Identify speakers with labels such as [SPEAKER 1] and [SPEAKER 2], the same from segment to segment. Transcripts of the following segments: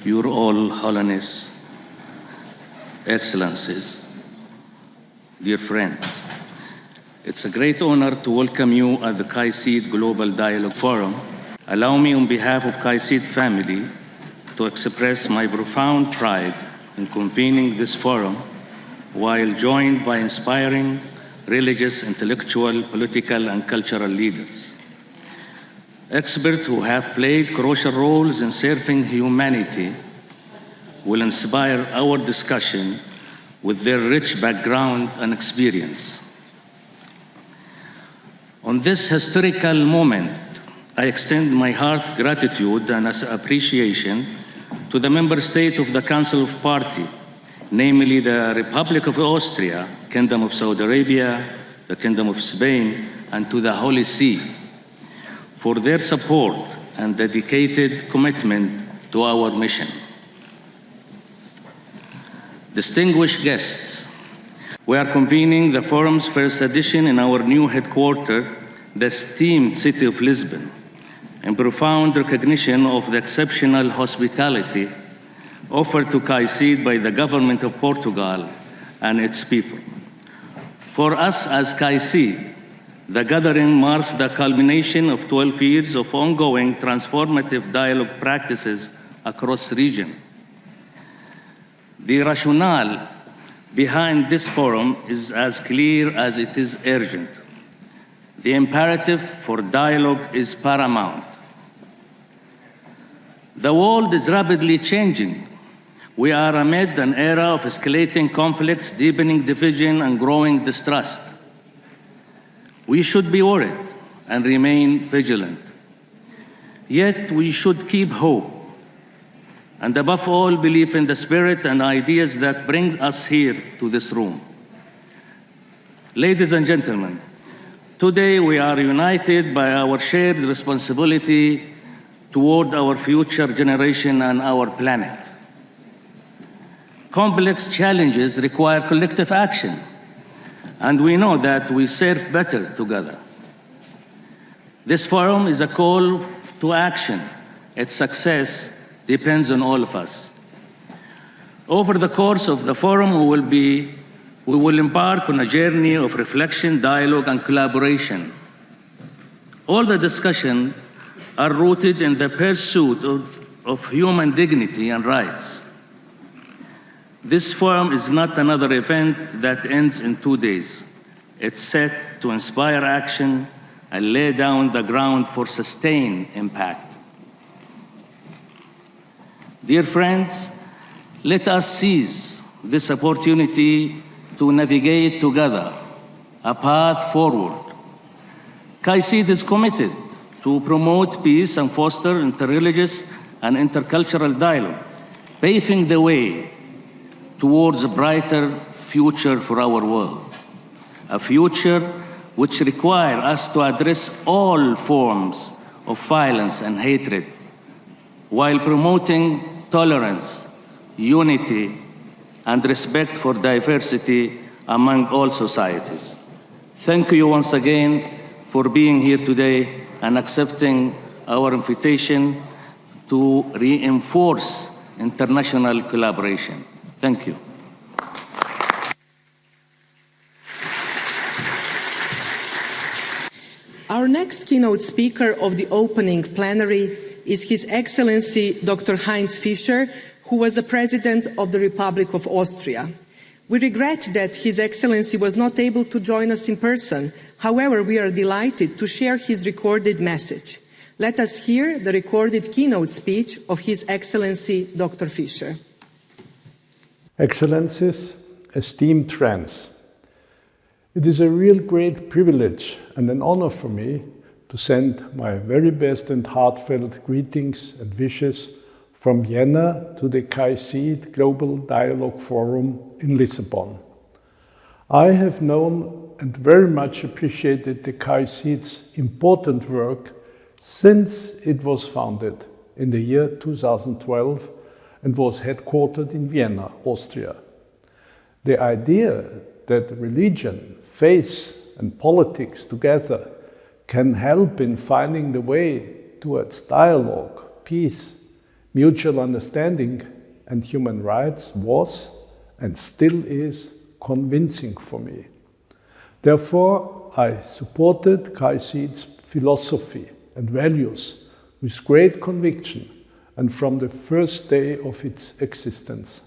[SPEAKER 1] Your All Holiness, Excellencies, dear friends, it's a great honor to welcome you at the KAICIID Global Dialogue Forum. Allow me on behalf of KAICIID family to express my profound pride in convening this forum while joined by inspiring religious, intellectual, political, and cultural leaders. Experts who have played crucial roles in serving humanity will inspire our discussion with their rich background and experience. On this historical moment, I extend my heart gratitude and appreciation to the member state of the Council of Party, namely the Republic of Austria, Kingdom of Saudi Arabia, the Kingdom of Spain, and to the Holy See, for their support and dedicated commitment to our mission. Distinguished guests, we are convening the forum's first edition in our new headquarters, the esteemed city of Lisbon, in profound recognition of the exceptional hospitality offered to KAICIID by the government of Portugal and its people. For us as KAICIID, the gathering marks the culmination of 12 years of ongoing transformative dialogue practices across the region. The rationale behind this forum is as clear as it is urgent. The imperative for dialogue is paramount. The world is rapidly changing. We are amid an era of escalating conflicts, deepening division, and growing distrust. We should be worried and remain vigilant. Yet we should keep hope, and above all, believe in the spirit and ideas that bring us here to this room. Ladies and gentlemen, today we are united by our shared responsibility toward our future generation and our planet. Complex challenges require collective action, and we know that we serve better together. This forum is a call to action. Its success depends on all of us. Over the course of the forum, we will embark on a journey of reflection, dialogue, and collaboration. All the discussions are rooted in the pursuit of human dignity and rights. This forum is not another event that ends in 2 days. It's set to inspire action and lay down the ground for sustained impact. Dear friends, let us seize this opportunity to navigate together a path forward. KAICIID is committed to promote peace and foster interreligious and intercultural dialogue, paving the way towards a brighter future for our world, a future which requires us to address all forms of violence and hatred while promoting tolerance, unity, and respect for diversity among all societies. Thank you once again for being here today and accepting our invitation to reinforce international collaboration. Thank you.
[SPEAKER 2] Our next keynote speaker of the opening plenary is His Excellency Dr. Heinz Fischer, who was the President of the Republic of Austria. We regret that His Excellency was not able to join us in person. However, we are delighted to share his recorded message. Let us hear the recorded keynote speech of His Excellency Dr. Fischer.
[SPEAKER 3] Excellencies, esteemed friends, it is a real great privilege and an honor for me to send my very best and heartfelt greetings and wishes from Vienna to the KAICIID Global Dialogue Forum in Lisbon. I have known and very much appreciated the KAICIID's important work since it was founded in the year 2012 and was headquartered in Vienna, Austria. The idea that religion, faith, and politics together can help in finding the way towards dialogue, peace, mutual understanding and human rights was and still is convincing for me. Therefore, I supported KAICIID's philosophy and values with great conviction and from the first day of its existence.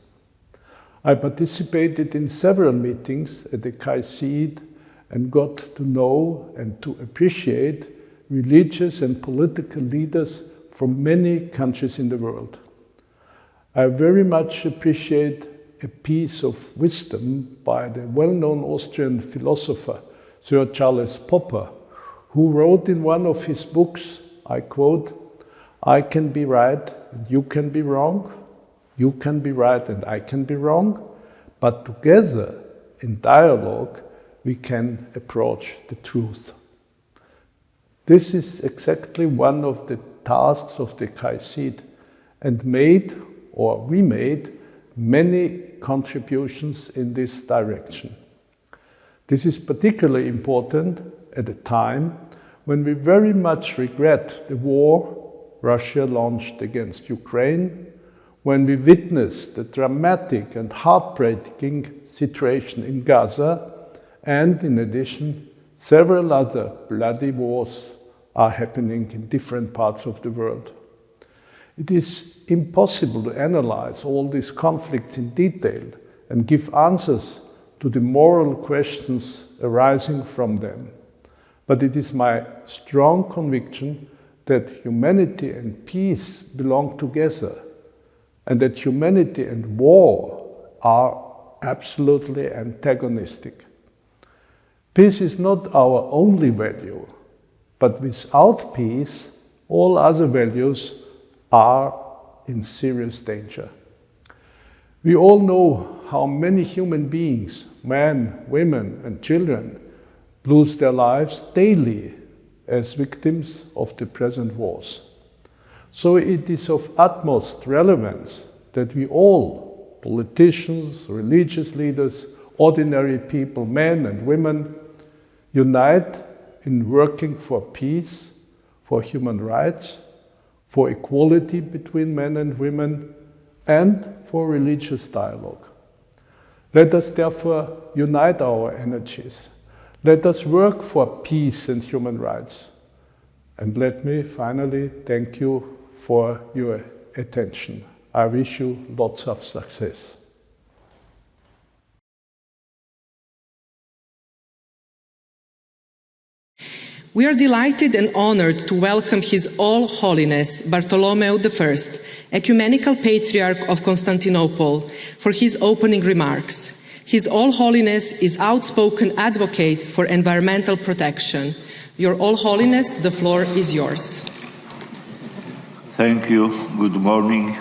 [SPEAKER 3] I participated in several meetings at the KAICIID and got to know and to appreciate religious and political leaders from many countries in the world. I very much appreciate a piece of wisdom by the well-known Austrian philosopher Sir Charles Popper, who wrote in one of his books, I quote, "I can be right and you can be wrong, you can be right and I can be wrong, but together in dialogue we can approach the truth." This is exactly one of the tasks of the KAICIID, and we made many contributions in this direction. This is particularly important at a time when we very much regret the war Russia launched against Ukraine, when we witnessed the dramatic and heartbreaking situation in Gaza, and in addition, several other bloody wars are happening in different parts of the world. It is impossible to analyze all these conflicts in detail and give answers to the moral questions arising from them. But it is my strong conviction that humanity and peace belong together, and that humanity and war are absolutely antagonistic. Peace is not our only value, but without peace, all other values are in serious danger. We all know how many human beings, men, women, and children, lose their lives daily as victims of the present wars. So it is of utmost relevance that we all, politicians, religious leaders, ordinary people, men and women, unite in working for peace, for human rights, for equality between men and women, and for religious dialogue. Let us therefore unite our energies. Let us work for peace and human rights. And let me finally thank you for your attention. I wish you lots of success.
[SPEAKER 2] We are delighted and honored to welcome His All Holiness Bartolomeo I, Ecumenical Patriarch of Constantinople, for his opening remarks. His All Holiness is outspoken advocate for environmental protection. Your All Holiness, the floor is yours.
[SPEAKER 4] Thank you. Good morning.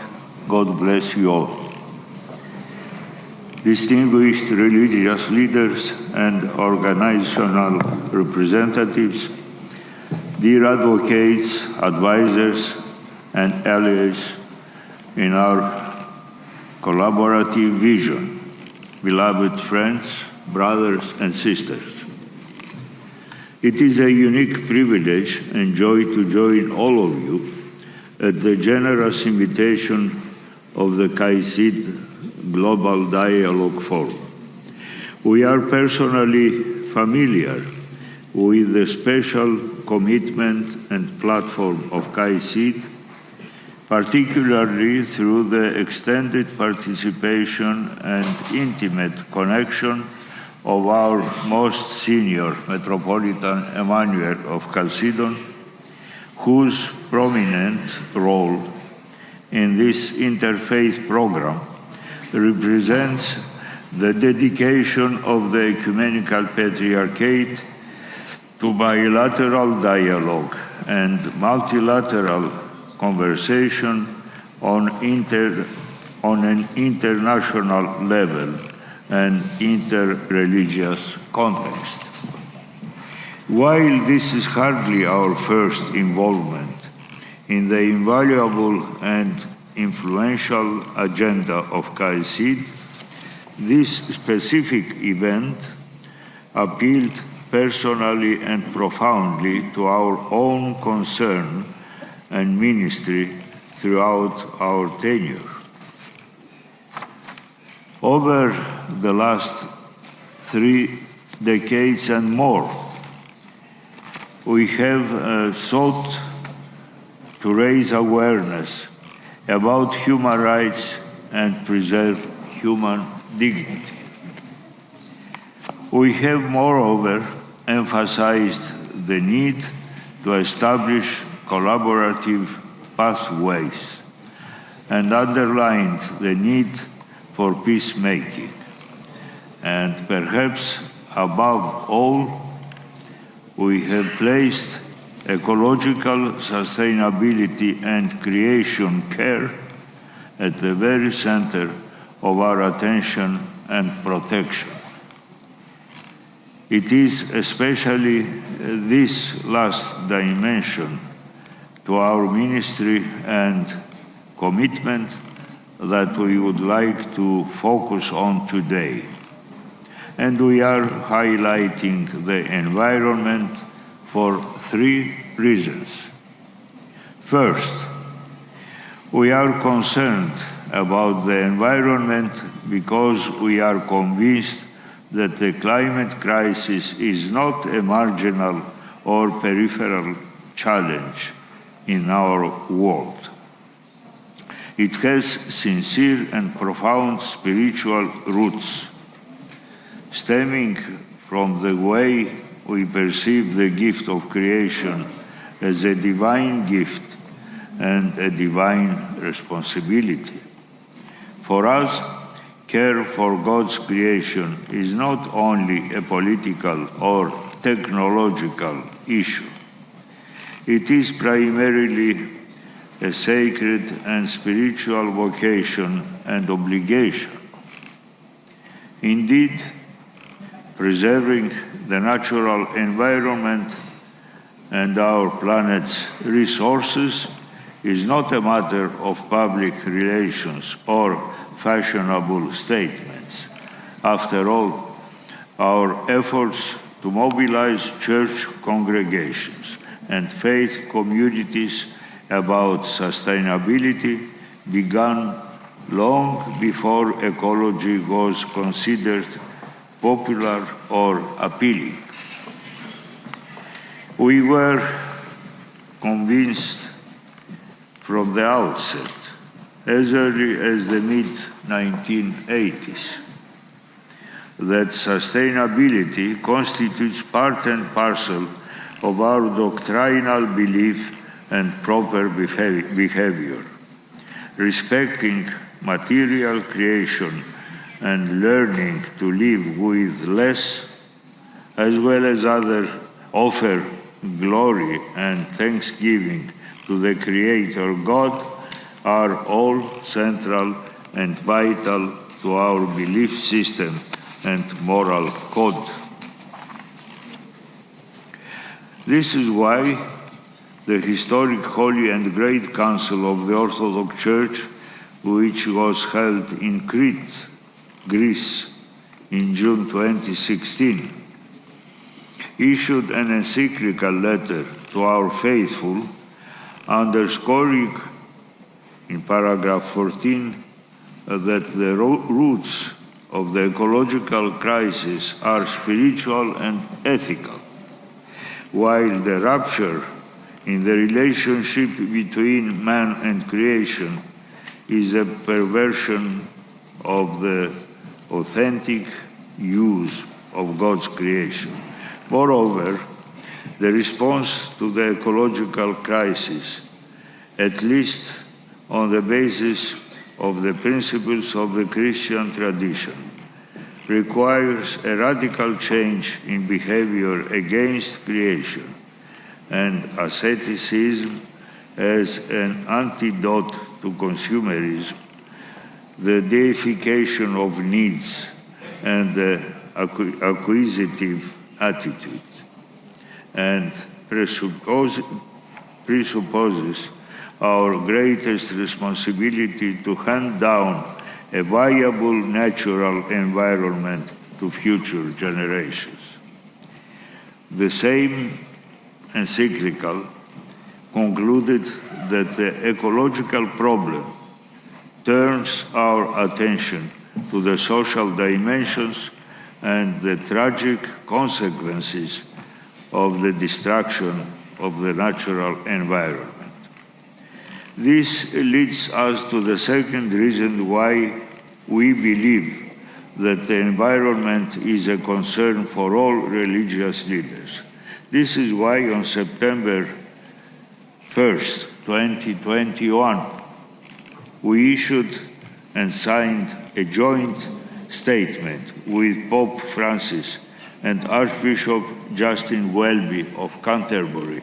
[SPEAKER 4] God bless you all. Distinguished religious leaders and organizational representatives, dear advocates, advisors, and allies in our collaborative vision, beloved friends, brothers, and sisters. It is a unique privilege and joy to join all of you at the generous invitation of the KAICIID Global Dialogue Forum. We are personally familiar with the special commitment and platform of KAICIID, particularly through the extended participation and intimate connection of our most senior Metropolitan Emmanuel of Chalcedon, whose prominent role in this interfaith program represents the dedication of the Ecumenical Patriarchate to bilateral dialogue and multilateral conversation on an international level and inter-religious context. While this is hardly our first involvement in the invaluable and influential agenda of KAICIID, this specific event appealed personally and profoundly to our own concern and ministry throughout our tenure. Over the last 3 decades and more, we have sought to raise awareness about human rights and preserve human dignity. We have, moreover, emphasized the need to establish collaborative pathways and underlined the need for peacemaking. And perhaps above all, we have placed ecological sustainability and creation care at the very center of our attention and protection. It is especially this last dimension to our ministry and commitment that we would like to focus on today. And we are highlighting the environment for 3 reasons. First, we are concerned about the environment because we are convinced that the climate crisis is not a marginal or peripheral challenge in our world. It has sincere and profound spiritual roots, stemming from the way we perceive the gift of creation as a divine gift and a divine responsibility. For us, care for God's creation is not only a political or technological issue. It is primarily a sacred and spiritual vocation and obligation. Indeed, preserving the natural environment and our planet's resources is not a matter of public relations or fashionable statements. After all, our efforts to mobilize church congregations and faith communities about sustainability began long before ecology was considered popular or appealing. We were convinced from the outset, as early as the mid-1980s, that sustainability constitutes part and parcel of our doctrinal belief and proper behavior, respecting material creation and learning to live with less, as well as offer glory and thanksgiving to the Creator God, are all central and vital to our belief system and moral code. This is why the historic Holy and Great Council of the Orthodox Church, which was held in Crete, Greece, in June 2016, issued an encyclical letter to our faithful, underscoring in paragraph 14 that the roots of the ecological crisis are spiritual and ethical, while the rupture in the relationship between man and creation is a perversion of the authentic use of God's creation. Moreover, the response to the ecological crisis, at least on the basis of the principles of the Christian tradition, requires a radical change in behavior against creation and asceticism as an antidote to consumerism, the deification of needs, and the acquisitive attitude, and presupposes our greatest responsibility to hand down a viable natural environment to future generations. The same encyclical concluded that the ecological problem turns our attention to the social dimensions and the tragic consequences of the destruction of the natural environment. This leads us to the second reason why we believe that the environment is a concern for all religious leaders. This is why on September 1st, 2021, we issued and signed a joint statement with Pope Francis and Archbishop Justin Welby of Canterbury,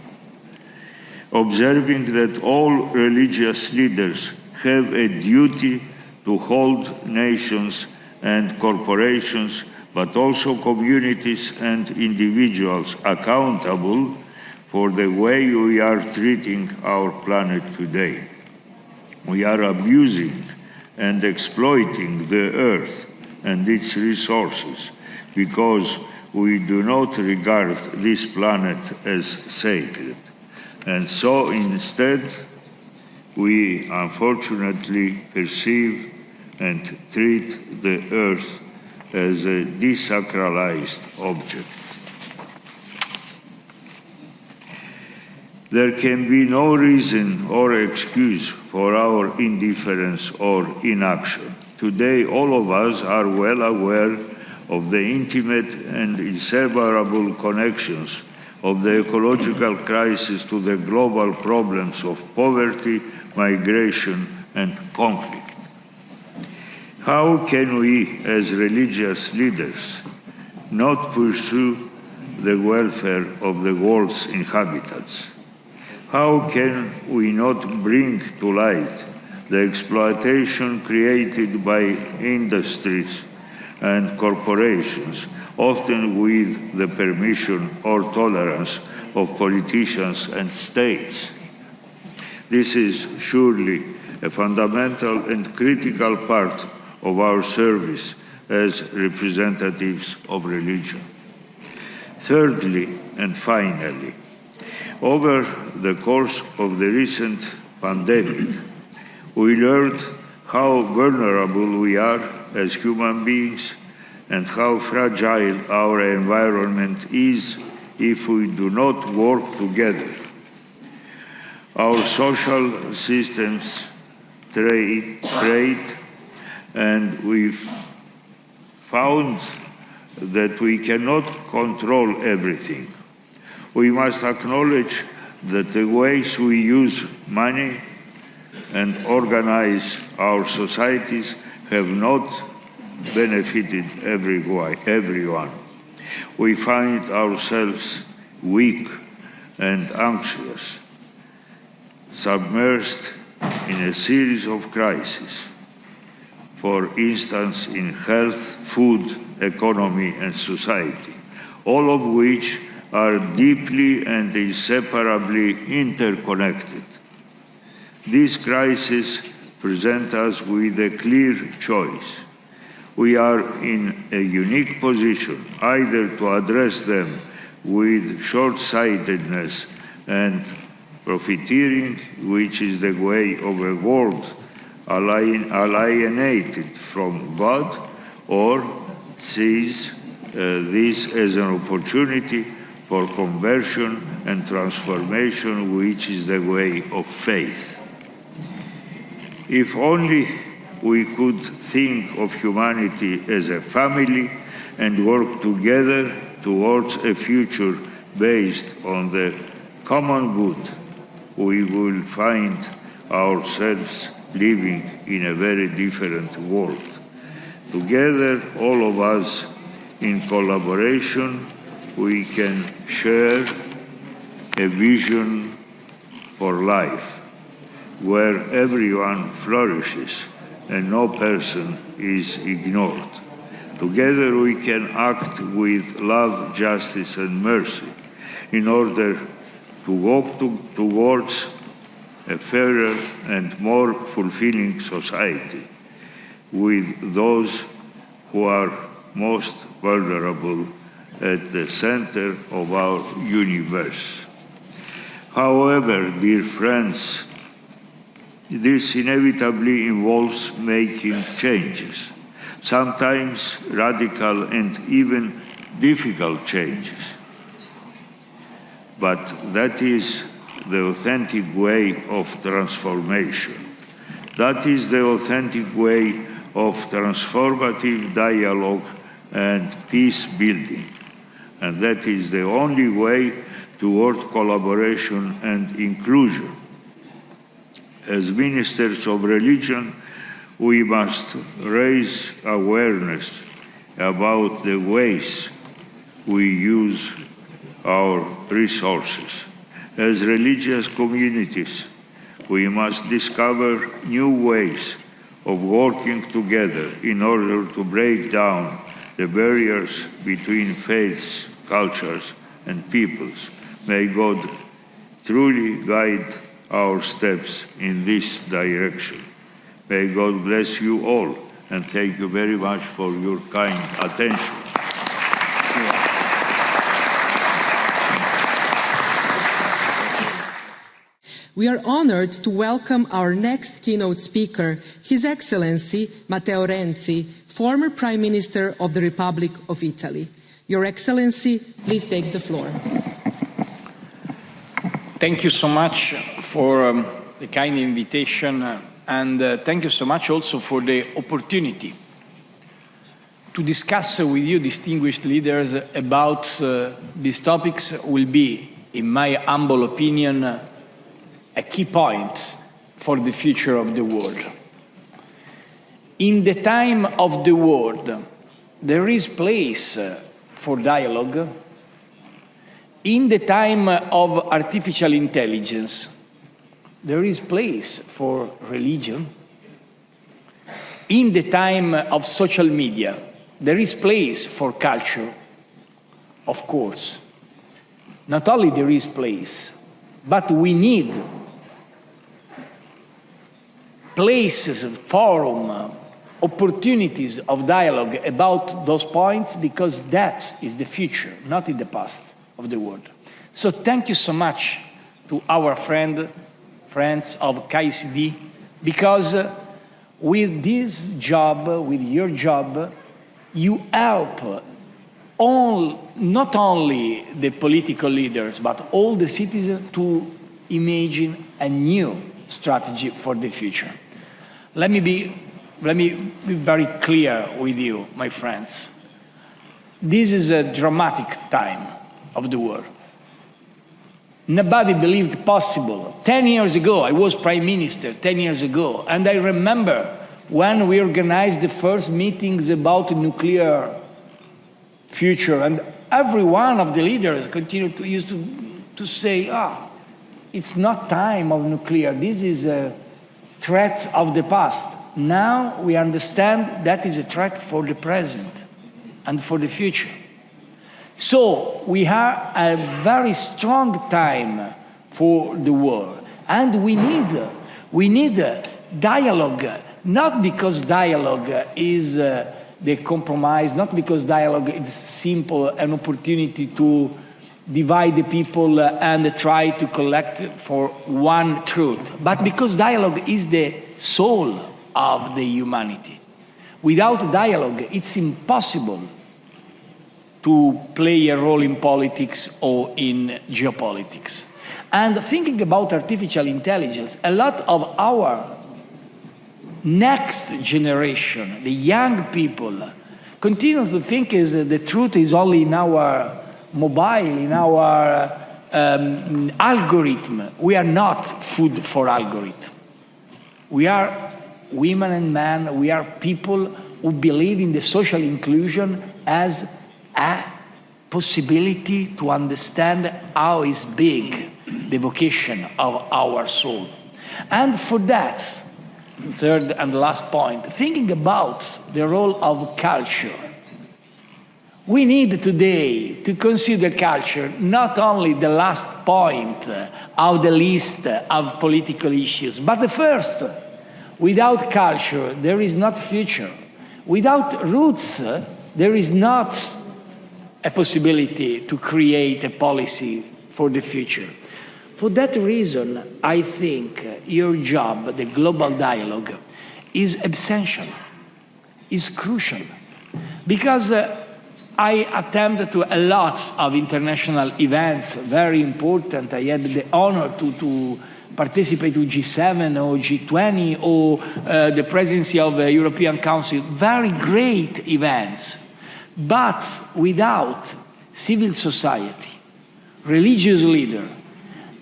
[SPEAKER 4] observing that all religious leaders have a duty to hold nations and corporations, but also communities and individuals accountable for the way we are treating our planet today. We are abusing and exploiting the earth and its resources because we do not regard this planet as sacred. And so instead, we unfortunately perceive and treat the earth as a desacralized object. There can be no reason or excuse for our indifference or inaction. Today, all of us are well aware of the intimate and inseparable connections of the ecological crisis to the global problems of poverty, migration, and conflict. How can we, as religious leaders, not pursue the welfare of the world's inhabitants? How can we not bring to light the exploitation created by industries and corporations, often with the permission or tolerance of politicians and states? This is surely a fundamental and critical part of our service as representatives of religion. Thirdly, and finally, over the course of the recent pandemic, we learned how vulnerable we are as human beings and how fragile our environment is if we do not work together. Our social systems trade, and we've found that we cannot control everything. We must acknowledge that the ways we use money and organize our societies have not benefited everyone. We find ourselves weak and anxious, submerged in a series of crises, for instance in health, food, economy, and society, all of which are deeply and inseparably interconnected. These crises present us with a clear choice. We are in a unique position either to address them with short-sightedness and profiteering, which is the way of a world alienated from God, or seize this as an opportunity for conversion and transformation, which is the way of faith. If only we could think of humanity as a family and work together towards a future based on the common good, we will find ourselves living in a very different world. Together, all of us, in collaboration, we can share a vision for life where everyone flourishes and no person is ignored. Together we can act with love, justice, and mercy in order to walk towards a fairer and more fulfilling society with those who are most vulnerable at the center of our universe. However, dear friends, this inevitably involves making changes, sometimes radical and even difficult changes. But that is the authentic way of transformation. That is the authentic way of transformative dialogue and peace building. And that is the only way toward collaboration and inclusion. As ministers of religion, we must raise awareness about the ways we use our resources. As religious communities, we must discover new ways of working together in order to break down the barriers between faiths, cultures, and peoples. May God truly guide our steps in this direction. May God bless you all, and thank you very much for your kind attention.
[SPEAKER 2] We are honored to welcome our next keynote speaker, His Excellency Matteo Renzi, former Prime Minister of the Republic of Italy. Your Excellency, please take the floor.
[SPEAKER 5] Thank you so much for the kind invitation, and thank you so much also for the opportunity to discuss with you, distinguished leaders, about these topics will be, in my humble opinion, a key point for the future of the world. In the time of the world, there is place for dialogue. In the time of artificial intelligence, there is place for religion. In the time of social media, there is place for culture, of course. Not only there is place, but we need places, forum, opportunities of dialogue about those points, because that is the future, not in the past, of the world. So thank you so much to our friends of KAICIID, because with this job, with your job, you help not only the political leaders, but all the citizens to imagine a new strategy for the future. Let me be very clear with you, my friends. This is a dramatic time of the world. Nobody believed possible. 10 years ago, I was Prime Minister, 10 years ago, and I remember when we organized the first meetings about nuclear future, and every one of the leaders continued to say, it's not time of nuclear, this is a threat of the past. Now we understand that is a threat for the present and for the future. So we have a very strong time for the world, and we need dialogue, not because dialogue is the compromise, not because dialogue is simple, an opportunity to divide the people and try to collect for one truth, but because dialogue is the soul of the humanity. Without dialogue, it's impossible to play a role in politics or in geopolitics. And thinking about artificial intelligence, a lot of our next generation, the young people, continue to think the truth is only in our mobile, in our algorithm. We are not food for algorithm. We are women and men, we are people who believe in the social inclusion as a possibility to understand how is big the vocation of our soul. And for that, third and last point, thinking about the role of culture. We need today to consider culture not only the last point of the list of political issues, but the first. Without culture, there is not future. Without roots, there is not a possibility to create a policy for the future. For that reason, I think your job, the global dialogue, is essential, is crucial. Because I attended to a lot of international events, very important. I had the honor to participate to G7 or G20 or the presidency of the European Council, very great events. But without civil society, religious leader,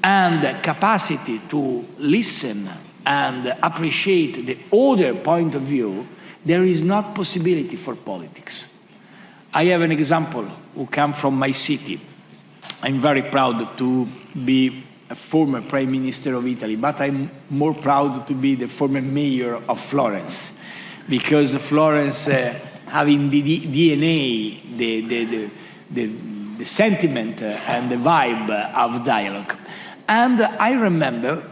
[SPEAKER 5] and capacity to listen and appreciate the other point of view, there is not possibility for politics. I have an example who come from my city. I'm very proud to be a former Prime Minister of Italy, but I'm more proud to be the former mayor of Florence, because Florence, having the DNA, the sentiment and the vibe of dialogue. And I remember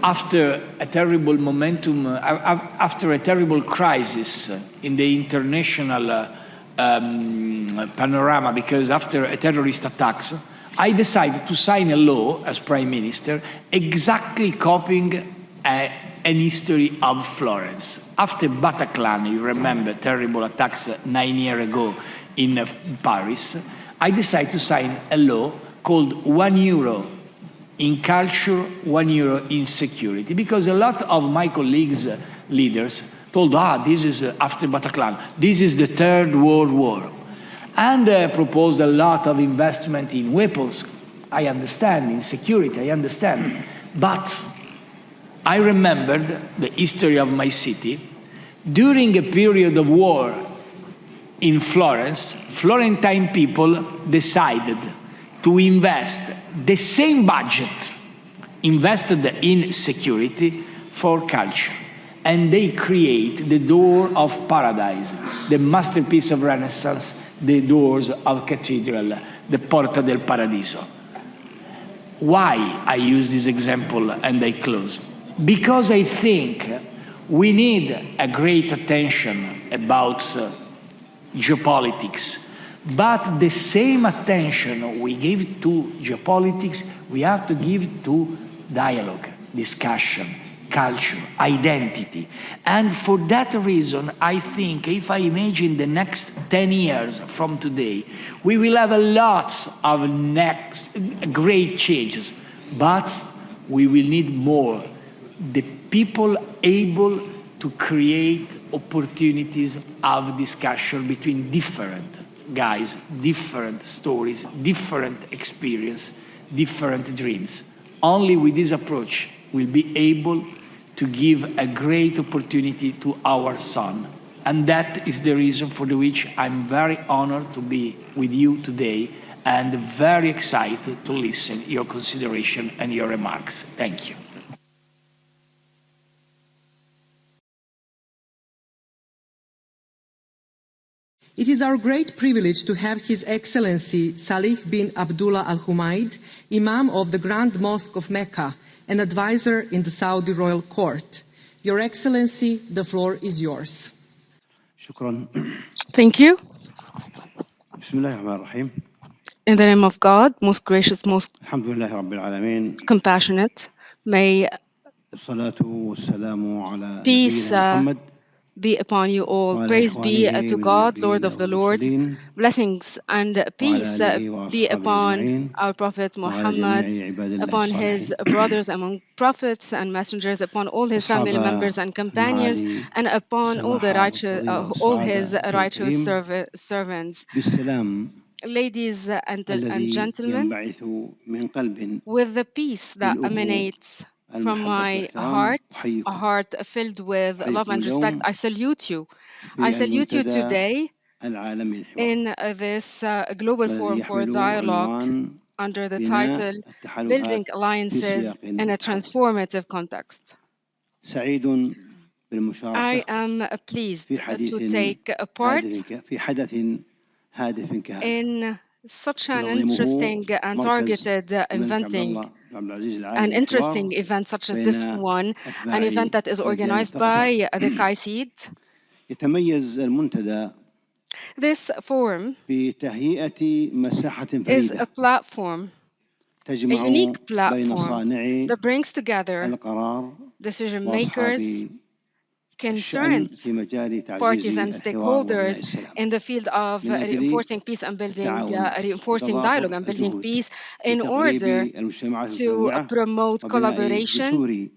[SPEAKER 5] after a terrible momentum, after a terrible crisis in the international panorama, because after a terrorist attacks, I decided to sign a law as Prime Minister exactly copying an history of Florence. After Bataclan, you remember terrible attacks 9 years ago in Paris, I decided to sign a law called €1 in culture, €1 in security, because a lot of my colleagues, leaders, told, this is after Bataclan, this is the Third World War, and proposed a lot of investment in weapons. I understand, in security, I understand. But I remembered the history of my city. During a period of war in Florence, Florentine people decided to invest the same budget invested in security for culture. And they create the door of paradise, the masterpiece of Renaissance, the doors of cathedral, the Porta del Paradiso. Why I use this example and I close? Because I think we need a great attention about geopolitics, but the same attention we give to geopolitics, we have to give to dialogue, discussion, culture, identity. And for that reason, I think if I imagine the next 10 years from today, we will have a lot of next great changes, but we will need more. The people able to create opportunities of discussion between different guys, different stories, different experience, different dreams. Only with this approach we'll be able to give a great opportunity to our son. And that is the reason for which I'm very honored to be with you today and very excited to listen your consideration and your remarks. Thank you.
[SPEAKER 2] It is our great privilege to have His Excellency Salih bin Abdullah Al Humaid, Imam of the Grand Mosque of Mecca, an advisor in the Saudi Royal Court. Your Excellency, the floor is yours.
[SPEAKER 6] شكرا.
[SPEAKER 7] Thank you.
[SPEAKER 6] بسم الله الرحمن الرحيم.
[SPEAKER 7] In the name of God, most gracious, most
[SPEAKER 6] الحمد لله رب العالمين.
[SPEAKER 7] compassionate, may
[SPEAKER 6] الصلاة والسلام على
[SPEAKER 7] peace
[SPEAKER 6] نبينا محمد
[SPEAKER 7] be upon you all. Praise be to God, Lord of the Lords. Blessings and peace be upon our Prophet Muhammad, upon his brothers among prophets and messengers, upon all his family members and companions, and upon all the righteous, all his righteous servants. Ladies and gentlemen, with the peace that emanates from my heart, a heart filled with love and respect, I salute you. I salute you today in this Global Forum for Dialogue under the title Building Alliances in a Transformative Context. I am pleased to take part in such an interesting and targeted an interesting event such as this one, an event that is organized by the KAICIID. This forum is a platform a unique platform that brings together decision makers, concerned parties and stakeholders in the field of reinforcing peace and building, reinforcing dialogue and building peace in order to promote collaboration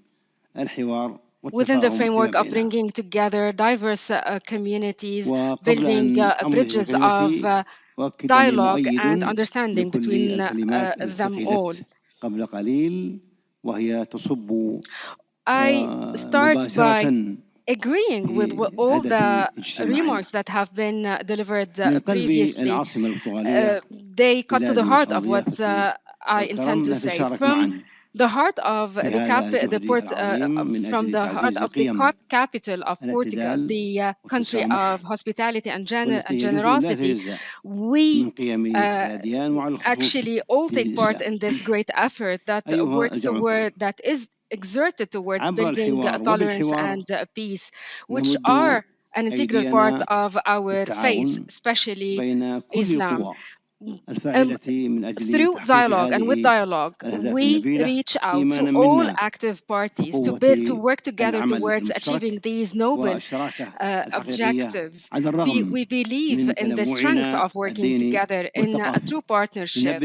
[SPEAKER 7] within the framework of bringing together diverse communities, building bridges of dialogue and understanding between them all. I start by agreeing with all the remarks that have been delivered previously. They cut to the heart of what I intend to say. From the heart of the capital of Portugal, the country of hospitality and generosity, we actually all take part in this great effort that works toward, that is exerted towards building tolerance and peace, which are an integral part of our faith, especially Islam. Through dialogue and with dialogue, we reach out to all active parties to work together towards achieving these noble objectives. We believe in the strength of working together in a true partnership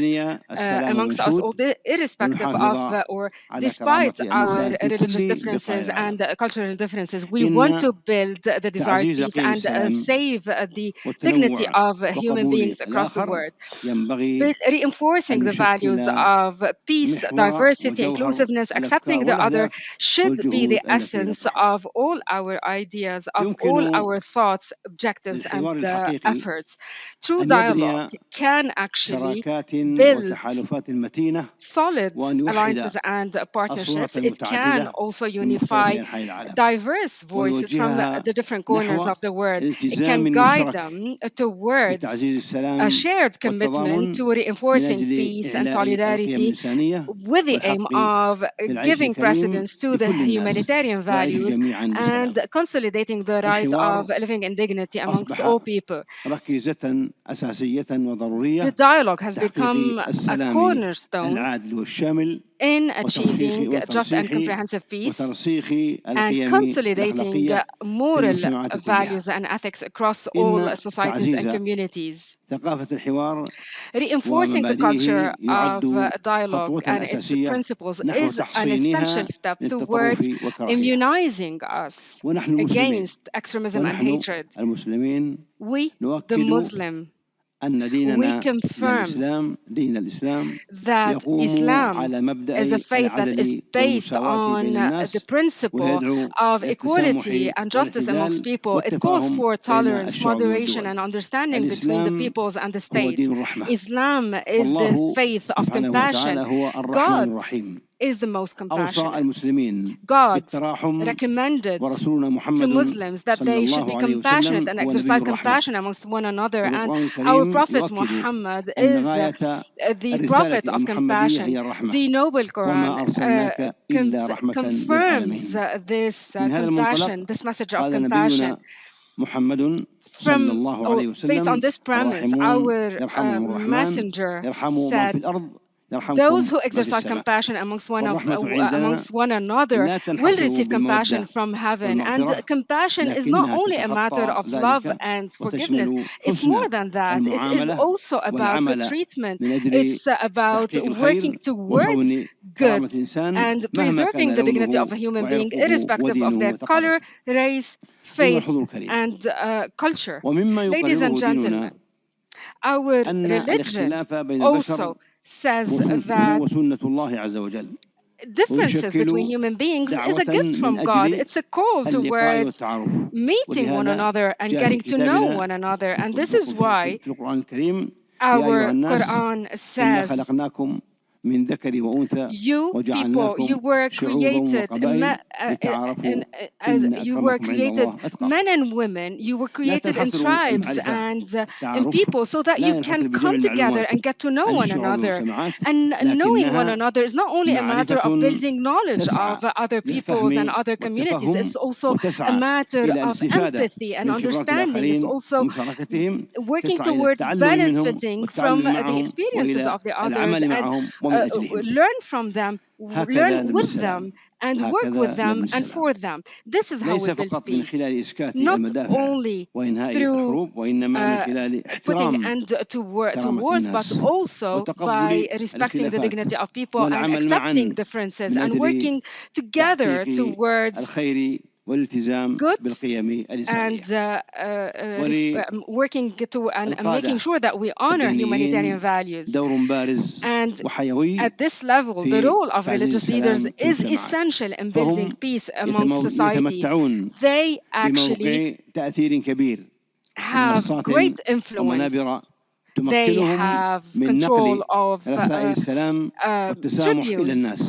[SPEAKER 7] amongst us all, irrespective of or despite our religious differences and cultural differences. We want to build the desired peace and save the dignity of human beings across the world. Reinforcing the values of peace, diversity, inclusiveness, accepting the other should be the essence of all our ideas, of all our thoughts, objectives, and efforts. True dialogue can actually build solid alliances and partnerships. It can also unify diverse voices from the different corners of the world. It can guide them towards a shared commitment to reinforcing peace and solidarity with the aim of giving precedence to the humanitarian values and consolidating the right of living in dignity amongst all people. The dialogue has become a cornerstone in achieving just and comprehensive peace and consolidating moral values and ethics across all societies and communities. Reinforcing the culture of dialogue and its principles is an essential step towards immunizing us against extremism and hatred. We, the Muslim, we confirm that Islam is a faith that is based on the principle of equality and justice amongst people. It calls for tolerance, moderation, and understanding between the peoples and the states. Islam is the faith of compassion. God is the most compassionate. God recommended to Muslims that they should be compassionate and exercise compassion amongst one another. And our Prophet Muhammad is the prophet of compassion. The Noble Quran confirms this compassion, this message of compassion. Based on this premise, our messenger said, those who exercise compassion amongst one another will receive compassion from heaven. And compassion is not only a matter of love and forgiveness. It's more than that. It is also about good treatment. It's about working towards good and preserving the dignity of a human being, irrespective of their color, race, faith, and culture. Ladies and gentlemen, our religion also says that differences between human beings is a gift from God. It's a call towards meeting one another and getting to know one another. And this is why our Quran says, you people, you were created men and women. You were created in tribes and in people so that you can come together and get to know one another. And knowing one another is not only a matter of building knowledge of other peoples and other communities. It's also a matter of empathy and understanding. It's also working towards benefiting from the experiences of the others and learn from them, learn with them, and work with them and for them. This is how we build peace, not only through putting an end to wars, but also by respecting the dignity of people and accepting differences and working together towards good and working to and making sure that we honor humanitarian values. And at this level, the role of religious leaders is essential in building peace amongst societies. They actually have great influence. They have control of tributes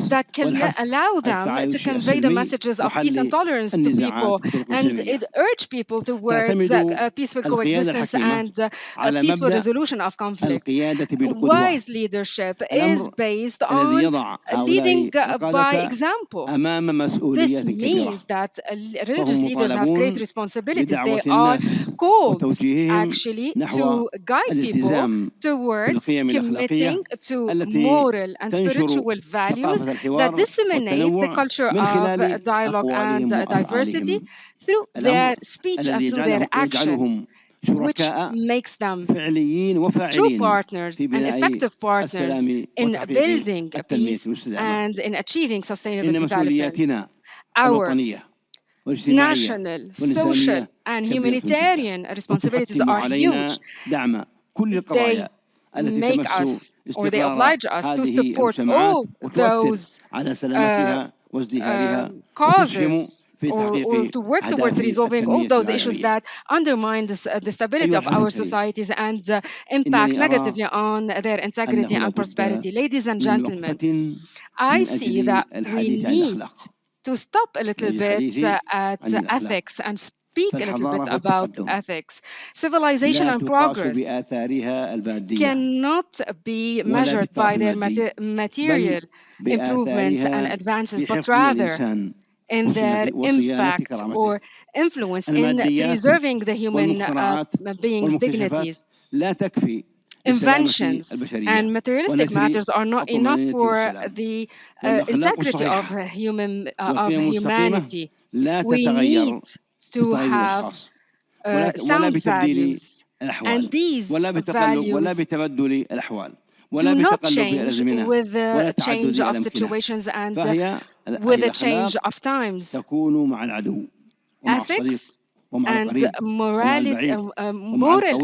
[SPEAKER 7] that can allow them to convey the messages of peace and tolerance to people, and it urge people towards peaceful coexistence and a peaceful resolution of conflicts. Wise leadership is based on leading by example. This means that religious leaders have great responsibilities. They are called actually to guide people towards committing to moral and spiritual values that disseminate the culture of dialogue and diversity through their speech and through their action, which makes them true partners and effective partners in building peace and in achieving sustainable development. Our national, social, and humanitarian responsibilities are huge. They make us, or they oblige us to support all those causes or to work towards resolving all those issues that undermine the stability of our societies and impact negatively on their integrity and prosperity. Ladies and gentlemen, I see that we need to stop a little bit at ethics and speak a little bit about ethics. Civilization and progress cannot be measured by their material improvements and advances, but rather in their impact or influence in preserving the human being's dignities. Inventions and materialistic matters are not enough for the integrity of humanity. We need to have sound values, and these values do not change with the change of situations and with the change of times. Ethics and moral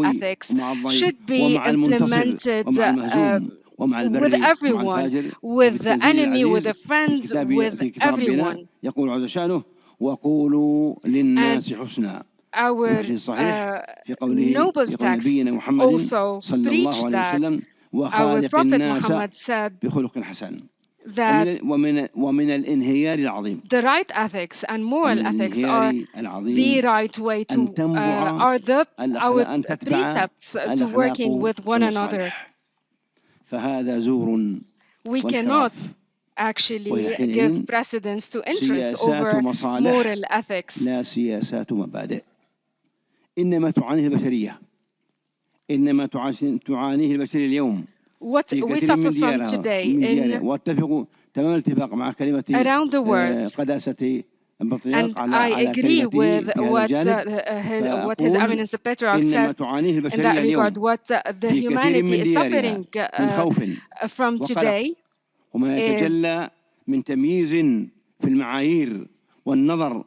[SPEAKER 7] ethics should be implemented with everyone, with the enemy, with the friends, with everyone. And our noble text also preached that. Our Prophet Muhammad said that the right ethics and moral ethics are the right way to, our precepts to working with one another. We cannot actually give precedence to interest over moral ethics. What we suffer from today around the world, and I agree with what His Eminence the Patriarch said in that regard. What the humanity is suffering from today is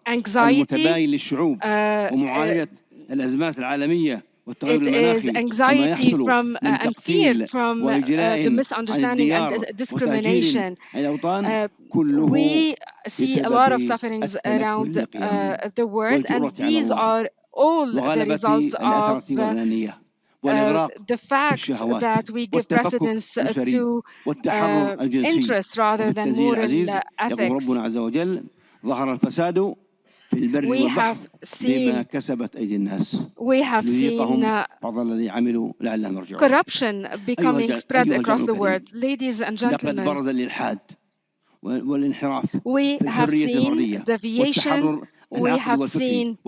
[SPEAKER 7] anxiety. It is anxiety from and fear from the misunderstanding and discrimination. We see a lot of sufferings around the world, and these are all the results of the fact that we give precedence to interest rather than moral ethics. We have seen corruption becoming spread across the world. Ladies and gentlemen, we have seen deviation, we have seen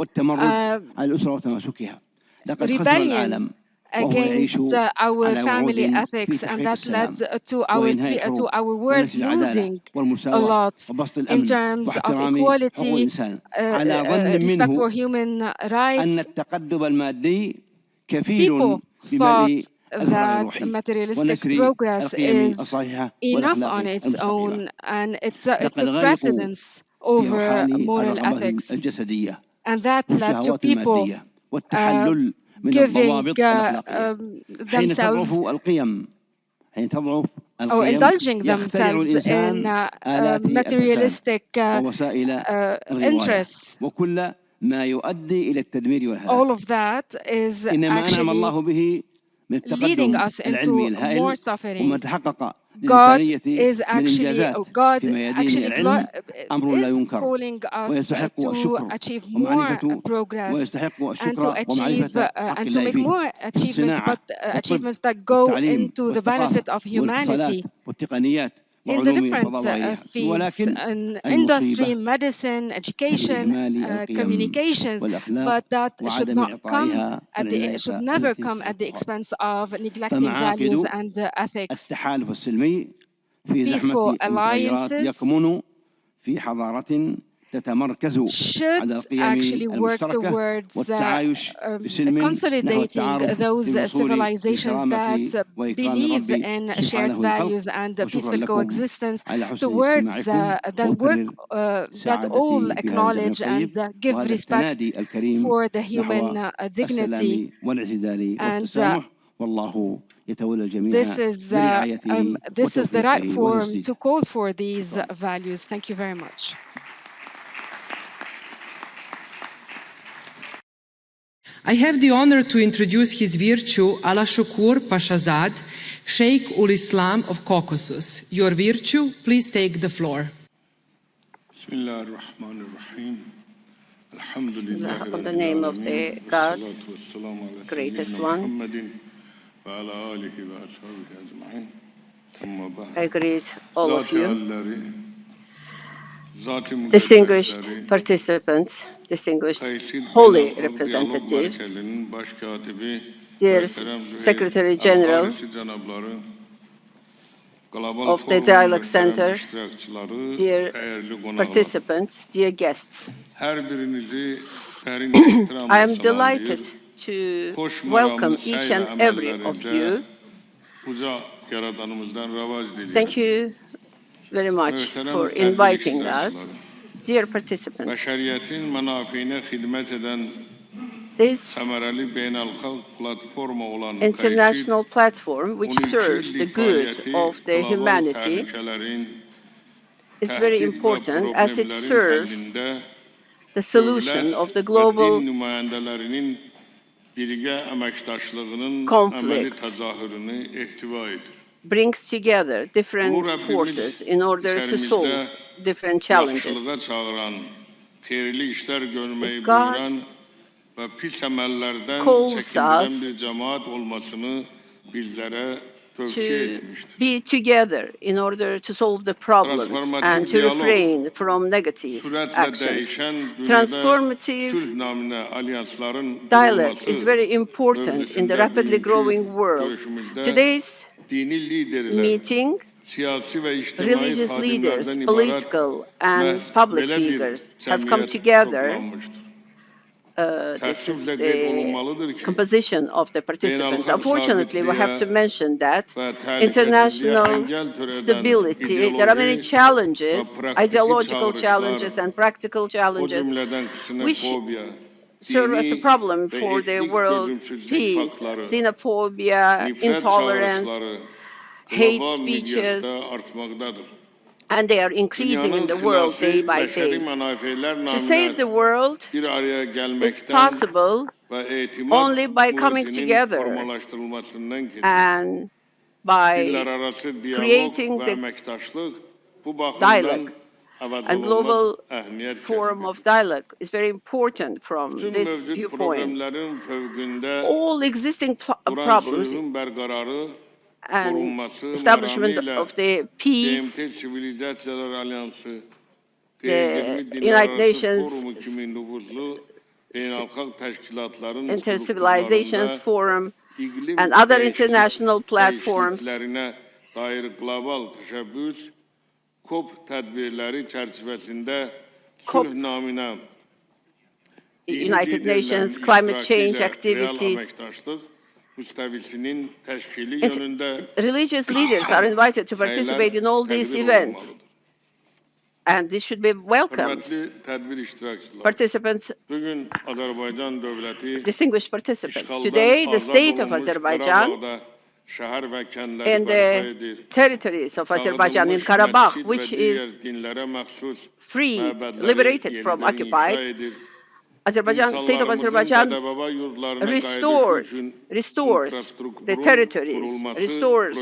[SPEAKER 7] rebellion against our family ethics, and that led to our world losing a lot in terms of equality, respect for human rights. People thought that materialistic progress is enough on its own, and it took precedence over moral ethics, and that led to people giving themselves or indulging themselves in materialistic interests. All of that is actually leading us into more suffering. God is actually calling us to achieve more progress and to achieve and to make more achievements, but achievements that go into the benefit of humanity in the different fields, in industry, medicine, education, communications, but that should never come at the expense of neglecting values and ethics. Peaceful alliances should actually work towards consolidating those civilizations that believe in shared values and peaceful coexistence, towards that all acknowledge and give respect for the human dignity. And this is the right forum to call for these values. Thank you very much.
[SPEAKER 2] I have the honor to introduce His Virtue Ala Shukur Pashazad, Sheikh ul Islam of Caucasus. Your Virtue, please take the floor.
[SPEAKER 8] In the name of the God, greatest one, I greet all of you, distinguished participants, distinguished holy representatives, dear Secretary General of the Dialogue Center, dear participants, dear guests. I am delighted to welcome each and every of you. Thank you very much for inviting us. Dear participants, this international platform, which serves the good of the humanity, is very important as it serves the solution of the global conflict, brings together different forces in order to solve different challenges. God calls us to be together in order to solve the problems and to refrain from negative actions. Transformative dialogue is very important in the rapidly growing world. Today's meeting, religious leaders, political and public leaders have come together. This is the composition of the participants. Unfortunately, we have to mention that international stability, there are many challenges, ideological challenges and practical challenges, which serve as a problem for the world peace, xenophobia, intolerance, hate speeches, and they are increasing in the world day by day. To save the world, it's possible only by coming together and by creating the dialogue. And global forum of dialogue is very important from this viewpoint. All existing problems and establishment of the peace, the United Nations Inter-Civilizations Forum, and other international platforms
[SPEAKER 9] dair global təşəbbüs COP tədbirləri çərçivəsində sülh naminə
[SPEAKER 8] United Nations climate change activities. Religious leaders are invited to participate in all these events, and this should be welcomed. Participants, distinguished participants, today the state of Azerbaijan and the territories of Azerbaijan in Karabakh, which is freed, liberated from occupied, state of Azerbaijan restores the territories, restores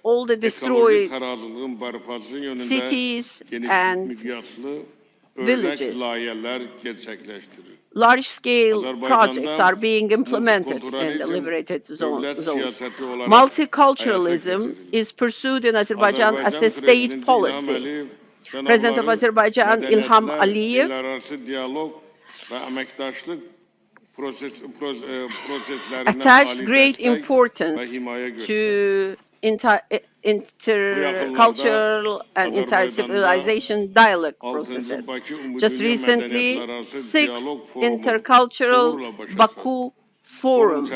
[SPEAKER 8] all the destroyed cities and villages. Large-scale projects are being implemented in the liberated zones. Multiculturalism is pursued in Azerbaijan as a state policy. President of Azerbaijan, Ilham Aliyev, attached great importance to intercultural and inter-civilization dialogue processes. Just recently, 6th Intercultural Baku Forum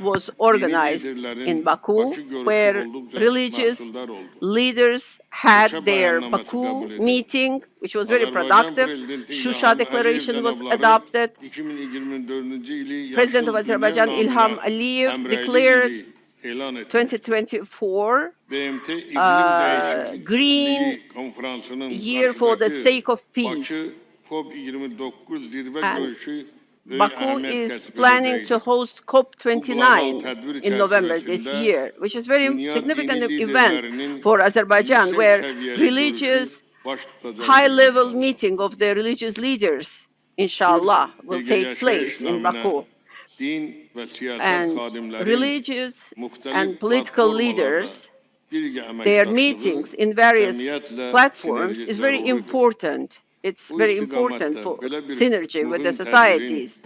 [SPEAKER 8] was organized in Baku, where religious leaders had their Baku meeting, which was very productive. Shusha Declaration was adopted. President of Azerbaijan, Ilham Aliyev, declared 2024 green year for the sake of peace. And Baku is planning to host COP29 in November this year, which is a very significant event for Azerbaijan, where religious high-level meeting of the religious leaders, inshallah, will take place in Baku. And religious and political leaders, their meetings in various platforms is very important. It's very important for synergy with the societies.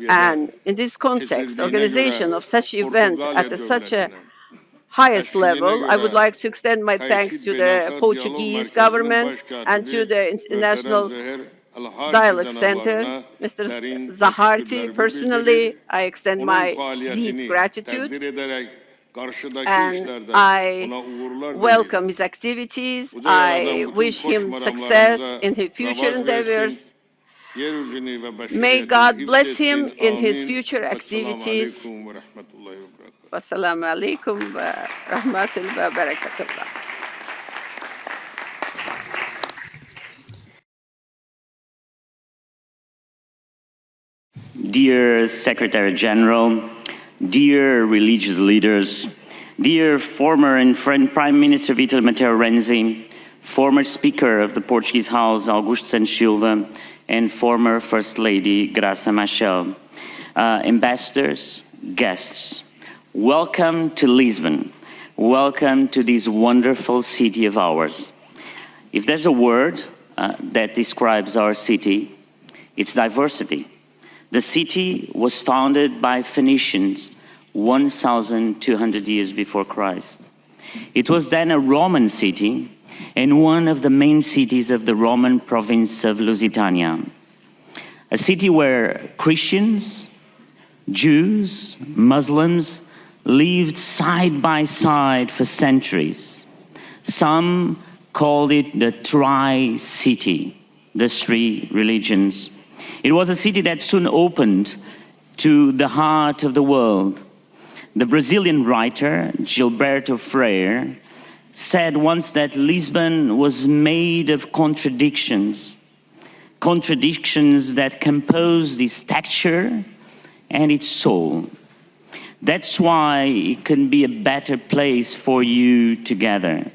[SPEAKER 8] And in this context, organization of such events at such a highest level, I would like to extend my thanks to the Portuguese government and to the International Dialogue Center, Mr. Zaharti. Personally, I extend my deep gratitude, and I welcome his activities. I wish him success in his future endeavors. May God bless him in his future activities. Wassalamu alaikum wa rahmatullahi wa barakatuh.
[SPEAKER 10] Dear Secretary General, dear religious leaders, dear former and friend Prime Minister Vítor Matteo Renzi, former Speaker of the Portuguese House Augusto Santos Silva, and former First Lady Graça Machel, ambassadors, guests, welcome to Lisbon. Welcome to this wonderful city of ours. If there's a word that describes our city, it's diversity. The city was founded by Phoenicians 1,200 years before Christ. It was then a Roman city and one of the main cities of the Roman province of Lusitania. A city where Christians, Jews, Muslims lived side by side for centuries. Some called it the Tri-City, the three religions. It was a city that soon opened to the heart of the world. The Brazilian writer Gilberto Freire said once that Lisbon was made of contradictions, contradictions that compose its texture and its soul. That's why it can be a better place for you to gather,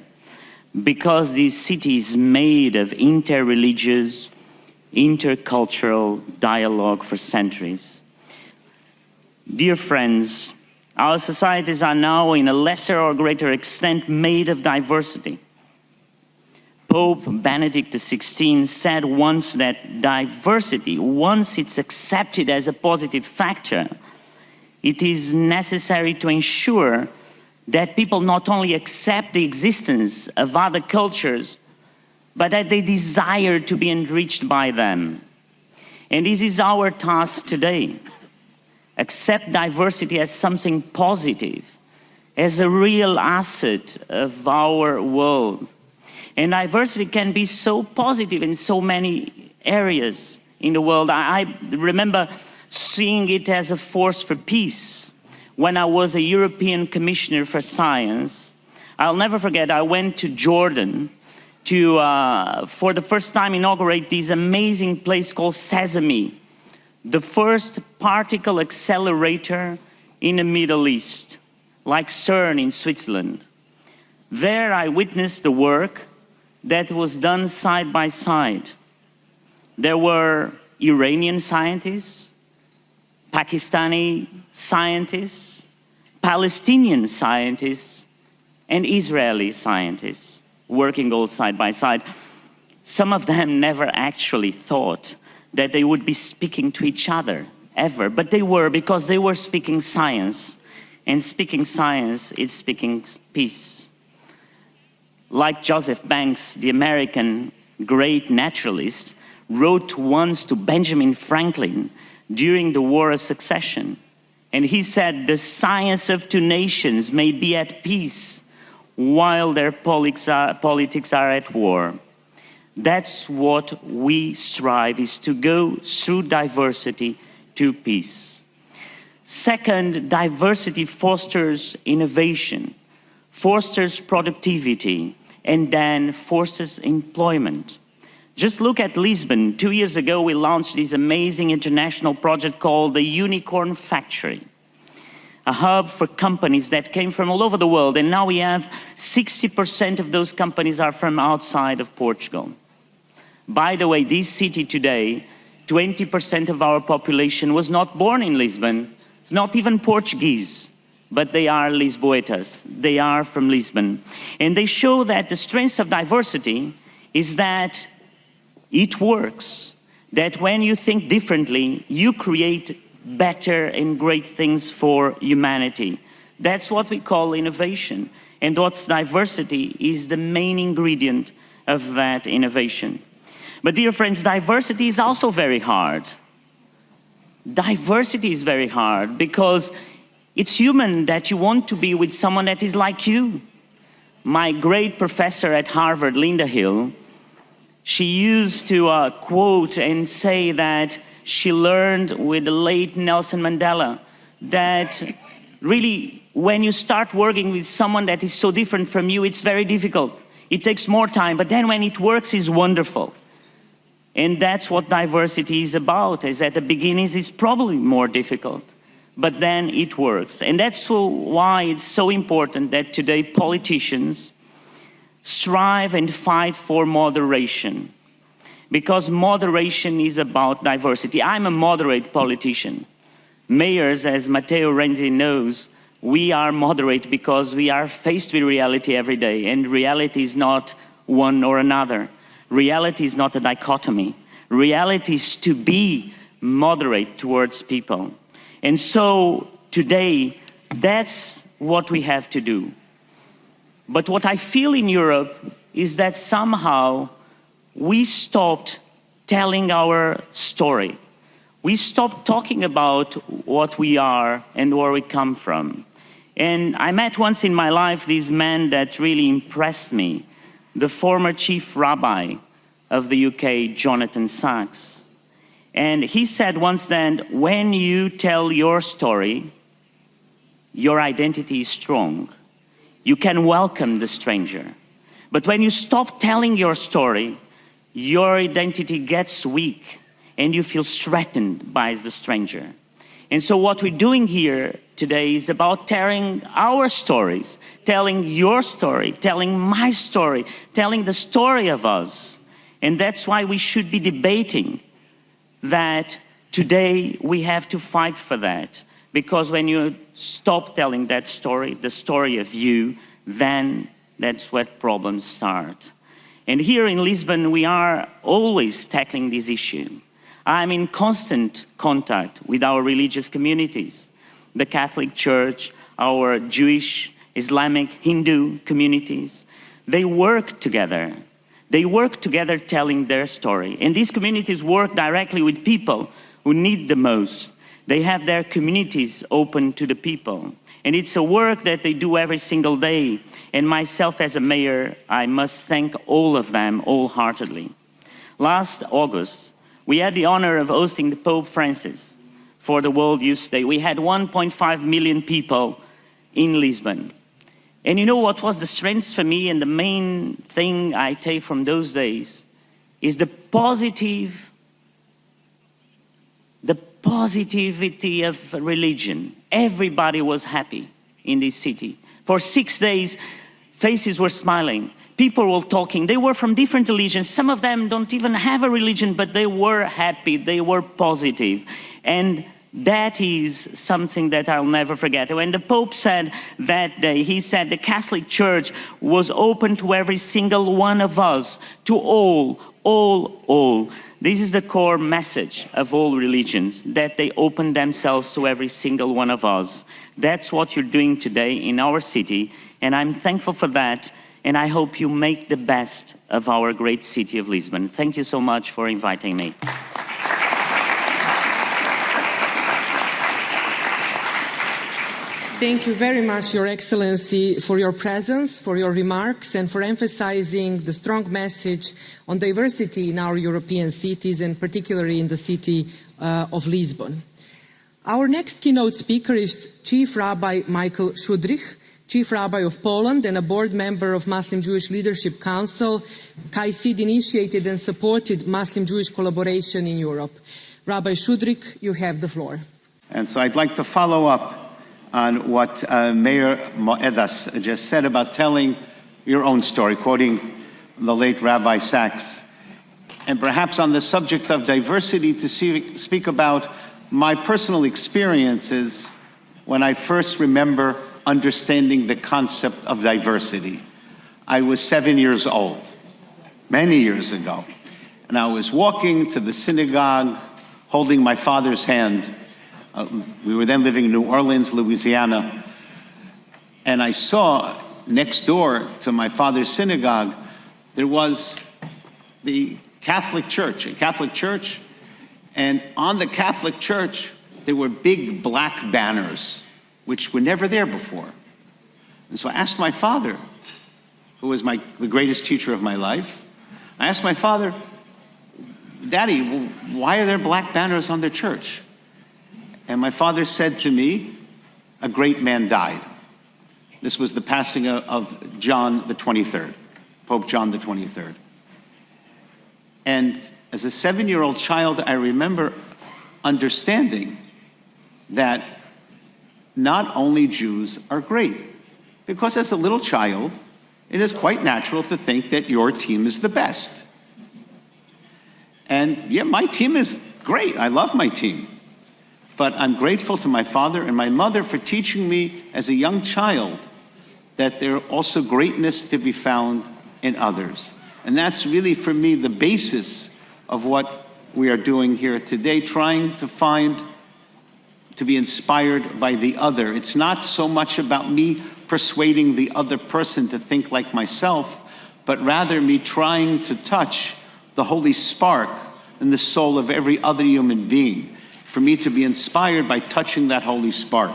[SPEAKER 10] because this city is made of interreligious, intercultural dialogue for centuries. Dear friends, our societies are now in a lesser or greater extent made of diversity. Pope Benedict XVI said once that diversity, once it's accepted as a positive factor, it is necessary to ensure that people not only accept the existence of other cultures, but that they desire to be enriched by them. And this is our task today. Accept diversity as something positive, as a real asset of our world. And diversity can be so positive in so many areas in the world. I remember seeing it as a force for peace. When I was a European Commissioner for Science, I'll never forget, I went to Jordan to, for the first time, inaugurate this amazing place called Sesame, the first particle accelerator in the Middle East, like CERN in Switzerland. There I witnessed the work that was done side by side. There were Iranian scientists, Pakistani scientists, Palestinian scientists, and Israeli scientists working all side by side. Some of them never actually thought that they would be speaking to each other, ever. But they were, because they were speaking science. And speaking science is speaking peace. Like Joseph Banks, the American great naturalist, wrote once to Benjamin Franklin during the War of Succession. And he said, the science of two nations may be at peace while their politics are at war. That's what we strive, is to go through diversity to peace. Second, diversity fosters innovation, fosters productivity, and then fosters employment. Just look at Lisbon. 2 years ago, we launched this amazing international project called the Unicorn Factory, a hub for companies that came from all over the world. And now we have 60% of those companies are from outside of Portugal. By the way, this city today, 20% of our population was not born in Lisbon. It's not even Portuguese, but they are Lisboetas. They are from Lisbon. And they show that the strength of diversity is that it works, that when you think differently, you create better and great things for humanity. That's what we call innovation. And what's diversity is the main ingredient of that innovation. But dear friends, diversity is also very hard. Diversity is very hard because it's human that you want to be with someone that is like you. My great professor at Harvard, Linda Hill, she used to quote and say that she learned with the late Nelson Mandela that really when you start working with someone that is so different from you, it's very difficult. It takes more time, but then when it works, it's wonderful. And that's what diversity is about, is at the beginning it's probably more difficult, but then it works. And that's why it's so important that today politicians strive and fight for moderation, because moderation is about diversity. I'm a moderate politician. Mayors, as Matteo Renzi knows, we are moderate because we are faced with reality every day, and reality is not one or another. Reality is not a dichotomy. Reality is to be moderate towards people. And so today, that's what we have to do. But what I feel in Europe is that somehow we stopped telling our story. We stopped talking about what we are and where we come from. And I met once in my life this man that really impressed me, the former chief rabbi of the UK, Jonathan Sachs. And he said once that when you tell your story, your identity is strong. You can welcome the stranger. But when you stop telling your story, your identity gets weak and you feel threatened by the stranger. And so what we're doing here today is about telling our stories, telling your story, telling my story, telling the story of us. And that's why we should be debating that today we have to fight for that. Because when you stop telling that story, the story of you, then that's where problems start. And here in Lisbon, we are always tackling this issue. I'm in constant contact with our religious communities. the Catholic Church, our Jewish, Islamic, Hindu communities. They work together. They work together telling their story. And these communities work directly with people who need the most. They have their communities open to the people. And it's a work that they do every single day. And myself as a mayor, I must thank all of them wholeheartedly. Last August, we had the honor of hosting the Pope Francis for the World Youth Day. We had 1.5 million people in Lisbon. And you know what was the strength for me, and the main thing I take from those days is the positivity of religion. Everybody was happy in this city. For 6 days, faces were smiling. People were talking. They were from different religions. Some of them don't even have a religion, but they were happy. They were positive. And that is something that I'll never forget. When the Pope said that day, he said the Catholic Church was open to every single one of us, to all. This is the core message of all religions, that they open themselves to every single one of us. That's what you're doing today in our city, and I'm thankful for that, and I hope you make the best of our great city of Lisbon. Thank you so much for inviting me.
[SPEAKER 2] Thank you very much, Your Excellency, for your presence, for your remarks, and for emphasizing the strong message on diversity in our European cities, and particularly in the city of Lisbon. Our next keynote speaker is Chief Rabbi Michael Szudrych, Chief Rabbi of Poland and a board member of Muslim Jewish Leadership Council. KAICIID initiated and supported Muslim-Jewish collaboration in Europe. Rabbi Szudrych, you have the floor.
[SPEAKER 6] And so I'd like to follow up on what Mayor Moedas just said about telling your own story, quoting the late Rabbi Sachs. And perhaps on the subject of diversity, to speak about my personal experiences when I first remember understanding the concept of diversity. I was 7 years old, many years ago, and I was walking to the synagogue holding my father's hand. We were then living in New Orleans, Louisiana, and I saw next door to my father's synagogue, there was the Catholic Church, a Catholic church, and on the Catholic Church, there were big black banners, which were never there before. And so I asked my father, who was the greatest teacher of my life, I asked my father, Daddy, why are there black banners on their church? And my father said to me, a great man died. This was the passing of John the 23rd, Pope John the 23rd. And as a 7-year-old child, I remember understanding that not only Jews are great, because as a little child, it is quite natural to think that your team is the best. And yeah, my team is great. I love my team. But I'm grateful to my father and my mother for teaching me as a young child that there are also greatness to be found in others. And that's really, for me, the basis of what we are doing here today, trying to be inspired by the other. It's not so much about me persuading the other person to think like myself, but rather me trying to touch the holy spark in the soul of every other human being, for me to be inspired by touching that holy spark.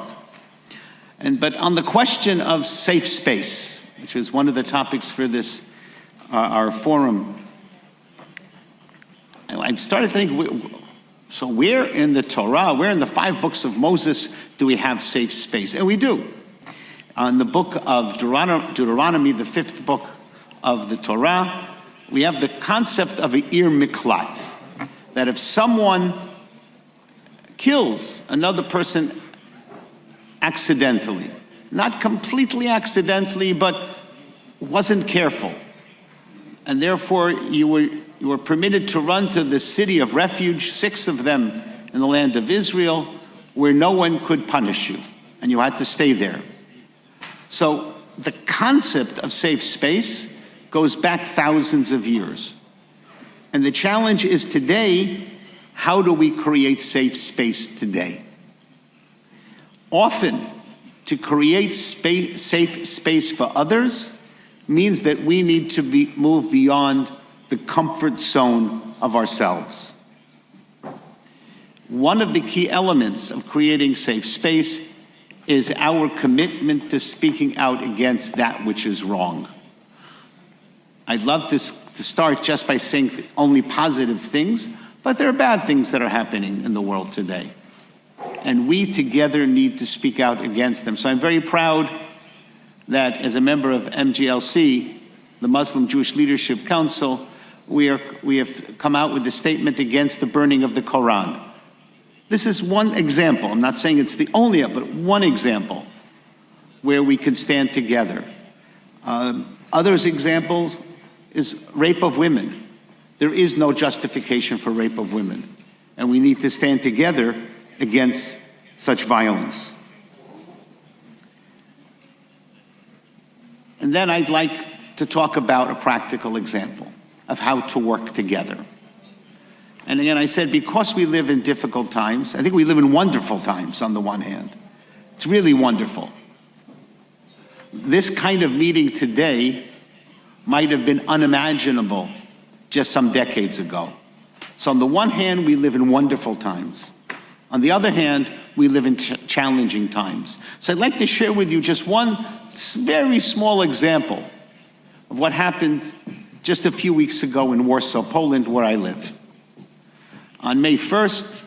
[SPEAKER 6] But on the question of safe space, which is one of the topics for this, our forum, I started thinking, so where in the Torah, where in the 5 books of Moses do we have safe space? And we do. On the book of Deuteronomy, the 5th book of the Torah, we have the concept of an ir miklat, that if someone kills another person accidentally, not completely accidentally, but wasn't careful, and therefore you were permitted to run to the city of refuge, 6 of them in the land of Israel, where no one could punish you, and you had to stay there. So the concept of safe space goes back thousands of years. And the challenge is today, how do we create safe space today? Often, to create safe space for others means that we need to move beyond the comfort zone of ourselves. One of the key elements of creating safe space is our commitment to speaking out against that which is wrong. I'd love to start just by saying only positive things, but there are bad things that are happening in the world today. And we together need to speak out against them. So I'm very proud that as a member of MGLC, the Muslim Jewish Leadership Council, we have come out with a statement against the burning of the Quran. This is one example. I'm not saying it's the only, but one example where we can stand together. Others examples is rape of women. There is no justification for rape of women. And we need to stand together against such violence. And then I'd like to talk about a practical example of how to work together. And again, I said, because we live in difficult times, I think we live in wonderful times on the one hand. It's really wonderful. This kind of meeting today might have been unimaginable just some decades ago. So on the one hand, we live in wonderful times. On the other hand, we live in challenging times. So I'd like to share with you just one very small example of what happened just a few weeks ago in Warsaw, Poland, where I live. On May 1st,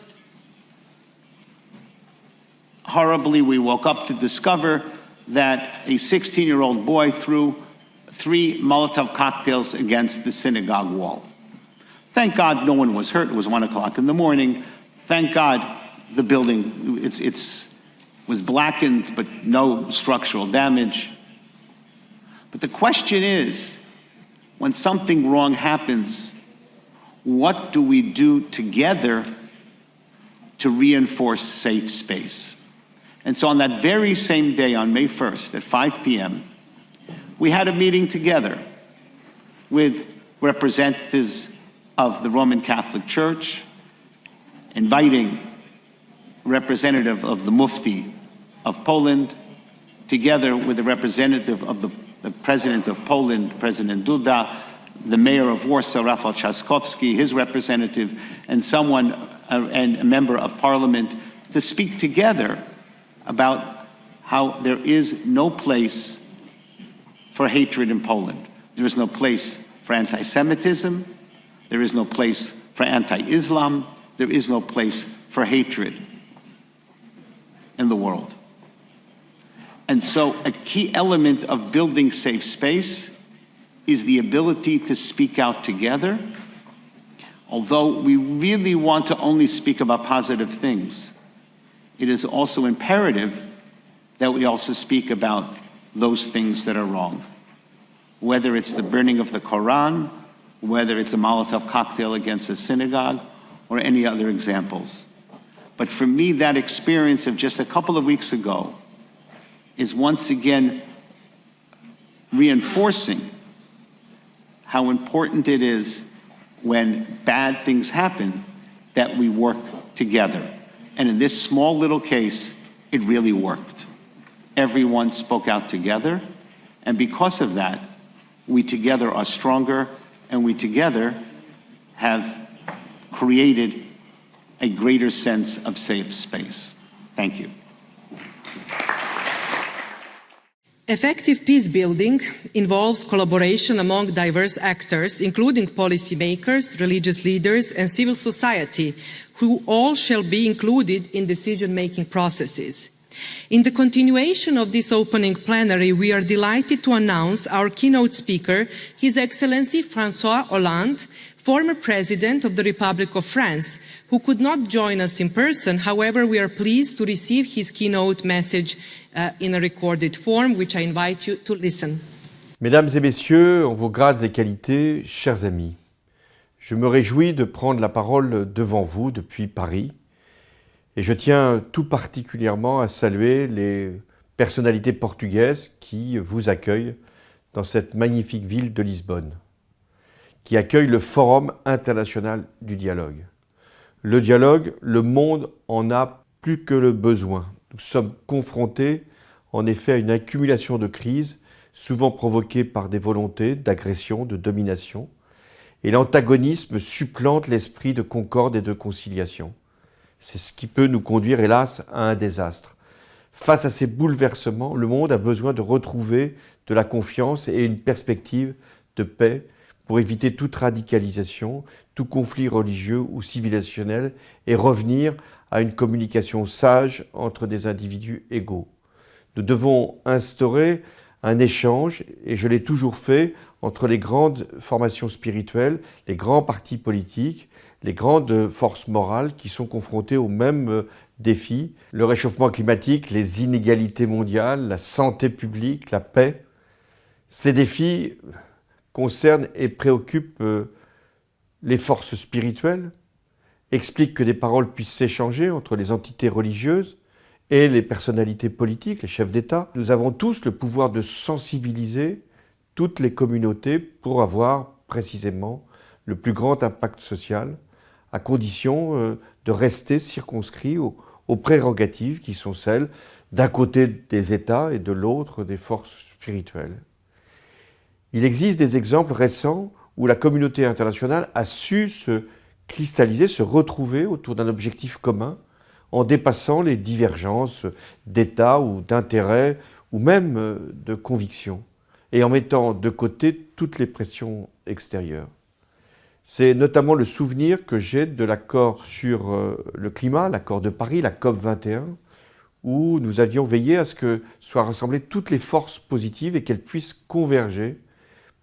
[SPEAKER 6] horribly, we woke up to discover that a 16-year-old boy threw 3 Molotov cocktails against the synagogue wall. Thank God no one was hurt. It was 1 o'clock in the morning. Thank God the building was blackened, but no structural damage. But the question is, when something wrong happens, what do we do together to reinforce safe space? And so on that very same day, on May 1st at 5 p.m., we had a meeting together with representatives of the Roman Catholic Church, inviting representative of the Mufti of Poland, together with the representative of the President of Poland, President Duda, the mayor of Warsaw, Rafał Trzaskowski, his representative, and and a member of parliament, to speak together about how there is no place for hatred in Poland. There is no place for anti-Semitism. There is no place for anti-Islam. There is no place for hatred in the world. And so a key element of building safe space is the ability to speak out together. Although we really want to only speak about positive things, it is also imperative that we also speak about those things that are wrong. Whether it's the burning of the Quran, whether it's a Molotov cocktail against a synagogue, or any other examples. But for me, that experience of just a couple of weeks ago is once again reinforcing how important it is when bad things happen that we work together. And in this small little case, it really worked. Everyone spoke out together, and because of that, we together are stronger, and we together have created a greater sense of safe space. Thank you.
[SPEAKER 2] Effective peace building involves collaboration among diverse actors, including policymakers, religious leaders, and civil society, who all shall be included in decision-making processes. In the continuation of this opening plenary, we are delighted to announce our keynote speaker, His Excellency François Hollande, former President of the Republic of France, who could not join us in person. However, we are pleased to receive his keynote message in a recorded form, which I invite you to listen.
[SPEAKER 11] Mesdames et messieurs, en vos grades et qualités, chers amis, je me réjouis de prendre la parole devant vous depuis Paris. Et je tiens tout particulièrement à saluer les personnalités portugaises qui vous accueillent dans cette magnifique ville de Lisbonne, qui accueille le Forum international du dialogue. Le dialogue, le monde en a plus que le besoin. Nous sommes confrontés en effet à une accumulation de crises, souvent provoquées par des volontés d'agression, de domination, et l'antagonisme supplante l'esprit de concorde et de conciliation. C'est ce qui peut nous conduire, hélas, à un désastre. Face à ces bouleversements, le monde a besoin de retrouver de la confiance et une perspective de paix pour éviter toute radicalisation, tout conflit religieux ou civilisationnel et revenir à une communication sage entre des individus égaux. Nous devons instaurer un échange, et je l'ai toujours fait, entre les grandes formations spirituelles, les grands partis politiques, les grandes forces morales qui sont confrontées aux mêmes défis, le réchauffement climatique, les inégalités mondiales, la santé publique, la paix. Ces défis concernent et préoccupent les forces spirituelles, expliquent que des paroles puissent s'échanger entre les entités religieuses et les personnalités politiques, les chefs d'État. Nous avons tous le pouvoir de sensibiliser toutes les communautés pour avoir précisément le plus grand impact social, à condition de rester circonscrits aux prérogatives qui sont celles d'un côté des États et de l'autre des forces spirituelles. Il existe des exemples récents où la communauté internationale a su se cristalliser, se retrouver autour d'un objectif commun en dépassant les divergences d'États ou d'intérêts ou même de convictions et en mettant de côté toutes les pressions extérieures. C'est notamment le souvenir que j'ai de l'accord sur le climat, l'accord de Paris, la COP 21, où nous avions veillé à ce que soient rassemblées toutes les forces positives et qu'elles puissent converger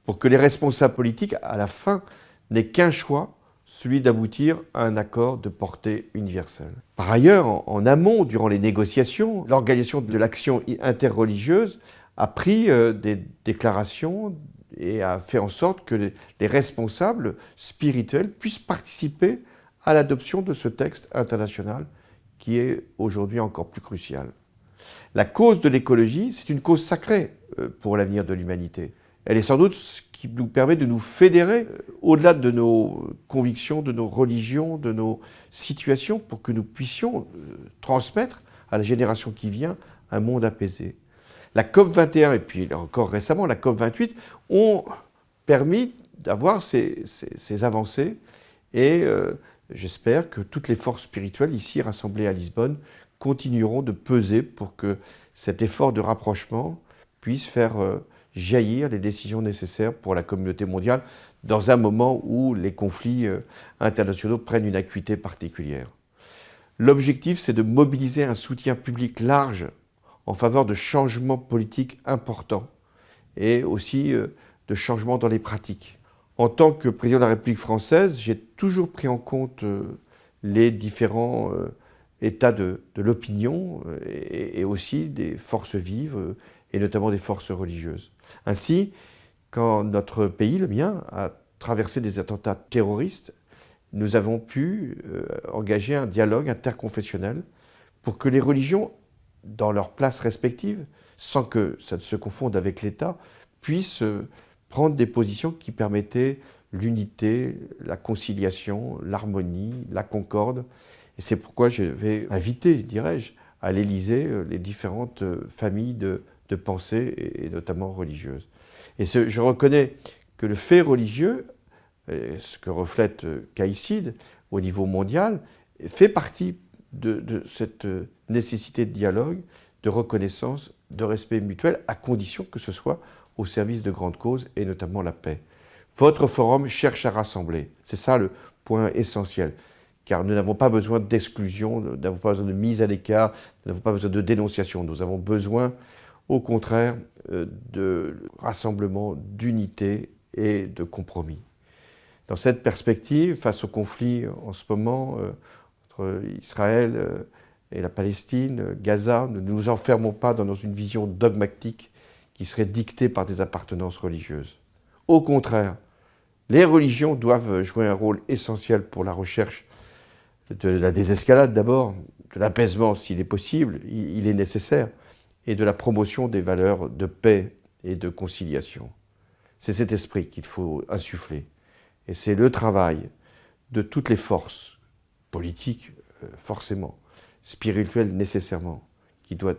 [SPEAKER 11] pour que les responsables politiques, à la fin, n'aient qu'un choix, celui d'aboutir à un accord de portée universelle. Par ailleurs, en amont, durant les négociations, l'Organisation de l'action interreligieuse a pris des déclarations et a fait en sorte que les responsables spirituels puissent participer à l'adoption de ce texte international qui est aujourd'hui encore plus crucial. La cause de l'écologie, c'est une cause sacrée pour l'avenir de l'humanité. Elle est sans doute ce qui nous permet de nous fédérer au-delà de nos convictions, de nos religions, de nos situations, pour que nous puissions transmettre à la génération qui vient un monde apaisé. La COP 21 et puis encore récemment la COP 28 ont permis d'avoir ces avancées et j'espère que toutes les forces spirituelles ici rassemblées à Lisbonne continueront de peser pour que cet effort de rapprochement puisse faire jaillir les décisions nécessaires pour la communauté mondiale dans un moment où les conflits internationaux prennent une acuité particulière. L'objectif, c'est de mobiliser un soutien public large en faveur de changements politiques importants et aussi de changements dans les pratiques. En tant que président de la République française, j'ai toujours pris en compte les différents états de l'opinion et aussi des forces vives et notamment des forces religieuses. Ainsi, quand notre pays, le mien, a traversé des attentats terroristes, nous avons pu engager un dialogue interconfessionnel pour que les religions, dans leurs places respectives, sans que ça ne se confonde avec l'État, puissent prendre des positions qui permettaient l'unité, la conciliation, l'harmonie, la concorde. Et c'est pourquoi je vais inviter, dirais-je, à l'Élysée les différentes familles de pensée et notamment religieuses. Et je reconnais que le fait religieux, ce que reflète KAICIID au niveau mondial, fait partie de cette nécessité de dialogue, de reconnaissance, de respect mutuel, à condition que ce soit au service de grandes causes et notamment la paix. Votre forum cherche à rassembler. C'est ça le point essentiel. Car nous n'avons pas besoin d'exclusion, nous n'avons pas besoin de mise à l'écart, nous n'avons pas besoin de dénonciation. Nous avons besoin, au contraire, de rassemblement, d'unité et de compromis. Dans cette perspective, face au conflit en ce moment entre Israël et la Palestine, Gaza, ne nous enfermons pas dans une vision dogmatique qui serait dictée par des appartenances religieuses. Au contraire, les religions doivent jouer un rôle essentiel pour la recherche de la désescalade d'abord, de l'apaisement s'il est possible, il est nécessaire, et de la promotion des valeurs de paix et de conciliation. C'est cet esprit qu'il faut insuffler. Et c'est le travail de toutes les forces politiques, forcément, spirituelles nécessairement, qui doit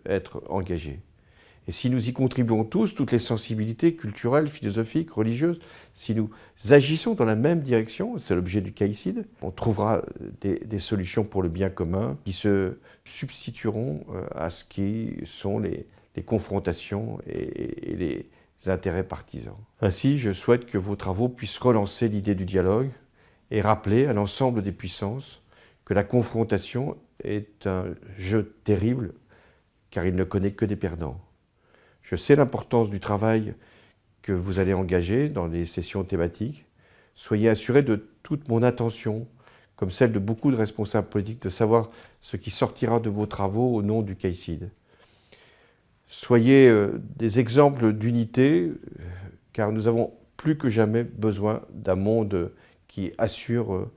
[SPEAKER 11] être engagé. Et si nous y contribuons tous, toutes les sensibilités culturelles, philosophiques, religieuses, si nous agissons dans la même direction, c'est l'objet du KAICIID, on trouvera des solutions pour le bien commun qui se substitueront à ce qui sont les confrontations et les intérêts partisans. Ainsi, je souhaite que vos travaux puissent relancer l'idée du dialogue et rappeler à l'ensemble des puissances que la confrontation est un jeu terrible car il ne connaît que des perdants. Je sais l'importance du travail que vous allez engager dans les sessions thématiques. Soyez assurés de toute mon attention, comme celle de beaucoup de responsables politiques, de savoir ce qui sortira de vos travaux au nom du KAICIID. Soyez des exemples d'unité, car nous avons plus que jamais besoin d'un monde qui assure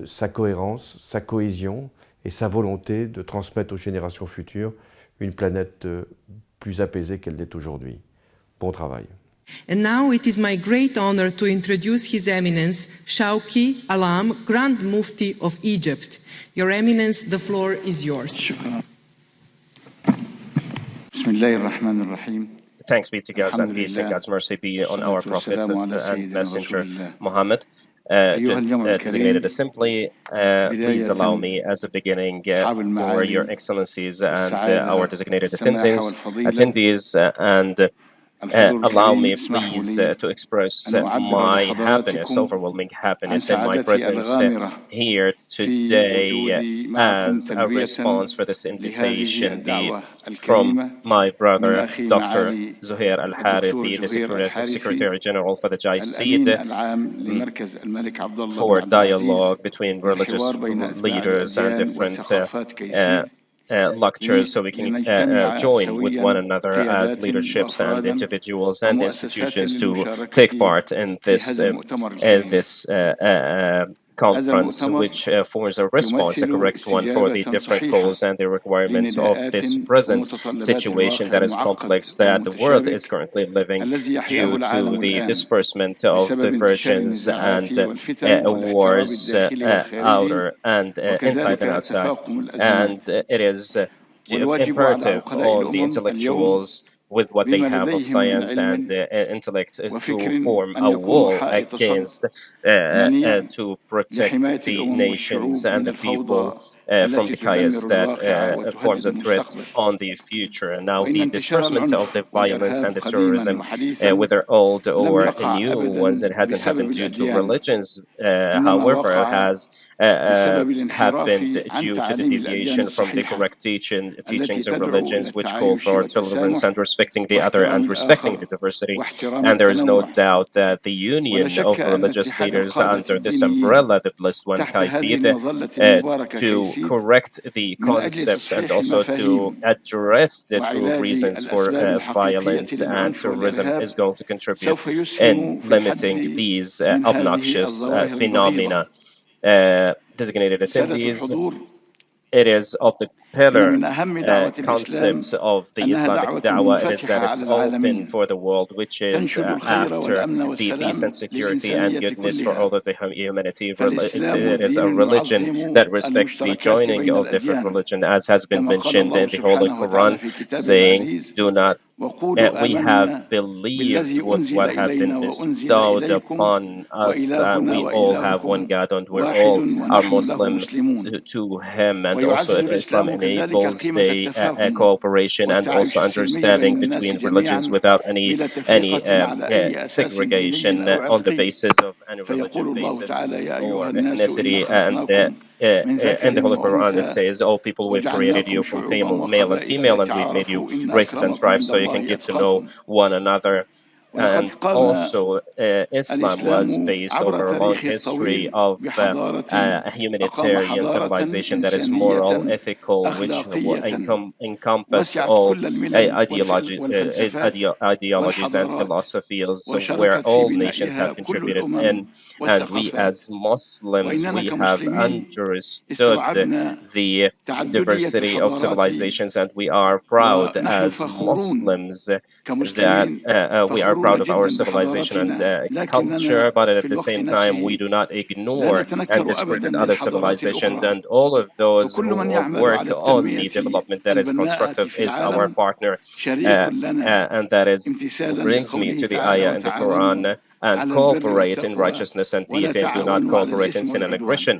[SPEAKER 11] sa cohérence, sa cohésion et sa volonté de transmettre aux générations futures une planète plus apaisée qu'elle l'est aujourd'hui. Bon travail.
[SPEAKER 2] And now it is my great honor to introduce His Eminence Shawki Alam, Grand Mufti of Egypt. Your Eminence, the floor is yours.
[SPEAKER 12] Thanks be to God and peace and God's mercy be on our Prophet and Messenger Muhammad. Designated Assembly, please allow me as a beginning for Your Excellencies and our designated attendees and allow me, please, to express my happiness, overwhelming happiness in my presence here today as a response for this invitation from my brother, Dr. Zuhair Al-Harithi, the Secretary General for the KAICIID, for dialogue between religious leaders and different lectures, so we can join with one another as leaderships and individuals and institutions to take part in this conference, which forms a response, a correct one, for the different goals and the requirements of this present situation that is complex, that the world is currently living due to the disbursement of diversions and wars outer and inside and outside. And it is imperative on the intellectuals with what they have of science and intellect to form a wall against, to protect the nations and the people from the chaos that forms a threat on the future. And now the disbursement of the violence and the terrorism, whether old or new ones, it hasn't happened due to religions, however, it has happened due to the deviation from the correct teachings of religions, which call for tolerance and respecting the other and respecting the diversity. And there is no doubt that the union of religious leaders under this umbrella, the blessed one, KAICIID, to correct the concepts and also to address the true reasons for violence and terrorism is going to contribute in limiting these obnoxious phenomena. Designated attendees, it is of the pillar concepts of the Islamic da'wah, it is that it's open for the world, which is after the peace and security and goodness for all of the humanity. It is a religion that respects the joining of different religions, as has been mentioned in the Holy Quran, saying, do not we have believed with what has been bestowed upon us. We all have one God and we're all are Muslim to Him. And also Islam enables the cooperation and also understanding between religions without any segregation on the basis of any religion basis or ethnicity. And in the Holy Quran it says, "Oh people, we've created you from male and female, and we've made you races and tribes so you can get to know one another." And also, Islam was based over a long history of a humanitarian civilization that is moral, ethical, which encompassed all ideologies and philosophies, where all nations have contributed in. And we as Muslims, we have understood the diversity of civilizations, and we are proud as Muslims that we are proud of our civilization and culture, but at the same time, we do not ignore and discredit other civilizations. And all of those who work on the development that is constructive is our partner. And that brings me to the ayah in the Quran, and cooperate in righteousness and piety, and do not cooperate in sin and aggression.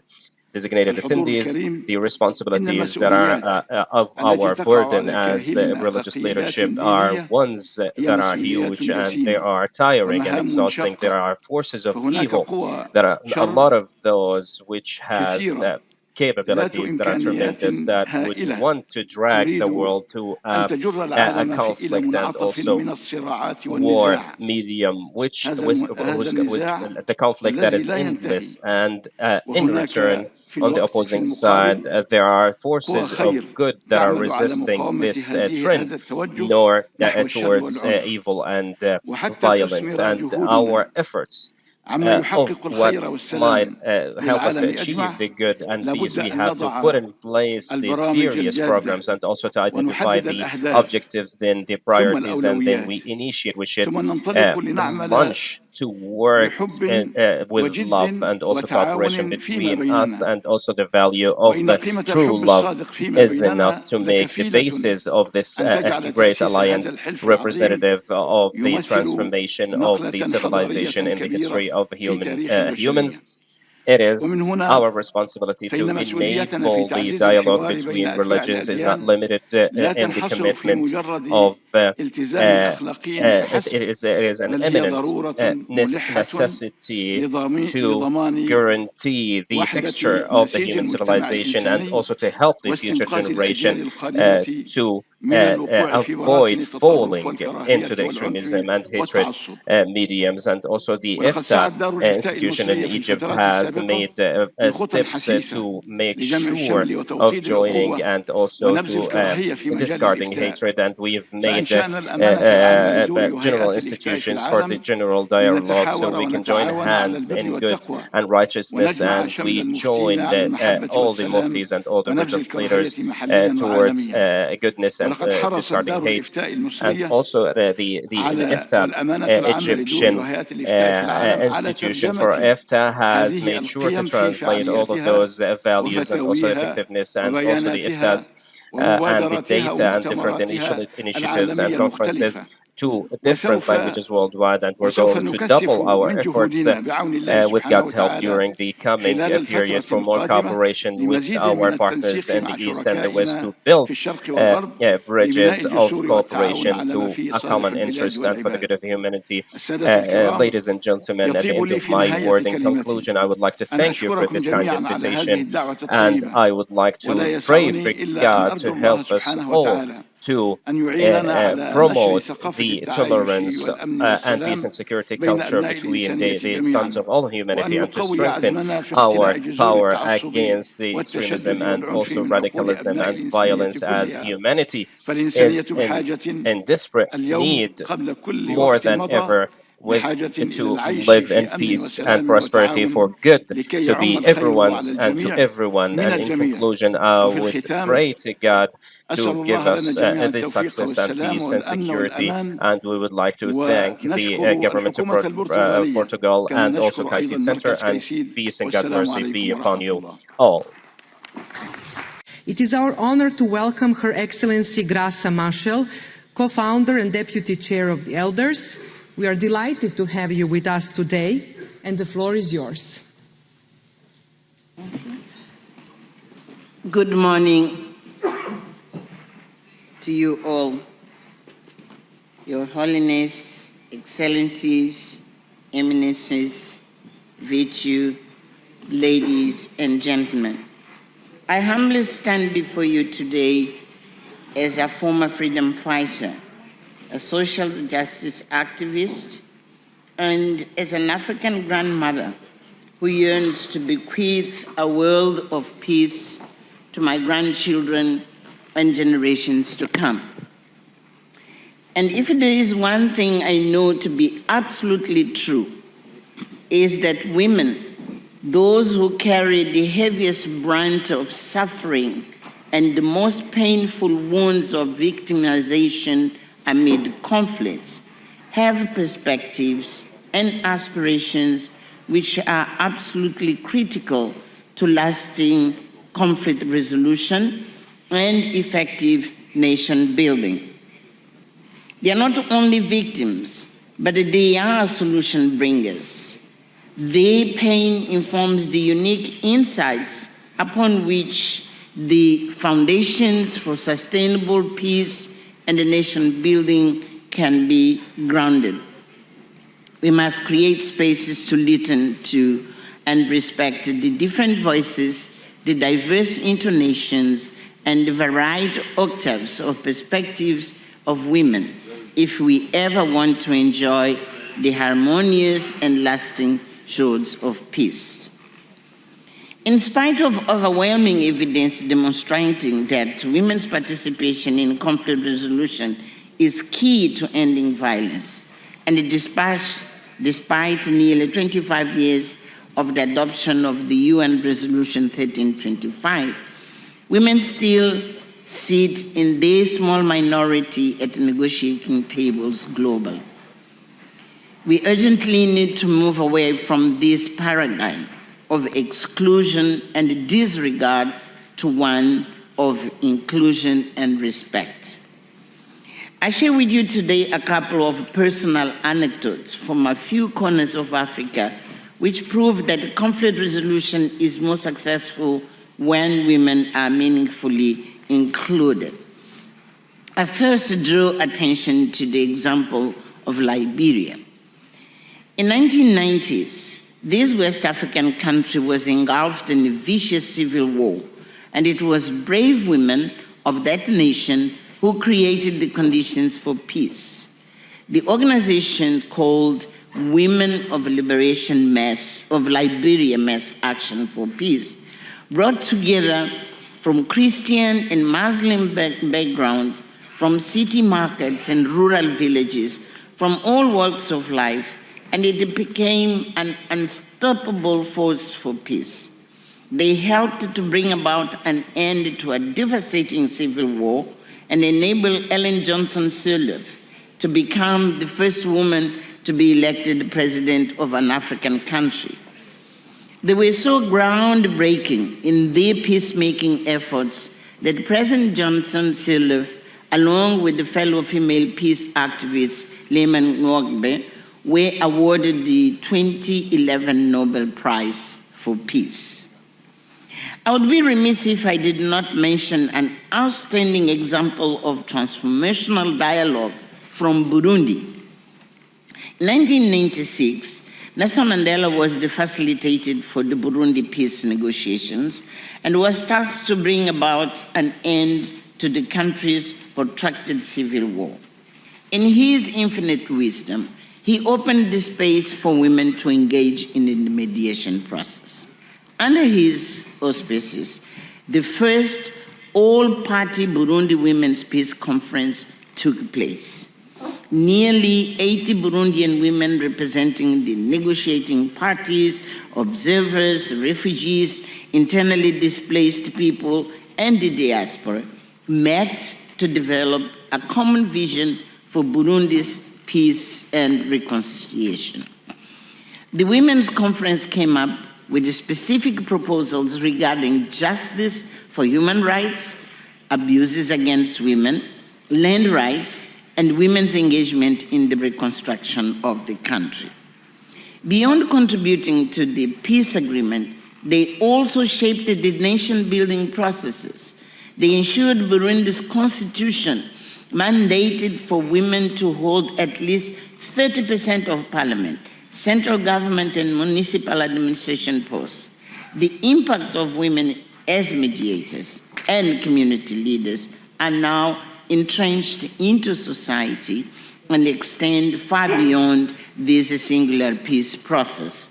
[SPEAKER 12] Designated attendees, the responsibilities that are of our burden as religious leadership are ones that are huge, and they are tiring and exhausting. There are forces of evil. There are a lot of those which has capabilities that are tremendous, that would want to drag the world to a conflict and also war medium, which the conflict that is endless. And in return, on the opposing side, there are forces of good that are resisting this trend, nor towards evil and violence. And our efforts of what might help us to achieve the good and peace, we have to put in place these serious programs and also to identify the objectives, then the priorities, and then we initiate. We should launch to work with love and also cooperation between us, and also the value of true love is enough to make the basis of this great alliance representative of the transformation of the civilization in the history of humans. It is our responsibility to enable the dialogue between religions. Is not limited in the commitment of it is an eminent necessity to guarantee the texture of the human civilization, and also to help the future generation to avoid falling into the extremism and hatred mediums. And also the IFTA institution in Egypt has made steps to make sure of joining and also to discarding hatred. And we've made general institutions for the general dialogue, so we can join hands in good and righteousness. And we join all the muftis and all the religious leaders towards goodness and discarding hate. And also the IFTA Egyptian institution for IFTA has made sure to translate all of those values and also effectiveness, and also the IFTAs and the data and different initiatives and conferences to different languages worldwide. And we're going to double our efforts with God's help during the coming period for more cooperation with our partners in the East and the West to build bridges of cooperation to a common interest and for the good of humanity. Ladies and gentlemen, at the end of my word in conclusion, I would like to thank you for this kind invitation, and I would like to pray for God to help us all to promote the tolerance and peace and security culture between the sons of all humanity, and to strengthen our power against the extremism and also radicalism and violence, as humanity is in desperate need more than ever to live in peace and prosperity for good to be everyone's and to everyone. And in conclusion, I would pray to God to give us this success and peace and security. And we would like to thank the government of Portugal and also KAICIID Center, and peace and God's mercy be upon you all.
[SPEAKER 2] It is our honor to welcome Her Excellency Graça Machel, co-founder and deputy chair of the Elders. We are delighted to have you with us today, and the floor is yours.
[SPEAKER 13] Good morning to you all, Your Holiness, Excellencies, Eminences, Virtue, ladies and gentlemen. I humbly stand before you today as a former freedom fighter, a social justice activist, and as an African grandmother who yearns to bequeath a world of peace to my grandchildren and generations to come. And if there is one thing I know to be absolutely true, is that women, those who carry the heaviest brunt of suffering and the most painful wounds of victimization amid conflicts, have perspectives and aspirations which are absolutely critical to lasting conflict resolution and effective nation building. They are not only victims, but they are solution bringers. Their pain informs the unique insights upon which the foundations for sustainable peace and nation building can be grounded. We must create spaces to listen to and respect the different voices, the diverse intonations, and the varied octaves of perspectives of women if we ever want to enjoy the harmonious and lasting shores of peace. In spite of overwhelming evidence demonstrating that women's participation in conflict resolution is key to ending violence, and despite nearly 25 years of the adoption of the UN Resolution 1325, women still sit in their small minority at negotiating tables globally. We urgently need to move away from this paradigm of exclusion and disregard to one of inclusion and respect. I share with you today a couple of personal anecdotes from a few corners of Africa which prove that conflict resolution is more successful when women are meaningfully included. I first drew attention to the example of Liberia. In the 1990s, this West African country was engulfed in a vicious civil war, and it was brave women of that nation who created the conditions for peace. The organization called Women of Liberia Mass Action for Peace brought together from Christian and Muslim backgrounds, from city markets and rural villages, from all walks of life, and it became an unstoppable force for peace. They helped to bring about an end to a devastating civil war and enable Ellen Johnson Sirleaf to become the first woman to be elected president of an African country. They were so groundbreaking in their peacemaking efforts that President Johnson Sirleaf, along with the fellow female peace activist Lehman Nwogbe, were awarded the 2011 Nobel Prize for Peace. I would be remiss if I did not mention an outstanding example of transformational dialogue from Burundi. In 1996, Nelson Mandela was the facilitator for the Burundi peace negotiations and was tasked to bring about an end to the country's protracted civil war. In his infinite wisdom, he opened the space for women to engage in the mediation process. Under his auspices, the first all-party Burundi Women's Peace Conference took place. Nearly 80 Burundian women representing the negotiating parties, observers, refugees, internally displaced people, and the diaspora met to develop a common vision for Burundi's peace and reconciliation. The Women's Conference came up with specific proposals regarding justice for human rights, abuses against women, land rights, and women's engagement in the reconstruction of the country. Beyond contributing to the peace agreement, they also shaped the nation-building processes. They ensured Burundi's constitution mandated for women to hold at least 30% of parliament, central government, and municipal administration posts. The impact of women as mediators and community leaders are now entrenched into society and extend far beyond this singular peace process.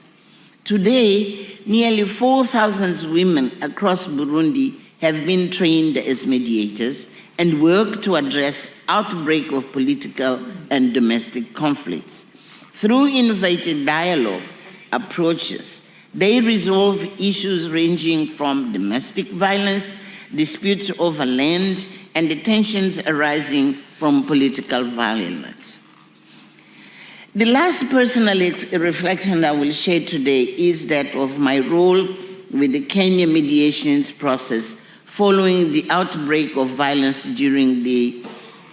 [SPEAKER 13] Today, nearly 4,000 women across Burundi have been trained as mediators and work to address outbreak of political and domestic conflicts. Through innovative dialogue approaches, they resolve issues ranging from domestic violence, disputes over land, and the tensions arising from political violence. The last personal reflection I will share today is that of my role with the Kenya mediations process following the outbreak of violence during the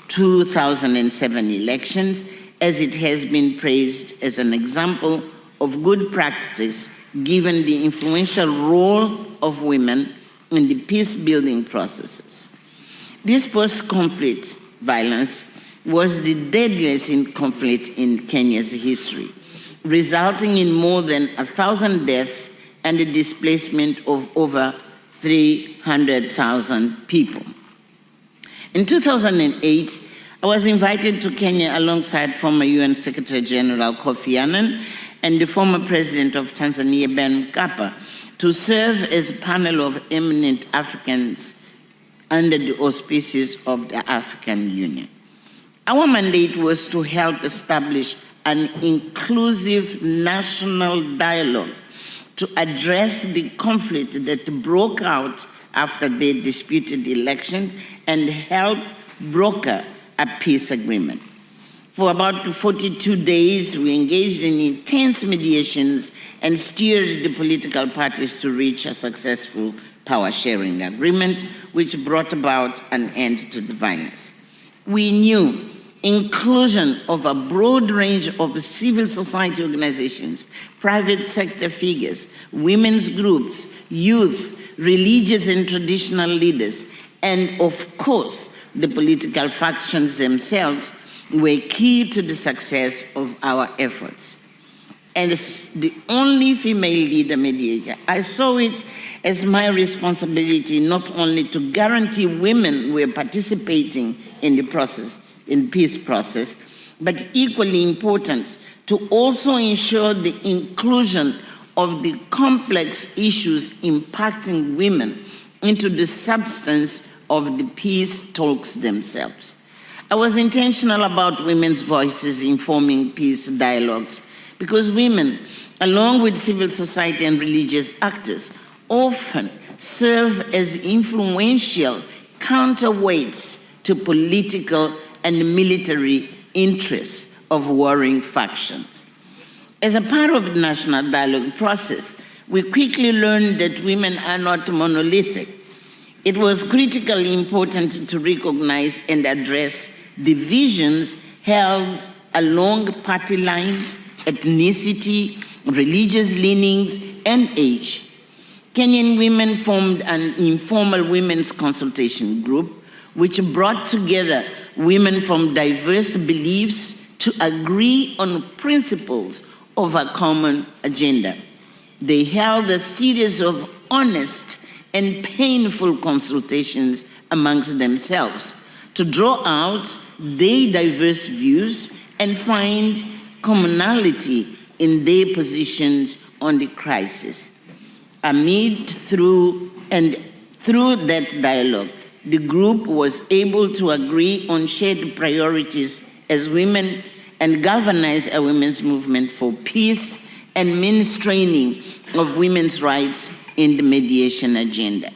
[SPEAKER 13] 2007 elections, as it has been praised as an example of good practice given the influential role of women in the peace-building processes. This post-conflict violence was the deadliest conflict in Kenya's history, resulting in more than 1,000 deaths and the displacement of over 300,000 people. In 2008, I was invited to Kenya alongside former UN Secretary General Kofi Annan and the former President of Tanzania, Ben Mkapa, to serve as a panel of eminent Africans under the auspices of the African Union. Our mandate was to help establish an inclusive national dialogue to address the conflict that broke out after the disputed election and help broker a peace agreement. For about 42 days, we engaged in intense mediations and steered the political parties to reach a successful power-sharing agreement, which brought about an end to the violence. We knew inclusion of a broad range of civil society organizations, private sector figures, women's groups, youth, religious and traditional leaders, and of course, the political factions themselves were key to the success of our efforts. And as the only female leader mediator, I saw it as my responsibility not only to guarantee women were participating in the process, in peace process, but equally important to also ensure the inclusion of the complex issues impacting women into the substance of the peace talks themselves. I was intentional about women's voices informing peace dialogues because women, along with civil society and religious actors, often serve as influential counterweights to political and military interests of warring factions. As a part of the national dialogue process, we quickly learned that women are not monolithic. It was critically important to recognize and address divisions held along party lines, ethnicity, religious leanings, and age. Kenyan women formed an informal women's consultation group which brought together women from diverse beliefs to agree on principles of a common agenda. They held a series of honest and painful consultations amongst themselves to draw out their diverse views and find commonality in their positions on the crisis. Through that dialogue, the group was able to agree on shared priorities as women and galvanize a women's movement for peace and mainstreaming of women's rights in the mediation agenda.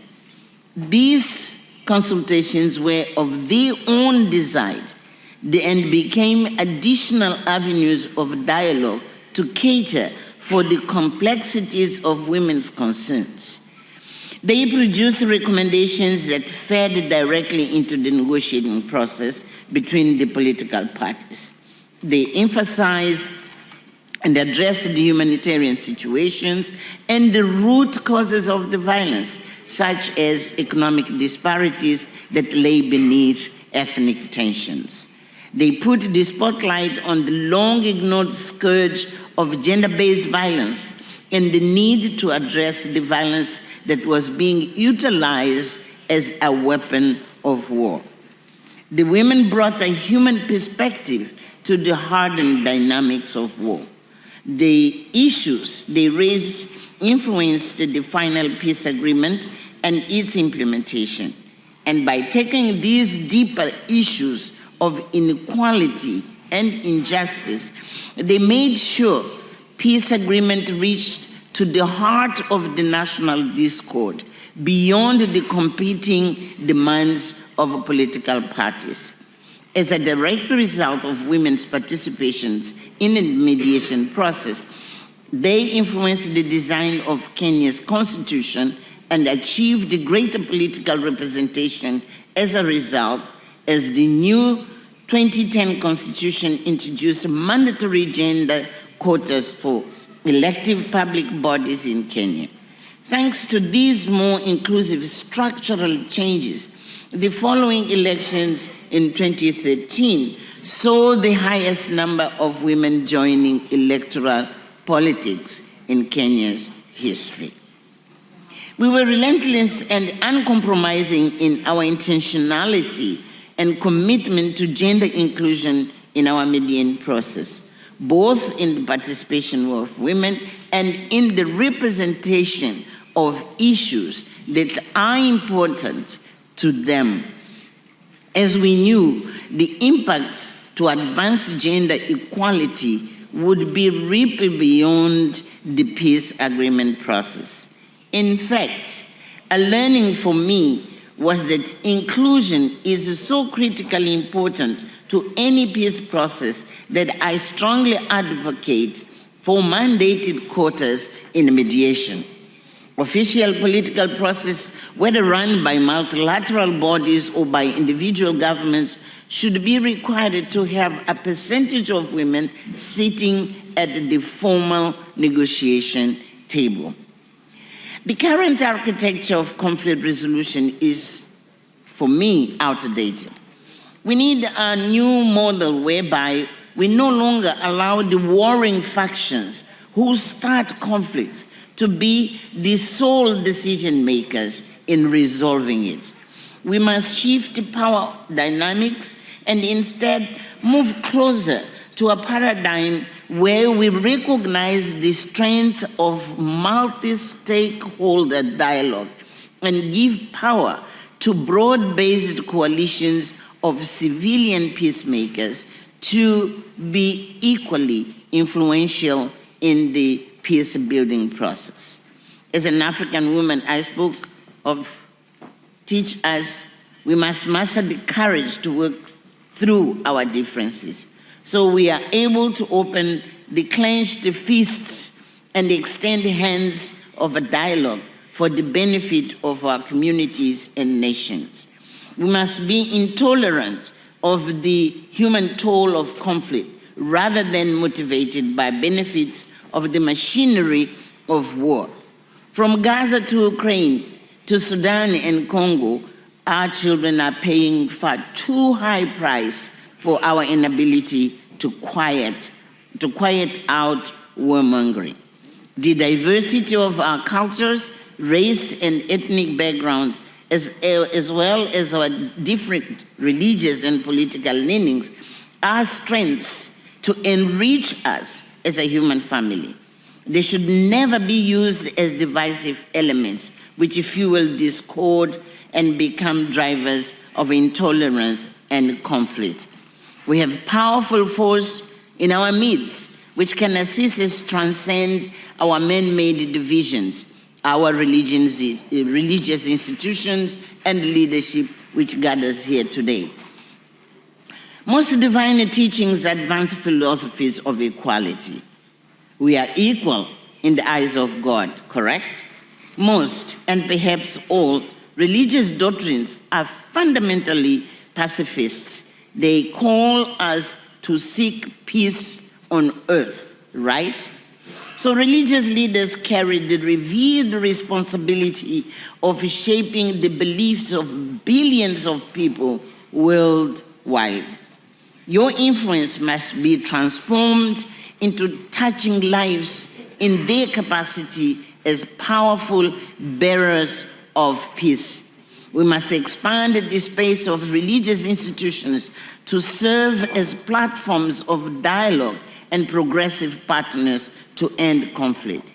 [SPEAKER 13] These consultations were of their own design and became additional avenues of dialogue to cater for the complexities of women's concerns. They produced recommendations that fed directly into the negotiating process between the political parties. They emphasized and addressed the humanitarian situations and the root causes of the violence, such as economic disparities that lay beneath ethnic tensions. They put the spotlight on the long-ignored scourge of gender-based violence and the need to address the violence that was being utilized as a weapon of war. The women brought a human perspective to the hardened dynamics of war. The issues they raised influenced the final peace agreement and its implementation. And by tackling these deeper issues of inequality and injustice, they made sure peace agreement reached to the heart of the national discord, beyond the competing demands of political parties. As a direct result of women's participations in the mediation process, they influenced the design of Kenya's constitution and achieved greater political representation as a result, as the new 2010 constitution introduced mandatory gender quotas for elective public bodies in Kenya. Thanks to these more inclusive structural changes, the following elections in 2013 saw the highest number of women joining electoral politics in Kenya's history. We were relentless and uncompromising in our intentionality and commitment to gender inclusion in our mediation process, both in the participation of women and in the representation of issues that are important to them, as we knew the impacts to advance gender equality would be reaped beyond the peace agreement process. In fact, a learning for me was that inclusion is so critically important to any peace process that I strongly advocate for mandated quotas in mediation. Official political process, whether run by multilateral bodies or by individual governments, should be required to have a percentage of women sitting at the formal negotiation table. The current architecture of conflict resolution is, for me, outdated. We need a new model whereby we no longer allow the warring factions who start conflicts to be the sole decision makers in resolving it. We must shift the power dynamics and instead move closer to a paradigm where we recognize the strength of multi-stakeholder dialogue and give power to broad-based coalitions of civilian peacemakers to be equally influential in the peace-building process. As an African woman, I spoke of teach us we must master the courage to work through our differences, so we are able to open the clenched fists and extend hands of a dialogue for the benefit of our communities and nations. We must be intolerant of the human toll of conflict rather than motivated by benefits of the machinery of war. From Gaza to Ukraine to Sudan and Congo, our children are paying far too high price for our inability to quiet out warmongering. The diversity of our cultures, race, and ethnic backgrounds, as well as our different religious and political leanings, are strengths to enrich us as a human family. They should never be used as divisive elements which fuel discord and become drivers of intolerance and conflict. We have powerful force in our midst which can assist us transcend our man-made divisions, our religious institutions, and leadership which gathers here today. Most divine teachings advance philosophies of equality. We are equal in the eyes of God, correct? Most, and perhaps all, religious doctrines are fundamentally pacifists. They call us to seek peace on earth, right? So religious leaders carry the revered responsibility of shaping the beliefs of billions of people worldwide. Your influence must be transformed into touching lives in their capacity as powerful bearers of peace. We must expand the space of religious institutions to serve as platforms of dialogue and progressive partners to end conflict.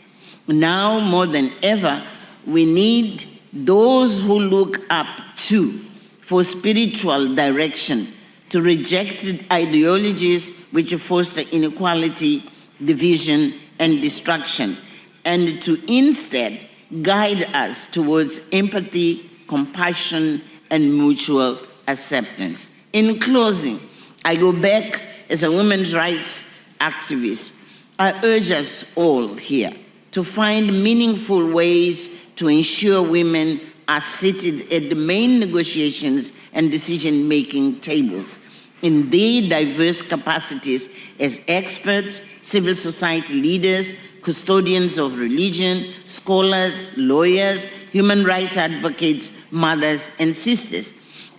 [SPEAKER 13] Now more than ever, we need those who look up to for spiritual direction, to reject ideologies which foster inequality, division, and destruction, and to instead guide us towards empathy, compassion, and mutual acceptance. In closing, I go back as a women's rights activist. I urge us all here to find meaningful ways to ensure women are seated at the main negotiations and decision-making tables in their diverse capacities as experts, civil society leaders, custodians of religion, scholars, lawyers, human rights advocates, mothers, and sisters.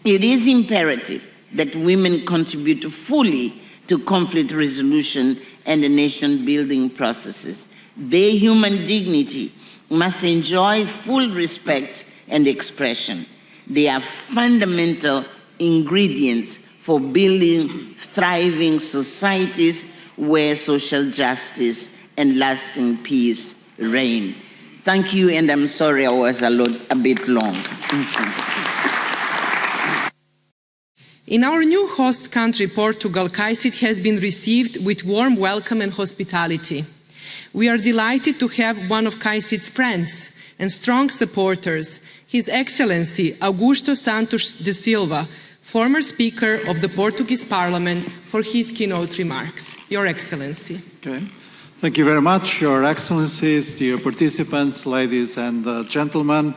[SPEAKER 13] It is imperative that women contribute fully to conflict resolution and the nation-building processes. Their human dignity must enjoy full respect and expression. They are fundamental ingredients for building thriving societies where social justice and lasting peace reign. Thank you, and I'm sorry I was a bit long.
[SPEAKER 2] In our new host country, Portugal, KAICIID has been received with warm welcome and hospitality. We are delighted to have one of KAICIID's friends and strong supporters, His Excellency Augusto Santos de Silva, former Speaker of the Portuguese Parliament, for his keynote remarks. Your Excellency.
[SPEAKER 14] Okay. Thank you very much, Your Excellencies, dear participants, ladies and gentlemen.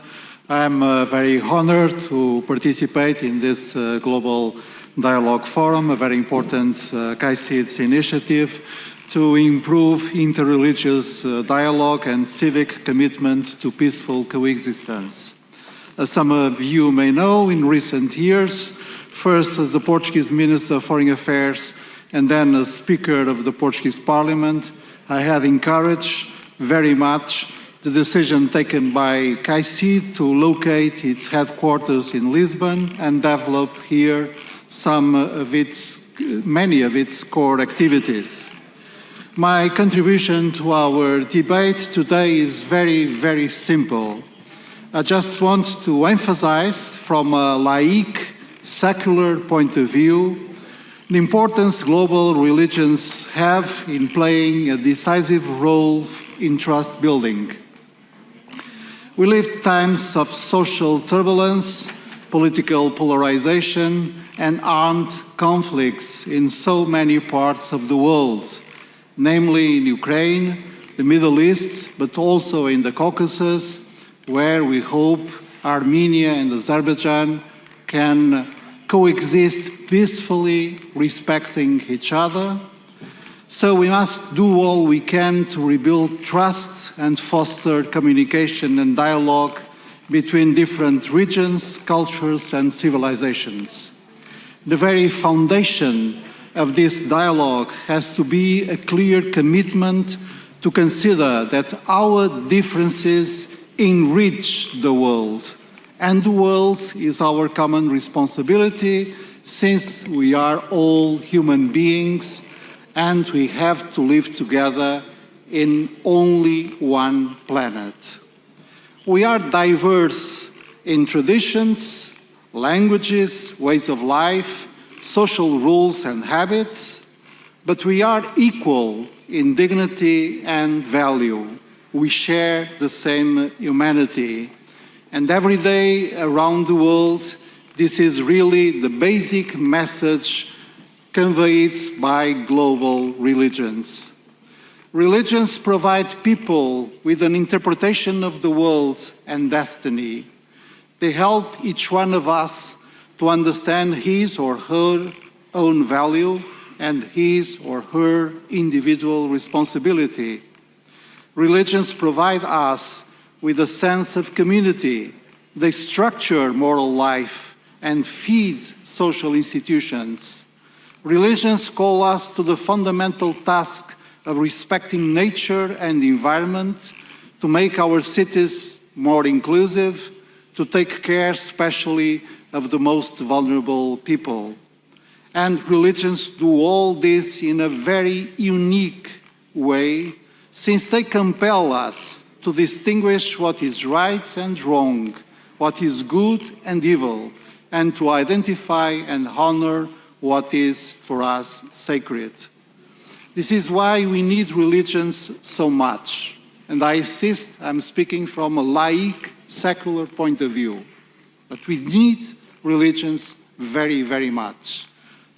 [SPEAKER 14] I'm very honored to participate in this Global Dialogue Forum, a very important KAICIID's initiative to improve interreligious dialogue and civic commitment to peaceful coexistence. As some of you may know, in recent years, first as the Portuguese Minister of Foreign Affairs and then as Speaker of the Portuguese Parliament, I had encouraged very much the decision taken by KAICIID to locate its headquarters in Lisbon and develop here many of its core activities. My contribution to our debate today is very, very simple. I just want to emphasize from a laïc, secular point of view the importance global religions have in playing a decisive role in trust building. We live times of social turbulence, political polarization, and armed conflicts in so many parts of the world, namely in Ukraine, the Middle East, but also in the Caucasus, where we hope Armenia and Azerbaijan can coexist peacefully, respecting each other. So we must do all we can to rebuild trust and foster communication and dialogue between different regions, cultures, and civilizations. The very foundation of this dialogue has to be a clear commitment to consider that our differences enrich the world, and the world is our common responsibility since we are all human beings and we have to live together in only one planet. We are diverse in traditions, languages, ways of life, social rules and habits, but we are equal in dignity and value. We share the same humanity. And every day around the world, this is really the basic message conveyed by global religions. Religions provide people with an interpretation of the world and destiny. They help each one of us to understand his or her own value and his or her individual responsibility. Religions provide us with a sense of community. They structure moral life and feed social institutions. Religions call us to the fundamental task of respecting nature and the environment, to make our cities more inclusive, to take care especially of the most vulnerable people. And religions do all this in a very unique way, since they compel us to distinguish what is right and wrong, what is good and evil, and to identify and honor what is for us sacred. This is why we need religions so much. And I insist, I'm speaking from a laïc, secular point of view. But we need religions very, very much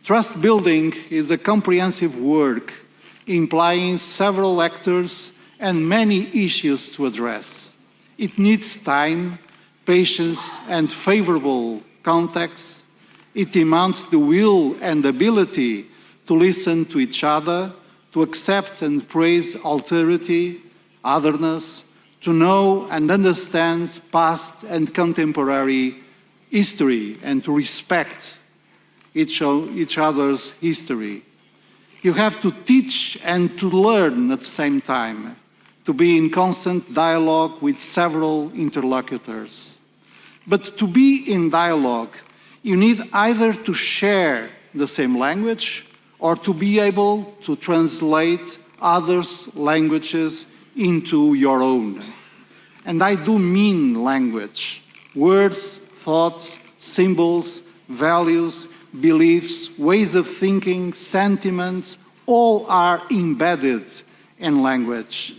[SPEAKER 14] Trust building is a comprehensive work implying several actors and many issues to address. It needs time, patience, and favorable context. It demands the will and ability to listen to each other, to accept and praise alterity, otherness, to know and understand past and contemporary history, and to respect each other's history. You have to teach and to learn at the same time, to be in constant dialogue with several interlocutors. But to be in dialogue, you need either to share the same language or to be able to translate others' languages into your own. And I do mean language. Words, thoughts, symbols, values, beliefs, ways of thinking, sentiments, all are embedded in language.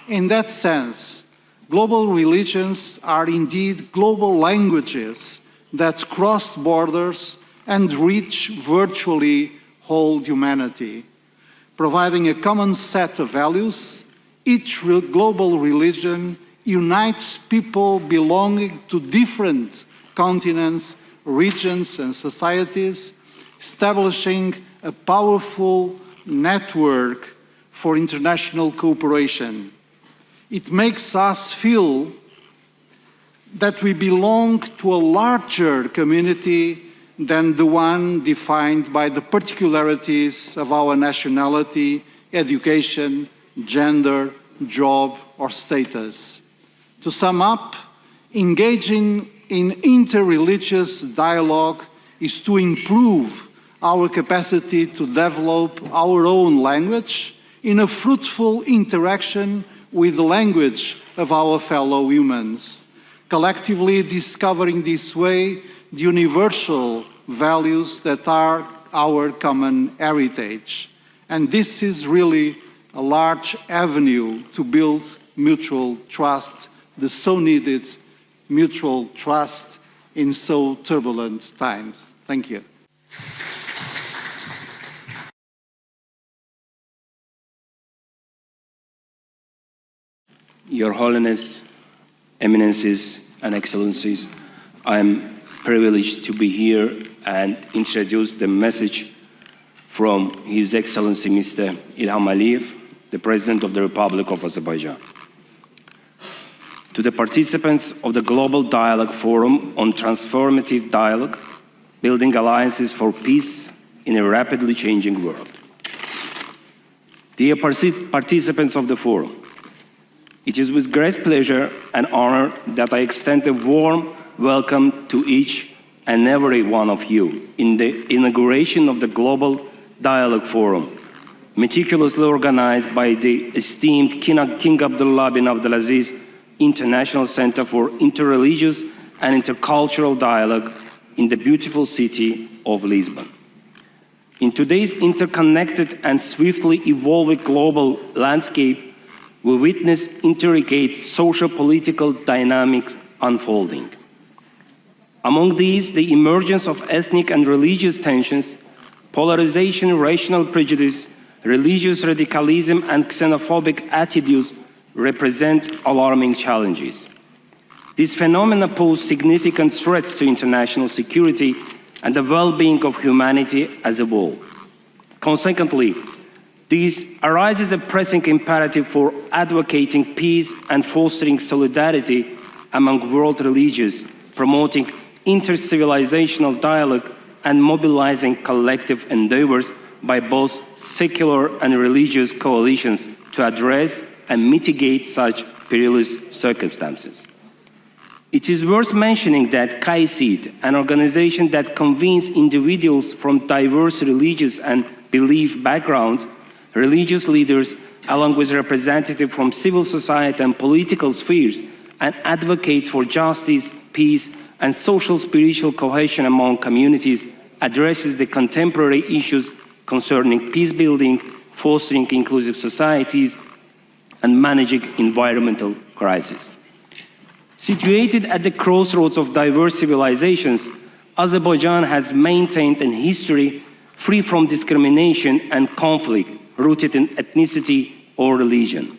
[SPEAKER 14] In that sense, global religions are indeed global languages that cross borders and reach virtually whole humanity. Providing a common set of values, each global religion unites people belonging to different continents, regions, and societies, establishing a powerful network for international cooperation. It makes us feel that we belong to a larger community than the one defined by the particularities of our nationality, education, gender, job, or status. To sum up, engaging in interreligious dialogue is to improve our capacity to develop our own language in a fruitful interaction with the language of our fellow humans, collectively discovering this way the universal values that are our common heritage. And this is really a large avenue to build mutual trust, the so needed mutual trust in so turbulent times. Thank you.
[SPEAKER 15] Your Holiness, Eminences, and Excellencies, I am privileged to be here and introduce the message from His Excellency Mr. Ilham Aliyev, the President of the Republic of Azerbaijan. To the participants of the Global Dialogue Forum on Transformative Dialogue, Building Alliances for Peace in a Rapidly Changing World. Dear participants of the forum, it is with great pleasure and honor that I extend a warm welcome to each and every one of you in the inauguration of the Global Dialogue Forum, meticulously organized by the esteemed King Abdullah bin Abdulaziz International Center for Interreligious and Intercultural Dialogue in the beautiful city of Lisbon. In today's interconnected and swiftly evolving global landscape, we witness intricate social-political dynamics unfolding. Among these, the emergence of ethnic and religious tensions, polarization, racial prejudice, religious radicalism, and xenophobic attitudes represent alarming challenges. These phenomena pose significant threats to international security and the well-being of humanity as a whole. Consequently, this arises a pressing imperative for advocating peace and fostering solidarity among world religions, promoting inter-civilizational dialogue and mobilizing collective endeavors by both secular and religious coalitions to address and mitigate such perilous circumstances. It is worth mentioning that KAICIID, an organization that convenes individuals from diverse religious and belief backgrounds, religious leaders, along with representatives from civil society and political spheres, and advocates for justice, peace, and social spiritual cohesion among communities, addresses the contemporary issues concerning peace building, fostering inclusive societies, and managing environmental crises. Situated at the crossroads of diverse civilizations, Azerbaijan has maintained a history free from discrimination and conflict rooted in ethnicity or religion.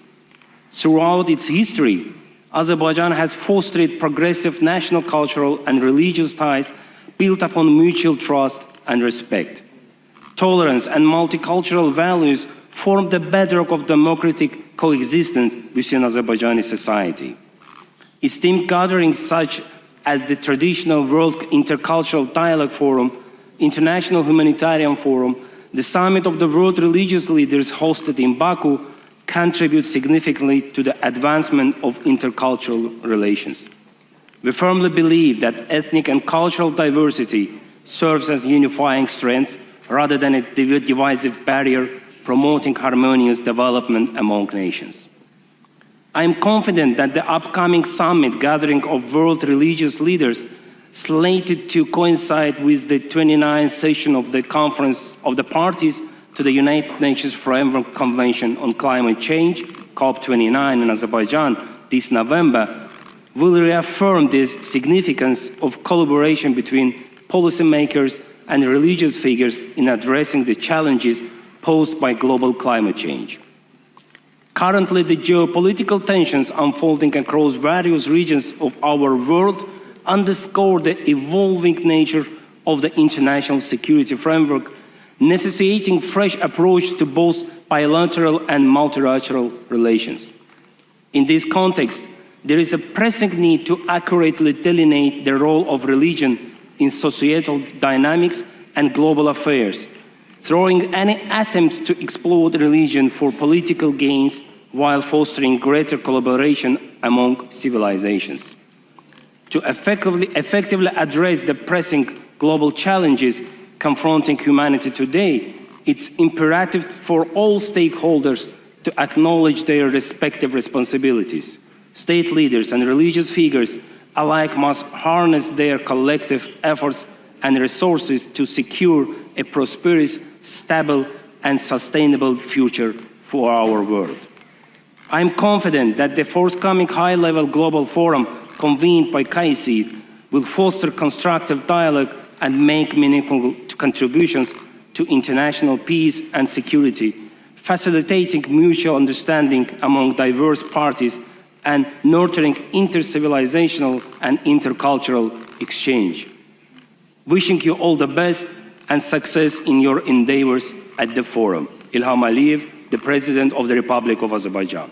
[SPEAKER 15] Throughout its history, Azerbaijan has fostered progressive national, cultural, and religious ties built upon mutual trust and respect. Tolerance and multicultural values form the bedrock of democratic coexistence within Azerbaijani society. Esteemed gatherings such as the traditional World Intercultural Dialogue Forum, International Humanitarian Forum, the Summit of the World Religious Leaders hosted in Baku contribute significantly to the advancement of intercultural relations. We firmly believe that ethnic and cultural diversity serves as unifying strengths rather than a divisive barrier, promoting harmonious development among nations. I am confident that the upcoming summit gathering of world religious leaders, slated to coincide with the 29th session of the Conference of the Parties to the United Nations Framework Convention on Climate Change, COP29 in Azerbaijan this November, will reaffirm the significance of collaboration between policymakers and religious figures in addressing the challenges posed by global climate change. Currently, the geopolitical tensions unfolding across various regions of our world underscore the evolving nature of the international security framework, necessitating fresh approach to both bilateral and multilateral relations. In this context, there is a pressing need to accurately delineate the role of religion in societal dynamics and global affairs, throwing any attempts to exploit religion for political gains while fostering greater collaboration among civilizations. To effectively address the pressing global challenges confronting humanity today, it's imperative for all stakeholders to acknowledge their respective responsibilities. State leaders and religious figures alike must harness their collective efforts and resources to secure a prosperous, stable, and sustainable future for our world. I am confident that the forthcoming high-level global forum convened by KAICIID will foster constructive dialogue and make meaningful contributions to international peace and security, facilitating mutual understanding among diverse parties and nurturing inter-civilizational and intercultural exchange. Wishing you all the best and success in your endeavors at the forum. Ilham Aliyev, the President of the Republic of Azerbaijan.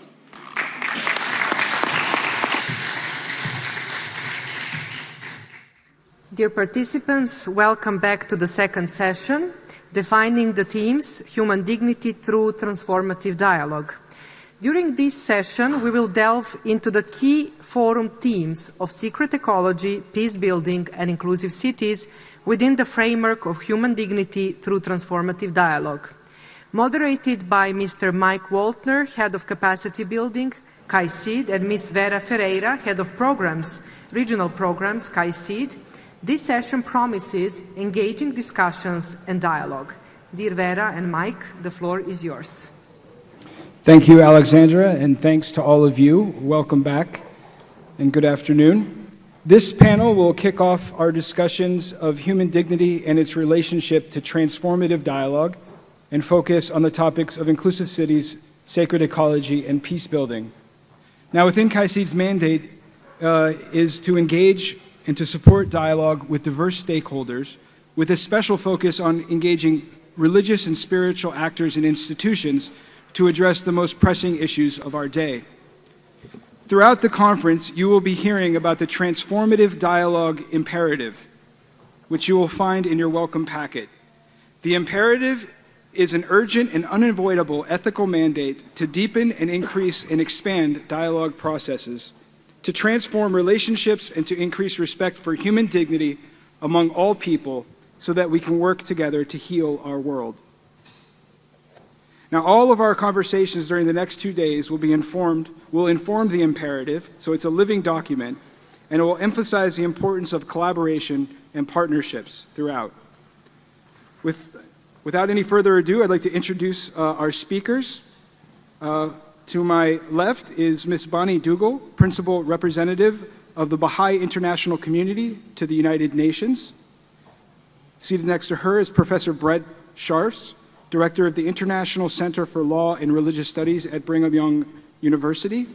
[SPEAKER 2] Dear participants, welcome back to the second session, defining the themes, human dignity through transformative dialogue. During this session, we will delve into the key forum themes of secret ecology, peace building, and inclusive cities within the framework of human dignity through transformative dialogue. Moderated by Mr. Mike Waltner, Head of Capacity Building, KAICIID, and Ms. Vera Ferreira, Head of Programs, Regional Programs, KAICIID, this session promises engaging discussions and dialogue. Dear Vera and Mike, the floor is yours.
[SPEAKER 16] Thank you, Alexandra, and thanks to all of you. Welcome back and good afternoon. This panel will kick off our discussions of human dignity and its relationship to transformative dialogue and focus on the topics of inclusive cities, sacred ecology, and peace building. Now, within KAICIID's mandate is to engage and to support dialogue with diverse stakeholders with a special focus on engaging religious and spiritual actors and institutions to address the most pressing issues of our day. Throughout the conference, you will be hearing about the transformative dialogue imperative, which you will find in your welcome packet. The imperative is an urgent and unavoidable ethical mandate to deepen and increase and expand dialogue processes, to transform relationships and to increase respect for human dignity among all people so that we can work together to heal our world. Now, all of our conversations during the next 2 days will inform the imperative, so it's a living document, and it will emphasize the importance of collaboration and partnerships throughout. Without any further ado, I'd like to introduce our speakers. To my left is Ms. Bonnie Dougal, Principal Representative of the Baha'i International Community to the United Nations. Seated next to her is Professor Brett Scharfs, Director of the International Center for Law and Religious Studies at Brigham Young University,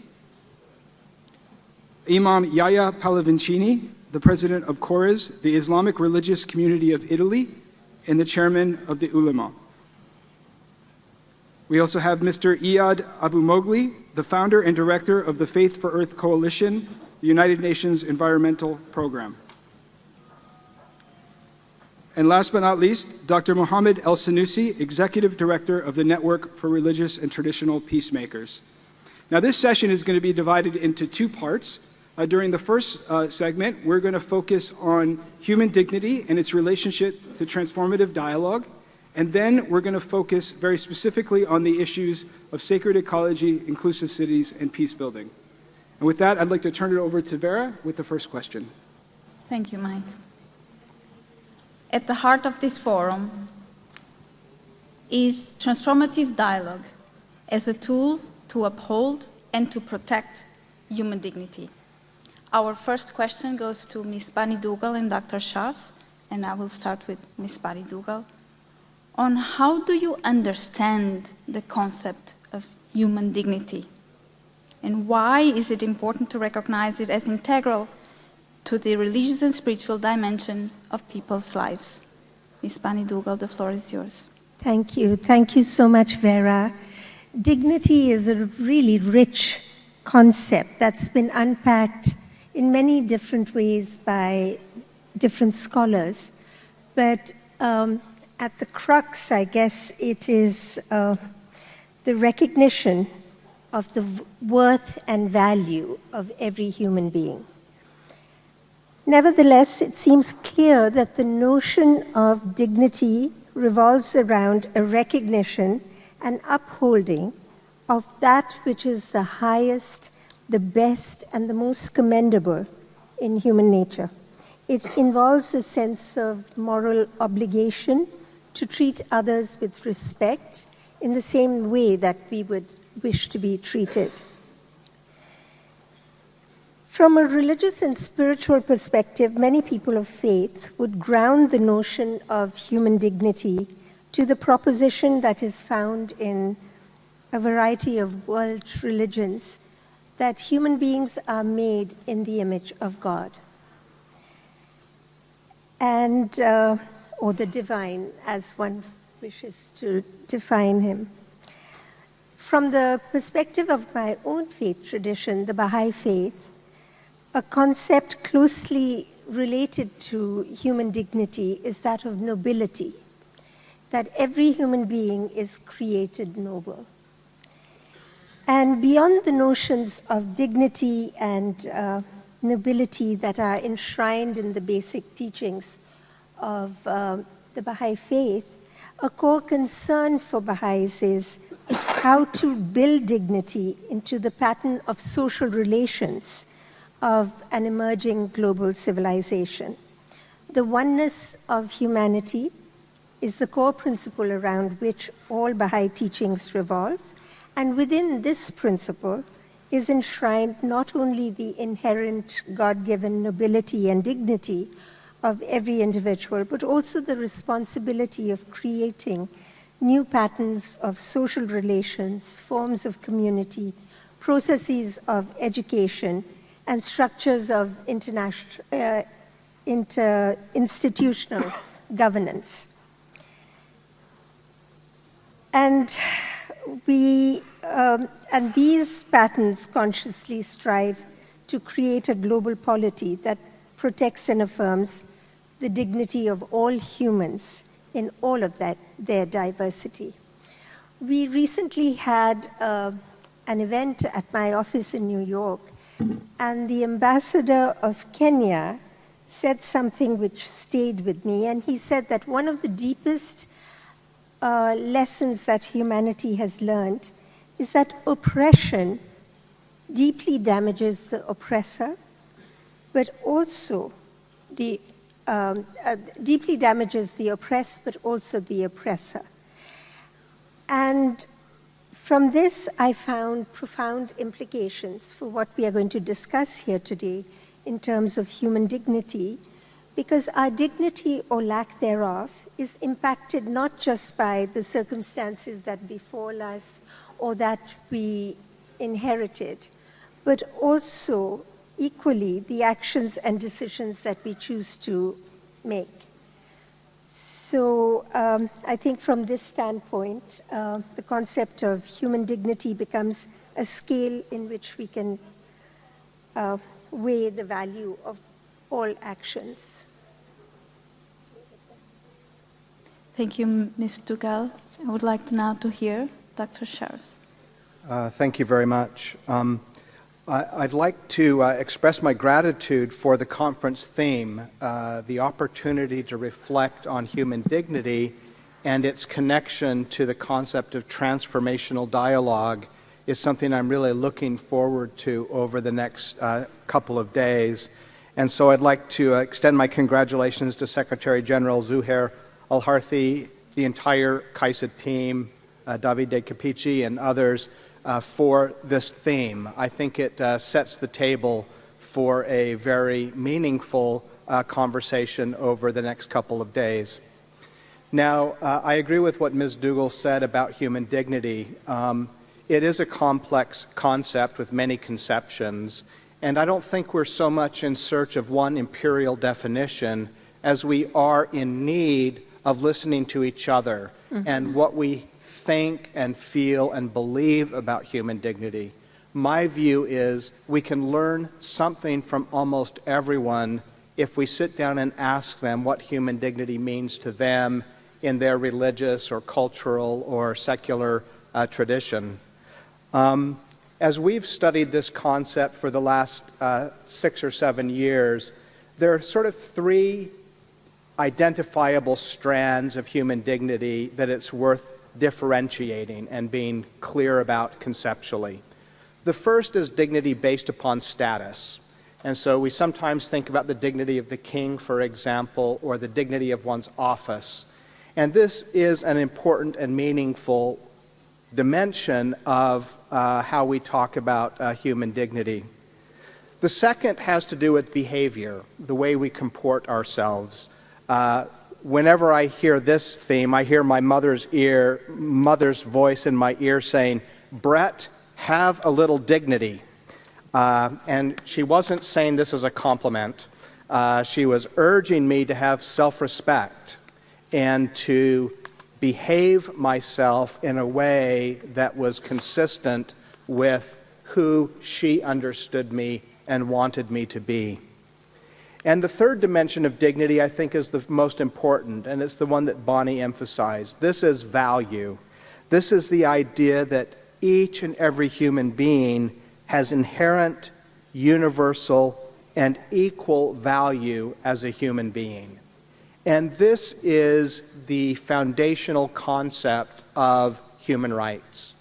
[SPEAKER 16] Imam Yahya Pallavicini, the President of CORES, the Islamic Religious Community of Italy, and the Chairman of the Ulama. We also have Mr. Iyad Abu Mogli, the founder and director of the Faith for Earth Coalition, the United Nations Environmental Program. And last but not least, Dr. Mohammed El Sanusi, Executive Director of the Network for Religious and Traditional Peacemakers. Now, this session is going to be divided into two parts. During the first segment, we're going to focus on human dignity and its relationship to transformative dialogue. And then we're going to focus very specifically on the issues of sacred ecology, inclusive cities, and peace building. And with that, I'd like to turn it over to Vera with the first question.
[SPEAKER 17] Thank you, Mike. At the heart of this forum is transformative dialogue as a tool to uphold and to protect human dignity. Our first question goes to Ms. Bani Dougal and Dr. Scharfs, and I will start with Ms. Bani Dougal. On how do you understand the concept of human dignity? And why is it important to recognize it as integral to the religious and spiritual dimension of people's lives? Ms. Bani Dougal, the floor is yours.
[SPEAKER 18] Thank you. Thank you so much, Vera. Dignity is a really rich concept that's been unpacked in many different ways by different scholars. But at the crux, I guess, it is the recognition of the worth and value of every human being. Nevertheless, it seems clear that the notion of dignity revolves around a recognition and upholding of that which is the highest, the best, and the most commendable in human nature. It involves a sense of moral obligation to treat others with respect in the same way that we would wish to be treated. From a religious and spiritual perspective, many people of faith would ground the notion of human dignity to the proposition that is found in a variety of world religions, that human beings are made in the image of God. And or the divine, as one wishes to define him. From the perspective of my own faith tradition, the Baha'i faith, a concept closely related to human dignity is that of nobility, that every human being is created noble. And beyond the notions of dignity and nobility that are enshrined in the basic teachings of the Baha'i faith, a core concern for Baha'is is how to build dignity into the pattern of social relations of an emerging global civilization. The oneness of humanity is the core principle around which all Baha'i teachings revolve, and within this principle is enshrined not only the inherent God-given nobility and dignity of every individual, but also the responsibility of creating new patterns of social relations, forms of community, processes of education, and structures of institutional governance. And these patterns consciously strive to create a global polity that protects and affirms the dignity of all humans in all of their diversity. We recently had an event at my office in New York, and the ambassador of Kenya said something which stayed with me, and he said that one of the deepest lessons that humanity has learned is that oppression deeply damages the oppressor, but also deeply damages the oppressed, but also the oppressor. And from this, I found profound implications for what we are going to discuss here today in terms of human dignity, because our dignity or lack thereof is impacted not just by the circumstances that befall us or that we inherited, but also equally the actions and decisions that we choose to make. So I think from this standpoint, the concept of human dignity becomes a scale in which we can weigh the value of all actions.
[SPEAKER 17] Thank you, Ms. Dugal. I would like now to hear Dr. Sharf.
[SPEAKER 19] Thank you very much. I'd like to express my gratitude for the conference theme, the opportunity to reflect on human dignity and its connection to the concept of transformational dialogue is something I'm really looking forward to over the next couple of days. And so I'd like to extend my congratulations to Secretary General Zuhair Al-Harthi, the entire KAICIID team, Davide Capici and others, for this theme. I think it sets the table for a very meaningful conversation over the next couple of days. Now, I agree with what Ms. Dugal said about human dignity. It is a complex concept with many conceptions, and I don't think we're so much in search of one imperial definition as we are in need of listening to each other and what we think and feel and believe about human dignity. My view is we can learn something from almost everyone if we sit down and ask them what human dignity means to them in their religious or cultural or secular tradition. As we've studied this concept for the last 6 or 7 years, there are sort of 3 identifiable strands of human dignity that it's worth differentiating and being clear about conceptually. The first is dignity based upon status. And so we sometimes think about the dignity of the king, for example, or the dignity of one's office. And this is an important and meaningful dimension of how we talk about human dignity. The second has to do with behavior, the way we comport ourselves. Whenever I hear this theme, I hear my mother's voice in my ear saying, "Brett, have a little dignity." And she wasn't saying this as a compliment. She was urging me to have self-respect and to behave myself in a way that was consistent with who she understood me and wanted me to be. And the third dimension of dignity, I think, is the most important, and it's the one that Bonnie emphasized. This is value. This is the idea that each and every human being has inherent, universal, and equal value as a human being. And this is the foundational concept of human rights.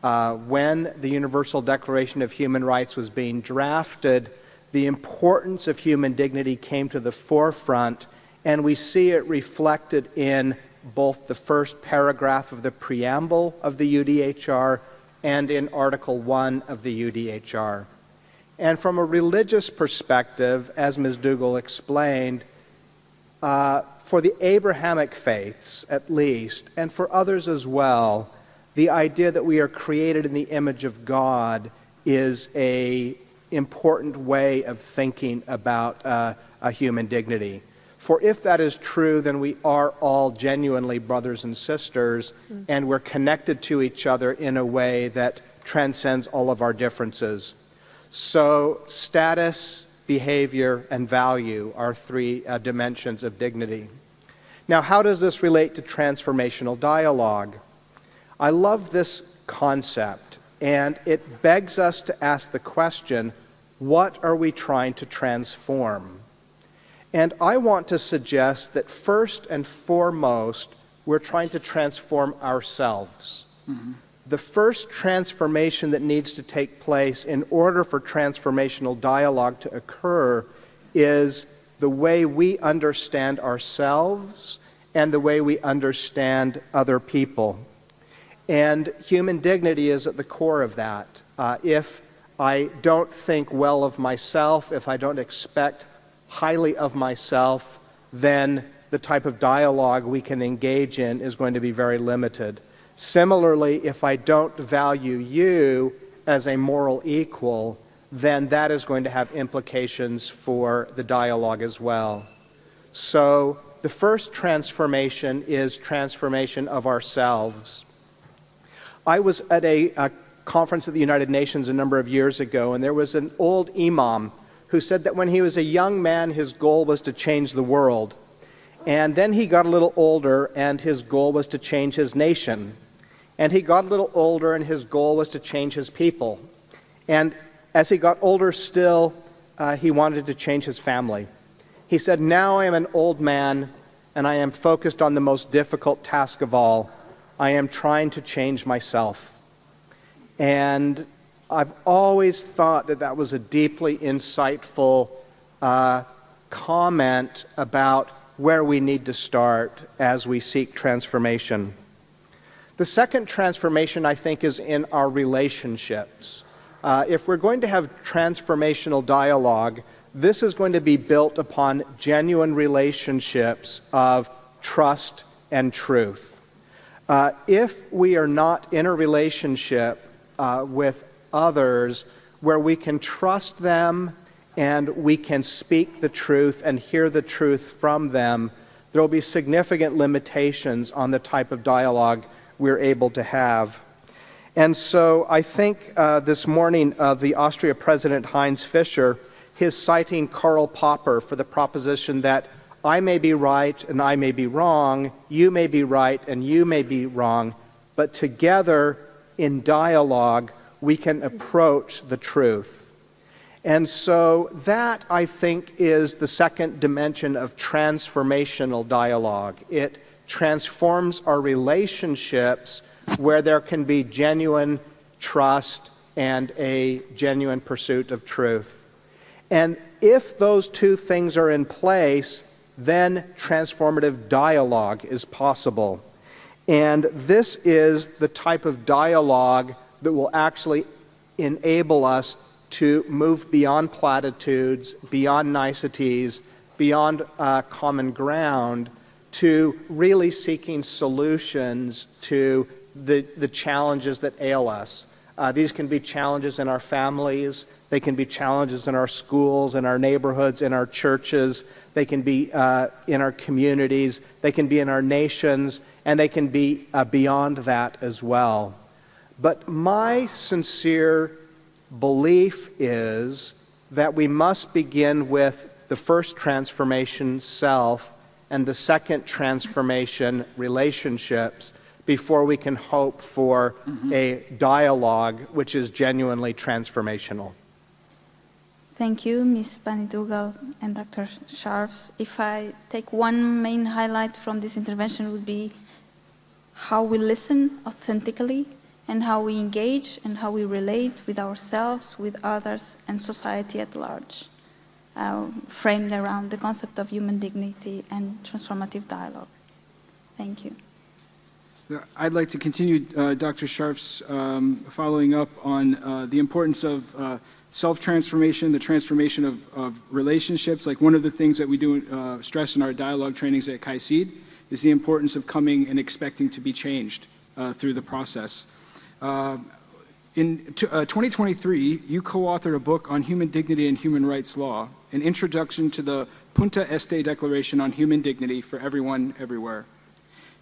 [SPEAKER 19] When the Universal Declaration of Human Rights was being drafted, the importance of human dignity came to the forefront, and we see it reflected in both the first paragraph of the preamble of the UDHR and in Article 1 of the UDHR. And from a religious perspective, as Ms. Dugal explained, for the Abrahamic faiths at least, and for others as well, the idea that we are created in the image of God is an important way of thinking about a human dignity. For if that is true, then we are all genuinely brothers and sisters, and we're connected to each other in a way that transcends all of our differences. So status, behavior, and value are 3 dimensions of dignity. Now, how does this relate to transformational dialogue? I love this concept, and it begs us to ask the question, what are we trying to transform? And I want to suggest that first and foremost, we're trying to transform ourselves. The first transformation that needs to take place in order for transformational dialogue to occur is the way we understand ourselves and the way we understand other people. And human dignity is at the core of that. If I don't think well of myself, if I don't expect highly of myself, then the type of dialogue we can engage in is going to be very limited. Similarly, if I don't value you as a moral equal, then that is going to have implications for the dialogue as well. So the first transformation is transformation of ourselves. I was at a conference at the United Nations a number of years ago, and there was an old imam who said that when he was a young man, his goal was to change the world. And then he got a little older, and his goal was to change his nation. And he got a little older, and his goal was to change his people. And as he got older still, he wanted to change his family. He said, now I am an old man, and I am focused on the most difficult task of all. I am trying to change myself. And I've always thought that that was a deeply insightful comment about where we need to start as we seek transformation. The second transformation, I think, is in our relationships. If we're going to have transformational dialogue, this is going to be built upon genuine relationships of trust and truth. If we are not in a relationship with others where we can trust them and we can speak the truth and hear the truth from them, there will be significant limitations on the type of dialogue we're able to have. And so I think this morning the Austria President Heinz Fischer, his citing Karl Popper for the proposition that I may be right and I may be wrong, you may be right and you may be wrong, but together in dialogue we can approach the truth. And so that, I think, is the second dimension of transformational dialogue. It transforms our relationships where there can be genuine trust and a genuine pursuit of truth. And if those two things are in place, then transformative dialogue is possible. And this is the type of dialogue that will actually enable us to move beyond platitudes, beyond niceties, beyond common ground, to really seeking solutions to the challenges that ail us. These can be challenges in our families, they can be challenges in our schools, in our neighborhoods, in our churches, they can be in our communities, they can be in our nations, and they can be beyond that as well. But my sincere belief is that we must begin with the first transformation, self, and the second transformation, relationships, before we can hope for a dialogue which is genuinely transformational.
[SPEAKER 17] Thank you, Ms. Bani-Dougal and Dr. Sharfs. If I take one main highlight from this intervention, it would be how we listen authentically and how we engage and how we relate with ourselves, with others, and society at large, framed around the concept of human dignity and transformative dialogue. Thank you.
[SPEAKER 16] I'd like to continue Dr. Sharf's following up on the importance of self-transformation, the transformation of relationships. Like one of the things that we do stress in our dialogue trainings at KAICIID is the importance of coming and expecting to be changed through the process. In 2023, you co-authored a book on human dignity and human rights law, an introduction to the Punta Este Declaration on Human Dignity for Everyone, Everywhere.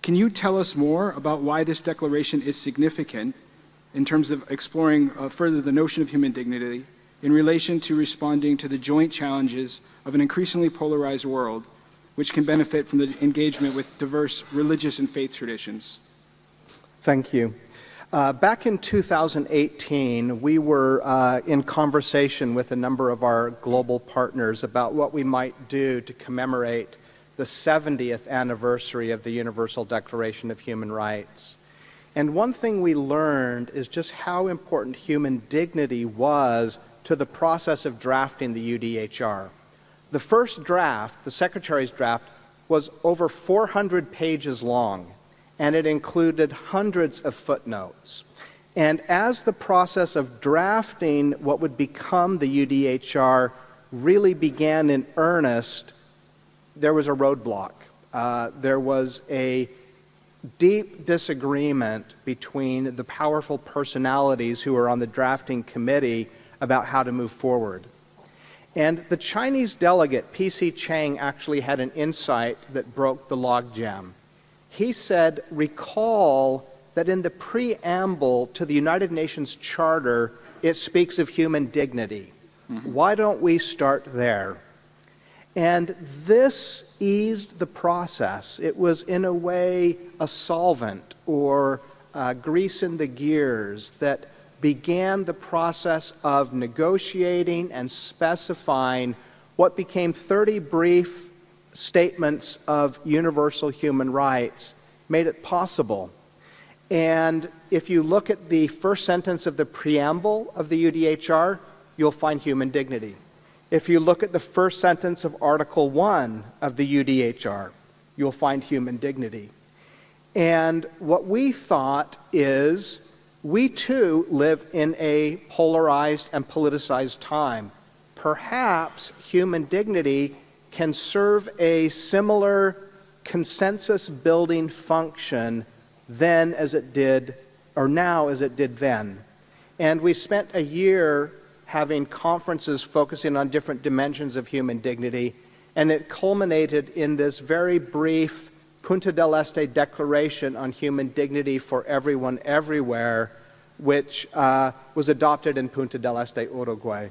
[SPEAKER 16] Can you tell us more about why this declaration is significant in terms of exploring further the notion of human dignity in relation to responding to the joint challenges of an increasingly polarized world, which can benefit from the engagement with diverse religious and faith traditions?
[SPEAKER 19] Thank you. Back in 2018, we were in conversation with a number of our global partners about what we might do to commemorate the 70th anniversary of the Universal Declaration of Human Rights. And one thing we learned is just how important human dignity was to the process of drafting the UDHR. The first draft, the Secretary's draft, was over 400 pages long, and it included hundreds of footnotes. And as the process of drafting what would become the UDHR really began in earnest, there was a roadblock. There was a deep disagreement between the powerful personalities who were on the drafting committee about how to move forward. And the Chinese delegate, P.C. Chang, actually had an insight that broke the logjam. He said, recall that in the preamble to the United Nations Charter, it speaks of human dignity. Why don't we start there? And this eased the process. It was, in a way, a solvent or grease in the gears that began the process of negotiating and specifying what became 30 brief statements of universal human rights, made it possible. And if you look at the first sentence of the preamble of the UDHR, you'll find human dignity. If you look at the first sentence of Article 1 of the UDHR, you'll find human dignity. And what we thought is, we too live in a polarized and politicized time. Perhaps human dignity can serve a similar consensus-building function then as it did, or now as it did then. And we spent a year having conferences focusing on different dimensions of human dignity, and it culminated in this very brief Punta del Este Declaration on Human Dignity for Everyone Everywhere, which was adopted in Punta del Este, Uruguay.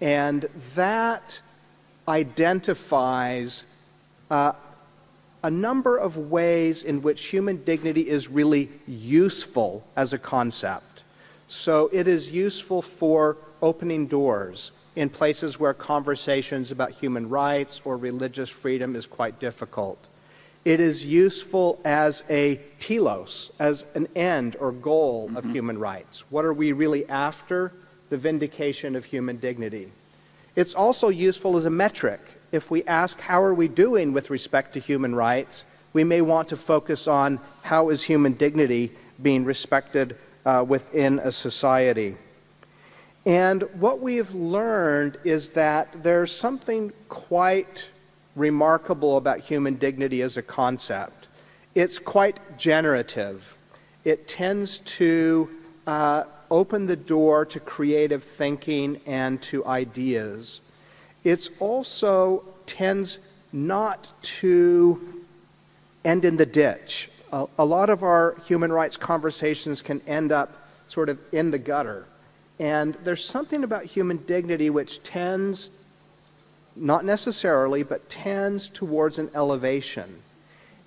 [SPEAKER 19] And that identifies a number of ways in which human dignity is really useful as a concept. So it is useful for opening doors in places where conversations about human rights or religious freedom is quite difficult. It is useful as a telos, as an end or goal of human rights. What are we really after? The vindication of human dignity. It's also useful as a metric. If we ask how are we doing with respect to human rights, we may want to focus on how is human dignity being respected within a society. And what we've learned is that there's something quite remarkable about human dignity as a concept. It's quite generative. It tends to open the door to creative thinking and to ideas. It also tends not to end in the ditch. A lot of our human rights conversations can end up sort of in the gutter. And there's something about human dignity which tends, not necessarily, but tends towards an elevation.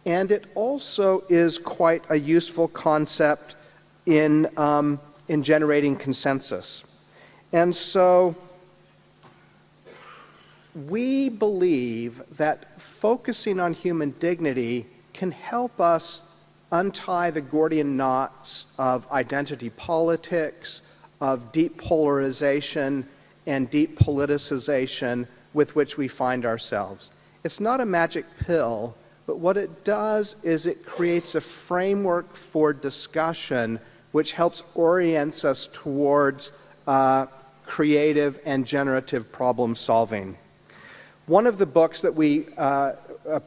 [SPEAKER 19] And it also is quite a useful concept in generating consensus. And so we believe that focusing on human dignity can help us untie the Gordian knots of identity politics, of deep polarization and deep politicization with which we find ourselves. It's not a magic pill, but what it does is it creates a framework for discussion which helps orient us towards creative and generative problem solving. One of the books that we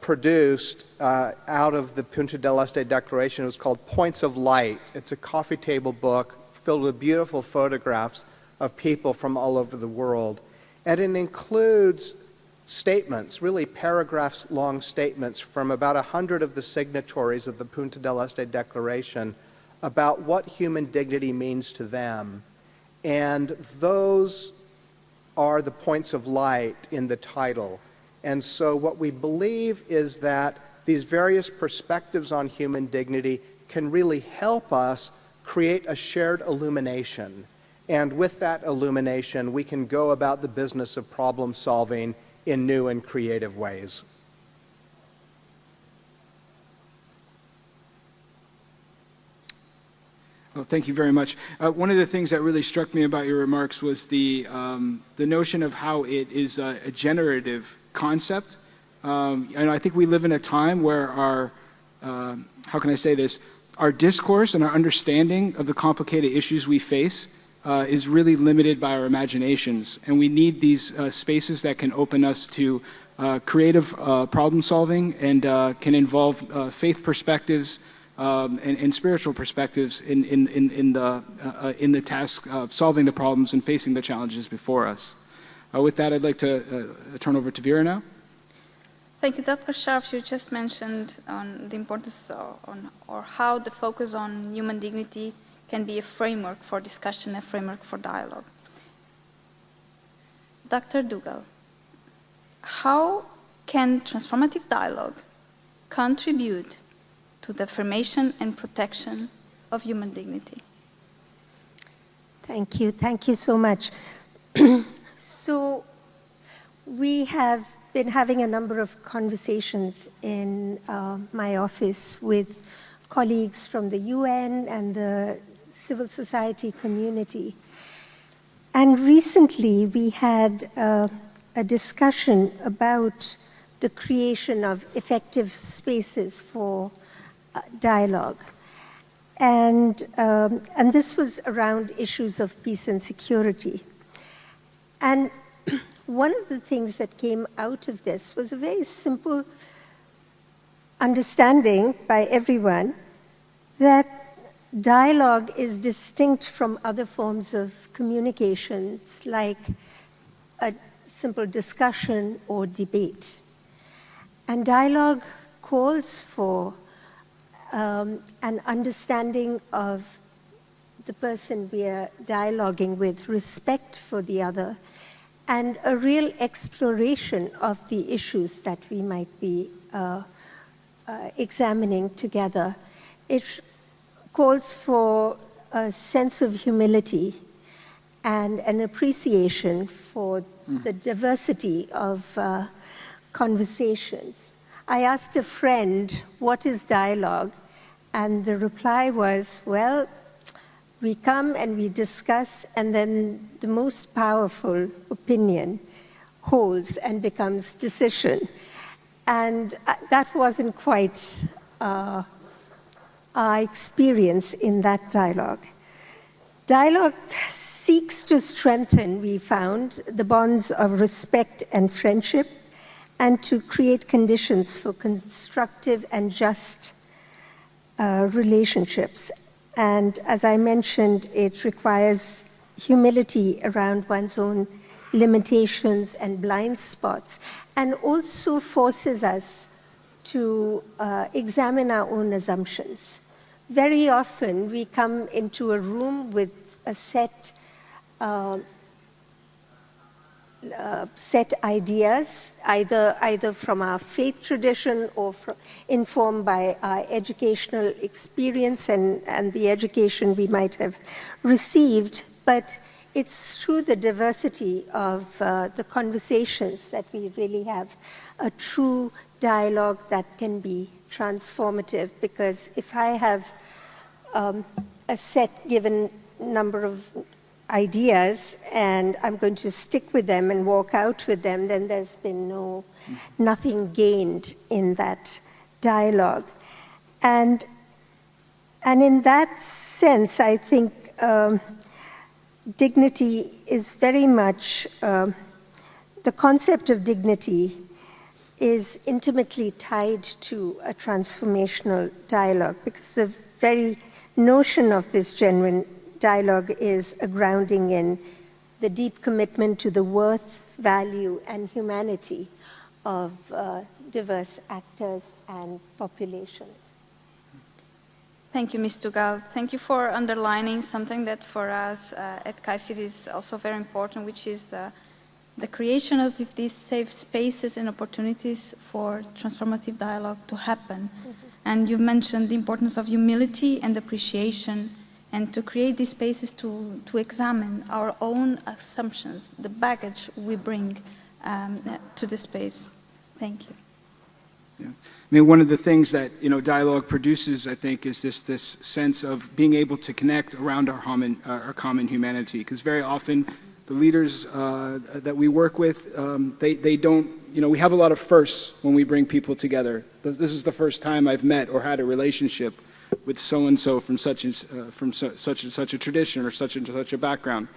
[SPEAKER 19] produced out of the Punta del Este Declaration was called Points of Light. It's a coffee table book filled with beautiful photographs of people from all over the world. And it includes statements, really paragraphs-long statements from about 100 of the signatories of the Punta del Este Declaration about what human dignity means to them. And those are the points of light in the title. And so what we believe is that these various perspectives on human dignity can really help us create a shared illumination. And with that illumination, we can go about the business of problem solving in new and creative ways.
[SPEAKER 16] Well, thank you very much. One of the things that really struck me about your remarks was the notion of how it is a generative concept. And I think we live in a time where our, how can I say this, our discourse and our understanding of the complicated issues we face is really limited by our imaginations. And we need these spaces that can open us to creative problem solving and can involve faith perspectives and spiritual perspectives in the task of solving the problems and facing the challenges before us. With that, I'd like to turn over to Vera now.
[SPEAKER 17] Thank you, Dr. Sharf. You just mentioned on the importance or how the focus on human dignity can be a framework for discussion, a framework for dialogue. Dr. Dougal, how can transformative dialogue contribute to the affirmation and protection of human dignity?
[SPEAKER 18] Thank you. Thank you so much. So we have been having a number of conversations in my office with colleagues from the UN and the civil society community. And recently we had a discussion about the creation of effective spaces for dialogue. And this was around issues of peace and security. And one of the things that came out of this was a very simple understanding by everyone that dialogue is distinct from other forms of communications, like a simple discussion or debate. And dialogue calls for an understanding of the person we are dialoguing with, respect for the other, and a real exploration of the issues that we might be examining together. It calls for a sense of humility and an appreciation for the diversity of conversations. I asked a friend, what is dialogue? And the reply was, well, we come and we discuss, and then the most powerful opinion holds and becomes decision. And that wasn't quite our experience in that dialogue. Dialogue seeks to strengthen, we found, the bonds of respect and friendship, and to create conditions for constructive and just relationships. And as I mentioned, it requires humility around one's own limitations and blind spots, and also forces us to examine our own assumptions. Very often, we come into a room with a set ideas, either from our faith tradition or informed by our educational experience and the education we might have received. But it's through the diversity of the conversations that we really have a true dialogue that can be transformative. Because if I have a set given number of ideas and I'm going to stick with them and walk out with them, then there's been nothing gained in that dialogue. And in that sense, I think dignity is very much, the concept of dignity is intimately tied to a transformational dialogue, because the very notion of this genuine dialogue is a grounding in the deep commitment to the worth, value, and humanity of diverse actors and populations.
[SPEAKER 17] Thank you, Ms. Dougal. Thank you for underlining something that for us at KAICIID is also very important, which is the creation of these safe spaces and opportunities for transformative dialogue to happen. And you mentioned the importance of humility and appreciation, and to create these spaces to examine our own assumptions, the baggage we bring to the space. Thank you.
[SPEAKER 16] Yeah. I mean, one of the things that dialogue produces, I think, is this sense of being able to connect around our common humanity. Because very often, the leaders that we work with, they don't. We have a lot of firsts when we bring people together. This is the first time I've met or had a relationship with so-and-so from such and such a tradition or such and such a background.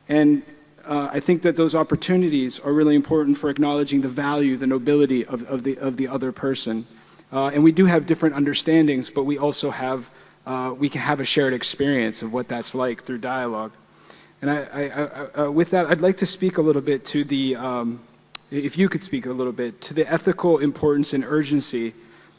[SPEAKER 16] And I think that those opportunities are really important for acknowledging the value, the nobility of the other person. And we do have different understandings, but we also have, we can have a shared experience of what that's like through dialogue. And with that, I'd like to speak a little bit to the, if you could speak a little bit, to the ethical importance and urgency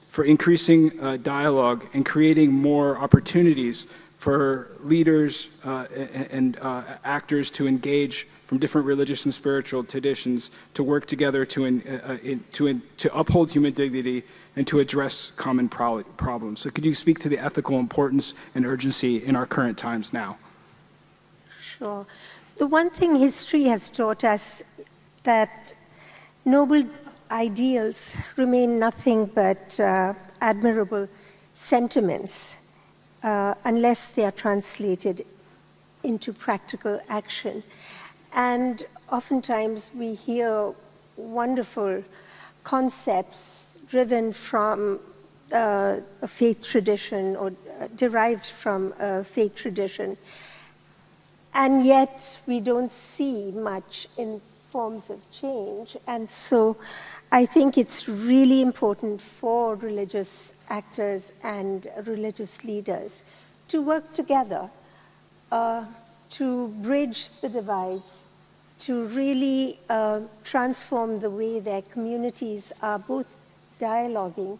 [SPEAKER 16] for increasing dialogue and creating more opportunities for leaders and actors to engage from different religious and spiritual traditions to work together to uphold human dignity and to address common problems. So could you speak to the ethical importance and urgency in our current times now?
[SPEAKER 18] Sure. The one thing history has taught us that noble ideals remain nothing but admirable sentiments unless they are translated into practical action. And oftentimes we hear wonderful concepts driven from a faith tradition or derived from a faith tradition, and yet we don't see much in forms of change. And so I think it's really important for religious actors and religious leaders to work together to bridge the divides, to really transform the way their communities are both dialoguing,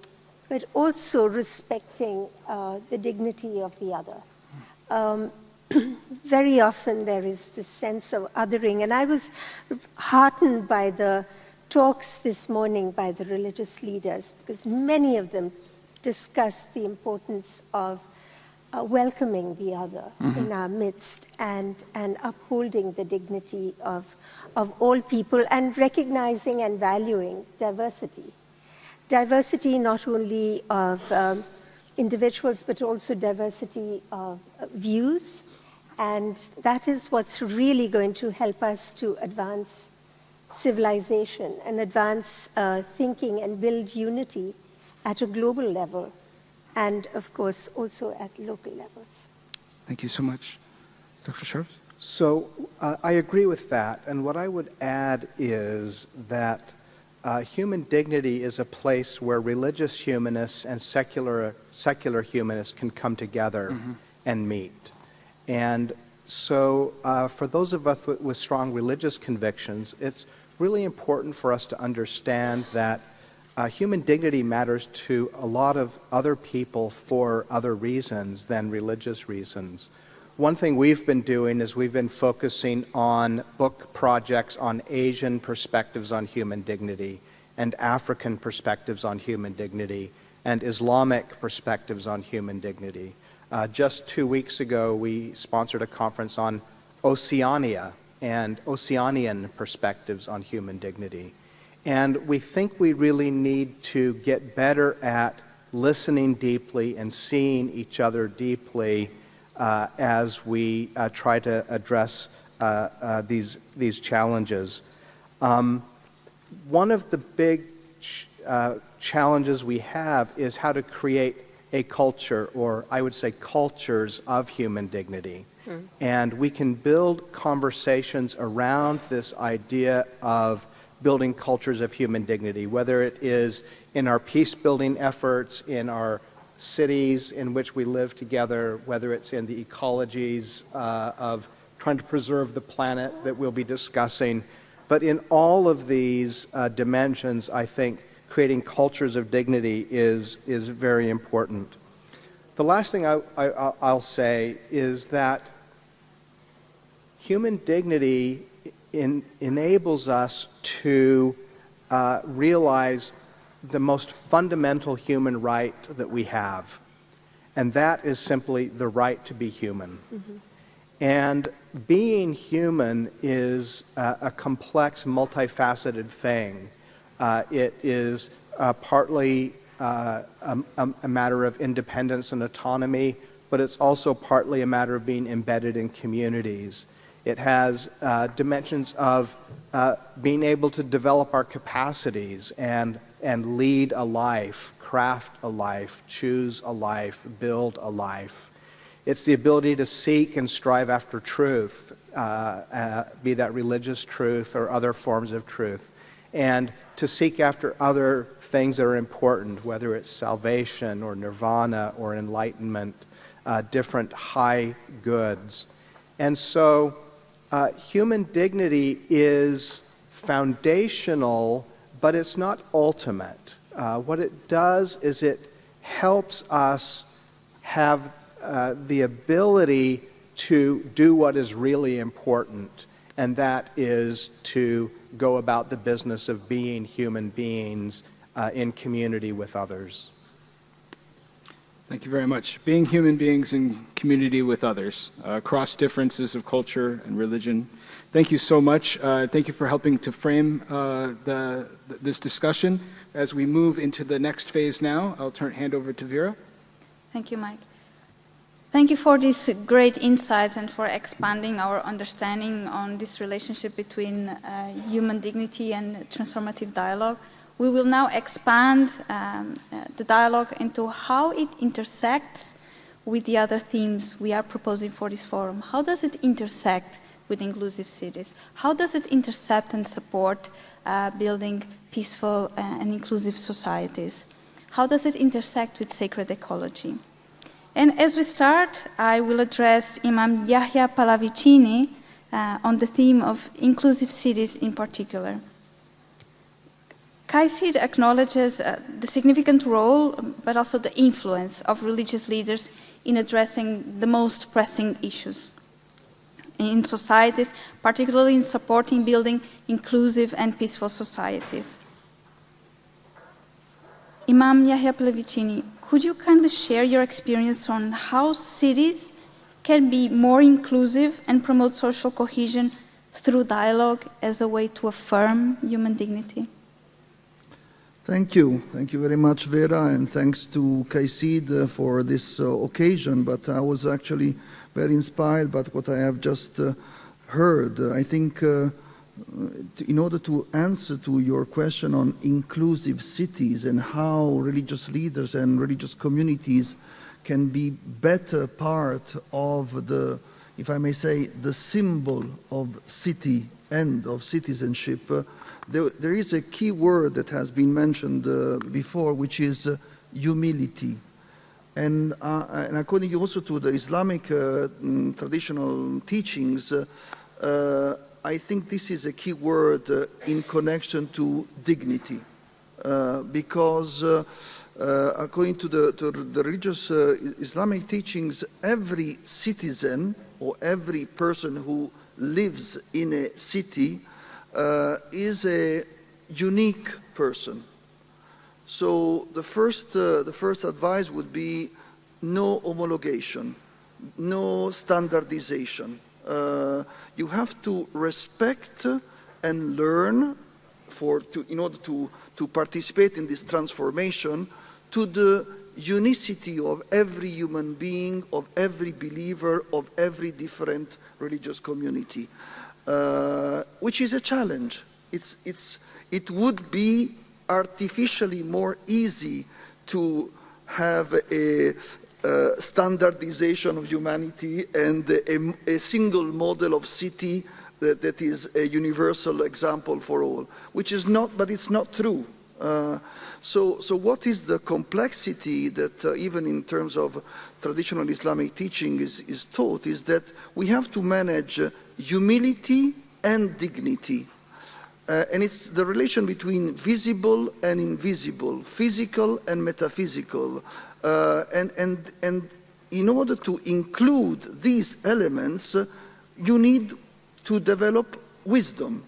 [SPEAKER 18] but also respecting the dignity of the other. Very often there is this sense of othering, and I was heartened by the talks this morning by the religious leaders, because many of them discussed the importance of welcoming the other in our midst and upholding the dignity of all people and recognizing and valuing diversity. Diversity not only of individuals, but also diversity of views. And that is what's really going to help us to advance civilization and advance thinking and build unity at a global level, and of course also at local levels.
[SPEAKER 16] Thank you so much. Dr. Sharps?
[SPEAKER 19] So I agree with that, and what I would add is that human dignity is a place where religious humanists and secular humanists can come together and meet. And so for those of us with strong religious convictions, it's really important for us to understand that human dignity matters to a lot of other people for other reasons than religious reasons. One thing we've been doing is we've been focusing on book projects on Asian perspectives on human dignity, and African perspectives on human dignity, and Islamic perspectives on human dignity. Just 2 weeks ago, we sponsored a conference on Oceania and Oceanian perspectives on human dignity. And we think we really need to get better at listening deeply and seeing each other deeply as we try to address these challenges. One of the big challenges we have is how to create a culture, or I would say cultures, of human dignity. And we can build conversations around this idea of building cultures of human dignity, whether it is in our peace-building efforts, in our cities in which we live together, whether it's in the ecologies of trying to preserve the planet that we'll be discussing. But in all of these dimensions, I think creating cultures of dignity is very important. The last thing I'll say is that human dignity enables us to realize the most fundamental human right that we have, and that is simply the right to be human. And being human is a complex, multifaceted thing. It is partly a matter of independence and autonomy, but it's also partly a matter of being embedded in communities. It has dimensions of being able to develop our capacities and and lead a life, craft a life, choose a life, build a life. It's the ability to seek and strive after truth, be that religious truth or other forms of truth, and to seek after other things that are important, whether it's salvation or nirvana or enlightenment, different high goods. And so human dignity is foundational, but it's not ultimate. What it does is it helps us have the ability to do what is really important, and that is to go about the business of being human beings in community with others.
[SPEAKER 16] Thank you very much. Being human beings in community with others, across differences of culture and religion. Thank you so much. Thank you for helping to frame this discussion. As we move into the next phase now, I'll hand over to Vera.
[SPEAKER 17] Thank you, Mike. Thank you for these great insights and for expanding our understanding on this relationship between human dignity and transformative dialogue. We will now expand the dialogue into how it intersects with the other themes we are proposing for this forum. How does it intersect with inclusive cities? How does it intercept and support building peaceful and inclusive societies? How does it intersect with sacred ecology? And as we start, I will address Imam Yahya Pallavicini on the theme of inclusive cities in particular. KAICIID acknowledges the significant role, but also the influence of religious leaders in addressing the most pressing issues in societies, particularly in supporting building inclusive and peaceful societies. Imam Yahya Pallavicini, could you kindly share your experience on how cities can be more inclusive and promote social cohesion through dialogue as a way to affirm human dignity?
[SPEAKER 20] Thank you. Thank you very much, Vera, and thanks to KAICIID for this occasion. But I was actually very inspired by what I have just heard. I think in order to answer to your question on inclusive cities and how religious leaders and religious communities can be better part of the, if I may say, the symbol of city and of citizenship, there is a key word that has been mentioned before, which is humility. And according also to the Islamic traditional teachings, I think this is a key word in connection to dignity, because according to the religious Islamic teachings, every citizen or every person who lives in a city is a unique person. So the first advice would be no homologation, no standardization. You have to respect and learn in order to participate in this transformation to the unicity of every human being, of every believer, of every different religious community, which is a challenge. It would be artificially more easy to have a standardization of humanity and a single model of city that is a universal example for all, which is not, but it's not true. So what is the complexity that even in terms of traditional Islamic teaching is taught is that we have to manage humility and dignity. And it's the relation between visible and invisible, physical and metaphysical. And in order to include these elements, you need to develop wisdom.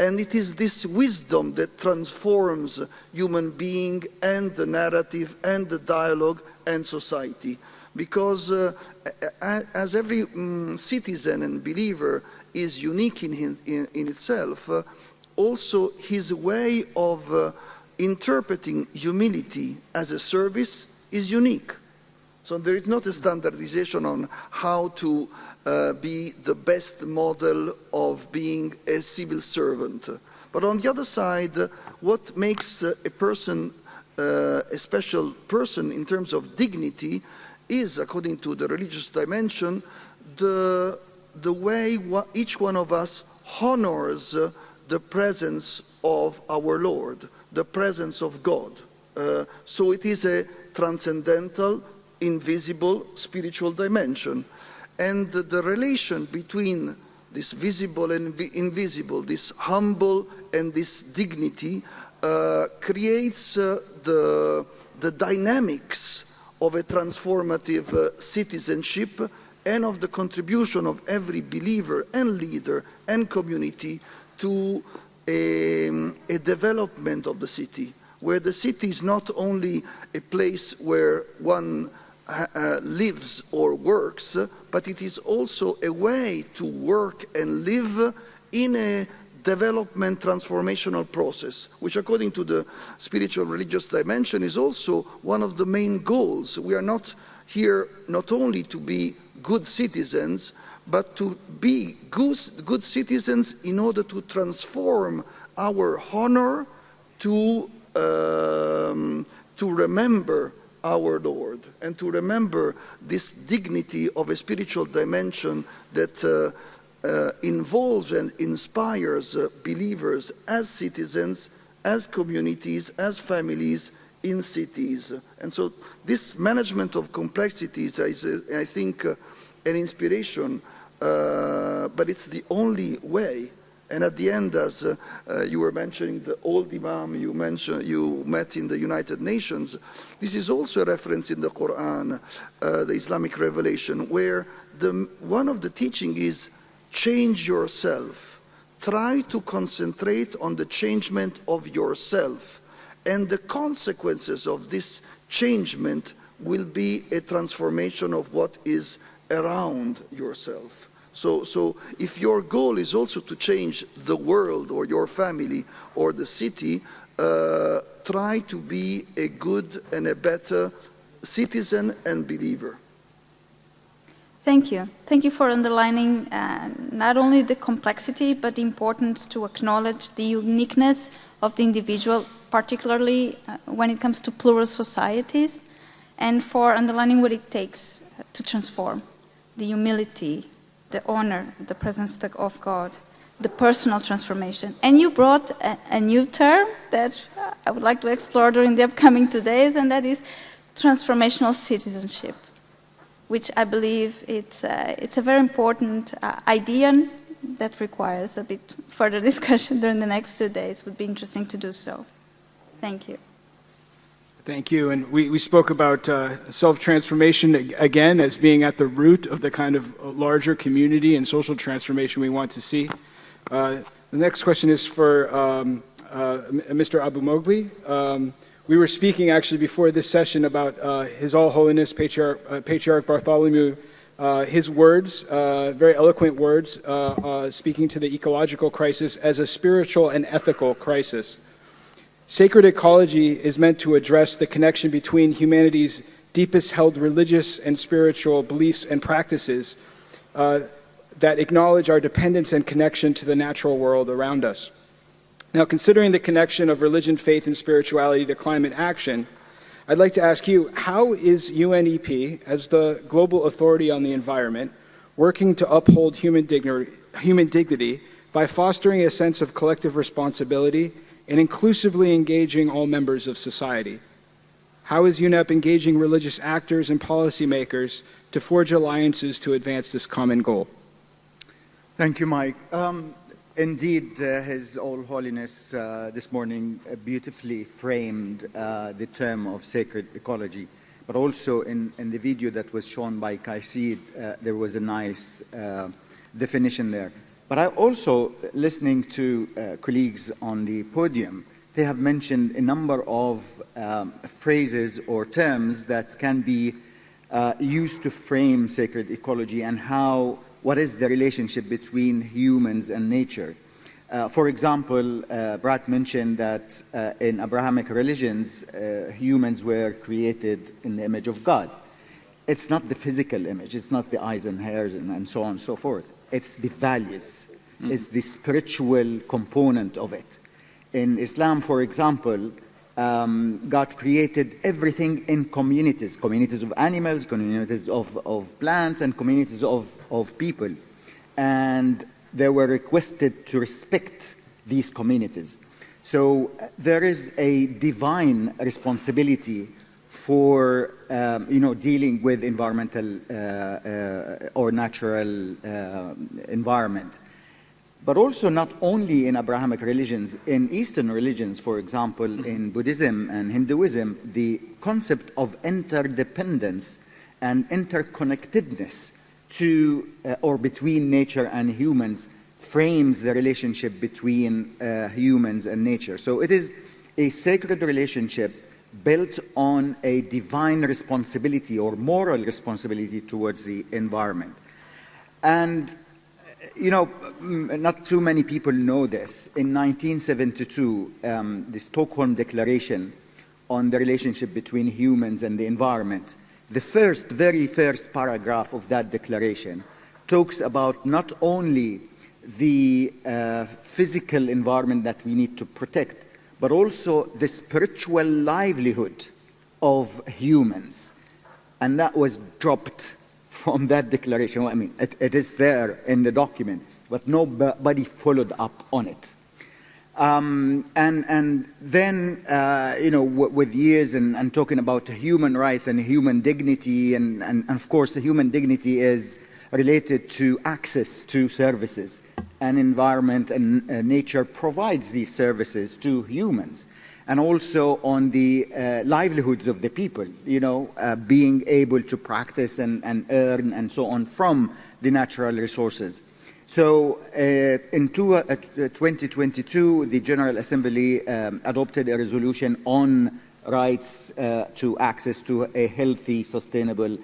[SPEAKER 20] And it is this wisdom that transforms human being and the narrative and the dialogue and society. Because as every citizen and believer is unique in itself, also his way of interpreting humility as a service is unique. So there is not a standardization on how to be the best model of being a civil servant, But on the other side, what makes a person a special person in terms of dignity is, according to the religious dimension, the way each one of us honors the presence of our Lord, the presence of God. So it is a transcendental, invisible, spiritual dimension. And the relation between this visible and invisible, this humble and this dignity, creates the dynamics of a transformative citizenship and of the contribution of every believer and leader and community to a development of the city, where the city is not only a place where one lives or works, but it is also a way to work and live in a development transformational process, which according to the spiritual religious dimension is also one of the main goals. We are not here not only to be good citizens, but to be good citizens in order to transform our honor to remember our Lord and to remember this dignity of a spiritual dimension that involves and inspires believers as citizens, as communities, as families in cities. And so this management of complexities is, I think, an inspiration, but it's the only way. And at the end, as you were mentioning the old Imam you met in the United Nations, this is also a reference in the Quran, the Islamic revelation, where one of the teaching is change yourself. Try to concentrate on the changement of yourself. And the consequences of this changement will be a transformation of what is around yourself. So if your goal is also to change the world or your family or the city, try to be a good and a better citizen and believer.
[SPEAKER 17] Thank you. Thank you for underlining not only the complexity, but the importance to acknowledge the uniqueness of the individual, particularly when it comes to plural societies, and for underlining what it takes to transform: the humility, the honor, the presence of God, the personal transformation. And you brought a new term that I would like to explore during the upcoming 2 days, and that is transformational citizenship, which I believe it's a very important idea that requires a bit further discussion during the next 2 days. It would be interesting to do so. Thank you.
[SPEAKER 16] Thank you. And we spoke about self-transformation again as being at the root of the kind of larger community and social transformation we want to see. The next question is for Mr. Abu Mogli. We were speaking actually before this session about His All Holiness Patriarch Bartholomew, his words, very eloquent words, speaking to the ecological crisis as a spiritual and ethical crisis. Sacred ecology is meant to address the connection between humanity's deepest held religious and spiritual beliefs and practices that acknowledge our dependence and connection to the natural world around us. Now, considering the connection of religion, faith, and spirituality to climate action, I'd like to ask you, how is UNEP, as the global authority on the environment, working to uphold human dignity by fostering a sense of collective responsibility and inclusively engaging all members of society? How is UNEP engaging religious actors and policymakers to forge alliances to advance this common goal?
[SPEAKER 21] Thank you, Mike. Indeed, His All Holiness this morning beautifully framed the term of sacred ecology, but also in the video that was shown by KAICIID, there was a nice definition there. But I also, listening to colleagues on the podium, they have mentioned a number of phrases or terms that can be used to frame sacred ecology and what is the relationship between humans and nature. For example, Brad mentioned that in Abrahamic religions, humans were created in the image of God. It's not the physical image, it's not the eyes and hairs and so on and so forth. It's the values. is the spiritual component of it. In Islam, for example, God created everything in communities, communities of animals, communities of plants, and communities of people. And they were requested to respect these communities. So there is a divine responsibility for dealing with environmental or natural environment. But also not only in Abrahamic religions, in Eastern religions, for example, in Buddhism and Hinduism, the concept of interdependence and interconnectedness to or between nature and humans frames the relationship between humans and nature. So it is a sacred relationship built on a divine responsibility or moral responsibility towards the environment. And not too many people know this. In 1972, the Stockholm Declaration on the relationship between humans and the environment, the very first paragraph of that declaration talks about not only the physical environment that we need to protect, but also the spiritual livelihood of humans. And that was dropped from that declaration. I mean, it is there in the document, but nobody followed up on it. And then, with years and talking about human rights and human dignity, and of course, human dignity is related to access to services. And environment and nature provides these services to humans. And also on the livelihoods of the people, being able to practice and earn and so on from the natural resources. So in 2022, the General Assembly adopted a resolution on rights to access to a healthy, sustainable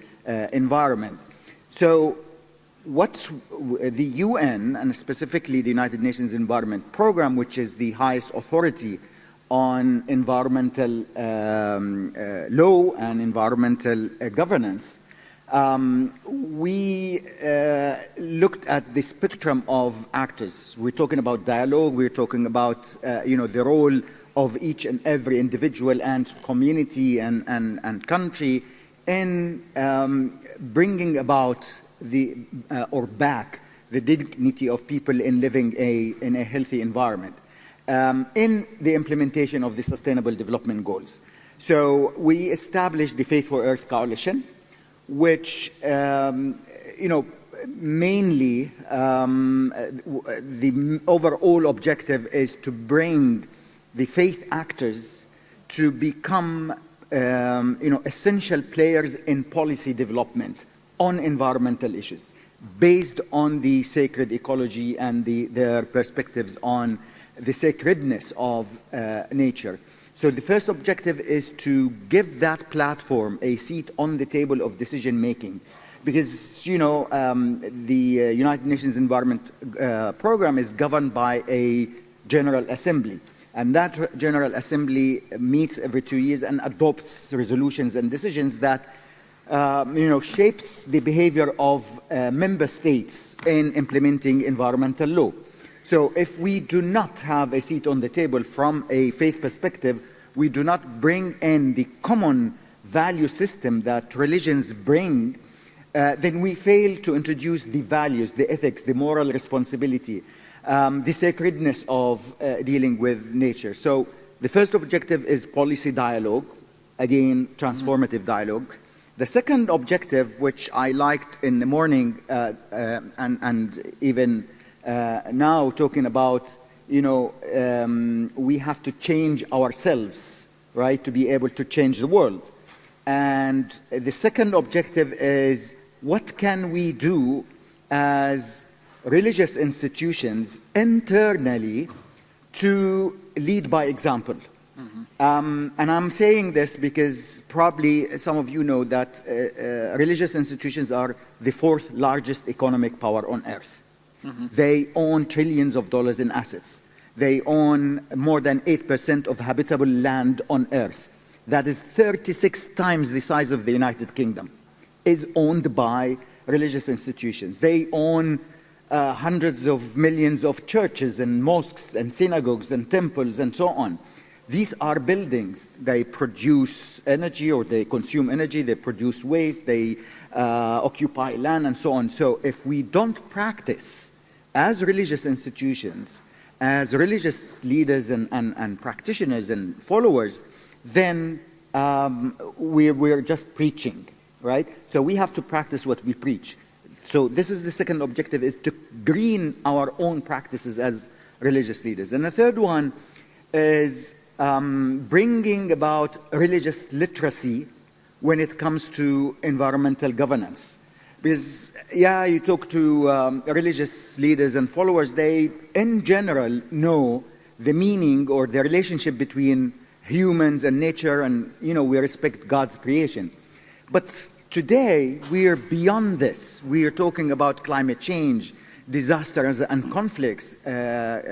[SPEAKER 21] environment. So what the UN, and specifically the United Nations Environment Programme, which is the highest authority on environmental law and environmental governance, we looked at the spectrum of actors. We're talking about dialogue, we're talking about the role of each and every individual and community and country in bringing about or back the dignity of people in living in a healthy environment. In the implementation of the Sustainable Development Goals. So we established the Faith for Earth Coalition, which, mainly the overall objective is to bring the faith actors to become, essential players in policy development on environmental issues, based on the sacred ecology and their perspectives on the sacredness of nature. So the first objective is to give that platform a seat on the table of decision making, because the United Nations Environment Programme is governed by a General Assembly, and that General Assembly meets every 2 years and adopts resolutions and decisions that shapes the behavior of member states in implementing environmental law. So if we do not have a seat on the table from a faith perspective, we do not bring in the common value system that religions bring, then we fail to introduce the values, the ethics, the moral responsibility, the sacredness of dealing with nature. So the first objective is policy dialogue, again, transformative dialogue. The second objective, which I liked in the morning and even now talking about, we have to change ourselves, right, to be able to change the world. And the second objective is, what can we do as religious institutions internally to lead by example? And I'm saying this because probably some of you know that religious institutions are the fourth largest economic power on earth. They own trillions of dollars in assets. They own more than 8% of habitable land on earth. That is 36 times the size of the United Kingdom, is owned by religious institutions. They own hundreds of millions of churches and mosques and synagogues and temples and so on. These are buildings. They produce energy, or they consume energy, they produce waste, they occupy land and so on. So if we don't practice as religious institutions, as religious leaders and practitioners and followers, then we're just preaching, right? So we have to practice what we preach. So this is the second objective, is to green our own practices as religious leaders. And the third one is bringing about religious literacy when it comes to environmental governance. Because, yeah, you talk to religious leaders and followers, they, in general, know the meaning or the relationship between humans and nature, and, we respect God's creation. But today, we are beyond this. We are talking about climate change, disasters and conflicts,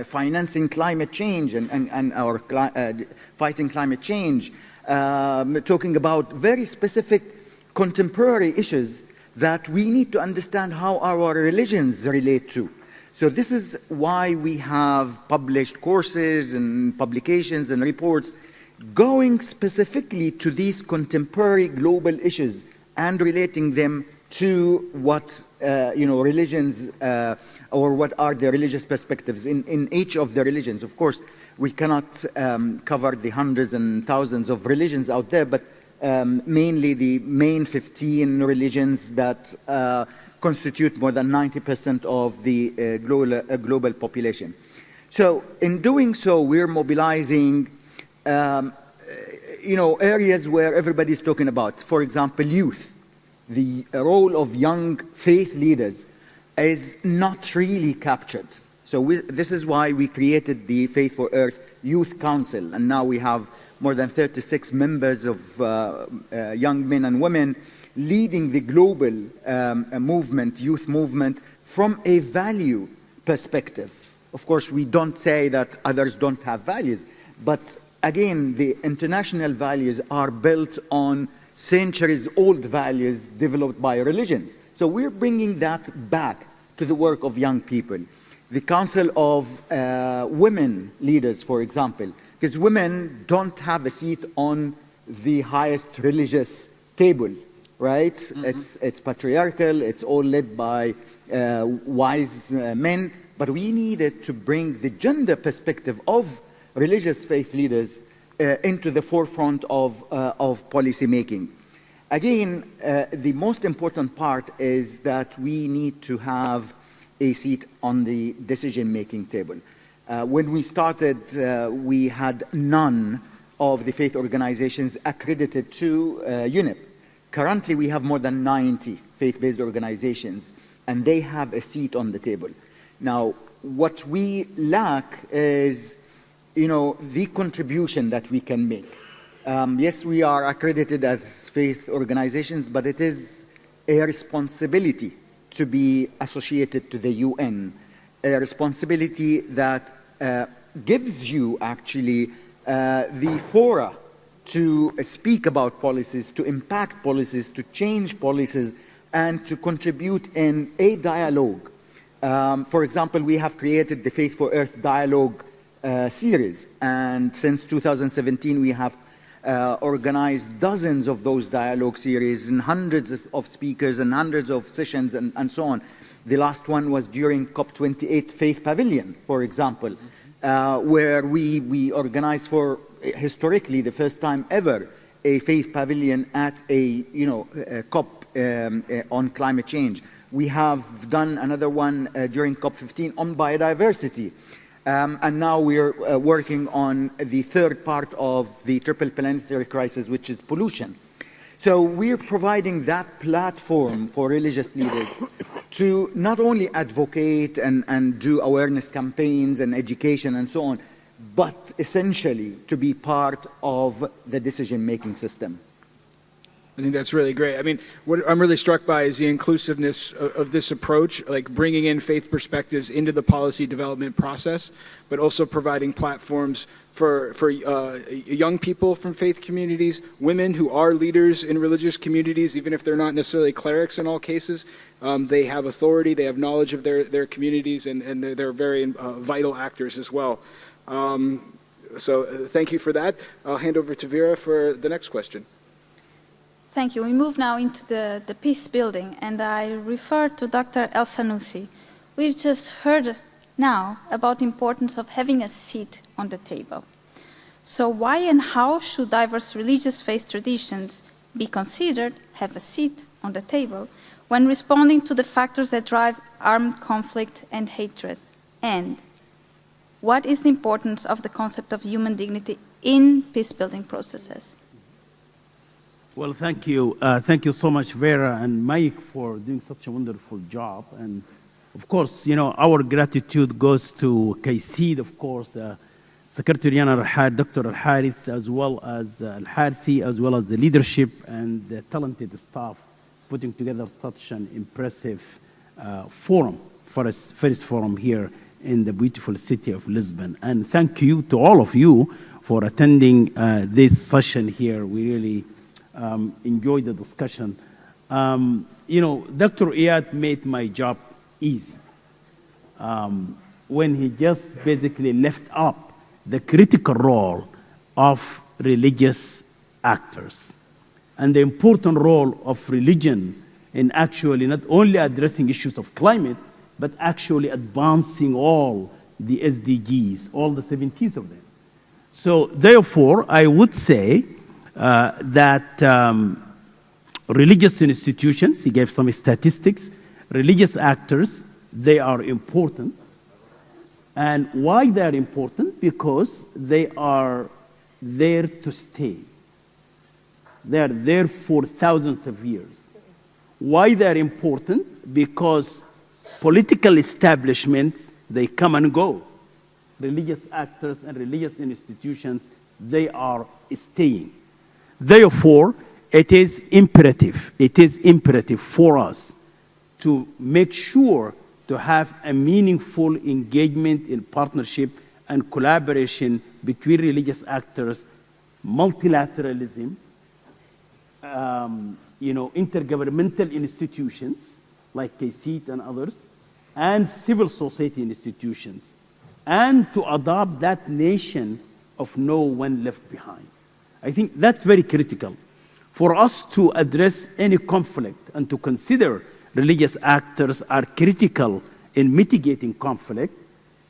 [SPEAKER 21] financing climate change and fighting climate change, talking about very specific contemporary issues that we need to understand how our religions relate to. So this is why we have published courses and publications and reports going specifically to these contemporary global issues and relating them to what religions or what are the religious perspectives in each of the religions. Of course, we cannot cover the hundreds and thousands of religions out there, but mainly the main 15 religions that constitute more than 90% of the global population. So in doing so, we're mobilizing areas where everybody's talking about. For example, youth. The role of young faith leaders is not really captured. So this is why we created the Faith for Earth Youth Council, and now we have more than 36 members of young men and women leading the global movement, youth movement, from a value perspective. Of course, we don't say that others don't have values, but again, the international values are built on centuries-old values developed by religions. So we're bringing that back to the work of young people. The Council of Women Leaders, for example, because women don't have a seat on the highest religious table, right? Mm-hmm. It's patriarchal, it's all led by wise men, but we needed to bring the gender perspective of religious faith leaders into the forefront of policy making. Again, the most important part is that we need to have a seat on the decision-making table. When we started, we had none of the faith organizations accredited to UNEP. Currently, we have more than 90 faith-based organizations, and they have a seat on the table. Now, what we lack is the contribution that we can make. Yes, we are accredited as faith organizations, but it is a responsibility to be associated to the UN, a responsibility that gives you actually the fora to speak about policies, to impact policies, to change policies, and to contribute in a dialogue. For example, we have created the Faith for Earth Dialogue series, and since 2017 we have organized dozens of those dialogue series and hundreds of speakers and hundreds of sessions and so on. The last one was during COP28 Faith Pavilion, for example, where we organized for historically the first time ever a faith pavilion at a COP on climate change. We have done another one during COP15 on biodiversity. And now we're working on the third part of the triple planetary crisis, which is pollution. So we're providing that platform for religious leaders to not only advocate and do awareness campaigns and education and so on, but essentially to be part of the decision-making system.
[SPEAKER 16] I think that's really great. I mean, what I'm really struck by is the inclusiveness of this approach, like bringing in faith perspectives into the policy development process, but also providing platforms for young people from faith communities, women who are leaders in religious communities, even if they're not necessarily clerics in all cases. They have authority, they have knowledge of their communities, and they're very vital actors as well. So thank you for that. I'll hand over to Vera for the next question.
[SPEAKER 17] Thank you. We move now into the peace building, and I refer to Dr. El Sanusi. We've just heard now about the importance of having a seat on the table. So why and how should diverse religious faith traditions be considered, have a seat on the table, when responding to the factors that drive armed conflict and hatred? And what is the importance of the concept of human dignity in peace-building processes?
[SPEAKER 1] Well, thank you. Thank you so much, Vera and Mike, for doing such a wonderful job. And of course, you know, our gratitude goes to KAICIID, of course, Secretary General Dr. Al-Harith, as well as Al-Harthi, as well as the leadership and the talented staff putting together such an impressive forum, first forum here in the beautiful city of Lisbon. And thank you to all of you for attending this session here. We really enjoyed the discussion. You know, Dr. Iyad made my job easy when he just basically left up the critical role of religious actors and the important role of religion in actually not only addressing issues of climate, but actually advancing all the SDGs, all the 17 of them. So therefore, I would say that religious institutions, he gave some statistics, religious actors, they are important. And why they are important? Because they are there to stay. They are there for thousands of years. Why they are important? Because political establishments, they come and go. Religious actors and religious institutions, they are staying. Therefore, it is imperative for us to make sure to have a meaningful engagement in partnership and collaboration between religious actors, multilateralism, you know, intergovernmental institutions like KAICIID and others, and civil society institutions, and to adopt that nation of no one left behind. I think that's very critical. For us to address any conflict and to consider religious actors are critical in mitigating conflict,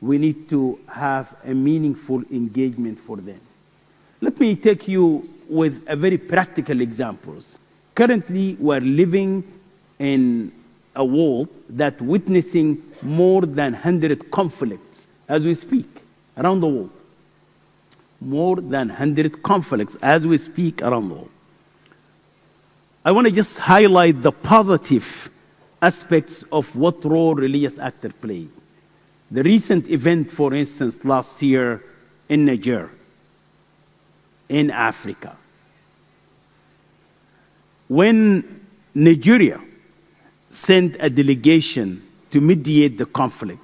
[SPEAKER 1] we need to have a meaningful engagement for them. Let me take you with a very practical examples. Currently, we're living in a world that witnessing more than 100 conflicts as we speak around the world. More than 100 conflicts as we speak around the world. I want to just highlight the positive aspects of what role religious actors played. The recent event, for instance, last year in Niger, in Africa. When Nigeria sent a delegation to mediate the conflict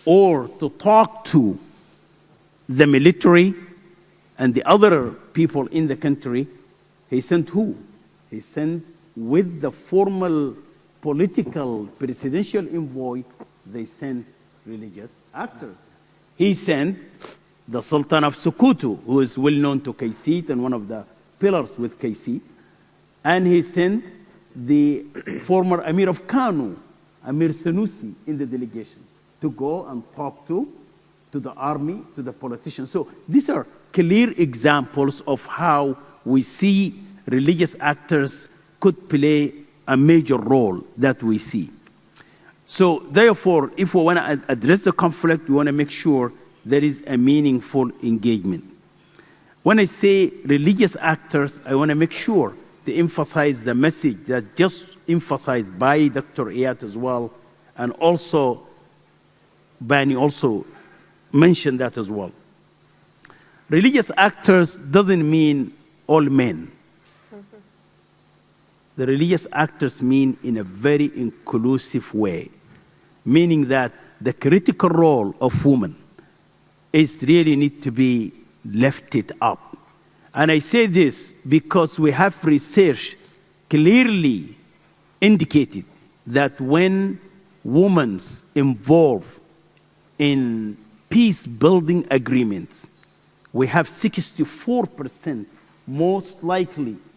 [SPEAKER 1] or to talk to the military and the other people in the country, he sent who? He sent with the formal political presidential envoy, they sent religious actors. He sent the Sultan of Sokoto, who is well known to KAICIID and one of the pillars with KAICIID, and he sent the former Emir of Kano, Amir Sanusi, in the delegation to go and talk to the army, to the politicians. So these are clear examples of how we see religious actors could play a major role that we see. So therefore, if we want to address the conflict, we want to make sure there is a meaningful engagement. When I say religious actors, I want to make sure to emphasize the message that just emphasized by Dr. Iyad as well, and also Bani also mentioned that as well. Religious actors doesn't mean all men. the religious actors mean in a very inclusive way, meaning that the critical role of women is really need to be lifted up. And I say this because we have research clearly indicated that when women involved in peace-building agreements, we have 64%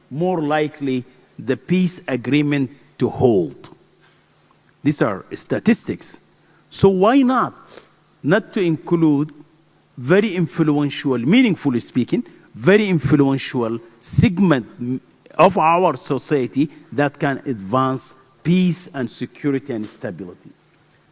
[SPEAKER 1] more likely the peace agreement to hold. These are statistics. So why not to include very influential, meaningfully speaking, very influential segment of our society that can advance peace and security and stability.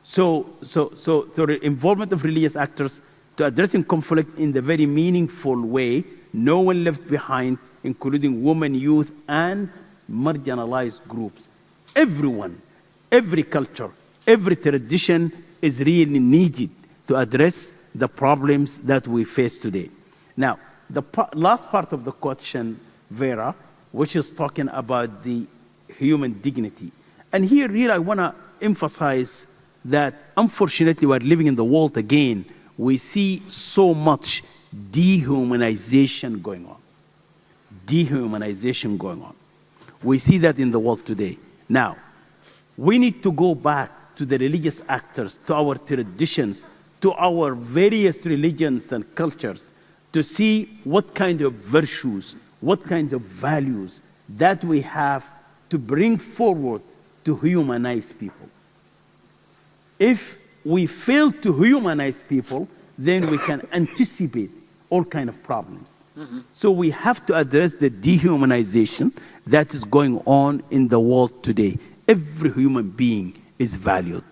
[SPEAKER 1] So the involvement of religious actors to addressing conflict in the very meaningful way, no one left behind, including women, youth, and marginalized groups. Everyone, every culture, every tradition is really needed to address the problems that we face today. Now, the last part of the question, Vera, which is talking about the human dignity. And here really I want to emphasize that unfortunately we're living in the world again, we see so much dehumanization going on. Dehumanization going on. We see that in the world today. Now, we need to go back to the religious actors, to our traditions, to our various religions and cultures to see what kind of virtues, what kind of values that we have to bring forward to humanize people. If we fail to humanize people, then we can anticipate all kinds of problems. So we have to address the dehumanization that is going on in the world today. Every human being is valued.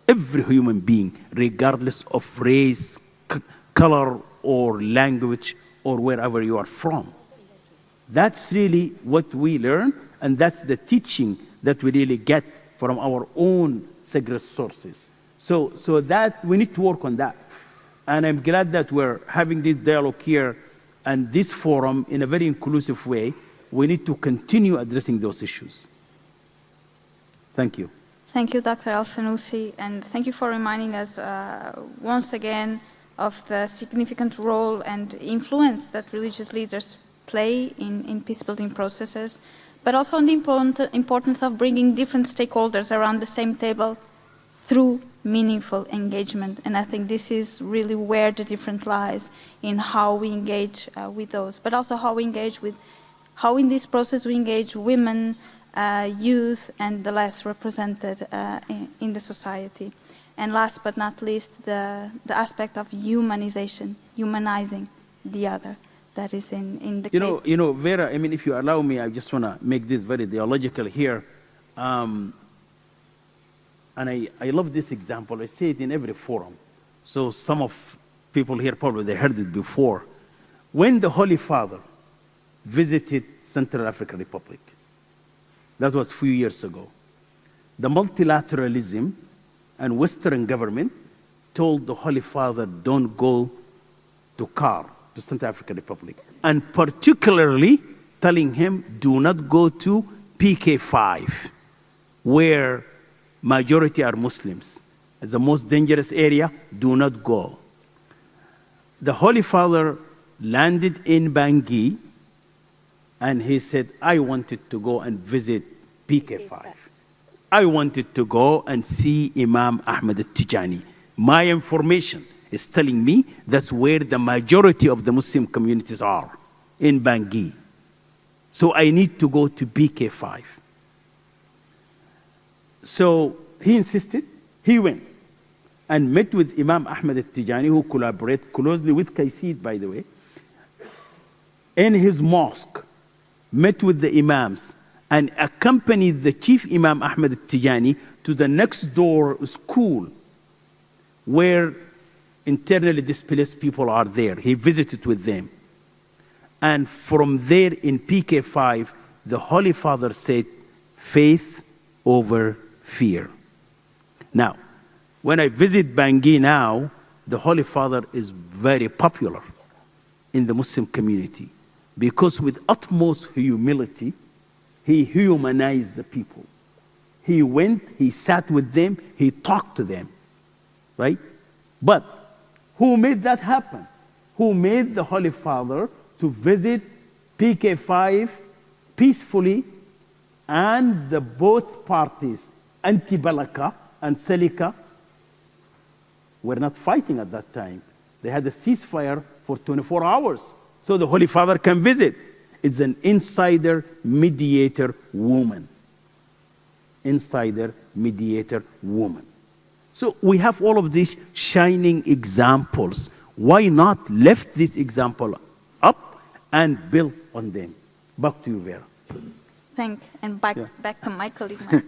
[SPEAKER 1] Every human being, regardless of race, color, or language, or wherever you are from. That's really what we learn, and that's the teaching that we really get from our own sacred sources. So that we need to work on that. And I'm glad that we're having this dialogue here and this forum in a very inclusive way. We need to continue addressing those issues. Thank you.
[SPEAKER 17] Thank you, Dr. El-Senussi, and thank you for reminding us once again of the significant role and influence that religious leaders play in peace-building processes, but also on the importance of bringing different stakeholders around the same table through meaningful engagement. And I think this is really where the difference lies in how we engage with those, but also how we engage with, how in this process we engage women, youth, and the less represented in the society. And last but not least, the aspect of humanizing the other. That is in the case.
[SPEAKER 1] You know, Vera, I mean, if you allow me, I just want to make this very theological here. And I love this example. I say it in every forum. So some of people here probably they heard it before. When the Holy Father visited Central African Republic, that was a few years ago, the multilateralism and Western government told the Holy Father, don't go to CAR, to Central African Republic. And particularly telling him, do not go to PK5, where majority are Muslims. It's the most dangerous area, do not go. The Holy Father landed in Bangui, and he said, I wanted to go and visit PK5. I wanted to go and see Imam Ahmed al-Tijani. My information is telling me that's where the majority of the Muslim communities are, in Bangui. So I need to go to PK5. So he insisted, he went and met with Imam Ahmed al-Tijani, who collaborates closely with KAICIID, by the way, in his mosque, met with the imams, and accompanied the chief Imam Ahmed al-Tijani to the next door school where internally displaced people are there. He visited with them. And from there in PK5, the Holy Father said, faith over fear. Now, when I visit Bangui now, the Holy Father is very popular in the Muslim community because with utmost humility, he humanized the people. He went, he sat with them, he talked to them, right? But who made that happen? Who made the Holy Father to visit PK5 peacefully, and both parties, Anti-Balaka and Selika, were not fighting at that time. They had a ceasefire for 24 hours, so the Holy Father can visit. It's an insider mediator woman. Insider mediator woman. So we have all of these shining examples. Why not lift this example up and build on them? Back to you, Vera.
[SPEAKER 17] Back to my colleague, Mike.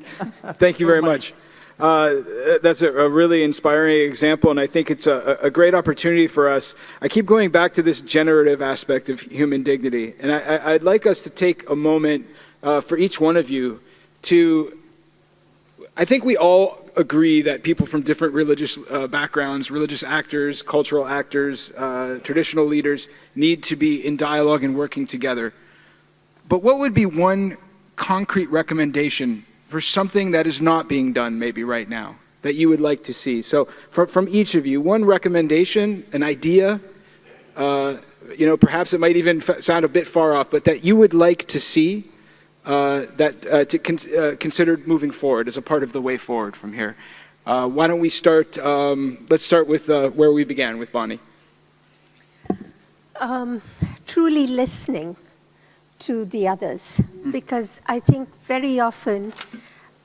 [SPEAKER 16] Thank you very much. That's a really inspiring example, and I think it's a great opportunity for us. I keep going back to this generative aspect of human dignity, and I'd like us to take a moment for each one of you to, I think we all agree that people from different religious backgrounds, religious actors, cultural actors, traditional leaders need to be in dialogue and working together. But what would be one concrete recommendation for something that is not being done maybe right now that you would like to see? So from each of you, one recommendation, an idea, perhaps it might even sound a bit far off, but that you would like to see considered moving forward as a part of the way forward from here. Why don't we start, let's start with where we began, with Bonnie.
[SPEAKER 18] Truly listening to the others, because I think very often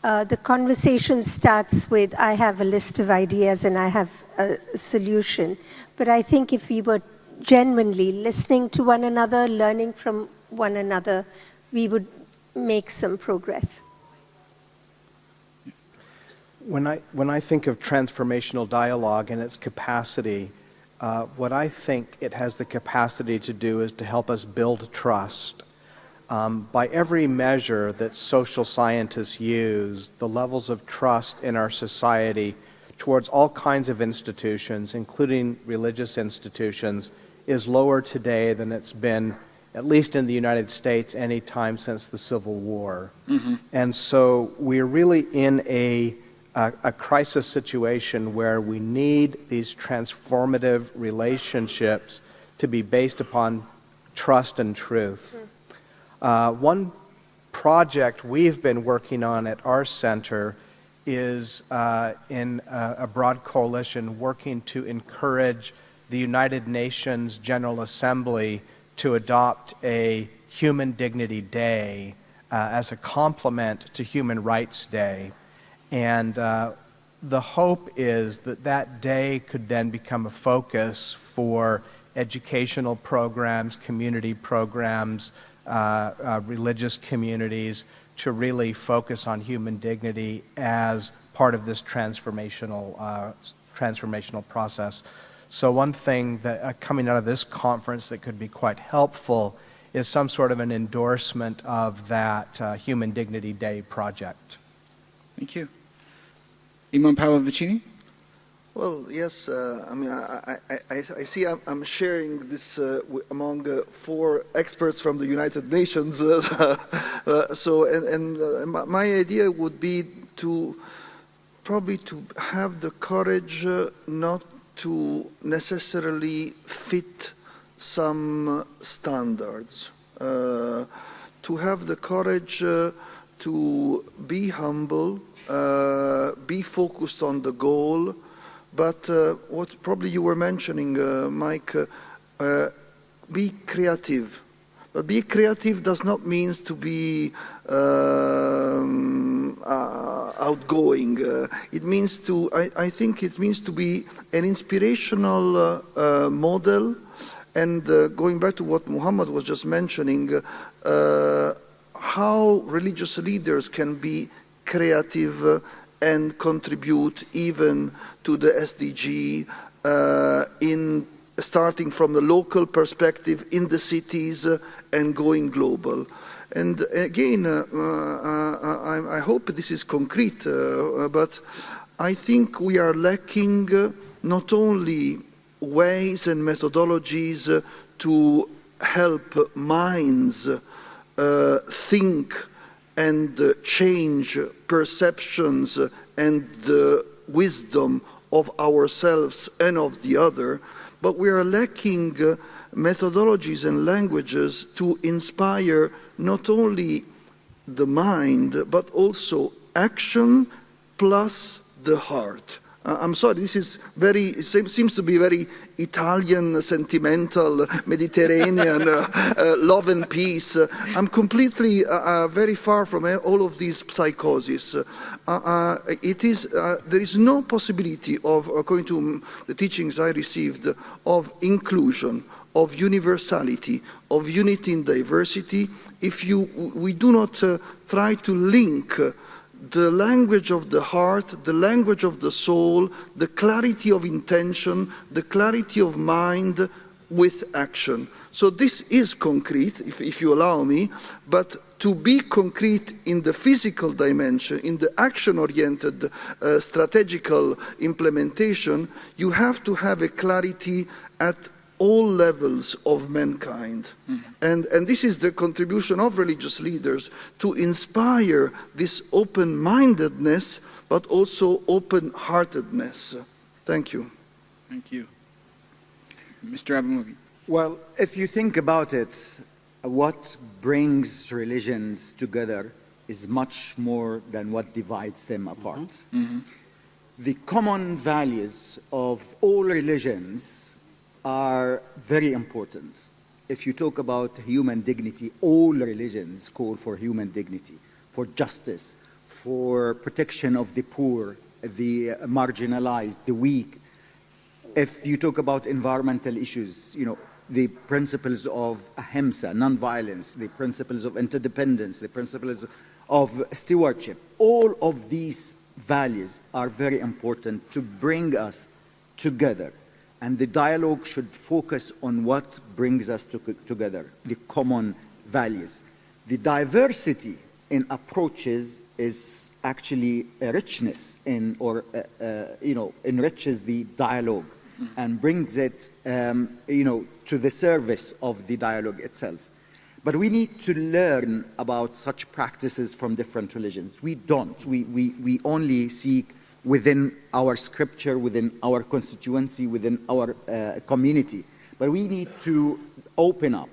[SPEAKER 18] the conversation starts with, I have a list of ideas and I have a solution. But I think if we were genuinely listening to one another, learning from one another, we would make some progress.
[SPEAKER 19] When I think of transformational dialogue and its capacity, what I think it has the capacity to do is to help us build trust. By every measure that social scientists use, the levels of trust in our society towards all kinds of institutions, including religious institutions, is lower today than it's been, at least in the United States, any time since the Civil War. Mm-hmm. And so we're really in a crisis situation where we need these transformative relationships to be based upon trust and truth. One project we've been working on at our center is in a broad coalition working to encourage the United Nations General Assembly to adopt a Human Dignity Day as a complement to Human Rights Day. And the hope is that that day could then become a focus for educational programs, community programs, religious communities to really focus on human dignity as part of this transformational process. So one thing that coming out of this conference that could be quite helpful is some sort of an endorsement of that Human Dignity Day project.
[SPEAKER 16] Thank you. Imam Paolo-Vicini?
[SPEAKER 20] Well, yes, I mean, I see I'm sharing this among 4 experts from the United Nations. My idea would be to probably to have the courage not to necessarily fit some standards, to have the courage to be humble, be focused on the goal, but what probably you were mentioning, Mike, be creative. But be creative does not mean to be outgoing. It means to, I think it means to be an inspirational model. And going back to what Muhammad was just mentioning, how religious leaders can be creative and contribute even to the SDG in starting from the local perspective in the cities and going global. And again, I hope this is concrete, but I think we are lacking not only ways and methodologies to help minds think and change perceptions and the wisdom of ourselves and of the other, but we are lacking methodologies and languages to inspire not only the mind, but also action plus the heart. I'm sorry, this is seems to be very Italian, sentimental, Mediterranean, love and peace. I'm completely very far from all of these psychoses. There is no possibility of, according to the teachings I received, of inclusion, of universality, of unity in diversity, if we do not try to link the language of the heart, the language of the soul, the clarity of intention, the clarity of mind with action. So this is concrete, if you allow me, but to be concrete in the physical dimension, in the action-oriented strategical implementation, you have to have a clarity at all levels of mankind. And this is the contribution of religious leaders to inspire this open-mindedness, but also open-heartedness. Thank you.
[SPEAKER 3] Thank you. Mr. Abamugi.
[SPEAKER 21] Well, if you think about it, what brings religions together is much more than what divides them apart. The common values of all religions are very important. If you talk about human dignity, all religions call for human dignity, for justice, for protection of the poor, the marginalized, the weak. If you talk about environmental issues, you know, the principles of ahimsa, non-violence, the principles of interdependence, the principles of stewardship, all of these values are very important to bring us together. And the dialogue should focus on what brings us together, the common values. The diversity in approaches is actually a richness enriches the dialogue and brings it, to the service of the dialogue itself. But we need to learn about such practices from different religions. We don't. We only seek within our scripture, within our constituency, within our community. But we need to open up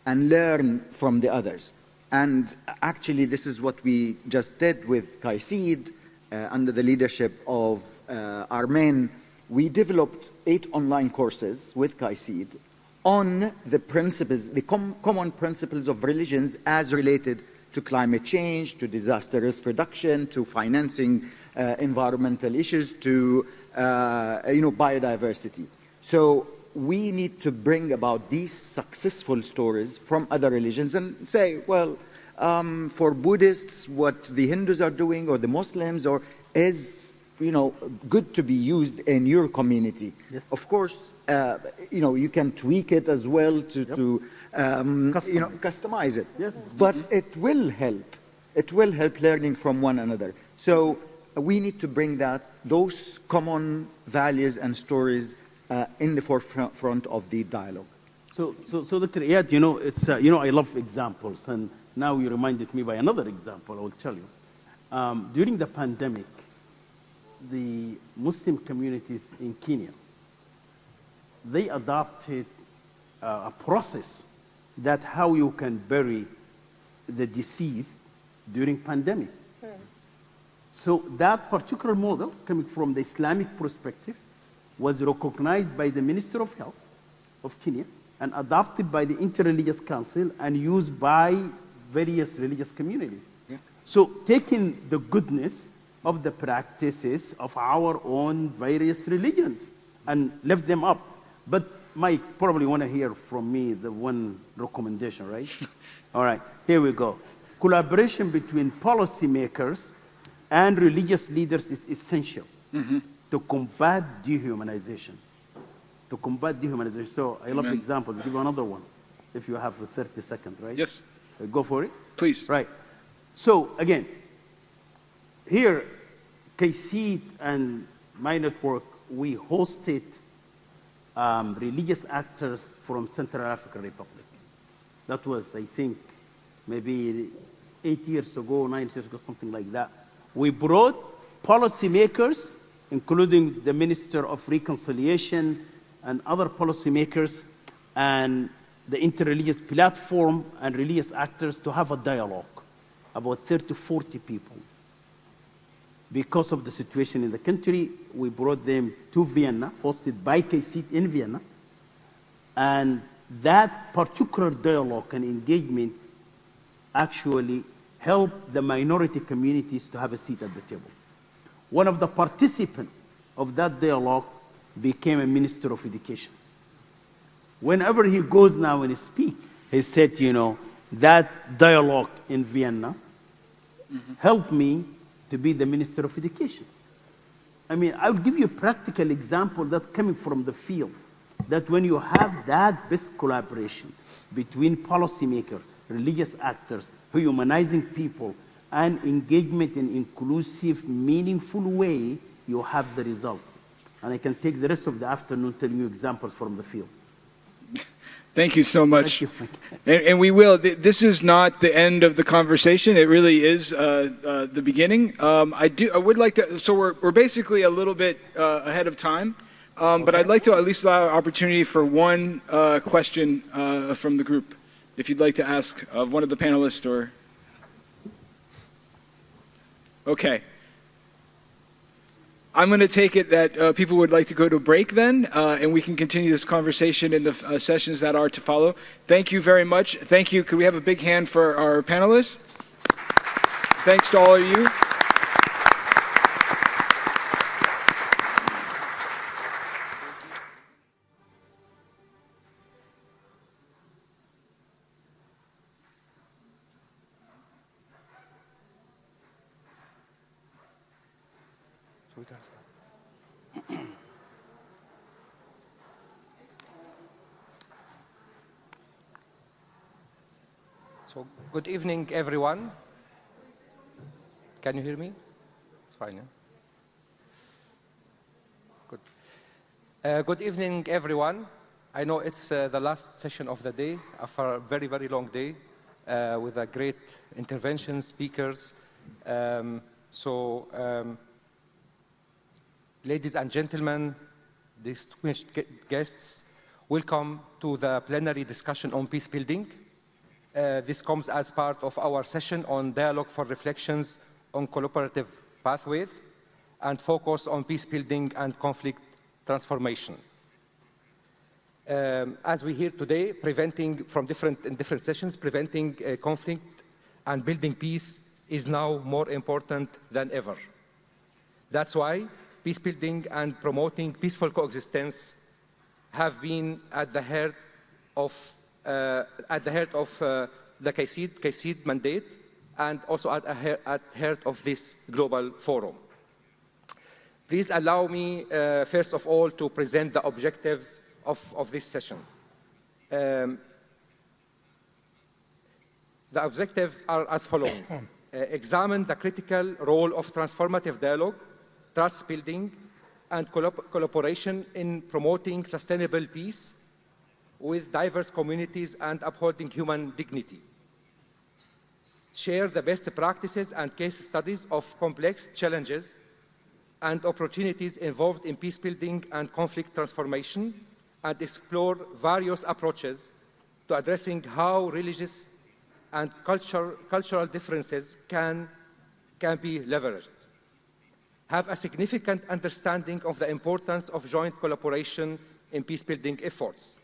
[SPEAKER 21] and learn from the others. And actually, this is what we just did with KAICIID under the leadership of Armen. We developed 8 online courses with KAICIID on the principles, the common principles of religions as related to climate change, to disaster risk reduction, to financing environmental issues, to biodiversity. So we need to bring about these successful stories from other religions and say, well, for Buddhists, what the Hindus are doing or the Muslims is good to be used in your community. Yes. Of course, you can tweak it as well to customize it. Yes. But it will help. It will help learning from one another. So we need to bring those common values and stories in the forefront of the dialogue.
[SPEAKER 1] So Dr. Iyad, it's I love examples, and now you reminded me by another example. I will tell you. During the pandemic, the Muslim communities in Kenya, they adopted a process that how you can bury the deceased during pandemic. So that particular model, coming from the Islamic perspective, was recognized by the Minister of Health of Kenya and adopted by the Interreligious Council and used by various religious communities. Yeah. So taking the goodness of the practices of our own various religions and lift them up. But Mike probably want to hear from me the one recommendation, right? All right, here we go. Collaboration between policymakers and religious leaders is essential to combat dehumanization. So I love examples. I'll give you another one if you have 30 seconds, right?
[SPEAKER 3] Yes.
[SPEAKER 1] Go for it.
[SPEAKER 3] Please.
[SPEAKER 1] Right. So again, here, KAICIID and my network, we hosted religious actors from Central African Republic. That was, I think, maybe 8 years ago, 9 years ago, something like that. We brought policymakers, including the Minister of Reconciliation and other policymakers, and the interreligious platform and religious actors to have a dialogue, about 30 to 40 people. Because of the situation in the country, we brought them to Vienna, hosted by KAICIID in Vienna, and that particular dialogue and engagement actually helped the minority communities to have a seat at the table. One of the participants of that dialogue became a Minister of Education. Whenever he goes now and speaks, he said, you know, that dialogue in Vienna helped me to be the Minister of Education. I mean, I'll give you a practical example that's coming from the field, that when you have that best collaboration between policymakers, religious actors, humanizing people, and engagement in inclusive, meaningful way, you have the results. And I can take the rest of the afternoon telling you examples from the field.
[SPEAKER 16] Thank you so much.
[SPEAKER 1] Thank you.
[SPEAKER 16] And we will. This is not the end of the conversation. It really is the beginning. I would like to. So we're basically a little bit ahead of time, but I'd like to at least allow opportunity for one question from the group, if you'd like to ask of one of the panelists or. Okay. I'm going to take it that people would like to go to a break then, and we can continue this conversation in the sessions that are to follow. Thank you very much. Thank you. Could we have a big hand for our panelists? Thanks to all of you.
[SPEAKER 4] We can start. So, good evening, everyone. Can you hear me? It's fine, yeah? Good. Good evening, everyone. I know it's the last session of the day, after a very, very long day, with a great intervention, speakers. Ladies and gentlemen, distinguished guests, welcome to the plenary discussion on peace building. This comes as part of our session on dialogue for reflections on collaborative pathways and focus on peace building and conflict transformation. As we hear today, preventing from different sessions, preventing conflict and building peace is now more important than ever. That's why peace building and promoting peaceful coexistence have been at the heart of the KAICIID mandate, and also at the heart of this global forum. Please allow me, first of all, to present the objectives of this session. The objectives are as follows. Examine the critical role of transformative dialogue, trust building, and collaboration in promoting sustainable peace with diverse communities and upholding human dignity. Share the best practices and case studies of complex challenges and opportunities involved in peace building and conflict transformation, and explore various approaches to addressing how religious and cultural differences can be leveraged. Have a significant understanding of the importance of joint collaboration in peace-building efforts.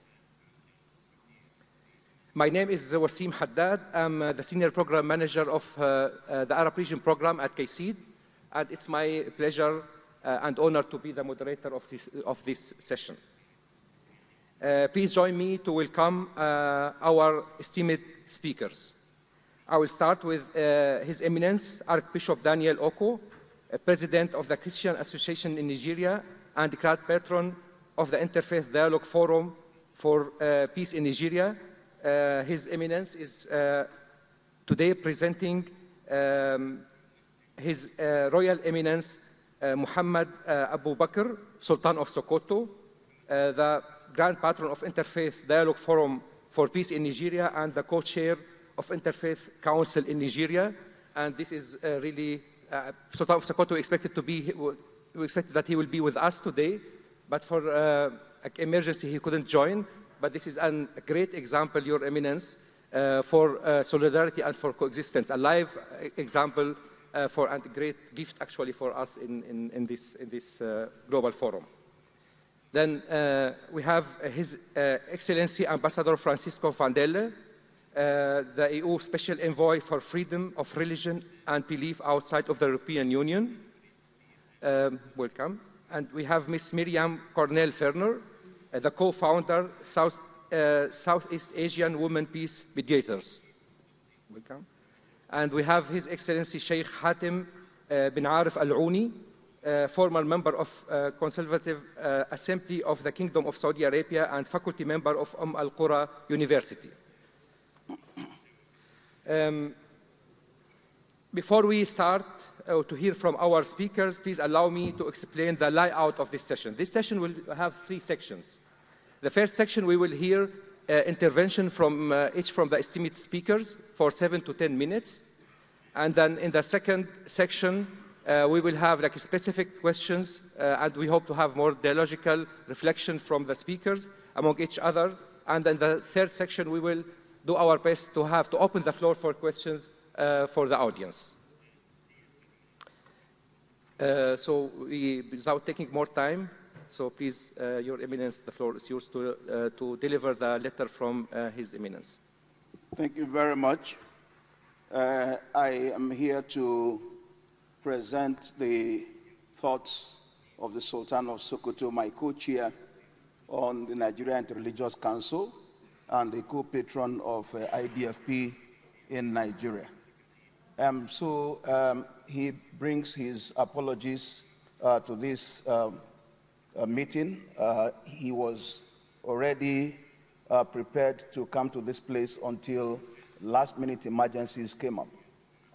[SPEAKER 4] My name is Wasim Haddad. I'm the Senior Program Manager of the Arab Region Program at KAICIID, and it's my pleasure and honor to be the moderator of this session. Please join me to welcome our esteemed speakers. I will start with His Eminence Archbishop Daniel Oko, President of the Christian Association in Nigeria and Grand Patron of the Interfaith Dialogue Forum for Peace in Nigeria. His Eminence is today presenting His Royal Eminence Muhammad Abu Bakr, Sultan of Sokoto, the Grand Patron of Interfaith Dialogue Forum for Peace in Nigeria and the co-chair of Interfaith Council in Nigeria, and this is really Sultan of Sokoto expected that he will be with us today, but for emergency he couldn't join. But this is a great example, Your Eminence, for solidarity and for coexistence, a live example for a great gift actually for us in this global forum. Then we have His Excellency Ambassador Francisco Vandelle, the EU Special Envoy for Freedom of Religion and Belief outside of the European Union. Welcome. And we have Ms. Miriam Cornell-Ferner, the co-founder, Southeast Asian Women Peace Mediators. Welcome. And we have His Excellency Sheikh Hatem bin Arif Al-Ouni, former member of Consultative Assembly of the Kingdom of Saudi Arabia and faculty member of Al-Qura University. Before we start to hear from our speakers, please allow me to explain the layout of this session. This session will have 3 sections. The first section, we will hear intervention from each from the esteemed speakers for 7 to 10 minutes. And then in the second section, we will have like specific questions, and we hope to have more dialogical reflection from the speakers among each other. And then the third section, we will do our best to open the floor for questions for the audience. So without taking more time, so please, Your Eminence, the floor is yours to deliver the letter from His Eminence.
[SPEAKER 5] Thank you very much. I am here to present the thoughts of the Sultan of Sokoto, my co-chair on the Nigeria Interreligious Council and the co-patron of IDFP in Nigeria. He brings his apologies to this meeting. He was already prepared to come to this place until last-minute emergencies came up.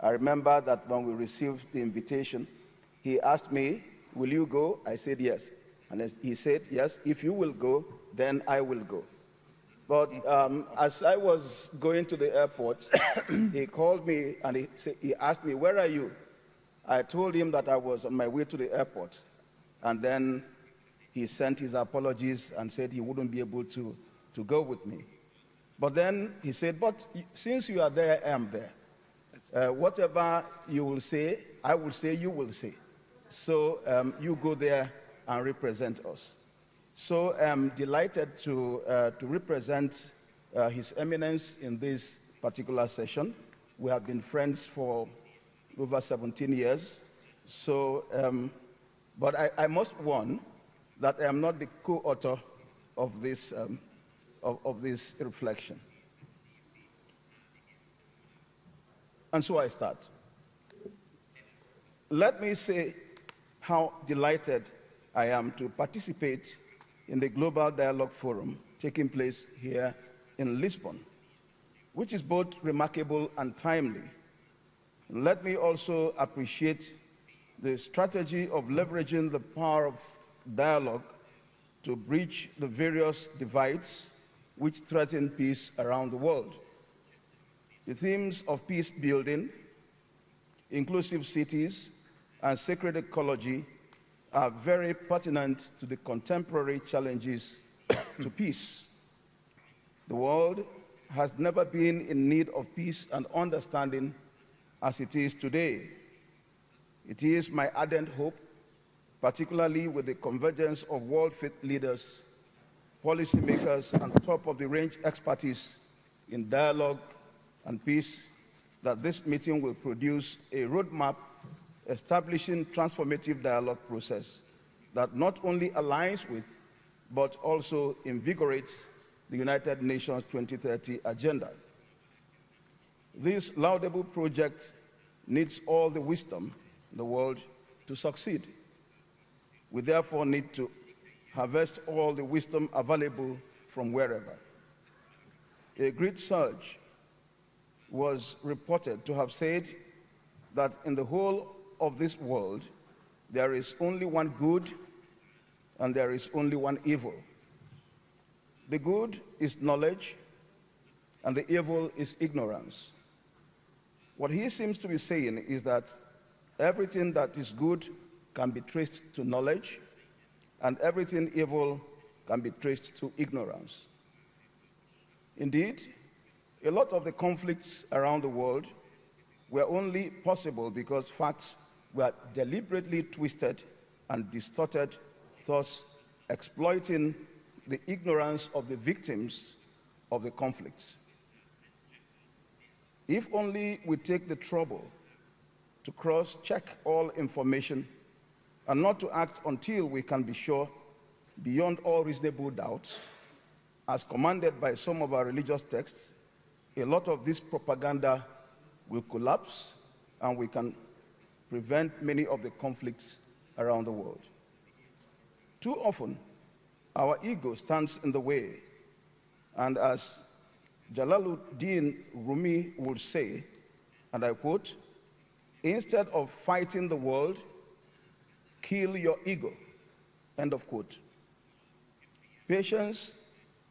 [SPEAKER 5] I remember that when we received the invitation, he asked me, "Will you go?" I said yes. And he said, "Yes, if you will go, then I will go." But as I was going to the airport, he called me and he asked me, "Where are you?" I told him that I was on my way to the airport. And then he sent his apologies and said he wouldn't be able to go with me. But then he said, "But since you are there, I am there. Whatever you will say, I will say, you will say. So you go there and represent us." So I'm delighted to represent His Eminence in this particular session. We have been friends for over 17 years. So, but I must warn that I am not the co-author of this reflection. And so I start. Let me say how delighted I am to participate in the Global Dialogue Forum taking place here in Lisbon, which is both remarkable and timely. Let me also appreciate the strategy of leveraging the power of dialogue to bridge the various divides which threaten peace around the world. The themes of peace building, inclusive cities, and sacred ecology are very pertinent to the contemporary challenges to peace. The world has never been in need of peace and understanding as it is today. It is my ardent hope, particularly with the convergence of world faith leaders, policymakers, and top-of-the-range expertise in dialogue and peace, that this meeting will produce a roadmap establishing transformative dialogue process that not only aligns with, but also invigorates the United Nations 2030 agenda. This laudable project needs all the wisdom in the world to succeed. We therefore need to harvest all the wisdom available from wherever. A great surge was reported to have said that in the whole of this world, there is only one good and there is only one evil. The good is knowledge, and the evil is ignorance. What he seems to be saying is that everything that is good can be traced to knowledge, and everything evil can be traced to ignorance. Indeed, a lot of the conflicts around the world were only possible because facts were deliberately twisted and distorted, thus exploiting the ignorance of the victims of the conflicts. If only we take the trouble to cross-check all information and not to act until we can be sure, beyond all reasonable doubt, as commanded by some of our religious texts, a lot of this propaganda will collapse and we can prevent many of the conflicts around the world. Too often, our ego stands in the way, and as Jalaluddin Rumi would say, and I quote, "Instead of fighting the world, kill your ego," end of quote. Patience,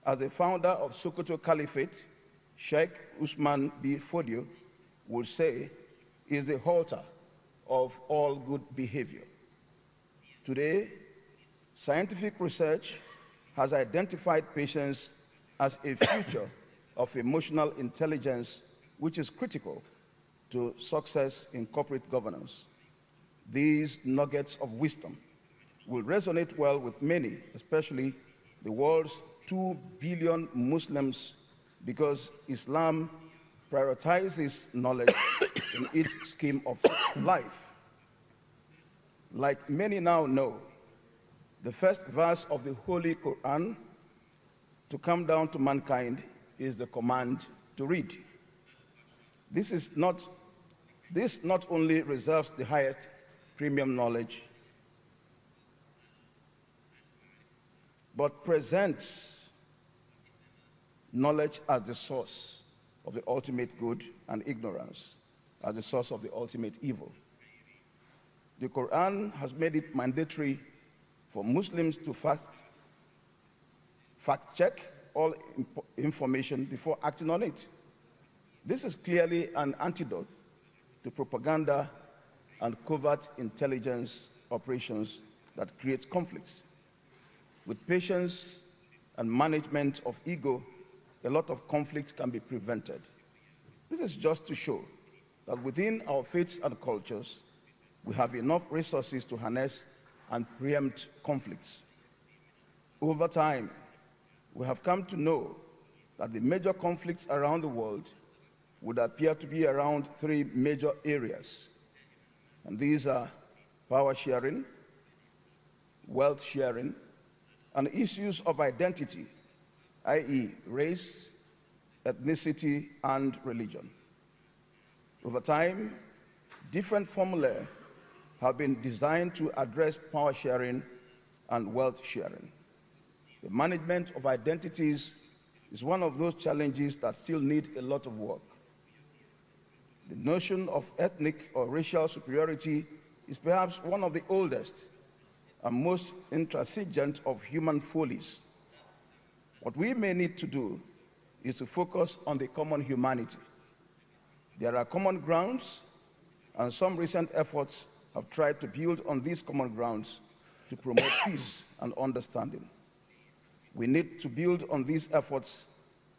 [SPEAKER 5] as the founder of Sokoto Caliphate, Sheikh Usman B. Fodio, would say, is the halter of all good behavior. Today, scientific research has identified patience as a feature of emotional intelligence which is critical to success in corporate governance. These nuggets of wisdom will resonate well with many, especially the world's 2 billion Muslims, because Islam prioritizes knowledge in its scheme of life. Like many now know, the first verse of the Holy Quran to come down to mankind is the command to read. This not only reserves the highest premium knowledge, but presents knowledge as the source of the ultimate good and ignorance as the source of the ultimate evil. The Quran has made it mandatory for Muslims to fact-check all information before acting on it. This is clearly an antidote to propaganda and covert intelligence operations that create conflicts. With patience and management of ego, a lot of conflict can be prevented. This is just to show that within our faiths and cultures, we have enough resources to harness and preempt conflicts. Over time, we have come to know that the major conflicts around the world would appear to be around 3 major areas. And these are power sharing, wealth sharing, and issues of identity, i.e., race, ethnicity, and religion. Over time, different formulae have been designed to address power sharing and wealth sharing. The management of identities is one of those challenges that still need a lot of work. The notion of ethnic or racial superiority is perhaps one of the oldest and most intransigent of human follies. What we may need to do is to focus on the common humanity. There are common grounds, and some recent efforts have tried to build on these common grounds to promote peace and understanding. We need to build on these efforts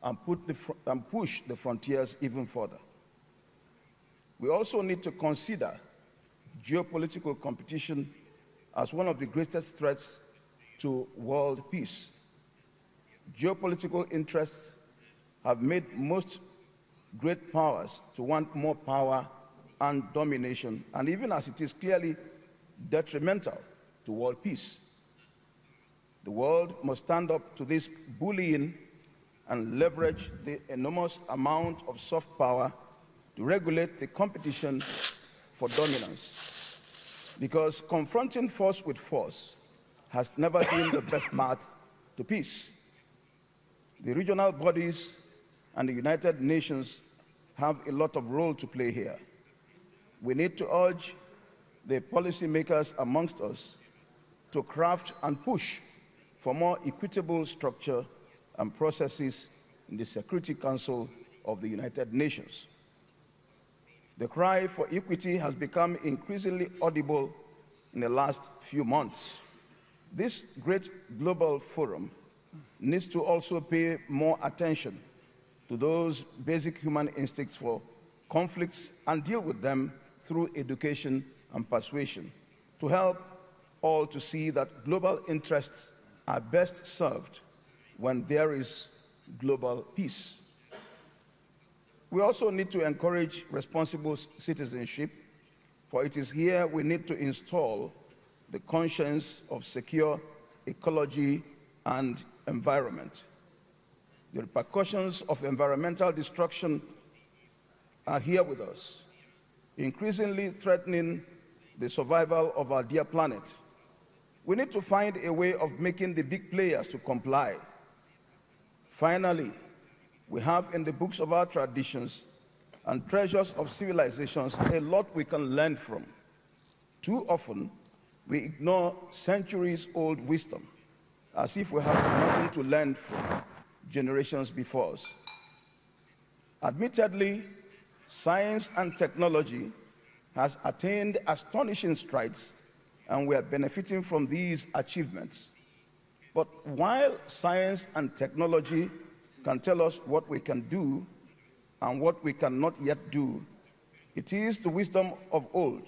[SPEAKER 5] and push the frontiers even further. We also need to consider geopolitical competition as one of the greatest threats to world peace. Geopolitical interests have made most great powers to want more power and domination, and even as it is clearly detrimental to world peace. The world must stand up to this bullying and leverage the enormous amount of soft power to regulate the competition for dominance. Because confronting force with force has never been the best path to peace. The regional bodies and the United Nations have a lot of role to play here. We need to urge the policymakers amongst us to craft and push for more equitable structure and processes in the Security Council of the United Nations. The cry for equity has become increasingly audible in the last few months. This great global forum needs to also pay more attention to those basic human instincts for conflicts and deal with them through education and persuasion to help all to see that global interests are best served when there is global peace. We also need to encourage responsible citizenship, for it is here we need to install the conscience of secure ecology and environment. The repercussions of environmental destruction are here with us, increasingly threatening the survival of our dear planet. We need to find a way of making the big players to comply. Finally, we have in the books of our traditions and treasures of civilizations a lot we can learn from. Too often, we ignore centuries-old wisdom as if we have nothing to learn from generations before us. Admittedly, science and technology has attained astonishing strides, and we are benefiting from these achievements. But while science and technology can tell us what we can do and what we cannot yet do, it is the wisdom of old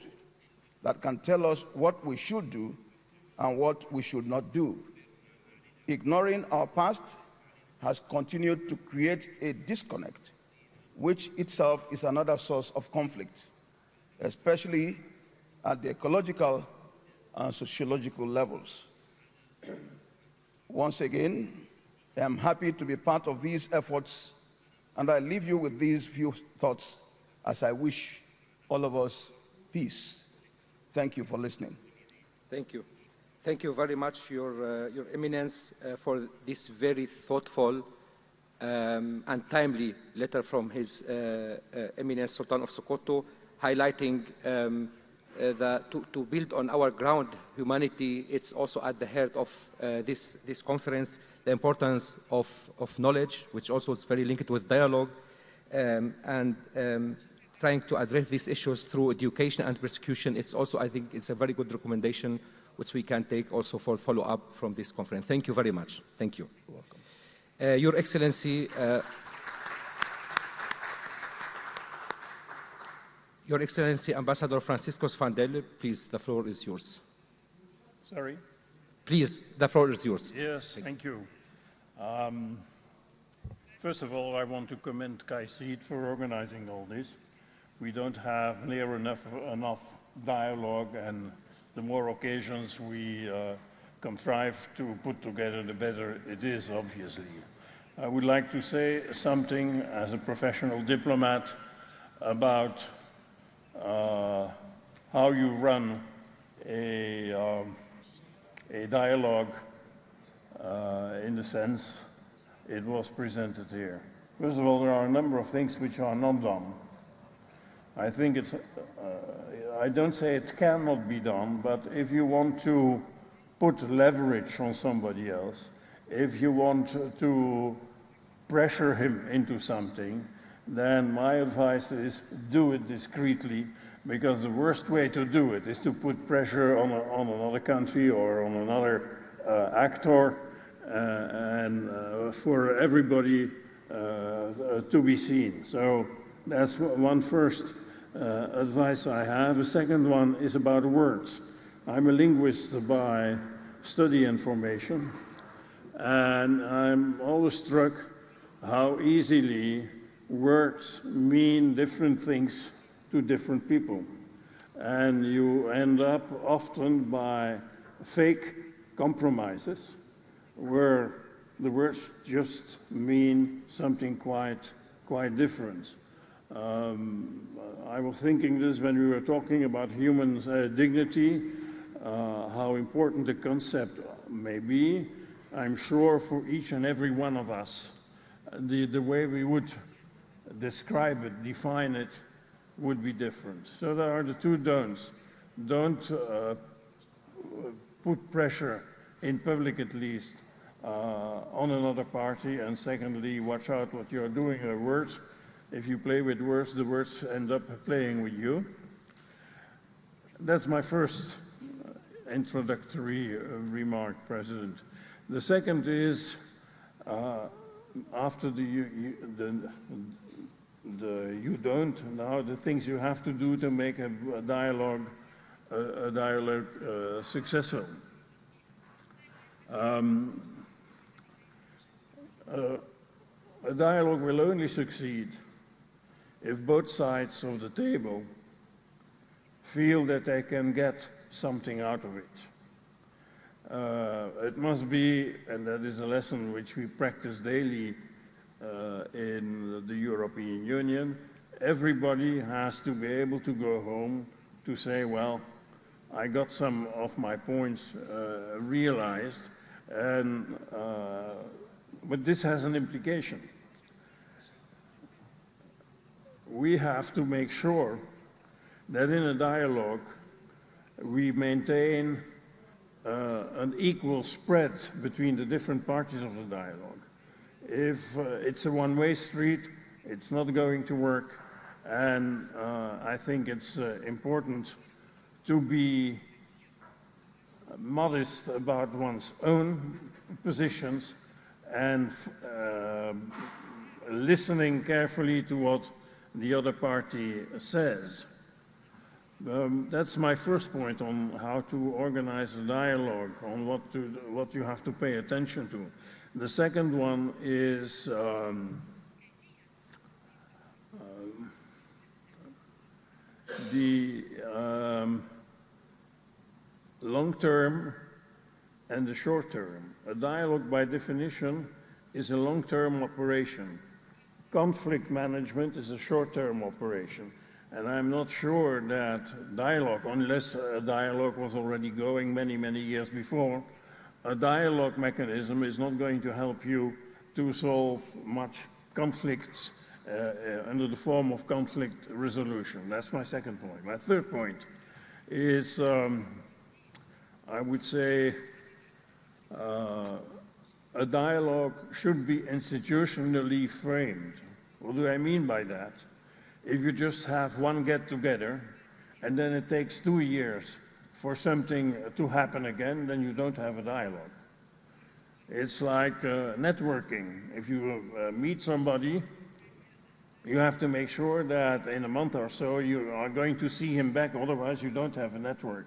[SPEAKER 5] that can tell us what we should do and what we should not do. Ignoring our past has continued to create a disconnect, which itself is another source of conflict, especially at the ecological and sociological levels. Once again, I am happy to be part of these efforts, and I leave you with these few thoughts as I wish all of us peace. Thank you for listening.
[SPEAKER 4] Thank you. Thank you very much, Your Eminence, for this very thoughtful and timely letter from His Eminence Sultan of Sokoto, highlighting to build on our ground humanity. It's also at the heart of this conference, the importance of knowledge, which also is very linked with dialogue, and trying to address these issues through education and persecution. It's also, I think, it's a very good recommendation which we can take also for follow-up from this conference. Thank you very much. Thank you. You're welcome. Your Excellency, Your Excellency, Ambassador Francisco Svandel, please, the floor is yours.
[SPEAKER 7] Sorry?
[SPEAKER 4] Please, the floor is yours.
[SPEAKER 7] Yes, thank you. First of all, I want to commend KAICIID for organizing all this. We don't have near enough dialogue, and the more occasions we contrive to put together, the better it is, obviously. I would like to say something as a professional diplomat about how you run a dialogue in the sense it was presented here. First of all, there are a number of things which are not done. I think it's, I don't say it cannot be done, but if you want to put leverage on somebody else, if you want to pressure him into something, then my advice is do it discreetly, because the worst way to do it is to put pressure on another country or on another actor, and for everybody to be seen. So that's one first advice I have. The second one is about words. I'm a linguist by study and formation, and I'm always struck how easily words mean different things to different people. And you end up often by fake compromises where the words just mean something quite different. I was thinking this when we were talking about human dignity, how important the concept may be. I'm sure for each and every one of us, the way we would describe it, define it, would be different. So there are the two don'ts. Don't put pressure, in public at least, on another party, and secondly, watch out what you're doing with words. If you play with words, the words end up playing with you. That's my first introductory remark, President. The second is, after the you don't, now the things you have to do to make a dialogue successful. A dialogue will only succeed if both sides of the table feel that they can get something out of it. It must be, and that is a lesson which we practice daily in the European Union, everybody has to be able to go home to say, well, I got some of my points realized, and but this has an implication. We have to make sure that in a dialogue we maintain an equal spread between the different parties of the dialogue. If it's a one-way street, it's not going to work, and I think it's important to be modest about one's own positions and listening carefully to what the other party says. That's my first point on how to organize a dialogue, on what you have to pay attention to. The second one is the long term and the short term. A dialogue, by definition, is a long-term operation. Conflict management is a short-term operation. And I'm not sure that dialogue, unless a dialogue was already going many, many years before, a dialogue mechanism is not going to help you to solve much conflicts under the form of conflict resolution. That's my second point. My third point is, I would say, a dialogue should be institutionally framed. What do I mean by that? If you just have one get-together and then it takes 2 years for something to happen again, then you don't have a dialogue. It's like networking. If you meet somebody, you have to make sure that in a month or so you are going to see him back, otherwise you don't have a network.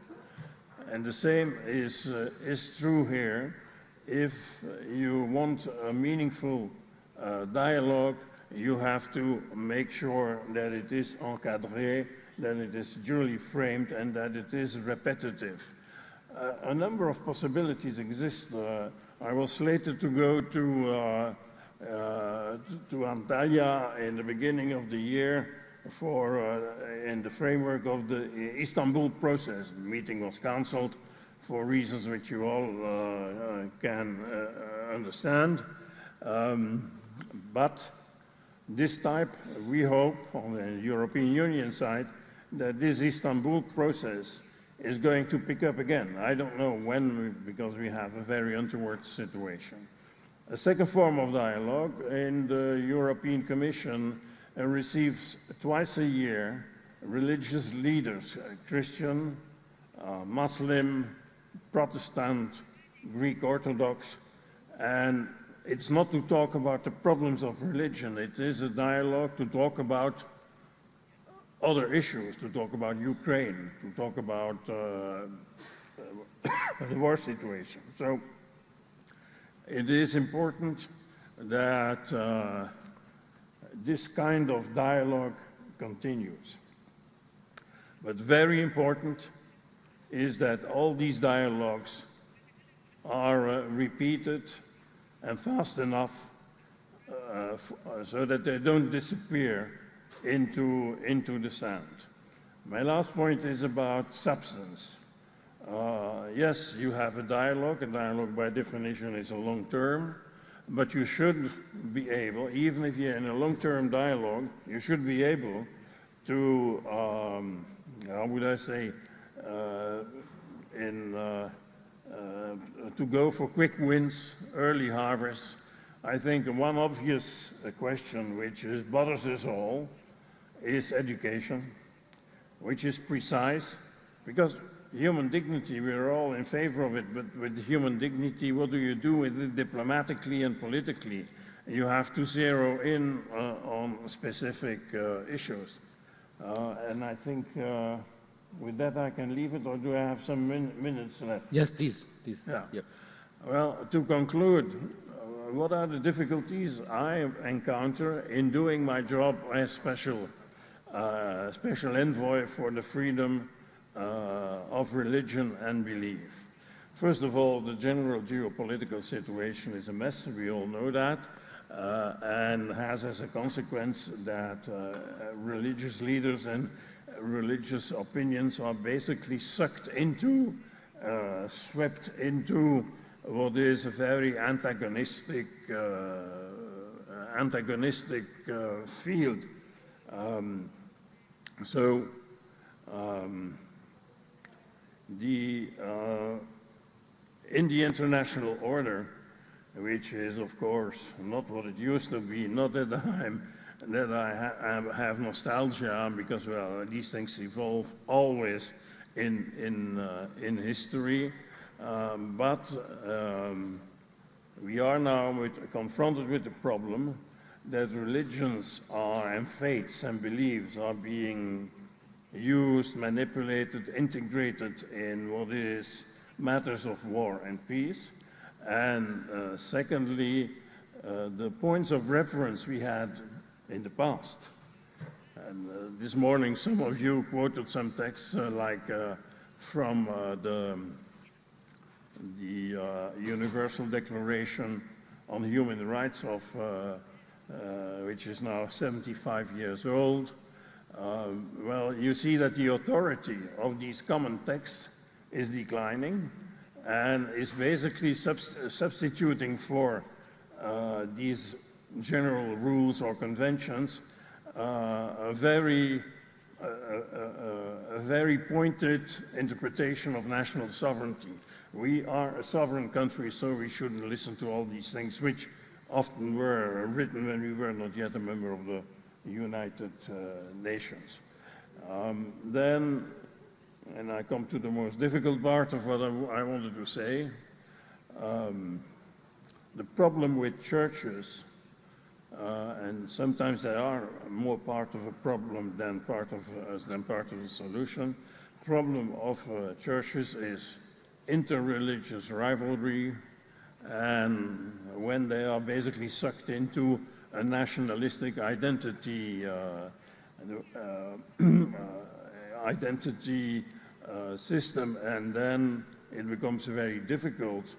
[SPEAKER 7] And the same is true here. If you want a meaningful dialogue, you have to make sure that it is encadré, that it is duly framed, and that it is repetitive. A number of possibilities exist. I was slated to go to Antalya in the beginning of the year for, in the framework of the Istanbul process. The meeting was cancelled for reasons which you all can understand. But this type, we hope, on the European Union side, that this Istanbul process is going to pick up again. I don't know when, because we have a very untoward situation. A second form of dialogue in the European Commission receives twice a year religious leaders, Christian, Muslim, Protestant, Greek Orthodox, and it's not to talk about the problems of religion. It is a dialogue to talk about other issues, to talk about Ukraine, to talk about the war situation. So it is important that this kind of dialogue continues. But very important is that all these dialogues are repeated and fast enough so that they don't disappear into the sand. My last point is about substance. Yes, you have a dialogue. A dialogue by definition is a long term, but you should be able, even if you're in a long-term dialogue, you should be able to, how would I say, to go for quick wins, early harvest. I think one obvious question which bothers us all is education, which is precise, because human dignity, we're all in favor of it, but with human dignity, what do you do with it diplomatically and politically? You have to zero in on specific issues. And I think with that I can leave it, or do I have some minutes left?
[SPEAKER 4] Yes, please.
[SPEAKER 7] Yeah.
[SPEAKER 4] Yep.
[SPEAKER 7] Well, to conclude, what are the difficulties I encounter in doing my job as special envoy for the freedom of religion and belief? First of all, the general geopolitical situation is a mess, we all know that, and has as a consequence that religious leaders and religious opinions are basically sucked into, swept into what is a very antagonistic field. In the international order, which is of course not what it used to be, not that I have nostalgia, because well, these things evolve always in history, but we are now confronted with the problem that religions and faiths and beliefs are being used, manipulated, integrated in what is matters of war and peace. And secondly, the points of reference we had in the past. And this morning, some of you quoted some texts from the Universal Declaration on Human Rights of which is now 75 years old. Well, you see that the authority of these common texts is declining and is basically substituting for these general rules or conventions a very pointed interpretation of national sovereignty. We are a sovereign country, so we shouldn't listen to all these things, which often were written when we were not yet a member of the United Nations. Then, and I come to the most difficult part of what I wanted to say, the problem with churches, and sometimes they are more part of a problem than part of the solution. The problem of churches is interreligious rivalry, and when they are basically sucked into a nationalistic identity system, and then it becomes very difficult.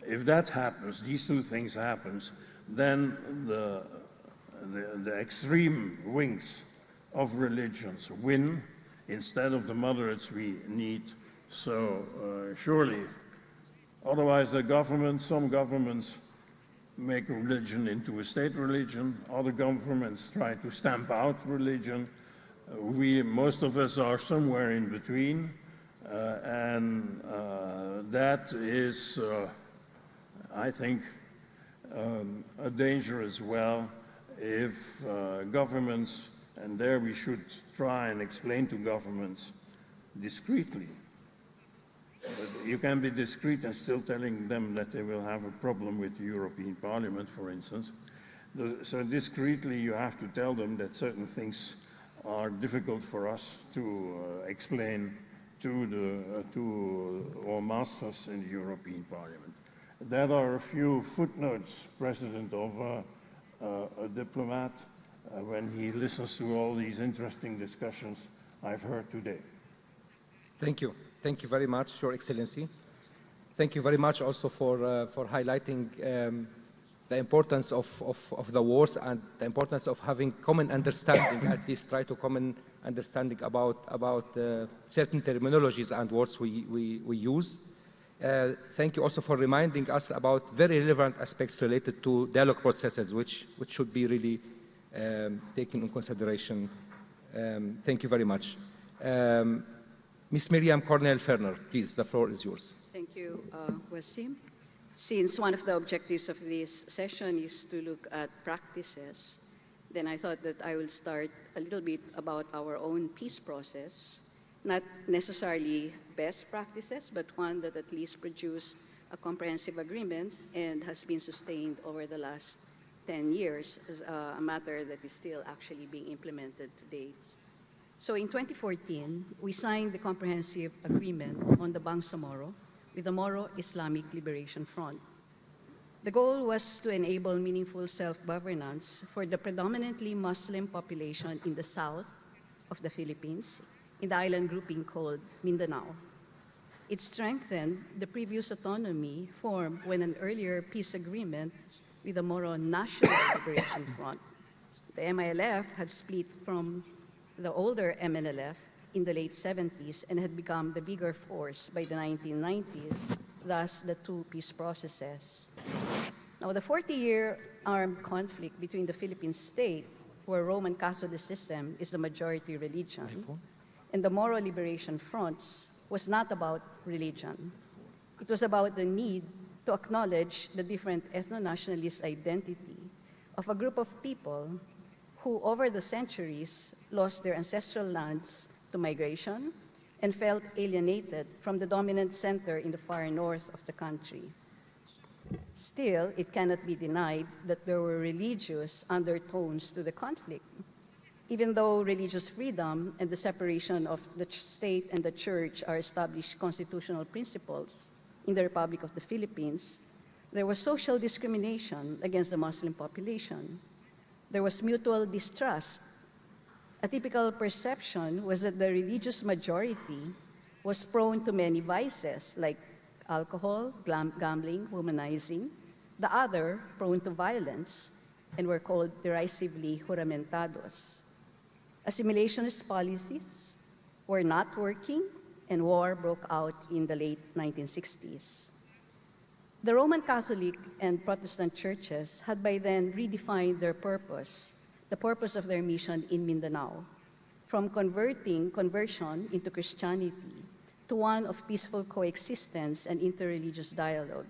[SPEAKER 7] If that happens, these two things happen, then the extreme wings of religions win instead of the moderates we need so surely. Otherwise, some governments make religion into a state religion. Other governments try to stamp out religion. Most of us are somewhere in between, and that is, I think, a danger as well if governments, and there we should try and explain to governments discreetly. But you can be discreet and still telling them that they will have a problem with the European Parliament, for instance. So discreetly you have to tell them that certain things are difficult for us to explain to our masters in the European Parliament. There are a few footnotes, President, of a diplomat when he listens to all these interesting discussions I've heard today.
[SPEAKER 4] Thank you. Thank you very much, Your Excellency. Thank you very much also for highlighting the importance of the wars and the importance of having common understanding, at least try to common understanding about certain terminologies and words we use. Thank you also for reminding us about very relevant aspects related to dialogue processes, which should be really taken in consideration. Thank you very much. Ms. Miriam Cornell-Ferner, please, the floor is yours.
[SPEAKER 9] Thank you, Wasim. Since one of the objectives of this session is to look at practices, then I thought that I will start a little bit about our own peace process, not necessarily best practices, but one that at least produced a comprehensive agreement and has been sustained over the last 10 years, a matter that is still actually being implemented today. So in 2014, we signed the comprehensive agreement on the Bangsamoro with the Moro Islamic Liberation Front. The goal was to enable meaningful self-governance for the predominantly Muslim population in the south of the Philippines, in the island grouping called Mindanao. It strengthened the previous autonomy formed when an earlier peace agreement with the Moro National Liberation Front. The MILF had split from the older MNLF in the late 70s and had become the bigger force by the 1990s, thus the two peace processes. Now, the 40-year armed conflict between the Philippine state, where Roman Catholicism is the majority religion, and the Moro Liberation Fronts was not about religion. It was about the need to acknowledge the different ethno-nationalist identity of a group of people who, over the centuries, lost their ancestral lands to migration and felt alienated from the dominant center in the far north of the country. Still, it cannot be denied that there were religious undertones to the conflict. Even though religious freedom and the separation of the state and the church are established constitutional principles in the Republic of the Philippines, there was social discrimination against the Muslim population. There was mutual distrust. A typical perception was that the religious majority was prone to many vices like alcohol, gambling, womanizing, the other prone to violence, and were called derisively juramentados. Assimilationist policies were not working, and war broke out in the late 1960s. The Roman Catholic and Protestant churches had by then redefined their purpose, the purpose of their mission in Mindanao, from conversion into Christianity to one of peaceful coexistence and interreligious dialogue.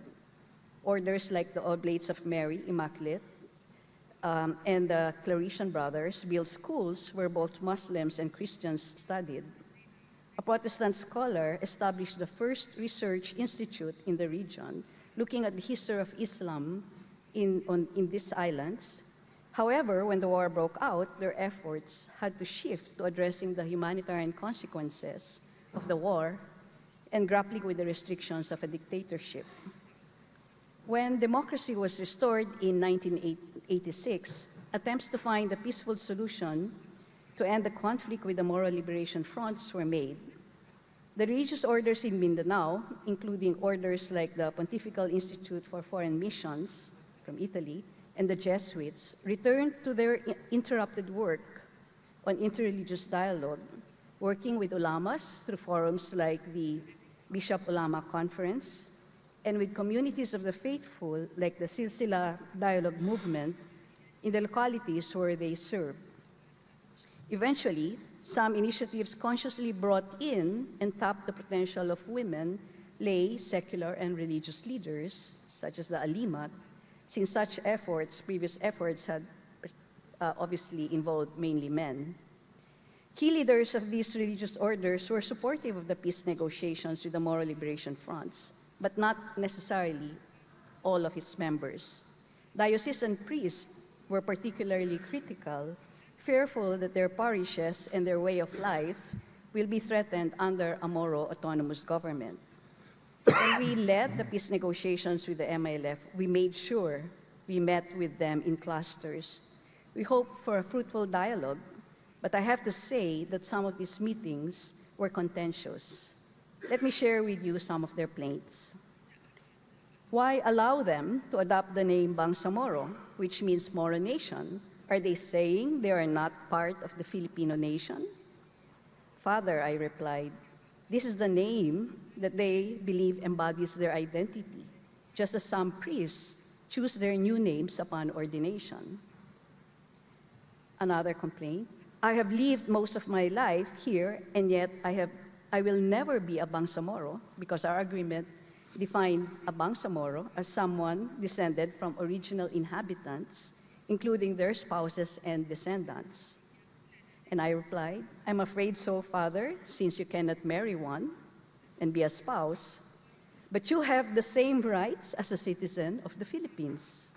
[SPEAKER 9] Orders like the Oblates of Mary, Immaculate, and the Claretian Brothers built schools where both Muslims and Christians studied. A Protestant scholar established the first research institute in the region, looking at the history of Islam in these islands. However, when the war broke out, their efforts had to shift to addressing the humanitarian consequences of the war and grappling with the restrictions of a dictatorship. When democracy was restored in 1986, attempts to find a peaceful solution to end the conflict with the Moro Liberation Fronts were made. The religious orders in Mindanao, including orders like the Pontifical Institute for Foreign Missions from Italy and the Jesuits, returned to their interrupted work on interreligious dialogue, working with ulamas through forums like the Bishop Ulama Conference, and with communities of the faithful like the Silsila Dialogue Movement in the localities where they serve. Eventually, some initiatives consciously brought in and tapped the potential of women, lay, secular, and religious leaders, such as the Alimat, since such efforts, previous efforts, had obviously involved mainly men. Key leaders of these religious orders were supportive of the peace negotiations with the Moro Liberation Fronts, but not necessarily all of its members. Diocesan priests were particularly critical, fearful that their parishes and their way of life will be threatened under a Moro autonomous government. When we led the peace negotiations with the MILF, we made sure we met with them in clusters. We hoped for a fruitful dialogue, but I have to say that some of these meetings were contentious. Let me share with you some of their plaints. Why allow them to adopt the name Bangsamoro, which means Moro nation? Are they saying they are not part of the Filipino nation? Father, I replied, this is the name that they believe embodies their identity, just as some priests choose their new names upon ordination. Another complaint, I have lived most of my life here, and yet I will never be a Bangsamoro because our agreement defined a Bangsamoro as someone descended from original inhabitants, including their spouses and descendants. And I replied, I'm afraid so, Father, since you cannot marry one and be a spouse, but you have the same rights as a citizen of the Philippines.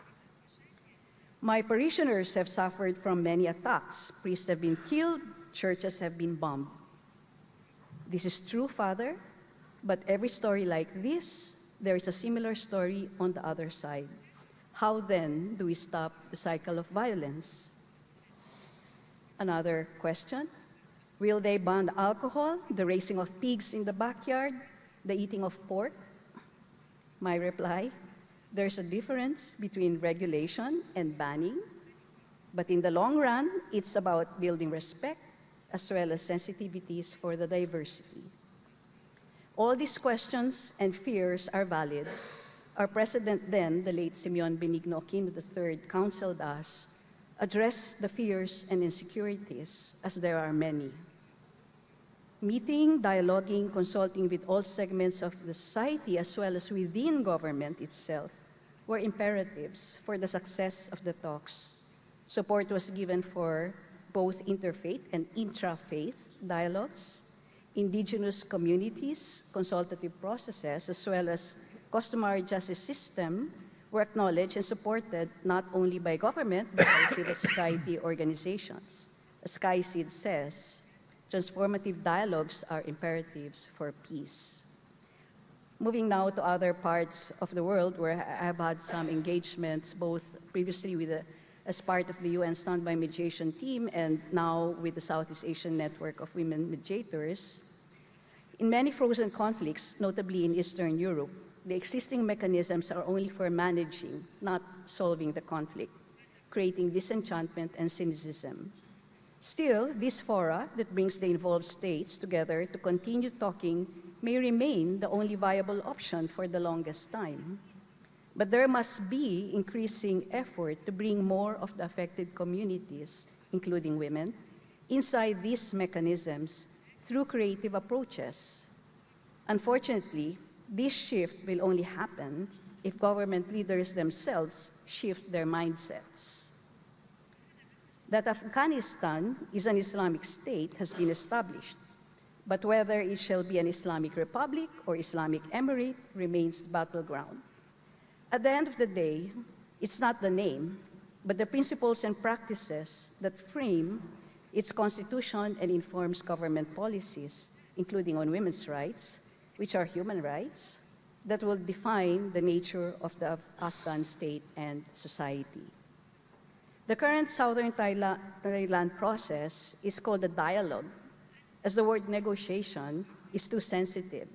[SPEAKER 9] My parishioners have suffered from many attacks. Priests have been killed, churches have been bombed. This is true, Father, but every story like this, there is a similar story on the other side. How then do we stop the cycle of violence? Another question, will they ban alcohol, the raising of pigs in the backyard, the eating of pork? My reply, there's a difference between regulation and banning, but in the long run, it's about building respect as well as sensitivities for the diversity. All these questions and fears are valid. Our president then, the late Simeon Benigno Aquino III, counseled us, address the fears and insecurities, as there are many. Meeting, dialoguing, consulting with all segments of the society as well as within government itself were imperatives for the success of the talks. Support was given for both interfaith and intra-faith dialogues, indigenous communities, consultative processes, as well as customary justice system were acknowledged and supported not only by government, but by civil society organizations. As KAICIID says, transformative dialogues are imperatives for peace. Moving now to other parts of the world where I have had some engagements, both previously as part of the UN Standby Mediation Team and now with the Southeast Asian Network of Women Mediators. In many frozen conflicts, notably in Eastern Europe, the existing mechanisms are only for managing, not solving the conflict, creating disenchantment and cynicism. Still, this fora that brings the involved states together to continue talking may remain the only viable option for the longest time. But there must be increasing effort to bring more of the affected communities, including women, inside these mechanisms through creative approaches. Unfortunately, this shift will only happen if government leaders themselves shift their mindsets. That Afghanistan is an Islamic state has been established, but whether it shall be an Islamic republic or Islamic emirate remains the battleground. At the end of the day, it's not the name, but the principles and practices that frame its constitution and informs government policies, including on women's rights, which are human rights, that will define the nature of the Afghan state and society. The current Southern Thailand process is called a dialogue, as the word negotiation is too sensitive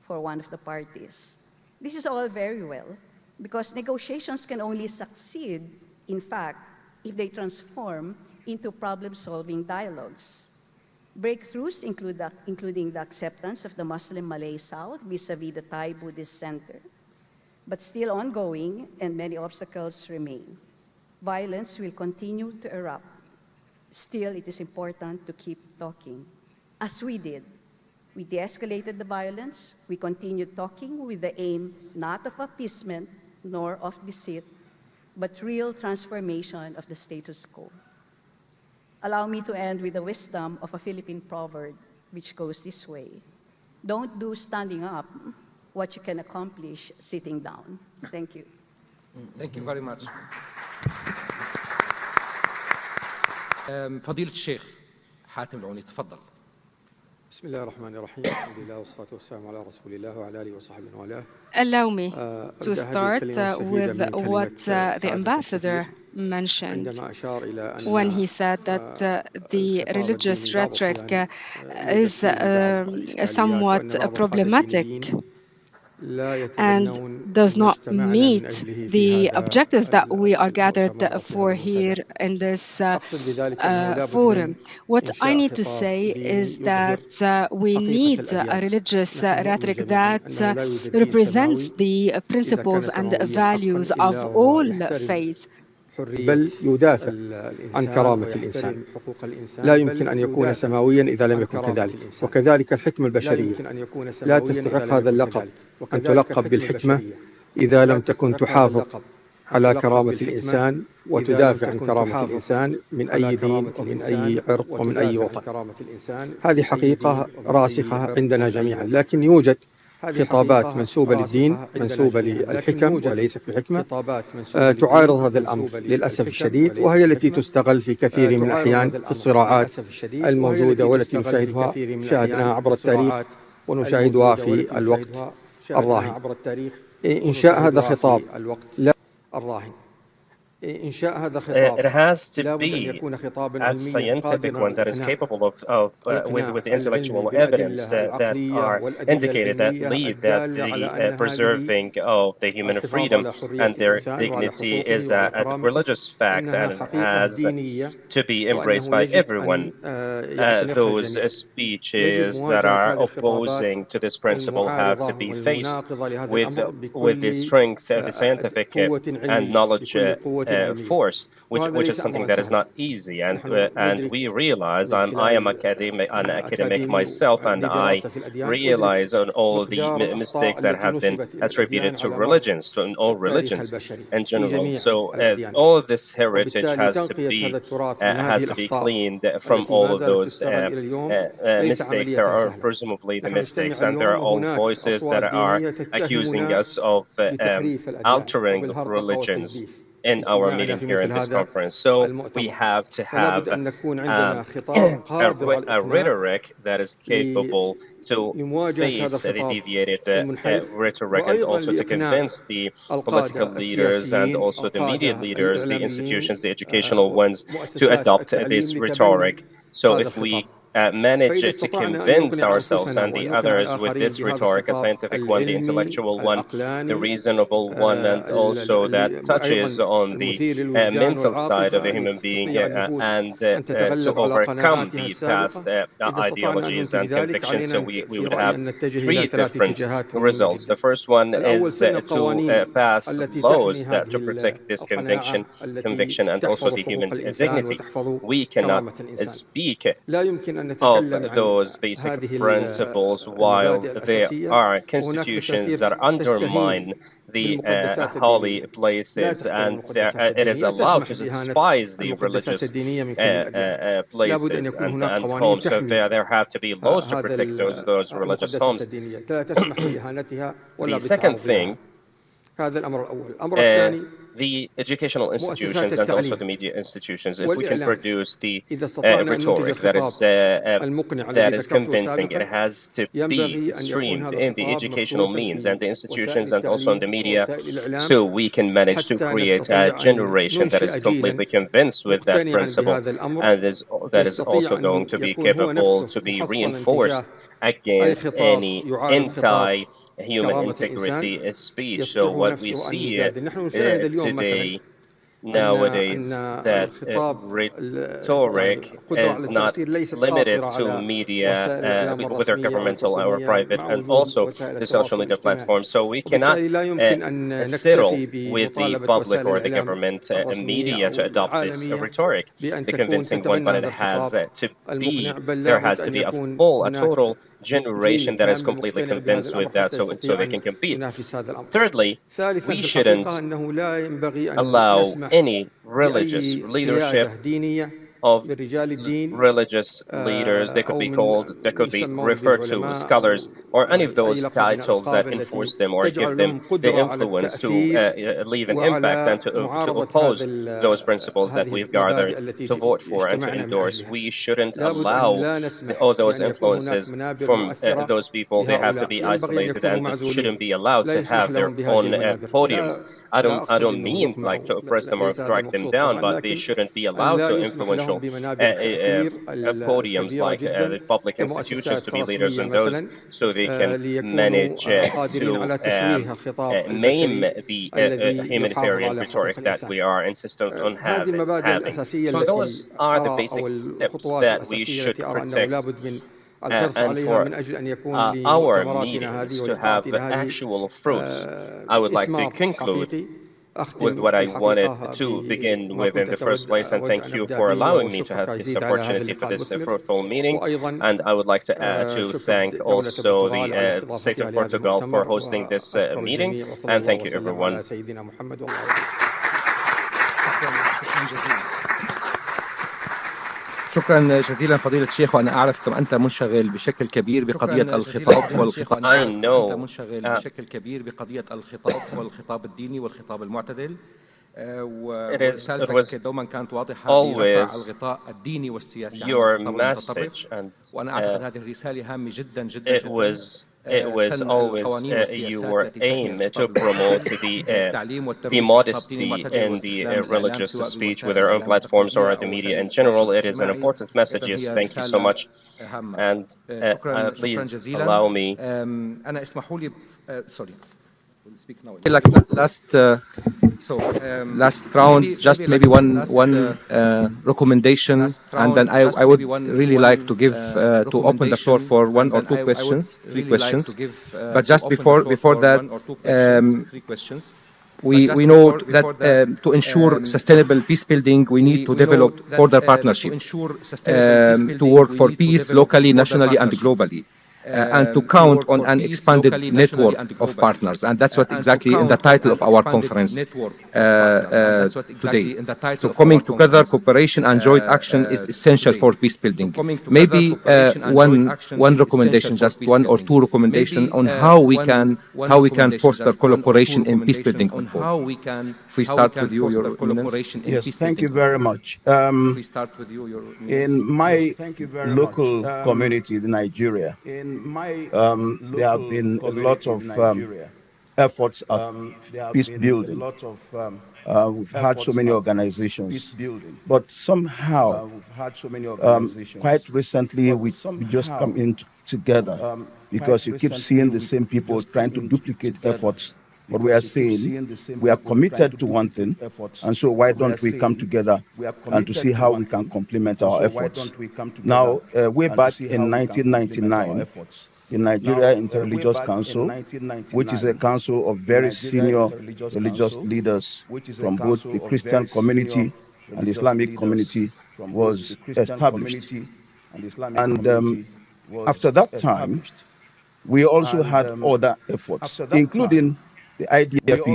[SPEAKER 9] for one of the parties. This is all very well, because negotiations can only succeed, in fact, if they transform into problem-solving dialogues. Breakthroughs including the acceptance of the Muslim Malay South vis-a-vis the Thai Buddhist Center, but still ongoing and many obstacles remain. Violence will continue to erupt. Still, it is important to keep talking, as we did. We de-escalated the violence, we continued talking with the aim not of appeasement nor of deceit, but real transformation of the status quo. Allow me to end with the wisdom of a Philippine proverb, which goes this way: don't do standing up what you can accomplish sitting down. Thank you.
[SPEAKER 4] Thank you very much. فضيلة الشيخ حاتم العوني تفضل.
[SPEAKER 8] بسم الله الرحمن الرحيم. الحمد لله والصلاة والسلام على رسول الله وعلى آله وصحبه وعلى.
[SPEAKER 22] Allow me to start with what the ambassador mentioned when he said that the religious rhetoric is somewhat problematic and does not meet the objectives that we are gathered for here in this forum. What I need to say is that we need a religious rhetoric that represents the principles and values of all faiths.
[SPEAKER 8] بل يدافع عن كرامة الإنسان. لا يمكن أن يكون سماويا إذا لم يكن كذلك، وكذلك الحكمة البشرية لا تستحق هذا اللقب أن تلقب بالحكمة إذا لم تكن تحافظ على كرامة الإنسان وتدافع عن كرامة الإنسان من أي دين ومن أي عرق ومن أي وطن. هذه حقيقة راسخة عندنا جميعا، لكن يوجد خطابات منسوبة للدين، منسوبة للحكم وليست الحكمة، تعارض هذا الأمر للأسف الشديد، وهي التي تستغل في كثير من الأحيان في الصراعات الموجودة والتي نشاهدها شاهدناها عبر التاريخ ونشاهدها في الوقت الراهن. إنشاء هذا خطاب لا الراهن.
[SPEAKER 12] It has to be a scientific one that is capable of with intellectual evidence that are indicated, that lead that the preserving of the human freedom and their dignity is a religious fact and it has to be embraced by everyone. Those speeches that are opposing to this principle have to be faced with the strength of the scientific and knowledge force, which is something that is not easy, and we realize I am an academic myself, and I realize on all the mistakes that have been attributed to religions, to all religions in general. So all of this heritage has to be cleaned from all of those mistakes. There are presumably the mistakes, and there are all voices that are accusing us of altering religions in our meeting here in this conference. So we have to have a rhetoric that is capable to face the deviated rhetoric and also to convince the political leaders and also the media leaders, the institutions, the educational ones, to adopt this rhetoric. So if we manage to convince ourselves and the others with this rhetoric, a scientific one, the intellectual one, the reasonable one, and also that touches on the mental side of a human being and to overcome the past ideologies and convictions. So we would have three different results. The first one is to pass laws that to protect this conviction and also the human dignity. We cannot speak of those basic principles while there are constitutions that undermine the holy places, and it is allowed to despise the religious places and homes. So there have to be laws to protect those religious homes. The second thing, the educational institutions and also the media institutions, if we can produce the rhetoric that is convincing, it has to be streamed in the educational means and the institutions and also in the media, so we can manage to create a generation that is completely convinced with that principle and that is also going to be capable to be reinforced against any anti-human integrity speech. So what we see today, nowadays, that rhetoric is not limited to media, whether governmental or private, and also the social media platforms. So we cannot settle with the public or the government media to adopt this rhetoric, the convincing one, but there has to be a total generation that is completely convinced with that, so they can compete. Thirdly, we shouldn't allow any religious leadership of religious leaders. They could be referred to as scholars or any of those titles that enforce them or give them the influence to leave an impact and to oppose those principles that we've gathered to vote for and to endorse. We shouldn't allow all those influences from those people. They have to be isolated and shouldn't be allowed to have their own podiums. I don't mean like to oppress them or drag them down, but they shouldn't be allowed to influential podiums like the public institutions to be leaders in those, so they can manage to maim the humanitarian rhetoric that we are insistent on having. So those are the basic steps that we should protect. And for our meetings to have actual fruits, I would like to conclude with what I wanted to begin with in the first place, and thank you for allowing me to have this opportunity for this fruitful meeting. And I would like to thank also the State of Portugal for hosting this meeting, and thank you everyone.
[SPEAKER 4] شكرا جزيلا فضيلة الشيخ، وأنا أعرف كم أنت منشغل بشكل كبير بقضية الخطاب والخطاب. أنت منشغل بشكل كبير بقضية الخطاب والخطاب الديني والخطاب المعتدل. ورسالتك دوما كانت واضحة برفع الغطاء الديني والسياسي عن الخطاب المتطرف، وأنا أعتقد هذه الرسالة هامة جدا جدا.
[SPEAKER 12] It was always your aim to promote the modesty in the religious speech with our own platforms or the media in general. It is an important message. Yes, thank you so much. And please allow me.
[SPEAKER 4] أنا اسمحوا لي sorry. Last round, just maybe one recommendation, and then I would really like to give to open the floor for one or two questions, three questions. But just before that, we know that to ensure sustainable peace building, we need to develop border partnerships to work for peace locally, nationally, and globally. And to count on an expanded network of partners. And that's what exactly in the title of our conference today. So coming together, cooperation and joint action is essential for peace building. Maybe one recommendation, just one or two recommendations on how we can foster collaboration in peace building on board. If we start with you, Your Eminence.
[SPEAKER 5] Yes, thank you very much. In my local community in Nigeria, there have been a lot of efforts at peace building. We've had so many organizations, but somehow, quite recently, we just come in together because you keep seeing the same people trying to duplicate efforts. But we are saying we are committed to one thing, and so why don't we come together and to see how we can complement our efforts? Now, way back in 1999, the Nigeria Interreligious Council, which is a council of very senior religious leaders from both the Christian community and the Islamic community, was established. And after that time, we also had other efforts, including the IDFP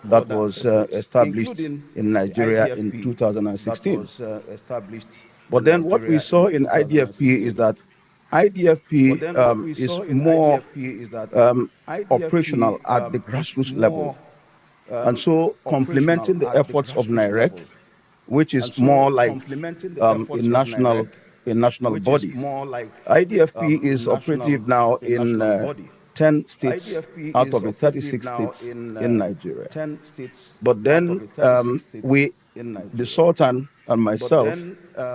[SPEAKER 5] that was established in Nigeria in 2016. But then what we saw in IDFP is that IDFP is more operational at the grassroots level. And so complementing the efforts of NIREC, which is more like a national body. IDFP is operative now in 10 states out of the 36 states in Nigeria. But then the Sultan and myself,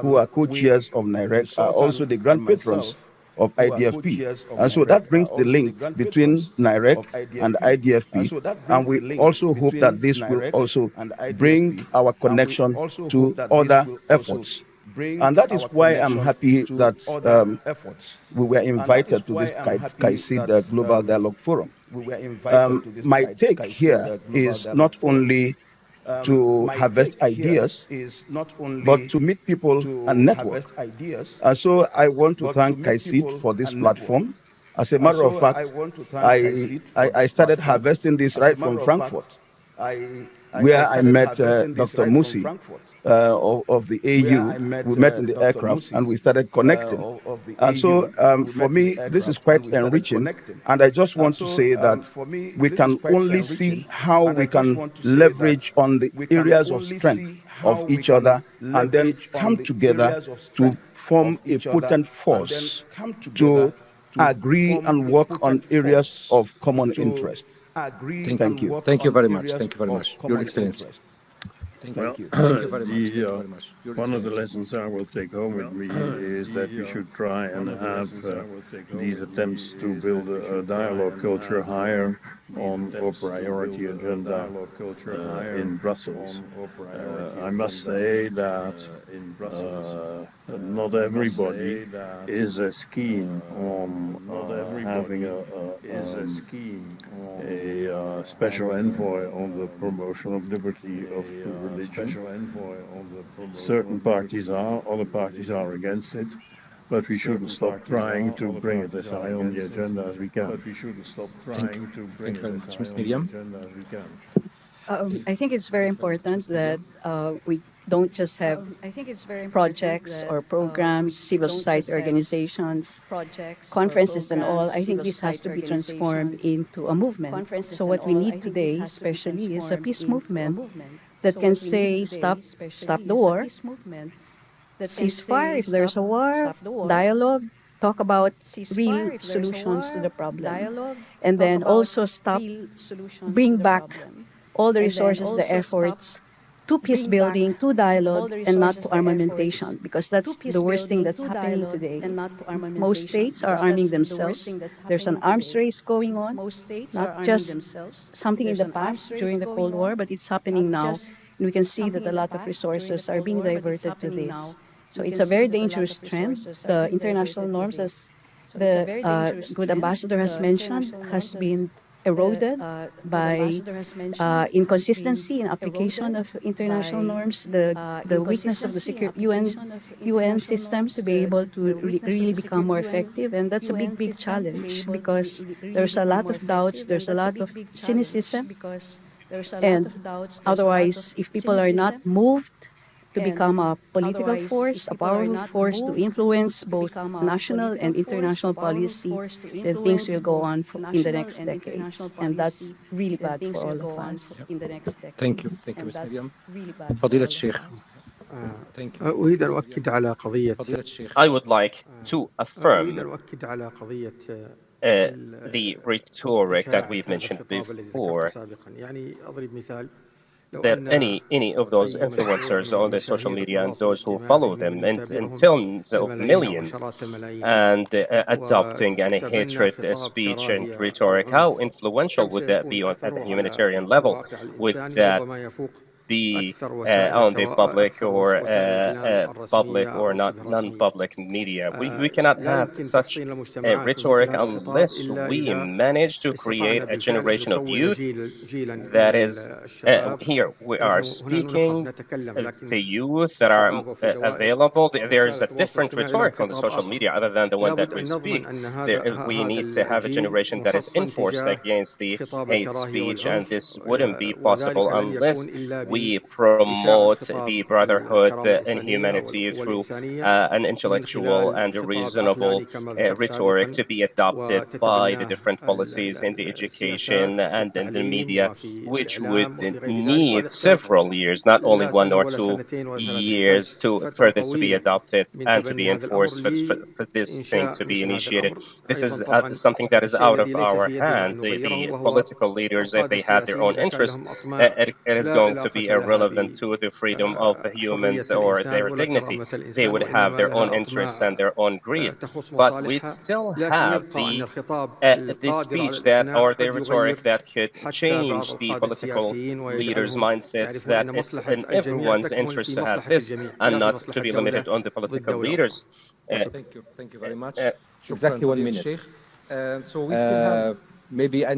[SPEAKER 5] who are co-chairs of NIREC, are also the grand patrons of IDFP. And so that brings the link between NIREC and IDFP. And we also hope that this will also bring our connection to other efforts. And that is why I'm happy that we were invited to this KAICIID Global Dialogue Forum. My take here is not only to harvest ideas, but to meet people and network. And so I want to thank KAICIID for this platform. As a matter of fact, I started harvesting this right from Frankfurt, where I met Dr. Musi of the AU. We met in the aircraft and we started connecting. And so for me, this is quite enriching. And I just want to say that we can only see how we can leverage on the areas of strength of each other and then come together to form a potent force to agree and work on areas of common interest. Thank you.
[SPEAKER 4] Thank you very much. Thank you very much, Your Excellency. Thank
[SPEAKER 7] Well,
[SPEAKER 4] you. Thank you very much. Thank you very much. Your
[SPEAKER 7] one of the
[SPEAKER 4] Excellency.
[SPEAKER 7] lessons I will take home with me is that we should try and have these attempts to build a dialogue culture higher on our priority agenda in Brussels. I must say that not everybody is as keen on having a special envoy on the promotion of liberty of religion. Certain parties are, other parties are against it, but we shouldn't stop trying to bring it as high on the agenda as we can.
[SPEAKER 3] Thank you. Thank you very much. Ms. Miriam?
[SPEAKER 9] I think it's very important that we don't just have projects or programs, civil society organizations, conferences and all. I think this has to be transformed into a movement. So what we need today, especially, is a peace movement that can say stop the war, ceasefire if there's a war, dialogue, talk about real solutions to the problem, and then also bring back all the resources, the efforts to peace building, to dialogue, and not to armamentation, because that's the worst thing that's happening today. Most states are arming themselves. There's an arms race going on, not just something in the past during the Cold War, but it's happening now. And we can see that a lot of resources are being diverted to this. So it's a very dangerous trend. The international norms, as the good ambassador has mentioned, has been eroded by inconsistency in application of international norms, the weakness of the UN system to be able to really become more effective. And that's a big challenge, because there's a lot of doubts, there's a lot of cynicism. And otherwise, if people are not moved to become a political force, a powerful force to influence both national and international policy, then things will go on in the next decades. And that's really bad for all of us.
[SPEAKER 4] Thank you. Thank you, Ms. Miriam. فضيلة الشيخ. Thank you.
[SPEAKER 8] أريد أن أؤكد على قضية
[SPEAKER 12] I would like to affirm the rhetoric that we've mentioned before, that any of those influencers on the social media and those who follow them and tens of millions and adopting any hatred speech and rhetoric, how influential would that be at the humanitarian level? Would that be on the public or not non-public media? We cannot have such rhetoric unless we manage to create a generation of youth that is here. We are speaking the youth that are available. There is a different rhetoric on the social media other than the one that we speak. We need to have a generation that is enforced against the hate speech, and this wouldn't be possible unless we promote the brotherhood and humanity through an intellectual and a reasonable rhetoric to be adopted by the different policies in the education and in the media, which would need several years, not only 1 or 2 years, for this to be adopted and to be enforced, for this thing to be initiated. This is something that is out of our hands. The political leaders, if they have their own interests, it is going to be irrelevant to the freedom of the humans or their dignity. They would have their own interests and their own greed. But we still have the speech that, or the rhetoric that could change the political leaders' mindsets, that it's in everyone's interest to have this and not to be limited on the political leaders.
[SPEAKER 4] Thank you very much. Exactly 1 minute. So we still have maybe I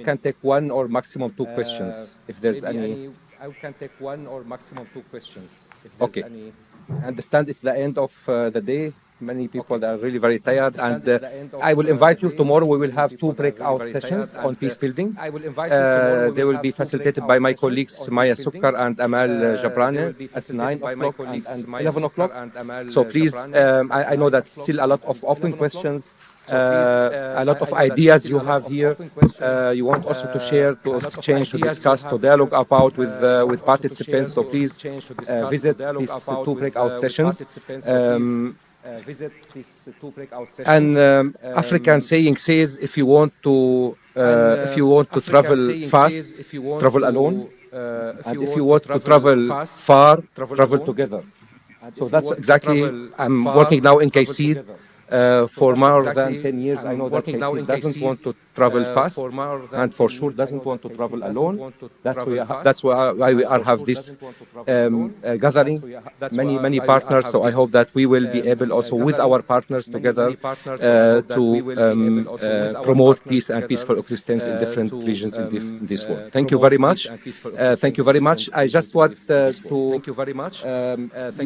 [SPEAKER 4] can take 1 or maximum 2 questions if there's any. I can take 1 or maximum 2 questions. Okay. I understand it's the end of the day. Many people are really very tired, and I will invite you tomorrow. We will have 2 breakout sessions on peace building. They will be facilitated by my colleagues Maya Sukkar and Amal Jabrani at 9 o'clock and 11 o'clock. So please, I know that still a lot of open questions. A lot of ideas you have here. You want also to share, to exchange, to discuss, to dialogue about with participants. So please visit these 2 breakout sessions. And African saying says, if you want to travel fast, travel alone. and if you want to travel far, travel together. So that's exactly, I'm working now in KAICIID for more than 10 years. I know that KAICIID doesn't want to travel fast and for sure doesn't want to travel alone. That's why we are have this gathering, many partners. So I hope that we will be able also with our partners together to promote peace and peaceful existence in different regions in this world. Thank you very much. Thank you very much. I just want to,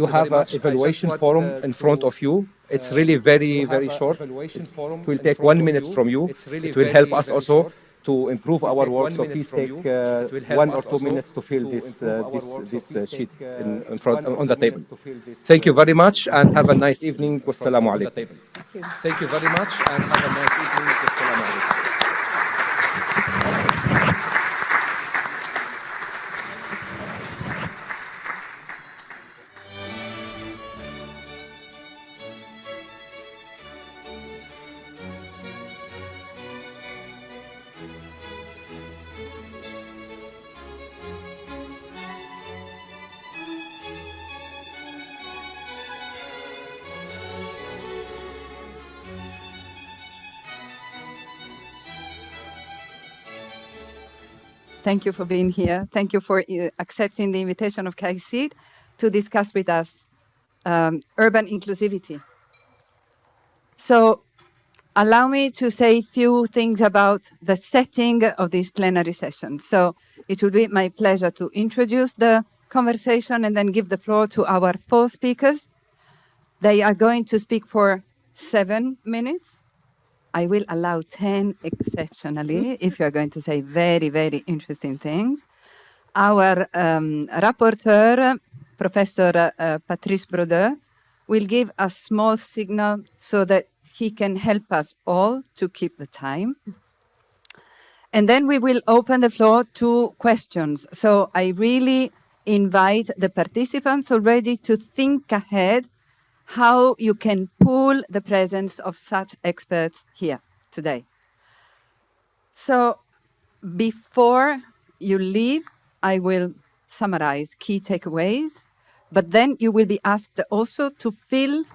[SPEAKER 4] you have an evaluation forum in front of you. It's really very short. It will take 1 minute from you. It will help us also to improve our work. So please take 1 or 2 minutes to fill this sheet in front on the table. Thank you very much and have a nice evening. Wassalamu alaikum. Thank you very much and have a nice evening. Wassalamu alaikum.
[SPEAKER 6] Thank you for being here. Thank you for accepting the invitation of KAICIID to discuss with us urban inclusivity. So allow me to say a few things about the setting of this plenary session. So it will be my pleasure to introduce the conversation and then give the floor to our 4 speakers. They are going to speak for 7 minutes. I will allow 10 exceptionally if you're going to say very interesting things. Our rapporteur, Professor Patrice Brodeur, will give a small signal so that he can help us all to keep the time. And then we will open the floor to questions. So I really invite the participants already to think ahead how you can pool the presence of such experts here today. So before you leave, I will summarize key takeaways, but then you will be asked also to fill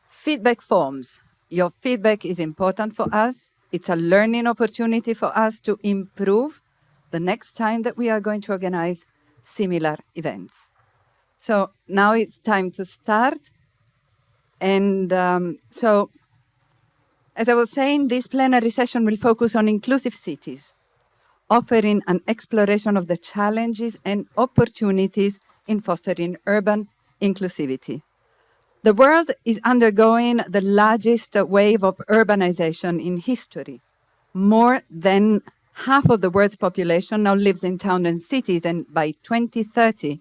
[SPEAKER 6] feedback forms. Your feedback is important for us. It's a learning opportunity for us to improve the next time that we are going to organize similar events. So now it's time to start. And so, as I was saying, this plenary session will focus on inclusive cities, offering an exploration of the challenges and opportunities in fostering urban inclusivity. The world is undergoing the largest wave of urbanization in history. More than half of the world's population now lives in towns and cities, and by 2030,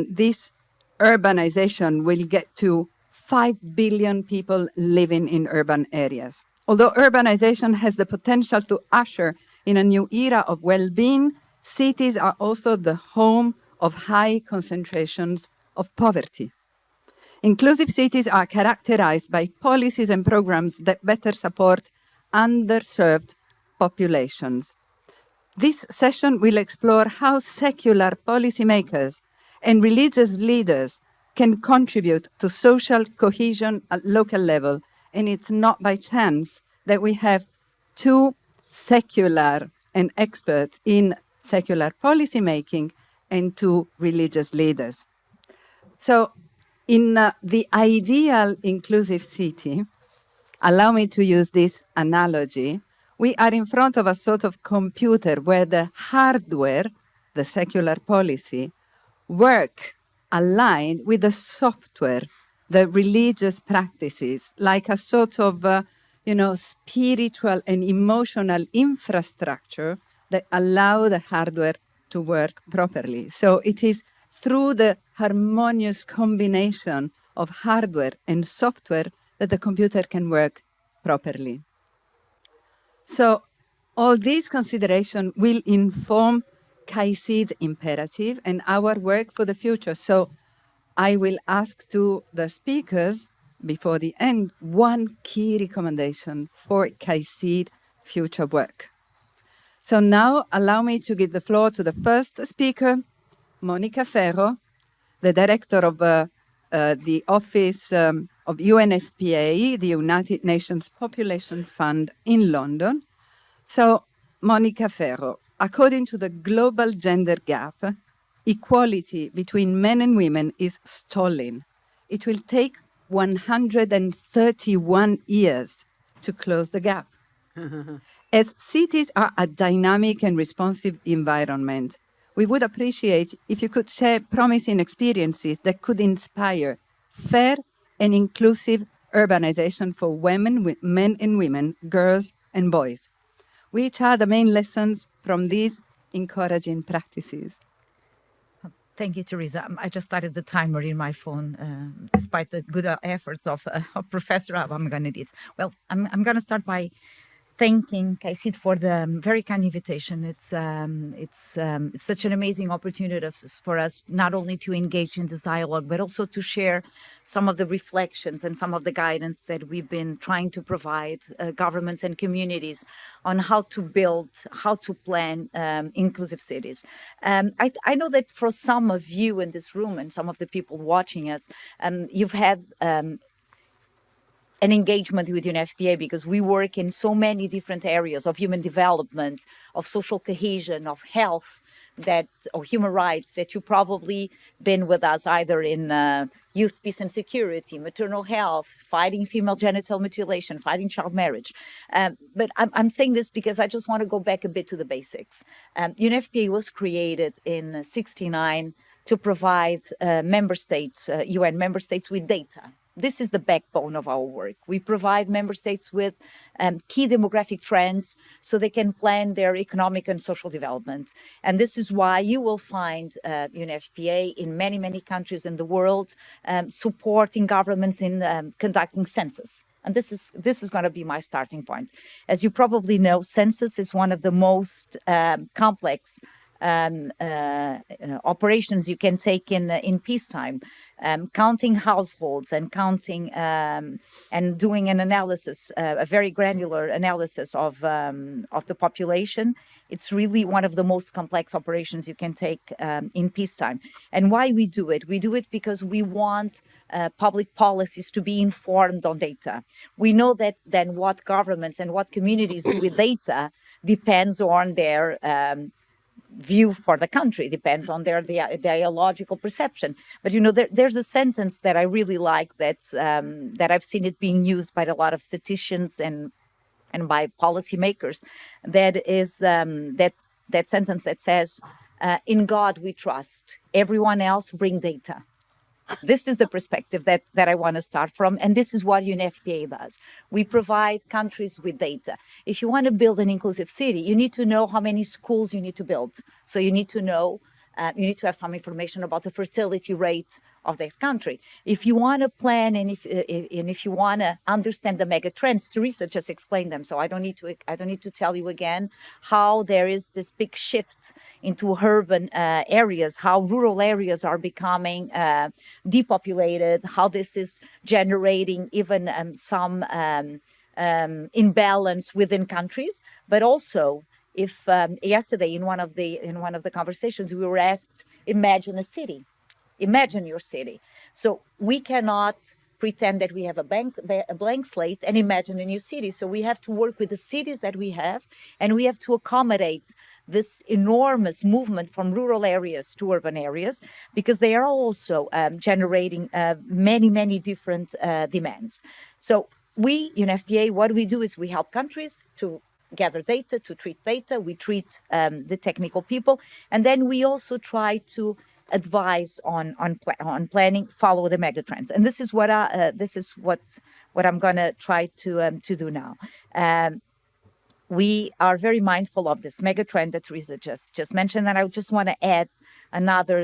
[SPEAKER 6] this urbanization will get to 5 billion people living in urban areas. Although urbanization has the potential to usher in a new era of well-being, cities are also the home of high concentrations of poverty. Inclusive cities are characterized by policies and programs that better support underserved populations. This session will explore how secular policymakers and religious leaders can contribute to social cohesion at local level. And it's not by chance that we have 2 secular and experts in secular policymaking and 2 religious leaders. So in the ideal inclusive city, allow me to use this analogy, we are in front of a sort of computer where the hardware, the secular policy, work aligned with the software, the religious practices, like a sort of spiritual and emotional infrastructure that allow the hardware to work properly. So it is through the harmonious combination of hardware and software that the computer can work properly. So all these considerations will inform KAICIID's imperative and our work for the future. So I will ask to the speakers before the end 1 key recommendation for KAICIID future work. So now allow me to give the floor to the first speaker, Monica Ferro, the director of the Office of UNFPA, the United Nations Population Fund in London. So, Monica Ferro, according to the Global Gender Gap, equality between men and women is stalling. It will take 131 years to close the gap. As cities are a dynamic and responsive environment, we would appreciate if you could share promising experiences that could inspire fair and inclusive urbanization for women, men and women, girls and boys. Which are the main lessons from these encouraging practices?
[SPEAKER 10] Thank you, Teresa. I just started the timer in my phone, despite the good efforts of Professor Abamganidis. Well, I'm going to start by thanking KAICIID for the very kind invitation. It's such an amazing opportunity for us not only to engage in this dialogue, but also to share some of the reflections and some of the guidance that we've been trying to provide governments and communities on how to build, how to plan inclusive cities. I know that for some of you in this room and some of the people watching us, you've had an engagement with UNFPA because we work in so many different areas of human development, of social cohesion, of health, or human rights, that you've probably been with us either in youth, peace and security, maternal health, fighting female genital mutilation, fighting child marriage. But I'm saying this because I just want to go back a bit to the basics. UNFPA was created in '69 to provide member states, UN member states, with data. This is the backbone of our work. We provide member states with key demographic trends so they can plan their economic and social development. And this is why you will find UNFPA in many, many countries in the world supporting governments in conducting census. And this is going to be my starting point. As you probably know, census is one of the most complex operations you can take in peacetime. Counting households and counting and doing an analysis, a very granular analysis of the population. It's really one of the most complex operations you can take in peacetime. And why we do it? We do it because we want public policies to be informed on data. We know that then what governments and what communities do with data depends on their view for the country, depends on their ideological perception. But you know, there's a sentence that I really like that I've seen it being used by a lot of statisticians and by policymakers. That is that sentence that says, "In God we trust. Everyone else bring data." This is the perspective that I want to start from, and this is what UNFPA does. We provide countries with data. If you want to build an inclusive city, you need to know how many schools you need to build. So you need to know, you need to have some information about the fertility rate of that country. If you want to plan and if you want to understand the mega trends, Teresa just explained them, so I don't need to tell you again how there is this big shift into urban areas, how rural areas are becoming depopulated, how this is generating even some imbalance within countries, but also if yesterday in one of the conversations we were asked, imagine a city. Imagine your city. So we cannot pretend that we have a blank slate and imagine a new city. So we have to work with the cities that we have, and we have to accommodate this enormous movement from rural areas to urban areas, because they are also generating many, many different demands. So we, UNFPA, what we do is we help countries to gather data, to treat data. We treat the technical people, and then we also try to advise on planning, follow the megatrends, and this is what I'm going to try to do now. We are very mindful of this megatrend that Teresa just mentioned, and I just want to add another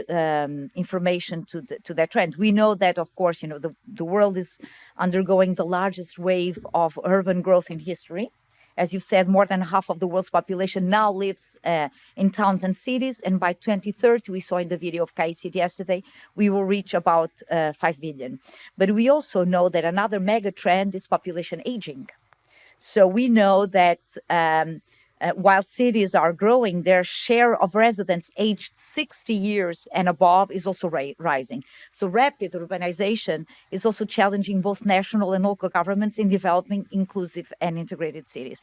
[SPEAKER 10] information to that trend. We know that, of course, you know, the world is undergoing the largest wave of urban growth in history. As you said, more than half of the world's population now lives in towns and cities. And by 2030, we saw in the video of KAICIID yesterday, we will reach about 5 billion. But we also know that another mega trend is population aging. So we know that while cities are growing, their share of residents aged 60 years and above is also rising. So rapid urbanization is also challenging both national and local governments in developing inclusive and integrated cities.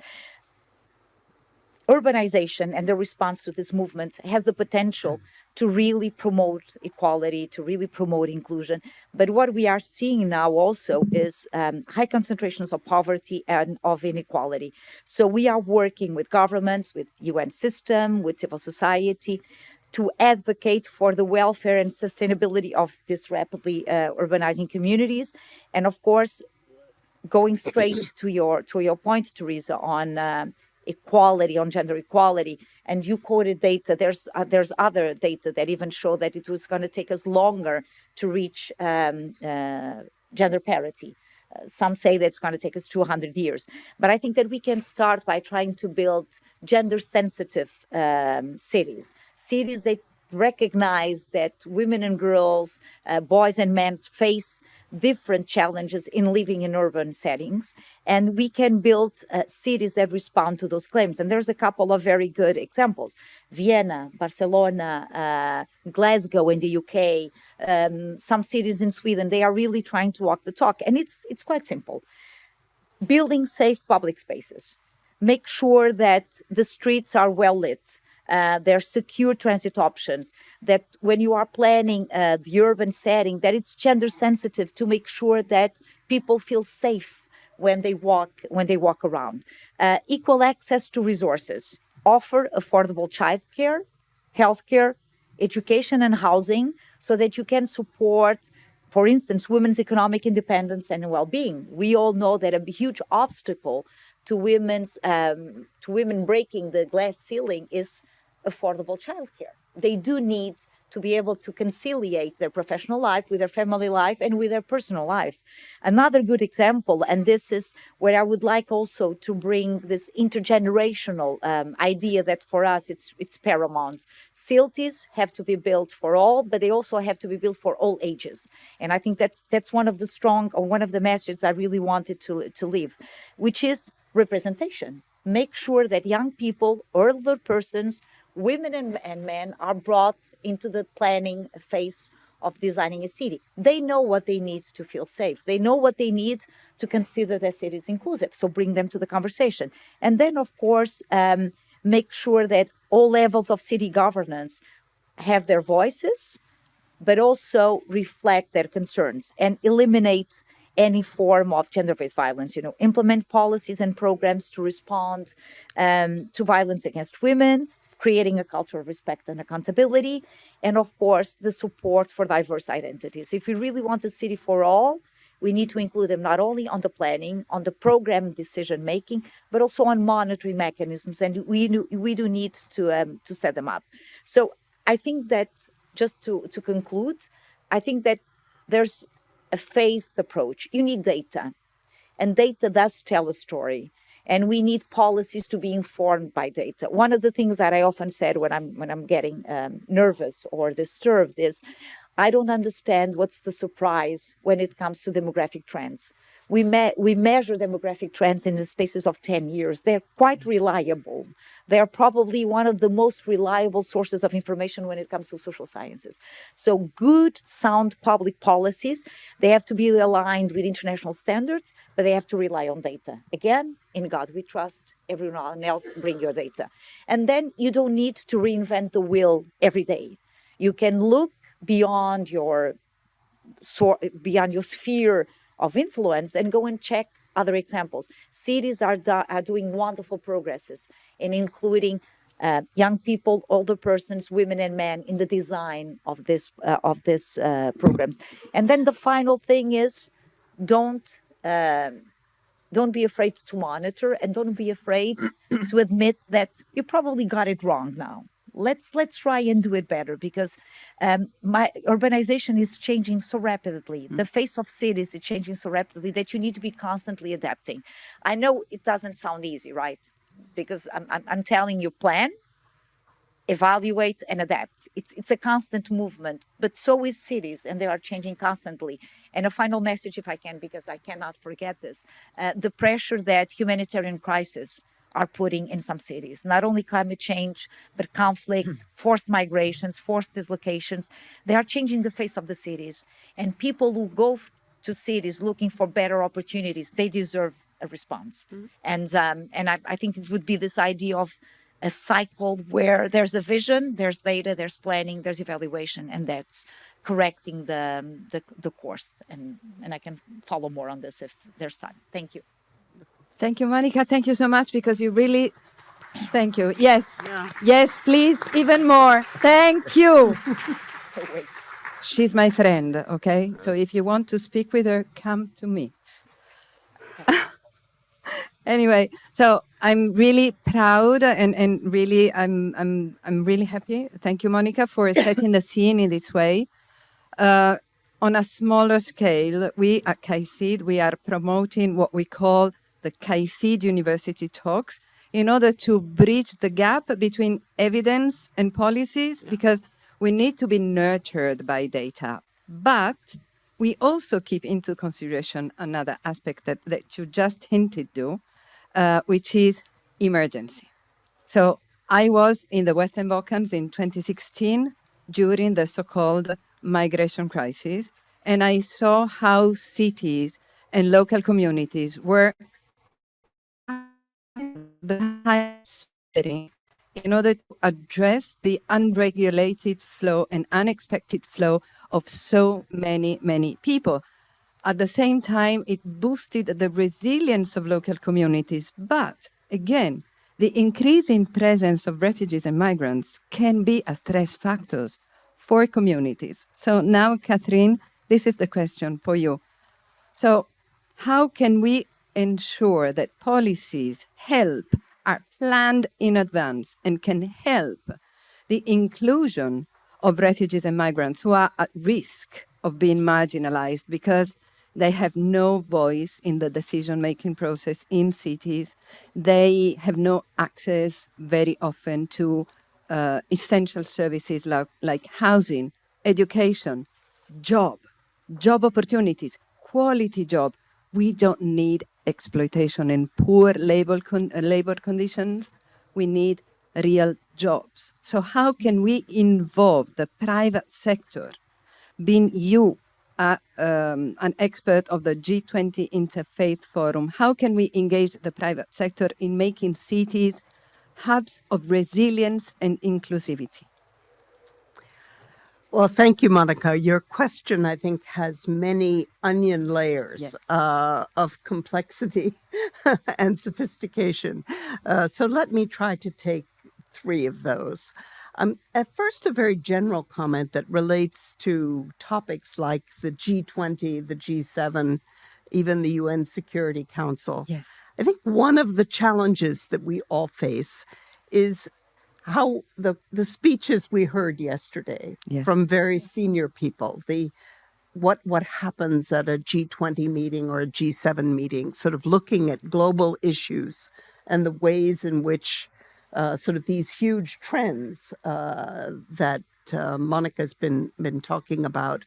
[SPEAKER 10] Urbanization and the response to this movement has the potential to really promote equality, to really promote inclusion. But what we are seeing now also is high concentrations of poverty and of inequality. So we are working with governments, with UN system, with civil society, to advocate for the welfare and sustainability of these rapidly urbanizing communities. And of course, going straight to your point, Teresa, on equality, on gender equality, and you quoted data. There's other data that even show that it was going to take us longer to reach gender parity. Some say that it's going to take us 200 years. But I think that we can start by trying to build gender-sensitive cities that recognize that women and girls, boys and men face different challenges in living in urban settings, and we can build cities that respond to those claims. And there's a couple of very good examples: Vienna, Barcelona, Glasgow in the UK, some cities in Sweden. They are really trying to walk the talk, and it's quite simple. Building safe public spaces, make sure that the streets are well lit, there are secure transit options, that when you are planning the urban setting, that it's gender sensitive, to make sure that people feel safe when they walk around. Equal access to resources, offer affordable childcare, healthcare, education and housing, so that you can support, for instance, women's economic independence and well-being. We all know that a huge obstacle to women breaking the glass ceiling is affordable childcare. They do need to be able to conciliate their professional life with their family life and with their personal life. Another good example, and this is where I would like also to bring this intergenerational idea that for us it's paramount. Cities have to be built for all, but they also have to be built for all ages. And I think that's one of the messages I really wanted to leave, which is representation. Make sure that young people, older persons, women and men are brought into the planning phase of designing a city. They know what they need to feel safe. They know what they need to consider their cities inclusive. So bring them to the conversation. And then, of course, make sure that all levels of city governance have their voices, but also reflect their concerns and eliminate any form of gender-based violence. Implement policies and programs to respond to violence against women, creating a culture of respect and accountability, and of course, the support for diverse identities. If we really want a city for all, we need to include them not only on the planning, on the program decision-making, but also on monitoring mechanisms, and we do need to set them up. So I think that, just to conclude, I think that there's a phased approach. You need data, and data does tell a story. And we need policies to be informed by data. One of the things that I often said when I'm getting nervous or disturbed is, I don't understand what's the surprise when it comes to demographic trends. We measure demographic trends in the spaces of 10 years. They're quite reliable. They are probably one of the most reliable sources of information when it comes to social sciences. So good, sound public policies, they have to be aligned with international standards, but they have to rely on data. Again, in God we trust, everyone else bring your data. And then you don't need to reinvent the wheel every day. You can look beyond your sphere of influence and go and check other examples. Cities are doing wonderful progresses in including young people, older persons, women and men in the design of this programs. And then the final thing is, don't be afraid to monitor, and don't be afraid to admit that you probably got it wrong now. Let's try and do it better, because my urbanization is changing so rapidly. The face of cities is changing so rapidly that you need to be constantly adapting. I know it doesn't sound easy, right? Because I'm telling you, plan, evaluate, and adapt. It's a constant movement, but so is cities, and they are changing constantly. And a final message, if I can, because I cannot forget this, the pressure that humanitarian crisis are putting in some cities. Not only climate change, but conflicts, forced migrations, forced dislocations. They are changing the face of the cities. And people who go to cities looking for better opportunities, they deserve a response. And I think it would be this idea of a cycle where there's a vision, there's data, there's planning, there's evaluation, and that's correcting the course. And I can follow more on this if there's time. Thank you.
[SPEAKER 6] Thank you, Monica. Thank you so much because you really, thank you. Yes, yes, please, even more. Thank you. She's my friend, okay? So if you want to speak with her, come to me. Anyway, so I'm really proud and really I'm really happy. Thank you, Monica, for setting the scene in this way. On a smaller scale, we at KAICIID, we are promoting what we call the KAICIID University Talks in order to bridge the gap between evidence and policies, because we need to be nurtured by data. But we also keep into consideration another aspect that you just hinted to, which is emergency. So I was in the Western Balkans in 2016 during the so-called migration crisis, and I saw how cities and local communities were in order to address the unregulated flow and unexpected flow of so many people. At the same time, it boosted the resilience of local communities. But again, the increasing presence of refugees and migrants can be a stress factor for communities. So now, Catherine, this is the question for you. So how can we ensure that policies are planned in advance and can help the inclusion of refugees and migrants who are at risk of being marginalized because they have no voice in the decision-making process in cities. They have no access very often to essential services like housing, education, job opportunities, quality job. We don't need exploitation and poor labor conditions. We need real jobs. So how can we involve the private sector, being you an expert of the G20 Interfaith Forum, how can we engage the private sector in making cities hubs of resilience and inclusivity?
[SPEAKER 11] Well, thank you, Monica. Your question, I think, has many onion layers of complexity and sophistication. So let me try to take 3 of those. At first, a very general comment that relates to topics like the G20, the G7, even the UN Security Council.
[SPEAKER 6] Yes.
[SPEAKER 11] I think one of the challenges that we all face is how the speeches we heard yesterday from very senior people, what happens at a G20 meeting or a G7 meeting, sort of looking at global issues and the ways in which sort of these huge trends that Monica's been talking about.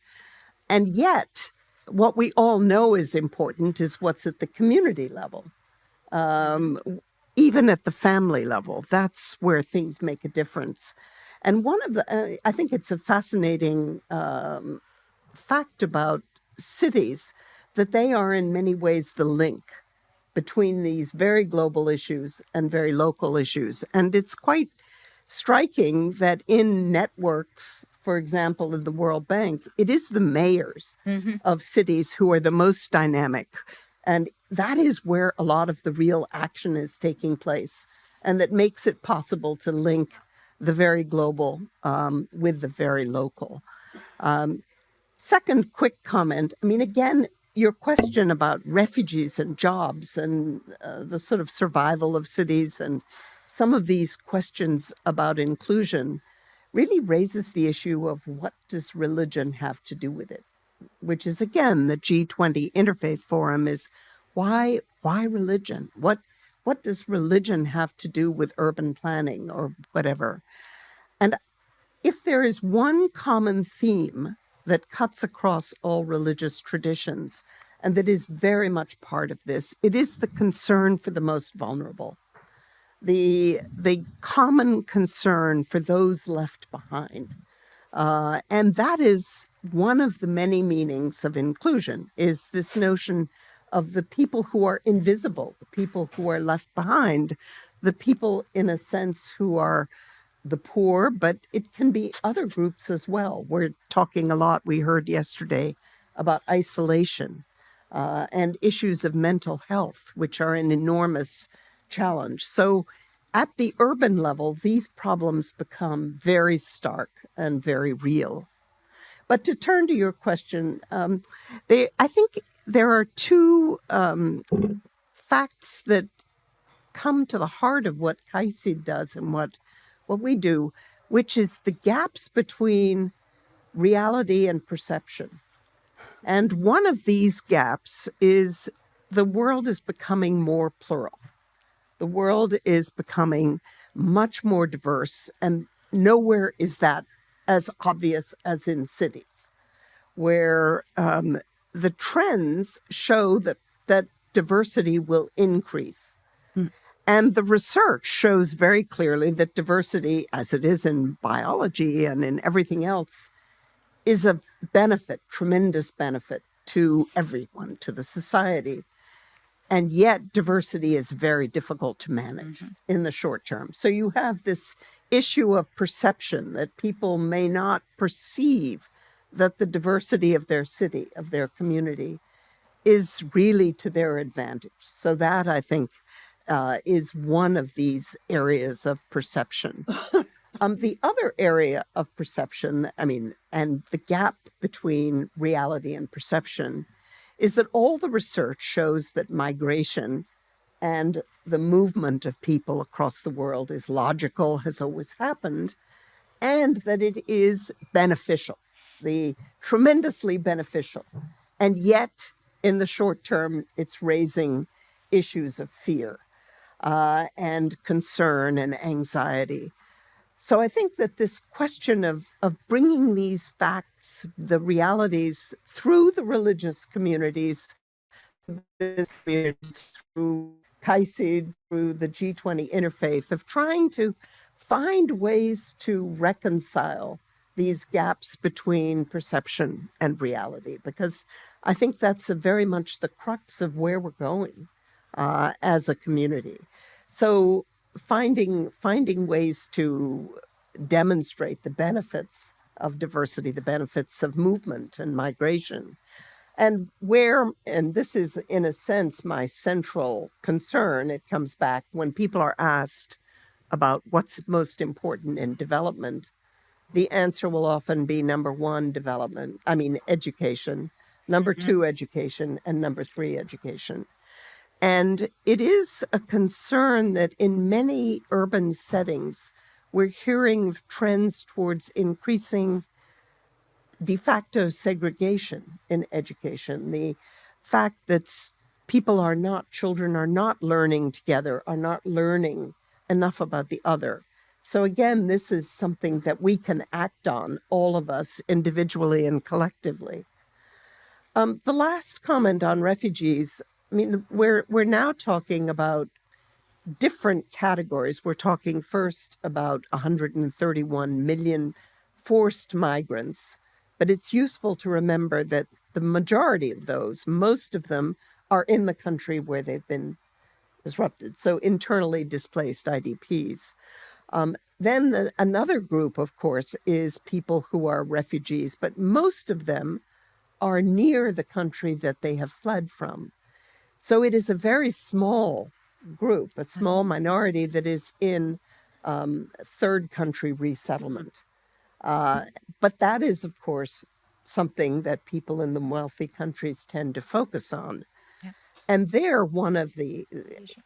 [SPEAKER 11] And yet, what we all know is important is what's at the community level. Even at the family level, that's where things make a difference. And one of the, I think it's a fascinating fact about cities, that they are in many ways the link between these very global issues and very local issues. And it's quite striking that in networks, for example, in the World Bank, it is the mayors of cities who are the most dynamic. And that is where a lot of the real action is taking place. And that makes it possible to link the very global with the very local. Second quick comment, I mean, again, your question about refugees and jobs and the sort of survival of cities and some of these questions about inclusion really raises the issue of what does religion have to do with it? Which is, again, the G20 Interfaith Forum is why religion? What does religion have to do with urban planning or whatever? And if there is one common theme that cuts across all religious traditions and that is very much part of this, it is the concern for the most vulnerable. the common concern for those left behind. And that is one of the many meanings of inclusion, is this notion of the people who are invisible, the people who are left behind, the people, in a sense, who are the poor, but it can be other groups as well. We're talking a lot, we heard yesterday, about isolation and issues of mental health, which are an enormous challenge. So at the urban level, these problems become very stark and very real. But to turn to your question, I think there are two facts that come to the heart of what KAICIID does and what we do, which is the gaps between reality and perception. And one of these gaps is the world is becoming more plural. The world is becoming much more diverse, and nowhere is that as obvious as in cities, where the trends show that diversity will increase. And the research shows very clearly that diversity, as it is in biology and in everything else, is a benefit, tremendous benefit to everyone, to the society. And yet diversity is very difficult to manage in the short term. So you have this issue of perception that people may not perceive that the diversity of their city, of their community, is really to their advantage. So that, I think, is one of these areas of perception. The other area of perception, and the gap between reality and perception, is that all the research shows that migration and the movement of people across the world is logical, has always happened, and that it is beneficial, tremendously beneficial. And yet, in the short term, it's raising issues of fear and concern and anxiety. So I think that this question of bringing these facts, the realities, through the religious communities, through KAICIID, through the G20 interfaith, of trying to find ways to reconcile these gaps between perception and reality, because I think that's very much the crux of where we're going as a community. So finding ways to demonstrate the benefits of diversity, the benefits of movement and migration, and this is in a sense my central concern. It comes back when people are asked about what's most important in development. The answer will often be number one, education, number two, education, and number three, education. And it is a concern that in many urban settings, we're hearing trends towards increasing de facto segregation in education. The fact that children are not learning together, are not learning enough about the other. So again, this is something that we can act on, all of us, individually and collectively. The last comment on refugees, we're now talking about different categories. We're talking first about 131 million forced migrants, but it's useful to remember that the majority of those, most of them, are in the country where they've been disrupted, so internally displaced IDPs. Then another group, of course, is people who are refugees, but most of them are near the country that they have fled from. So it is a very small group, a small minority that is in third country resettlement. But that is, of course, something that people in the wealthy countries tend to focus on. Yeah. And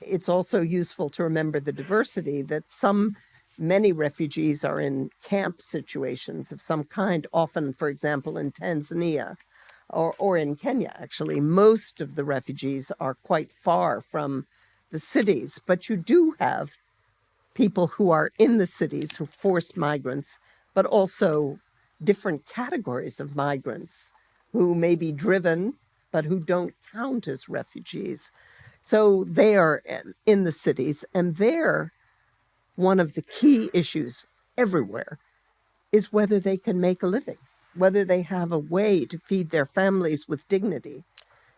[SPEAKER 11] it's also useful to remember the diversity that many refugees are in camp situations of some kind, often, for example, in Tanzania or in Kenya, actually. Most of the refugees are quite far from the cities, but you do have people who are in the cities, who forced migrants, but also different categories of migrants who may be driven, but who don't count as refugees. So they are in the cities, and there one of the key issues everywhere is whether they can make a living, whether they have a way to feed their families with dignity.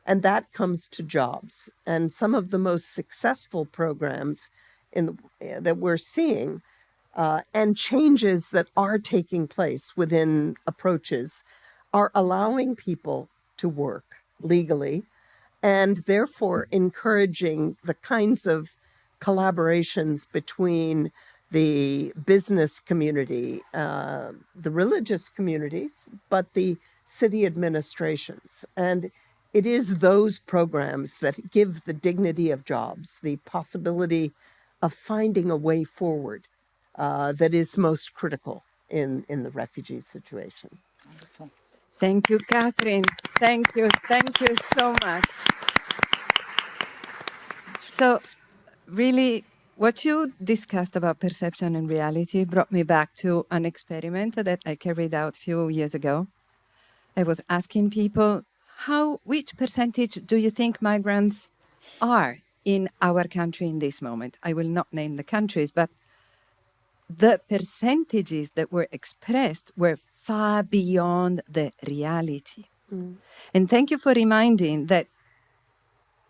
[SPEAKER 11] And that comes to jobs. And some of the most successful programs that we're seeing and changes that are taking place within approaches are allowing people to work legally and therefore encouraging the kinds of collaborations between the business community, the religious communities, but the city administrations. And it is those programs that give the dignity of jobs, the possibility of finding a way forward that is most critical in the refugee situation.
[SPEAKER 6] Thank you, Catherine. Thank you so much. So, really, what you discussed about perception and reality brought me back to an experiment that I carried out a few years ago. I was asking people, which percentage do you think migrants are in our country in this moment? I will not name the countries, but the percentages that were expressed were far beyond the reality. And thank you for reminding that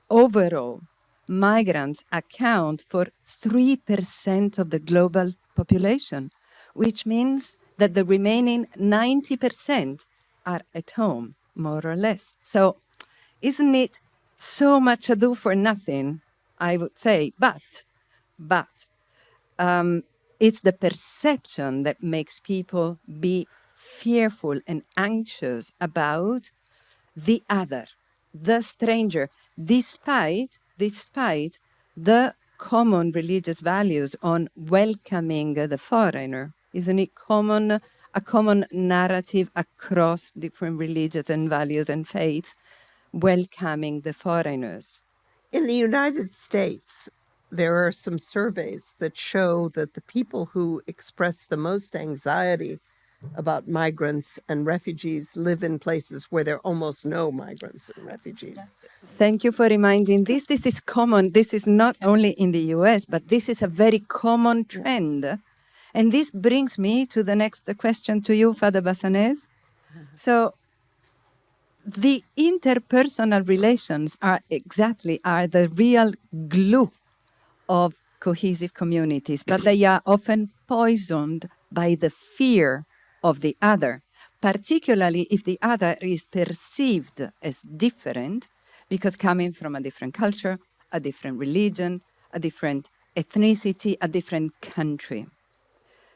[SPEAKER 6] overall, migrants account for 3% of the global population, which means that the remaining 90% are at home, more or less. So isn't it so much ado for nothing, I would say, but it's the perception that makes people be fearful and anxious about the other, the stranger, despite the common religious values on welcoming the foreigner. Isn't it a common narrative across different religions and values and faiths, welcoming the foreigners?
[SPEAKER 11] In the United States, there are some surveys that show that the people who express the most anxiety about migrants and refugees live in places where there are almost no migrants and refugees.
[SPEAKER 6] Thank you for reminding this. This is common. This is not only in the US, but this is a very common trend. And this brings me to the next question to you, Father Bassanese. So the interpersonal relations are the real glue of cohesive communities, but they are often poisoned by the fear of the other, particularly if the other is perceived as different because coming from a different culture, a different religion, a different ethnicity, a different country.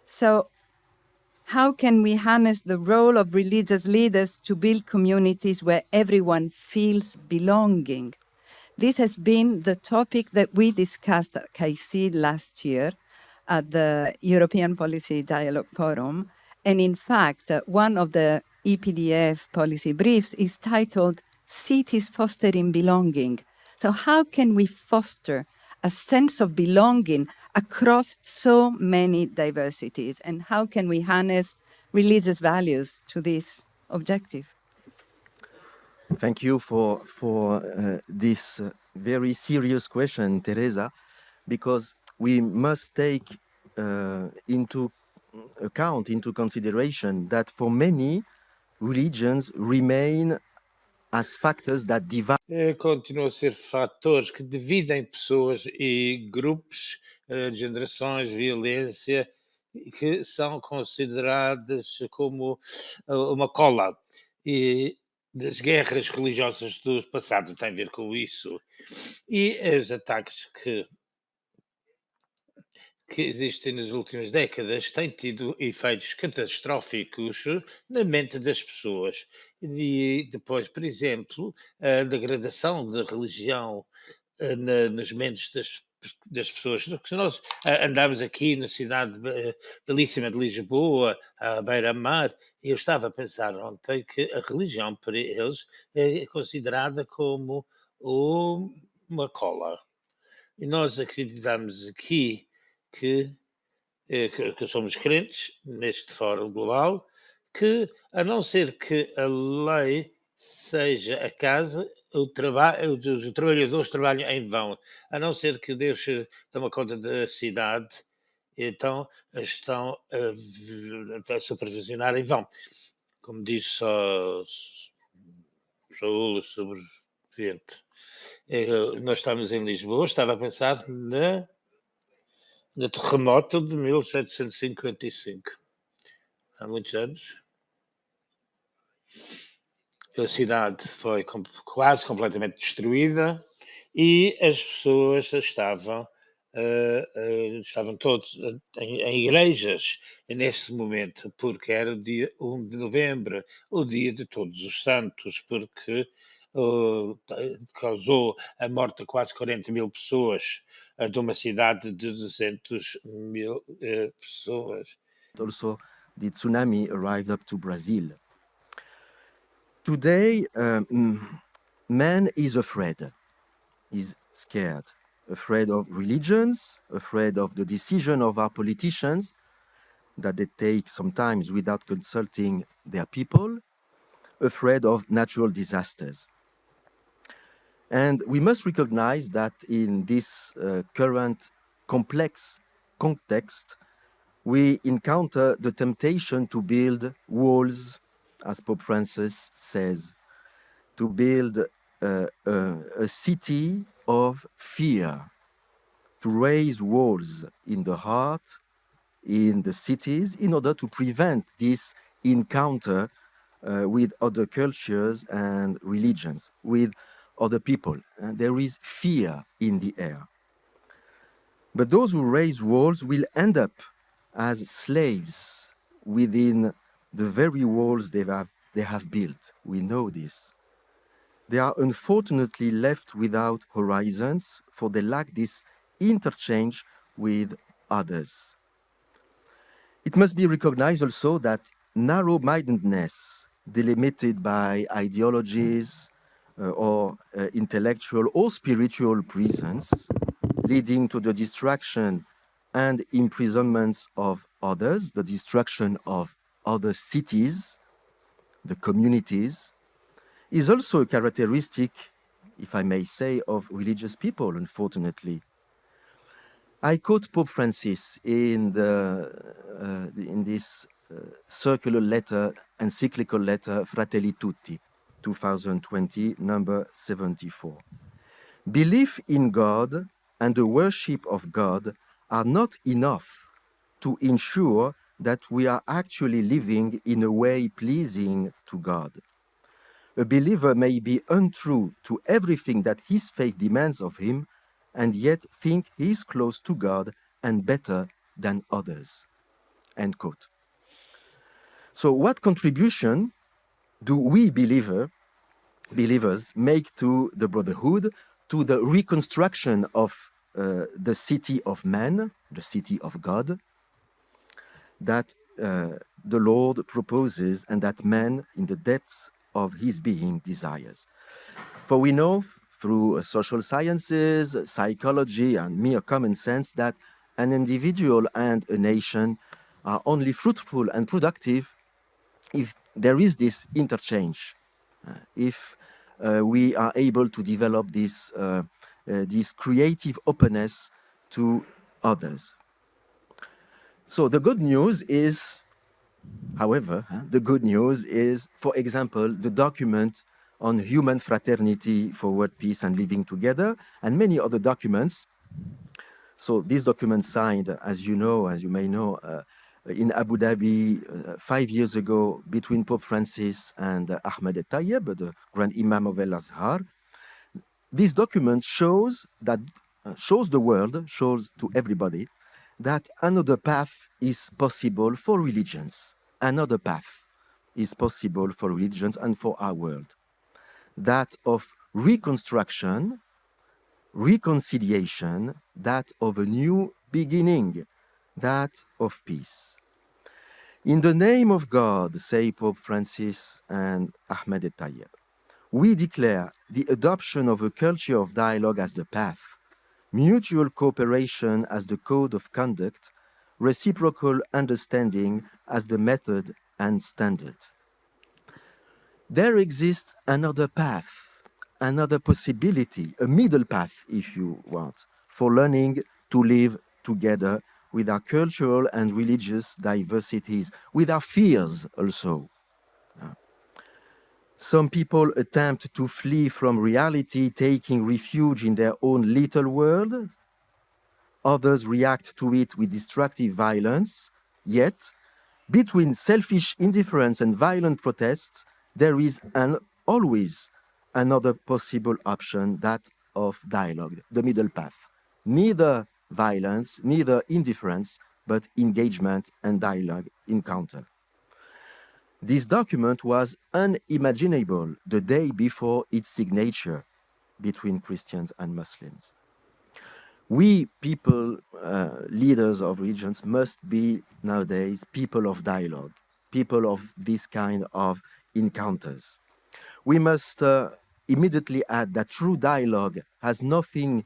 [SPEAKER 6] So how can we harness the role of religious leaders to build communities where everyone feels belonging? This has been the topic that we discussed at KAICIID last year at the European Policy Dialogue Forum. And in fact, one of the EPDF policy briefs is titled Cities Fostering Belonging. So how can we foster a sense of belonging across so many diversities? And how can we harness religious values to this objective?
[SPEAKER 13] Thank you for this very serious question, Teresa, because we must take into consideration that for many, religions remain as factors that divide.
[SPEAKER 14] Continuam a ser fatores que dividem pessoas e grupos, gerações, violência, que são consideradas como uma cola. E das guerras religiosas do passado tem a ver com isso. E os ataques que existem nas últimas décadas têm tido efeitos catastróficos na mente das pessoas. E depois, por exemplo, a degradação da religião nas mentes das pessoas. Se nós andámos aqui na cidade belíssima de Lisboa, à beira-mar, eu estava a pensar ontem que a religião para eles é considerada como uma cola. E nós acreditamos aqui que somos crentes neste fórum global, que a não ser que a lei seja a casa, os trabalhadores trabalham em vão, a não ser que Deus tome conta da cidade então estão a supervisionar em vão. Como disse Raul, sobrevivente. Nós estamos em Lisboa, estava a pensar no terremoto de 1755. Há muitos anos. A cidade foi quase completamente destruída e as pessoas estavam todos em igrejas neste momento, porque era dia 1 de novembro, o dia de Todos os Santos, porque causou a morte de quase 40 mil pessoas de uma cidade de 200 mil pessoas.
[SPEAKER 13] Also, the tsunami arrived up to Brazil. Today, man is afraid, is scared, afraid of religions, afraid of the decision of our politicians that they take sometimes without consulting their people, afraid of natural disasters. And we must recognize that in this current complex context, we encounter the temptation to build walls, as Pope Francis says, to build a city of fear, to raise walls in the heart, in the cities, in order to prevent this encounter with other cultures and religions, with other people. And there is fear in the air. But those who raise walls will end up as slaves within the very walls they have built. We know this. They are unfortunately left without horizons, for they lack this interchange with others. It must be recognized also that narrow-mindedness, delimited by ideologies or intellectual or spiritual prisons, leading to the distraction and imprisonments of others, the destruction of other cities, the communities, is also a characteristic, if I may say, of religious people, unfortunately. I quote Pope Francis in this circular letter, encyclical letter, Fratelli Tutti, 2020, number 74. Belief in God and the worship of God are not enough to ensure that we are actually living in a way pleasing to God. A believer may be untrue to everything that his faith demands of him, and yet think he is close to God and better than others. End quote. So what contribution do we believers make to the brotherhood, to the reconstruction of the city of man, the city of God, that the Lord proposes and that man, in the depths of his being, desires? For we know through social sciences, psychology, and mere common sense that an individual and a nation are only fruitful and productive if there is this interchange, if we are able to develop this creative openness to others. So the good news is, however, the good news is, for example, the document on human fraternity for world peace and living together, and many other documents. So this document signed, as you may know, in Abu Dhabi 5 years ago between Pope Francis and Ahmed Tayyib, the Grand Imam of Al-Azhar. This document shows the world, shows to everybody, that another path is possible for religions. Another path is possible for religions and for our world. That of reconstruction, reconciliation, that of a new beginning, that of peace. In the name of God, say Pope Francis and Ahmed Tayyib, we declare the adoption of a culture of dialogue as the path, mutual cooperation as the code of conduct, reciprocal understanding as the method and standard. There exists another path, another possibility, a middle path, if you want, for learning to live together with our cultural and religious diversities, with our fears also. Some people attempt to flee from reality, taking refuge in their own little world. Others react to it with destructive violence. Yet, between selfish indifference and violent protests, there is always another possible option, that of dialogue, the middle path. Neither violence, neither indifference, but engagement and dialogue encounter. This document was unimaginable the day before its signature between Christians and Muslims. We people, leaders of regions, must be nowadays people of dialogue, people of this kind of encounters. We must immediately add that true dialogue has nothing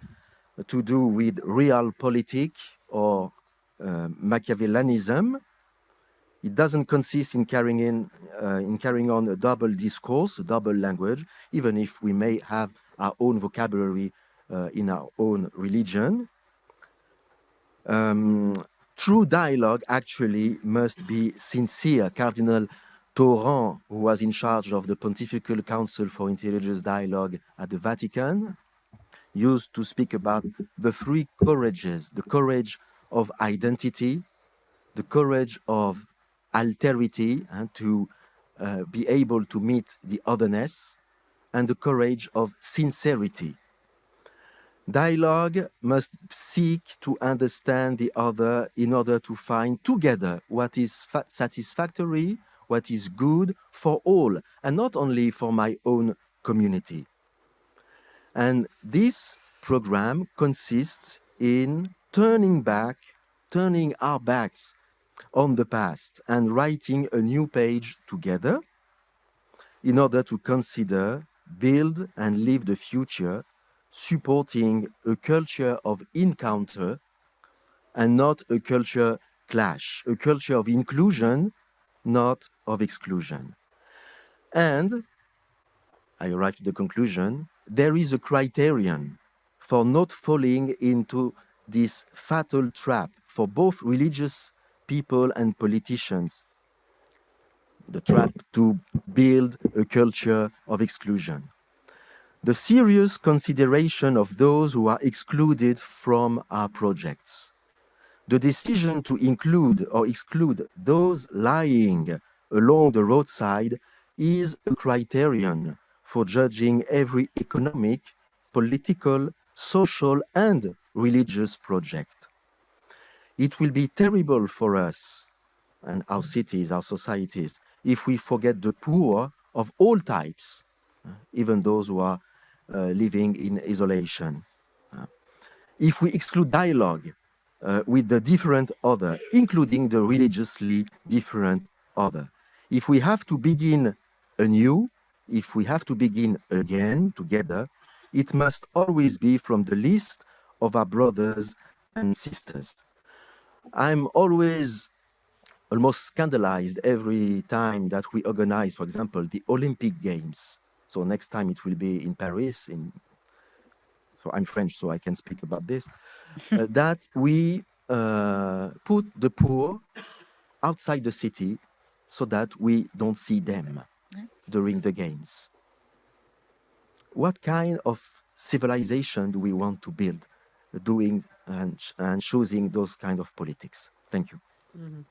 [SPEAKER 13] to do with realpolitik or Machiavellianism. It doesn't consist in carrying on a double discourse, a double language, even if we may have our own vocabulary in our own religion. True dialogue actually must be sincere. Cardinal Torrent, who was in charge of the Pontifical Council for Interreligious Dialogue at the Vatican, used to speak about the three courages: the courage of identity, the courage of alterity, and to be able to meet the otherness, and the courage of sincerity. Dialogue must seek to understand the other in order to find together what is satisfactory, what is good for all, and not only for my own community. And this program consists in turning our backs on the past and writing a new page together in order to consider, build, and live the future, supporting a culture of encounter and not a culture clash, a culture of inclusion, not of exclusion. And I arrived at the conclusion, there is a criterion for not falling into this fatal trap for both religious people and politicians, the trap to build a culture of exclusion. The serious consideration of those who are excluded from our projects. The decision to include or exclude those lying along the roadside is a criterion for judging every economic, political, social, and religious project. It will be terrible for us and our cities, our societies, if we forget the poor of all types, even those who are living in isolation. If we exclude dialogue with the different other, including the religiously different other, if we have to begin anew, if we have to begin again together, it must always be from the list of our brothers and sisters. I'm almost scandalized every time that we organize, for example, the Olympic Games. So next time it will be in Paris. So I'm French, so I can speak about this. That we put the poor outside the city so that we don't see them during the games. What kind of civilization do we want to build doing and choosing those kind of politics? Thank you. Mm-hmm.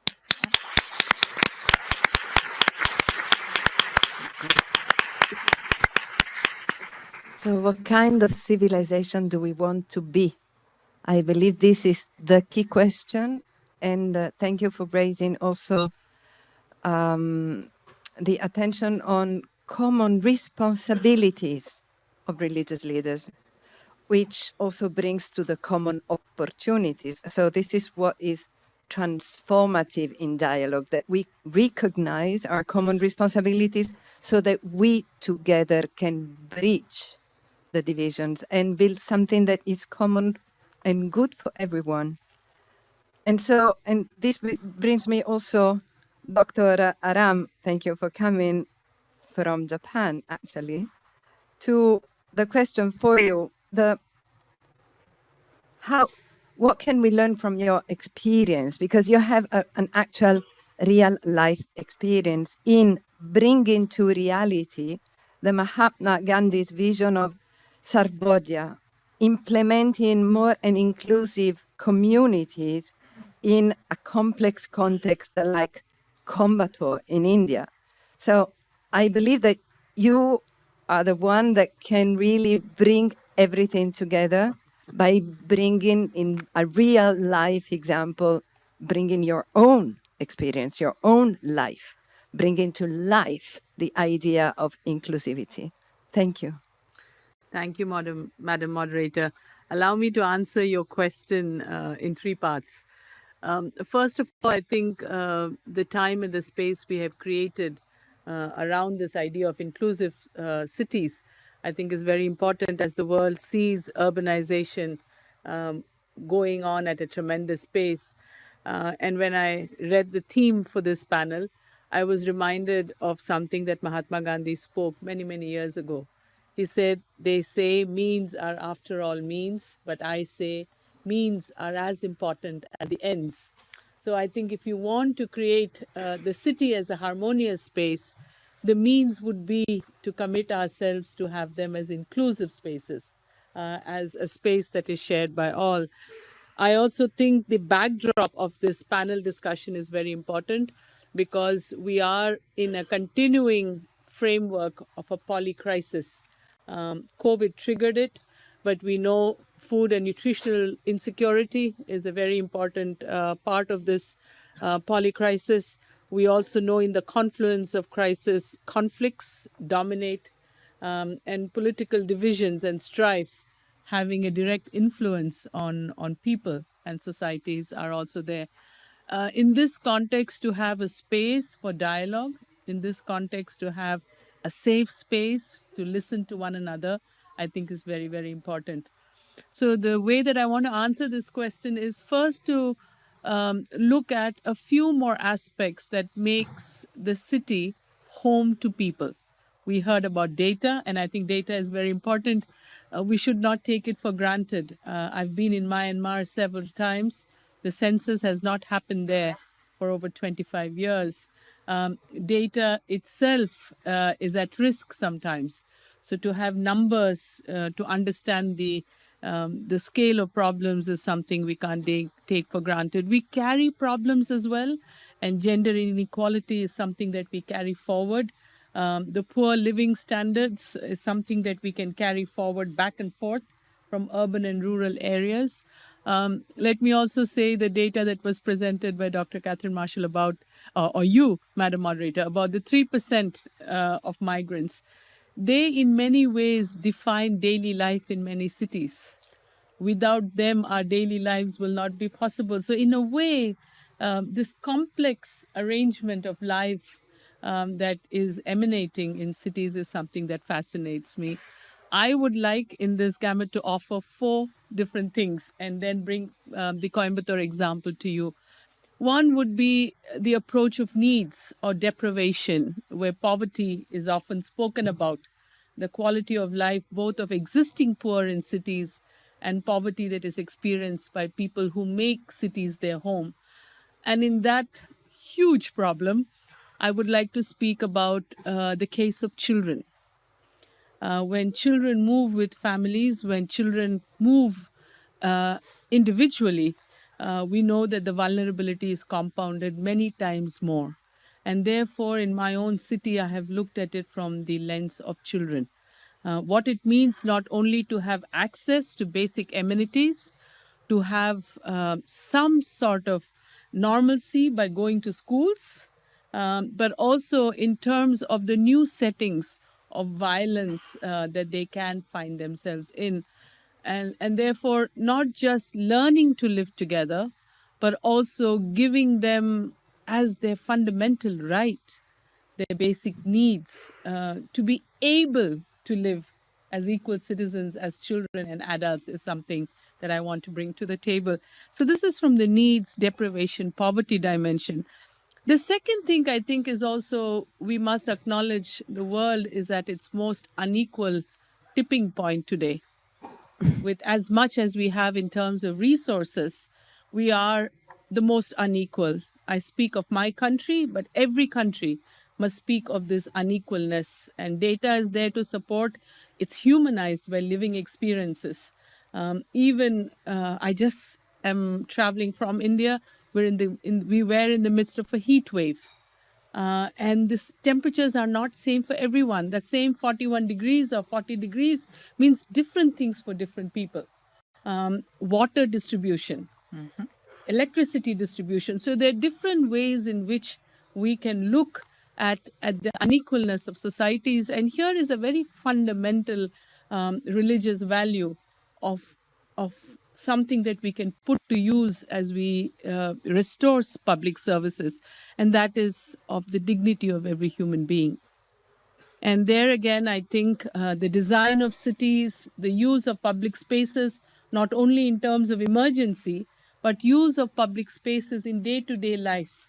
[SPEAKER 6] So what kind of civilization do we want to be? I believe this is the key question. And thank you for raising also the attention on common responsibilities of religious leaders, which also brings to the common opportunities. So this is what is transformative in dialogue, that we recognize our common responsibilities so that we together can bridge the divisions and build something that is common and good for everyone. And so, and this brings me also, Dr. Aram, thank you for coming from Japan, actually, to the question for you, how what can we learn from your experience? Because you have an actual real life experience in bringing to reality the Mahatma Gandhi's vision of Sarvodaya, implementing more and inclusive communities in a complex context like Coimbatore in India. So I believe that you are the one that can really bring everything together by bringing in a real life example, bringing your own experience, your own life, bringing to life the idea of inclusivity. Thank you.
[SPEAKER 2] Thank you, Madam Moderator. Allow me to answer your question in three parts. First of all, I think the time and the space we have created around this idea of inclusive cities, I think is very important as the world sees urbanization going on at a tremendous pace. And when I read the theme for this panel, I was reminded of something that Mahatma Gandhi spoke many, many years ago. He said, they say means are after all means, but I say means are as important as the ends. So I think if you want to create the city as a harmonious space, the means would be to commit ourselves to have them as inclusive spaces, as a space that is shared by all. I also think the backdrop of this panel discussion is very important because we are in a continuing framework of a polycrisis. COVID triggered it, but we know food and nutritional insecurity is a very important part of this polycrisis. We also know in the confluence of crisis, conflicts dominate and political divisions and strife having a direct influence on people and societies are also there. In this context, to have a space for dialogue, in this context, to have a safe space to listen to one another, I think is very, very important. So the way that I want to answer this question is first to look at a few more aspects that makes the city home to people. We heard about data, and I think data is very important. We should not take it for granted. I've been in Myanmar several times. The census has not happened there for over 25 years. Data itself is at risk sometimes. So to have numbers to understand the scale of problems is something we can't take for granted. We carry problems as well, and gender inequality is something that we carry forward. The poor living standards is something that we can carry forward back and forth from urban and rural areas. Let me also say the data that was presented by Dr. Catherine Marshall about, or you, Madam Moderator, about the 3% of migrants. They, in many ways, define daily life in many cities. Without them, our daily lives will not be possible. So in a way, this complex arrangement of life that is emanating in cities is something that fascinates me. I would like in this gamut to offer 4 different things and then bring the Coimbatore example to you. One would be the approach of needs or deprivation, where poverty is often spoken about, the quality of life both of existing poor in cities and poverty that is experienced by people who make cities their home. And in that huge problem, I would like to speak about the case of children. When children move with families, when children move individually, we know that the vulnerability is compounded many times more. And therefore, in my own city, I have looked at it from the lens of children. What it means not only to have access to basic amenities, to have some sort of normalcy by going to schools, but also in terms of the new settings of violence that they can find themselves in. And therefore, not just learning to live together, but also giving them as their fundamental right, their basic needs, to be able to live as equal citizens as children and adults is something that I want to bring to the table. So this is from the needs, deprivation, poverty dimension. The second thing I think is also we must acknowledge the world is at its most unequal tipping point today. with as much as we have in terms of resources, we are the most unequal. I speak of my country, but every country must speak of this unequalness. And data is there to support. It's humanized by living experiences. I just am traveling from India. We were in the midst of a heat wave. And these temperatures are not same for everyone. The same 41 degrees or 40 degrees means different things for different people. Water distribution, electricity distribution. So there are different ways in which we can look at the unequalness of societies. And here is a very fundamental religious value of something that we can put to use as we restore public services, and that is of the dignity of every human being. And there again, I think the design of cities, the use of public spaces, not only in terms of emergency, but use of public spaces in day-to-day life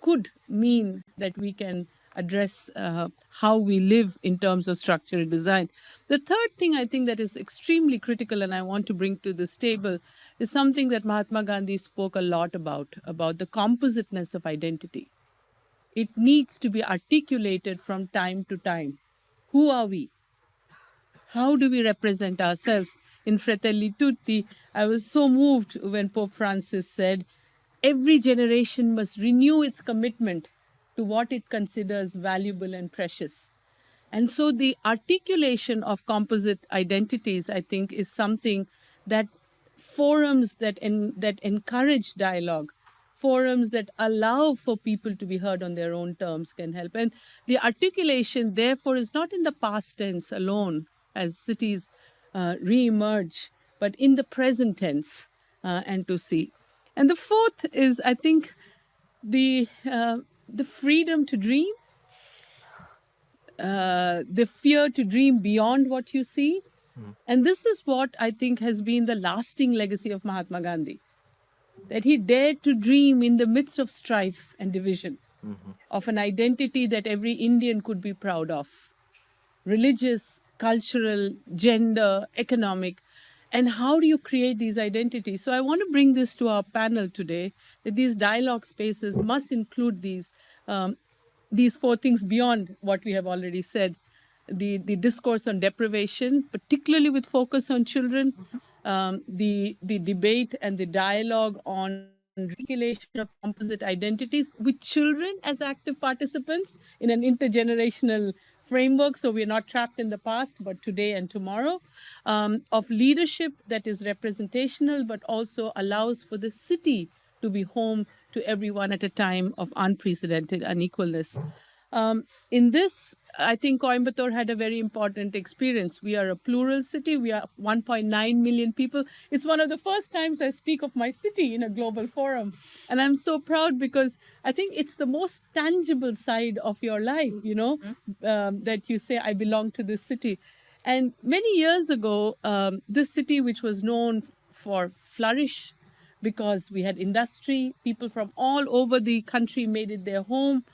[SPEAKER 2] could mean that we can address how we live in terms of structural design. The third thing I think that is extremely critical and I want to bring to this table is something that Mahatma Gandhi spoke a lot about the compositeness of identity. It needs to be articulated from time to time. Who are we? How do we represent ourselves? In Fratelli Tutti, I was so moved when Pope Francis said, every generation must renew its commitment to what it considers valuable and precious. And so the articulation of composite identities, I think, is something that forums that encourage dialogue, forums that allow for people to be heard on their own terms can help. And the articulation, therefore, is not in the past tense alone as cities re-emerge, but in the present tense and to see. And the fourth is, I think, the freedom to dream, the fear to dream beyond what you see. And this is what I think has been the lasting legacy of Mahatma Gandhi, that he dared to dream in the midst of strife and division of an identity that every Indian could be proud of, religious, cultural, gender, economic. And how do you create these identities? So I want to bring this to our panel today, that these dialogue spaces must include these four things beyond what we have already said. The discourse on deprivation, particularly with focus on children, the debate and the dialogue on regulation of composite identities with children as active participants in an intergenerational framework, so we're not trapped in the past, but today and tomorrow, of leadership that is representational, but also allows for the city to be home to everyone at a time of unprecedented unequalness. In this, I think Coimbatore had a very important experience. We are a plural city. We are 1.9 million people. It's one of the first times I speak of my city in a global forum. And I'm so proud because I think it's the most tangible side of your life, that you say, I belong to this city. And many years ago, this city, which was known for flourish because we had industry, people from all over the country made it their home,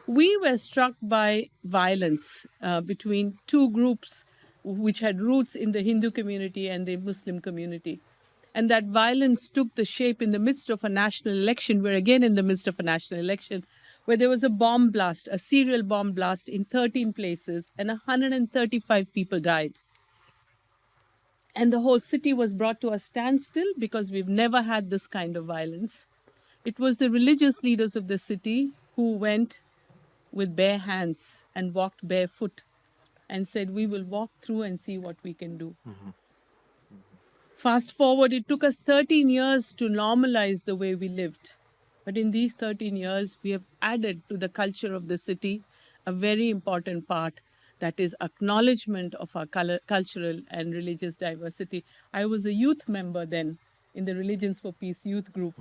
[SPEAKER 2] we were struck by violence between two groups which had roots in the Hindu community and the Muslim community. And that violence took the shape in the midst of a national election. We're again in the midst of a national election, where there was a bomb blast, a serial bomb blast in 13 places, and 135 people died. And the whole city was brought to a standstill because we've never had this kind of violence. It was the religious leaders of the city who went with bare hands and walked barefoot and said, we will walk through and see what we can do. Fast forward, it took us 13 years to normalize the way we lived. But in these 13 years, we have added to the culture of the city a very important part, that is acknowledgement of our cultural and religious diversity. I was a youth member then in the Religions for Peace youth group.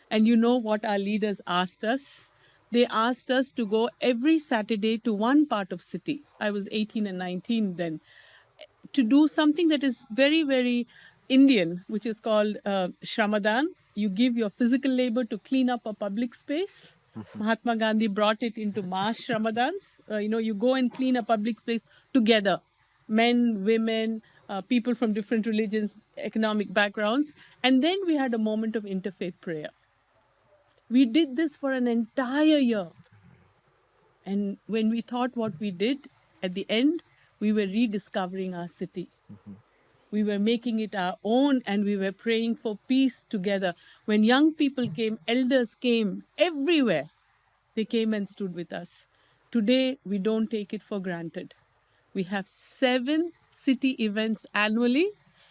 [SPEAKER 2] And you know what our leaders asked us? They asked us to go every Saturday to one part of city. I was 18 and 19 then, to do something that is very, very Indian, which is called Shramadan. You give your physical labor to clean up a public space. Mahatma Gandhi brought it into mass Shramadans. You go and clean a public space together. Men, women, people from different religions, economic backgrounds. And then we had a moment of interfaith prayer. We did this for an entire year. And when we thought what we did, at the end, we were rediscovering our city. We were making it our own, and we were praying for peace together. When young people came, elders came everywhere. They came and stood with us. Today, we don't take it for granted. We have 7 city events annually,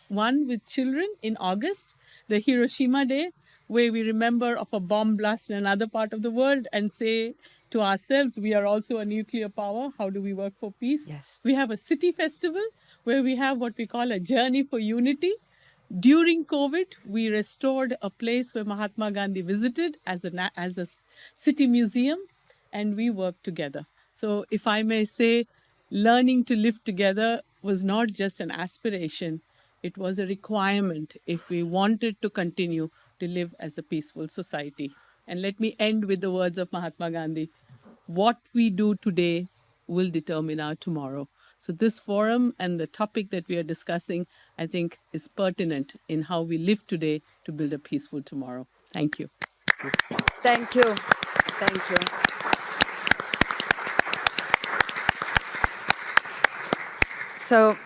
[SPEAKER 2] one with children in August, the Hiroshima Day, where we remember of a bomb blast in another part of the world and say to ourselves, we are also a nuclear power. How do we work for peace?
[SPEAKER 6] Yes.
[SPEAKER 2] We have a city festival where we have what we call a journey for unity. During COVID, we restored a place where Mahatma Gandhi visited as a city museum, and we worked together. So if I may say, learning to live together was not just an aspiration, it was a requirement if we wanted to continue to live as a peaceful society. And let me end with the words of Mahatma Gandhi. What we do today will determine our tomorrow. So this forum and the topic that we are discussing, I think, is pertinent in how we live today to build a peaceful tomorrow. Thank you.
[SPEAKER 6] Thank you. Thank you. So,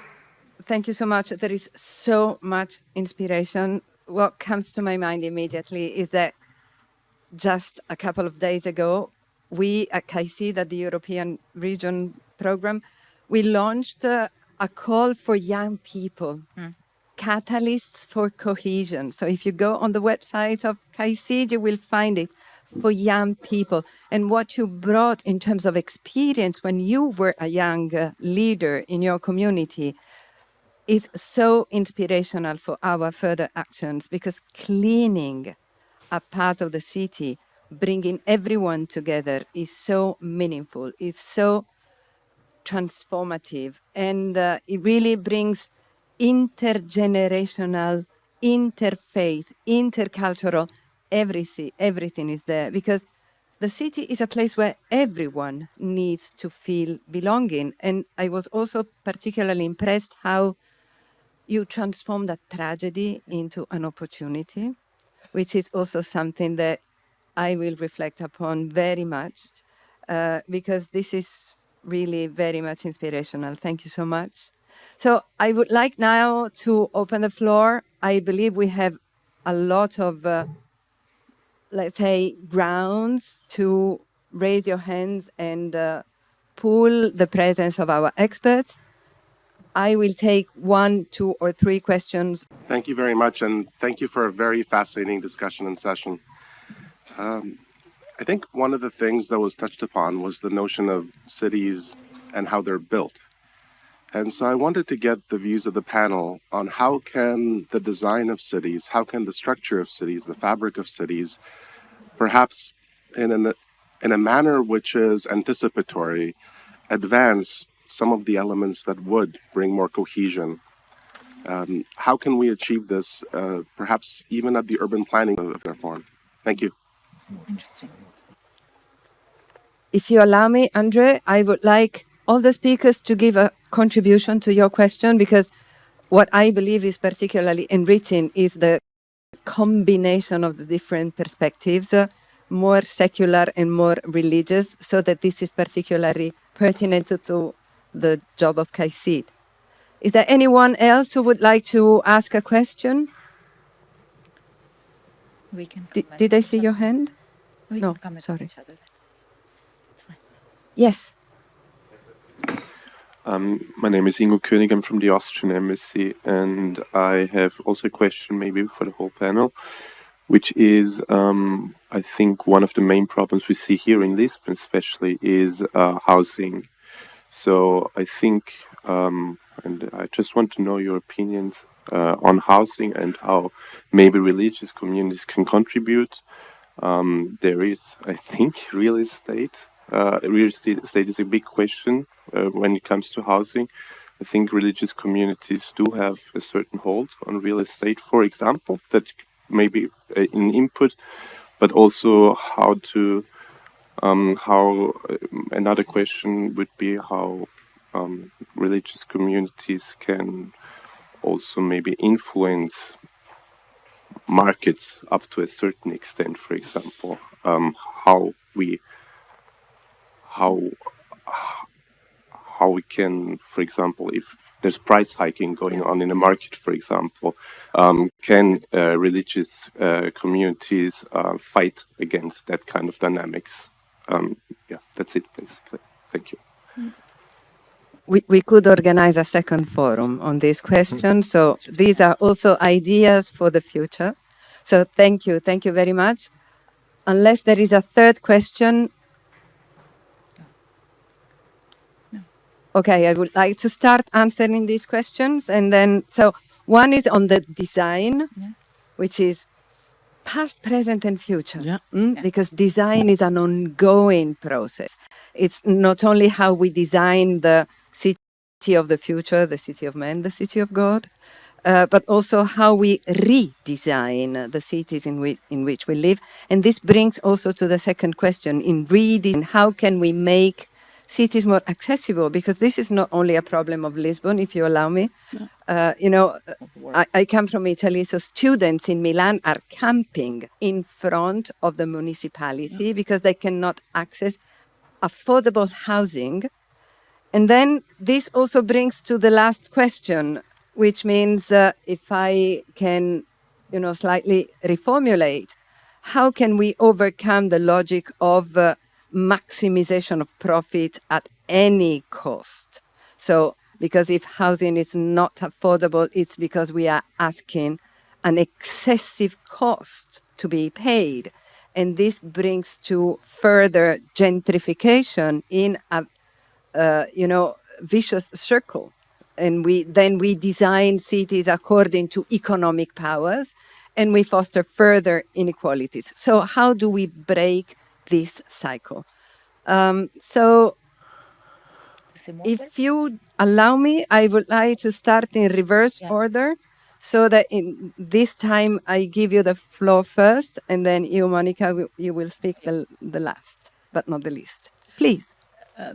[SPEAKER 6] thank you so much. There is so much inspiration. What comes to my mind immediately is that just a couple of days ago, we at KAICIID, at the European Region Program, we launched a call for young people, catalysts for cohesion. So if you go on the website of KAICIID, you will find it for young people. And what you brought in terms of experience when you were a young leader in your community is so inspirational for our further actions, because cleaning a part of the city, bringing everyone together is so meaningful, it's so transformative, and it really brings intergenerational, interfaith, intercultural, everything is there, because the city is a place where everyone needs to feel belonging. And I was also particularly impressed how you transformed a tragedy into an opportunity, which is also something that I will reflect upon very much, because this is really very much inspirational. Thank you so much. So I would like now to open the floor. I believe we have a lot of, let's say, grounds to raise your hands and pull the presence of our experts. I will take 1, 2, or 3 questions.
[SPEAKER 15] Thank you very much, and thank you for a very fascinating discussion and session. I think one of the things that was touched upon was the notion of cities and how they're built. And so I wanted to get the views of the panel on how can the design of cities, how can the structure of cities, the fabric of cities, perhaps in a manner which is anticipatory, advance some of the elements that would bring more cohesion. How can we achieve this, perhaps even at the urban planning of their form? Thank you.
[SPEAKER 10] Interesting.
[SPEAKER 6] If you allow me, Andre, I would like all the speakers to give a contribution to your question, because what I believe is particularly enriching is the combination of the different perspectives, more secular and more religious, so that this is particularly pertinent to the job of KAICIID. Is there anyone else who would like to ask a question?
[SPEAKER 10] We can
[SPEAKER 6] Did I see your hand?
[SPEAKER 10] We
[SPEAKER 6] No,
[SPEAKER 10] can comment
[SPEAKER 6] sorry.
[SPEAKER 10] on each other. It's fine.
[SPEAKER 6] Yes.
[SPEAKER 17] My name is Ingo König. I'm from the Austrian Embassy, and I have also a question maybe for the whole panel, which is, I think one of the main problems we see here in Lisbon especially is housing. So I think, and I just want to know your opinions on housing and how maybe religious communities can contribute. There is, I think, real estate. Real estate is a big question when it comes to housing. I think religious communities do have a certain hold on real estate, for example, that maybe an input, but also how to, another question would be how religious communities can also maybe influence markets up to a certain extent. For example, how we how how we can, for example, if there's price hiking going on in a market, for example, can religious communities fight against that kind of dynamics? Yeah, that's it, basically. Thank you.
[SPEAKER 18] We could organize a second forum on this question. So these are also ideas for the future. So thank you very much. Unless there is a third question. Okay, I would like to start answering these questions. And then, so one is on the design, which is past, present, and future. Because design is an ongoing process. It's not only how we design the city of the future, the city of man, the city of God, but also how we redesign the cities in which we live. And this brings also to the second question, in reading, how can we make cities more accessible? Because this is not only a problem of Lisbon, if you allow me. I come from Italy, so students in Milan are camping in front of the municipality because they cannot access affordable housing. And then this also brings to the last question, which means if I can, slightly reformulate, how can we overcome the logic of maximization of profit at any cost? So, because if housing is not affordable, it's because we are asking an excessive cost to be paid. And this brings to further gentrification in a vicious circle. And we design cities according to economic powers, and we foster further inequalities. So how do we break this cycle? So if you allow me, I would like to start in reverse order, so that in this time I give you the floor first, and then you, Monica, you will speak the last, but not the least. Please.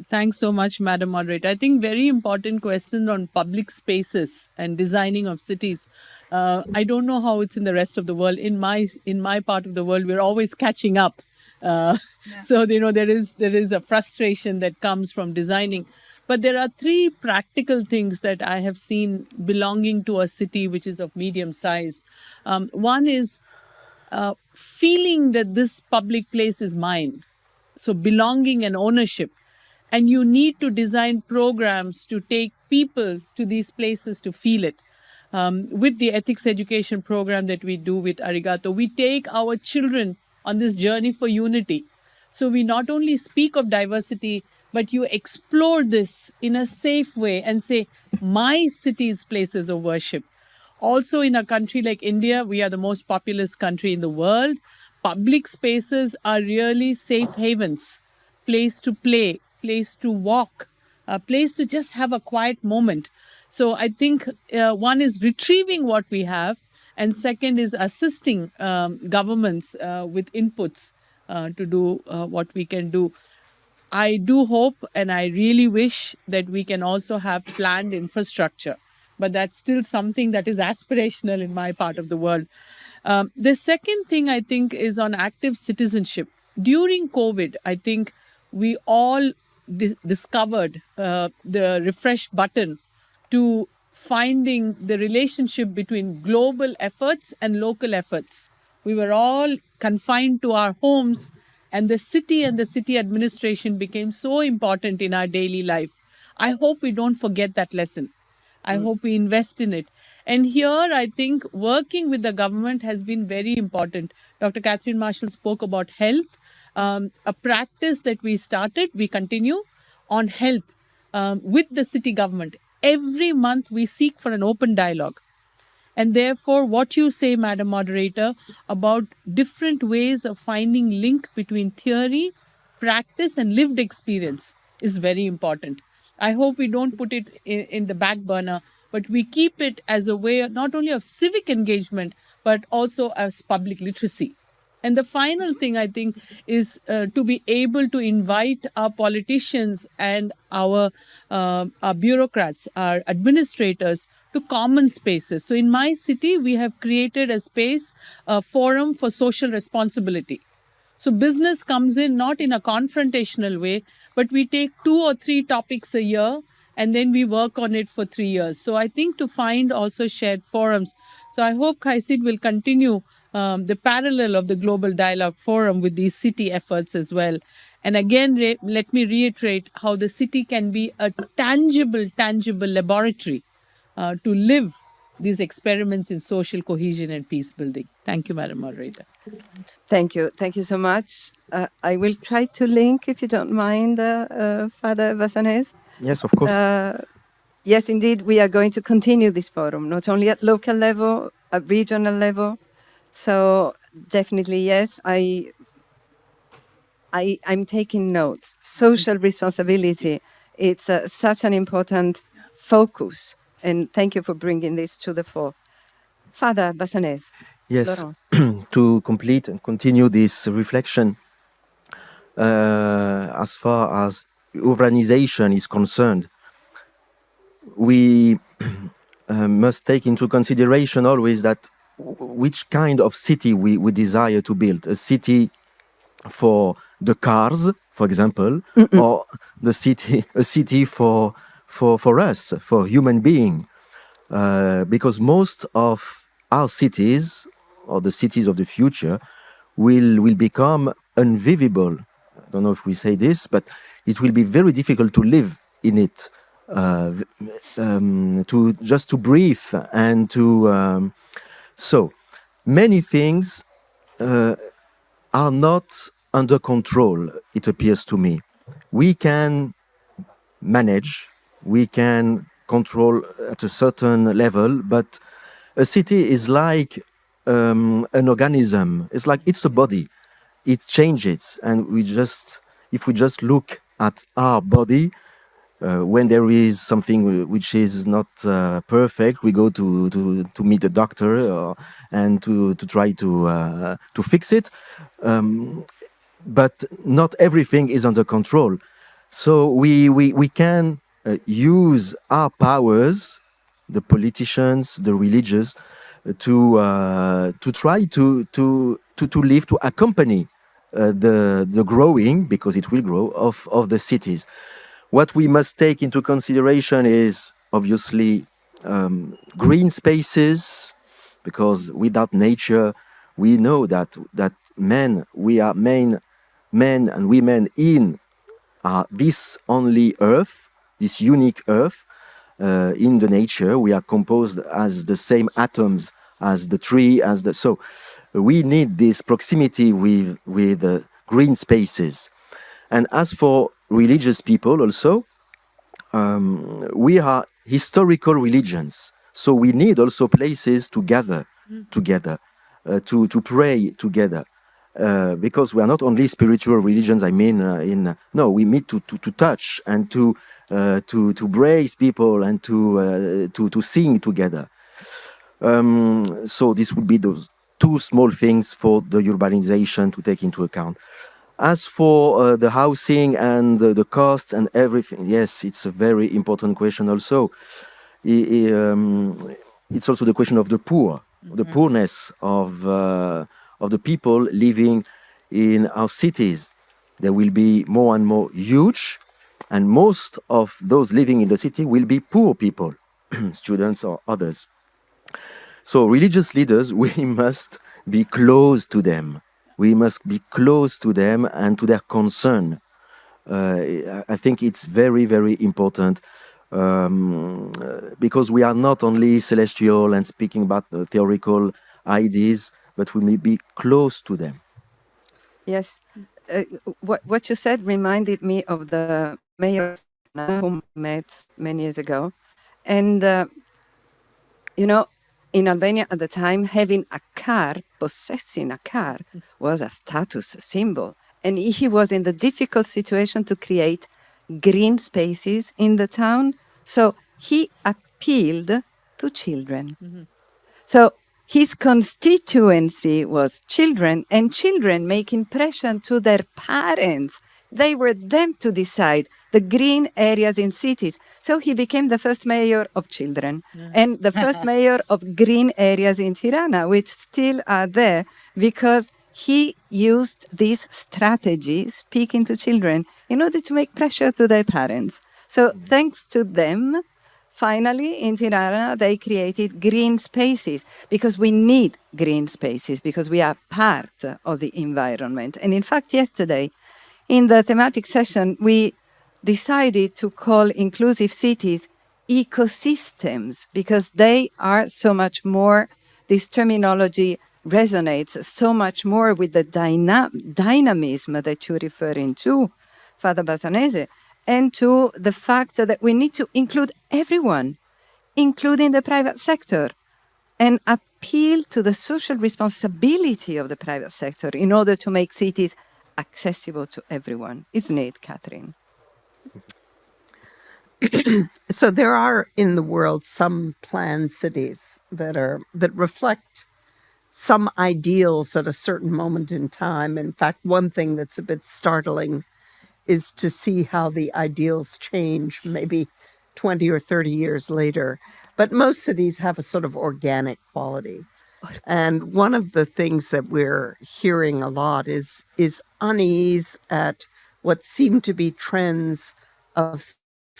[SPEAKER 2] Thanks so much, Madam Moderator. I think very important question on public spaces and designing of cities. I don't know how it's in the rest of the world. In my part of the world, we're always catching up. So there is a frustration that comes from designing. But there are three practical things that I have seen belonging to a city which is of medium size. One is feeling that this public place is mine. So belonging and ownership. And you need to design programs to take people to these places to feel it. With the ethics education program that we do with Arigato, we take our children on this journey for unity. So we not only speak of diversity, but you explore this in a safe way and say, my city's places of worship. Also, in a country like India, we are the most populous country in the world. Public spaces are really safe havens, place to play, place to walk, a place to just have a quiet moment. So I think one is retrieving what we have, and second is assisting governments with inputs to do what we can do. I do hope and I really wish that we can also have planned infrastructure, but that's still something that is aspirational in my part of the world. The second thing I think is on active citizenship. During COVID, I think we all discovered the refresh button to finding the relationship between global efforts and local efforts. We were all confined to our homes, and the city administration became so important in our daily life. I hope we don't forget that lesson. I hope we invest in it. And here, I think working with the government has been very important. Dr. Catherine Marshall spoke about health, a practice that we started, we continue on health with the city government. Every month, we seek for an open dialogue. And therefore, what you say, Madam Moderator, about different ways of finding link between theory, practice, and lived experience is very important. I hope we don't put it in the back burner, but we keep it as a way not only of civic engagement, but also as public literacy. And the final thing, I think, is to be able to invite our politicians and our bureaucrats, our administrators, to common spaces. So in my city, we have created a space, a forum for social responsibility. So business comes in not in a confrontational way, but we take 2 or 3 topics a year and then we work on it for 3 years. So I think to find also shared forums. So I hope KAICIID will continue the parallel of the Global Dialogue Forum with these city efforts as well. And again, let me reiterate how the city can be a tangible laboratory to live these experiments in social cohesion and peace building. Thank you, Madam Moderator.
[SPEAKER 18] Thank you. Thank you so much. I will try to link, if you don't mind, Father Bassanese.
[SPEAKER 13] Yes, of course.
[SPEAKER 18] Yes, indeed, we are going to continue this forum, not only at local level, at regional level. So definitely, yes, I'm taking notes. Social responsibility, it's such an important focus. And thank you for bringing this to the fore. Father Bassanese.
[SPEAKER 13] Yes, to complete and continue this reflection, as far as urbanization is concerned, we must take into consideration always that which kind of city we desire to build. A city for the cars, for example, or a city for us, for human being. Because most of our cities, or the cities of the future, will become unvivable. I don't know if we say this, but it will be very difficult to live in it, to breathe and to. So many things are not under control, it appears to me. We can manage, we can control at a certain level, but a city is like an organism. It's a body. It changes, and if we just look at our body, when there is something which is not perfect, we go to meet a doctor and to try to fix it. But not everything is under control. So we can use our powers, the politicians, the religious, to try to live, to accompany the growing, because it will grow, of the cities. What we must take into consideration is obviously green spaces, because without nature, we know that we are men and women in this only earth, this unique earth. In the nature, we are composed as the same atoms as the tree, so we need this proximity with green spaces. And as for religious people also, we are historical religions, so we need also places to gather together, to pray together. Because we are not only spiritual religions. I mean, we need to touch and to praise people and to sing together. So this would be those 2 small things for the urbanization to take into account. As for the housing and the costs and everything, yes, it's a very important question also. It's also the question of the poor, the poorness of the people living in our cities. They will be more and more huge, and most of those living in the city will be poor people, students or others. So religious leaders, we must be close to them. We must be close to them and to their concern. I think it's very, very important, because we are not only celestial and speaking about theoretical ideas, but we may be close to them.
[SPEAKER 18] Yes. What you said reminded me of the mayor whom I met many years ago. And, in Albania at the time, having a car, possessing a car, was a status symbol. And he was in the difficult situation to create green spaces in the town. So he appealed to children. So his constituency was children, and children making pressure to their parents. They were them to decide the green areas in cities. So he became the first mayor of children and the first mayor of green areas in Tirana, which still are there because he used this strategy, speaking to children, in order to make pressure to their parents. So thanks to them, finally, in Tirana, they created green spaces because we need green spaces because we are part of the environment. And in fact, yesterday, in the thematic session, we decided to call inclusive cities ecosystems because they are so much more, this terminology resonates so much more with the dynamism that you're referring to, Father Basanese, and to the fact that we need to include everyone, including the private sector, and appeal to the social responsibility of the private sector in order to make cities accessible to everyone. Isn't it, Catherine?
[SPEAKER 11] So there are in the world some planned cities that reflect some ideals at a certain moment in time. In fact, one thing that's a bit startling is to see how the ideals change maybe 20 or 30 years later. But most cities have a sort of organic quality. And one of the things that we're hearing a lot is unease at what seem to be trends of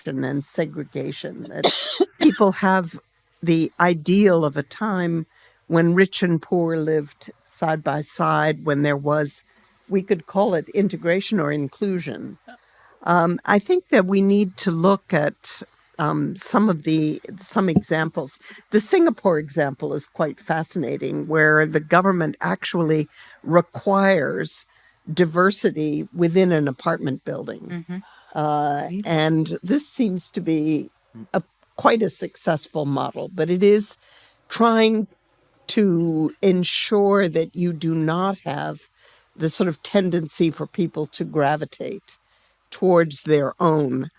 [SPEAKER 11] and segregation. That people have the ideal of a time when rich and poor lived side by side, when there was, we could call it integration or inclusion. I think that we need to look at some examples. The Singapore example is quite fascinating, where the government actually requires diversity within an apartment building. And this seems to be quite a successful model, but it is trying to ensure that you do not have the sort of tendency for people to gravitate towards their own.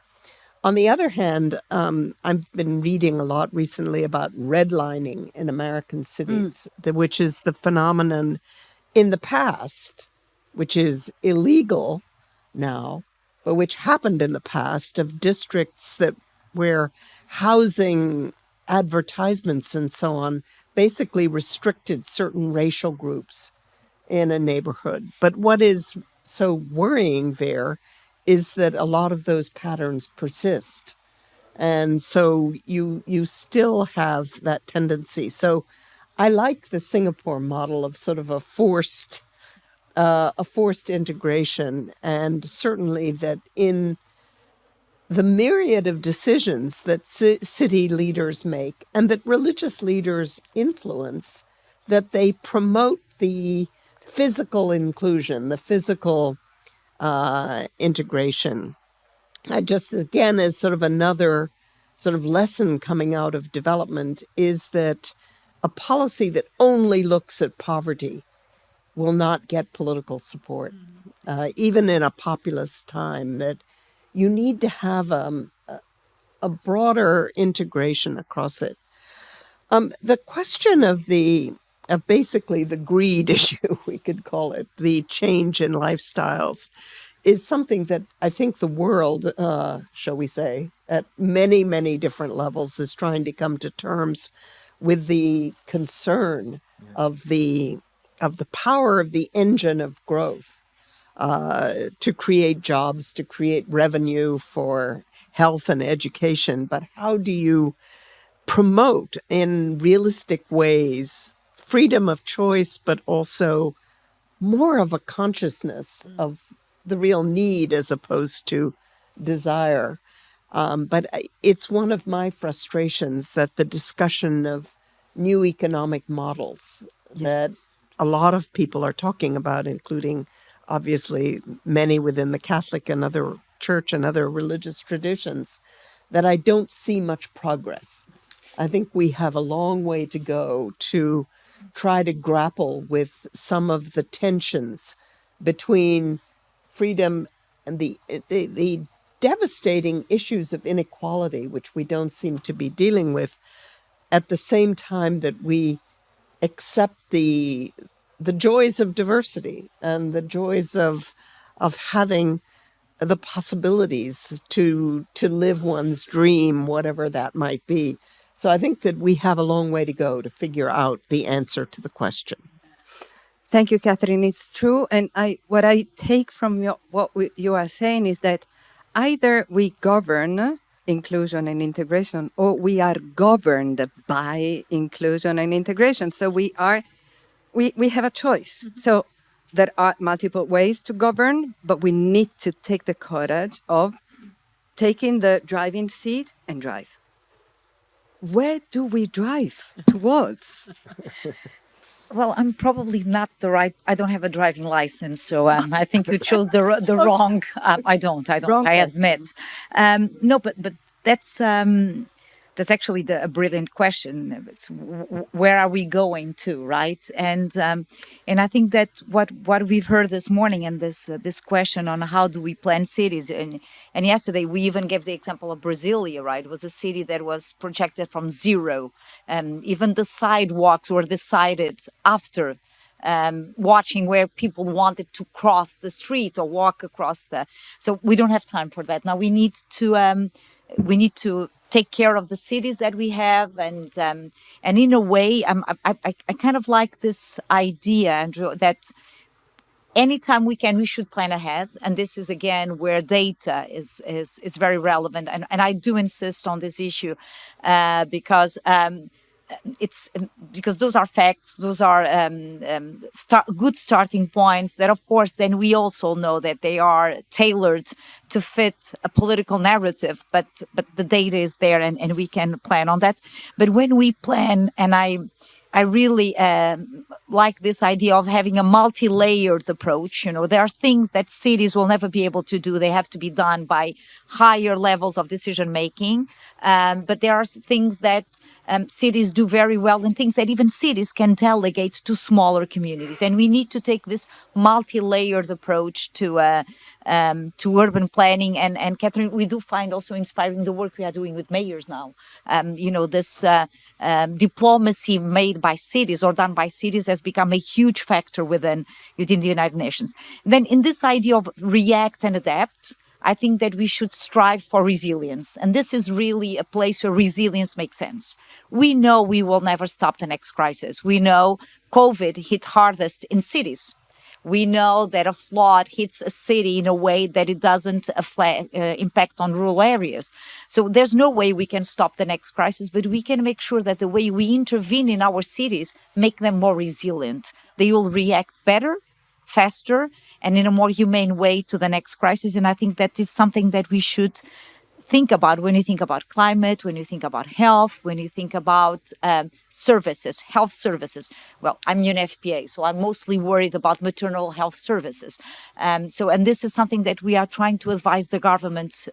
[SPEAKER 11] On the other hand, I've been reading a lot recently about redlining in American cities, which is the phenomenon in the past, which is illegal now, but which happened in the past, of districts where housing advertisements and so on basically restricted certain racial groups in a neighborhood. But what is so worrying there is that a lot of those patterns persist. And so you still have that tendency. So I like the Singapore model of sort of a forced integration, and certainly that in the myriad of decisions that city leaders make and that religious leaders influence, that they promote the physical inclusion, the physical integration. Just again, as sort of another sort of lesson coming out of development, is that a policy that only looks at poverty will not get political support, even in a populist time, that you need to have a broader integration across it. The question of basically the greed issue, we could call it, the change in lifestyles, is something that I think the world, shall we say, at many, many different levels is trying to come to terms with the concern of the power of the engine of growth to create jobs, to create revenue for health and education. But how do you promote in realistic ways freedom of choice, but also more of a consciousness of the real need as opposed to desire? But it's one of my frustrations that the discussion of new economic models that a lot of people are talking about, including obviously many within the Catholic and other church and other religious traditions, that I don't see much progress. I think we have a long way to go to try to grapple with some of the tensions between freedom and the devastating issues of inequality, which we don't seem to be dealing with, at the same time that we accept the joys of diversity and the joys of having the possibilities to live one's dream, whatever that might be. So I think that we have a long way to go to figure out the answer to the question.
[SPEAKER 18] Thank you, Catherine. It's true. And what I take from you are saying is that either we govern inclusion and integration, or we are governed by inclusion and integration. So we have a choice. So there are multiple ways to govern, but we need to take the courage of taking the driving seat and drive. Where do we drive towards?
[SPEAKER 10] Well, I'm probably not the right. I don't have a driving license, so I think you chose the wrong. I don't.
[SPEAKER 18] Wrong
[SPEAKER 10] I admit. No, but that's actually a brilliant question. It's where are we going to, right? And I think that what we've heard this morning and this question on how do we plan cities, and yesterday we even gave the example of Brasilia, right? It was a city that was projected from zero. Even the sidewalks were decided after watching where people wanted to cross the street or walk across so we don't have time for that. Now we need to take care of the cities that we have, and in a way, I kind of like this idea, Andrew, that anytime we can, we should plan ahead. And this is again where data is very relevant, and I do insist on this issue because those are facts, those are good starting points that, of course, then we also know that they are tailored to fit a political narrative, but the data is there and we can plan on that. But when we plan, and I really like this idea of having a multi-layered approach. There are things that cities will never be able to do. They have to be done by higher levels of decision making. But there are things that cities do very well, and things that even cities can delegate to smaller communities. And we need to take this multi-layered approach to urban planning. And Catherine, we do find also inspiring the work we are doing with mayors now. This diplomacy made by cities or done by cities has become a huge factor within the United Nations. Then in this idea of react and adapt, I think that we should strive for resilience. And this is really a place where resilience makes sense. We know we will never stop the next crisis. We know COVID hit hardest in cities. We know that a flood hits a city in a way that it doesn't impact on rural areas. So there's no way we can stop the next crisis, but we can make sure that the way we intervene in our cities make them more resilient. They will react better, faster, and in a more humane way to the next crisis. And I think that is something that we should think about when you think about climate, when you think about health, when you think about services, health services. Well, I'm UNFPA, so I'm mostly worried about maternal health services. And this is something that we are trying to advise the government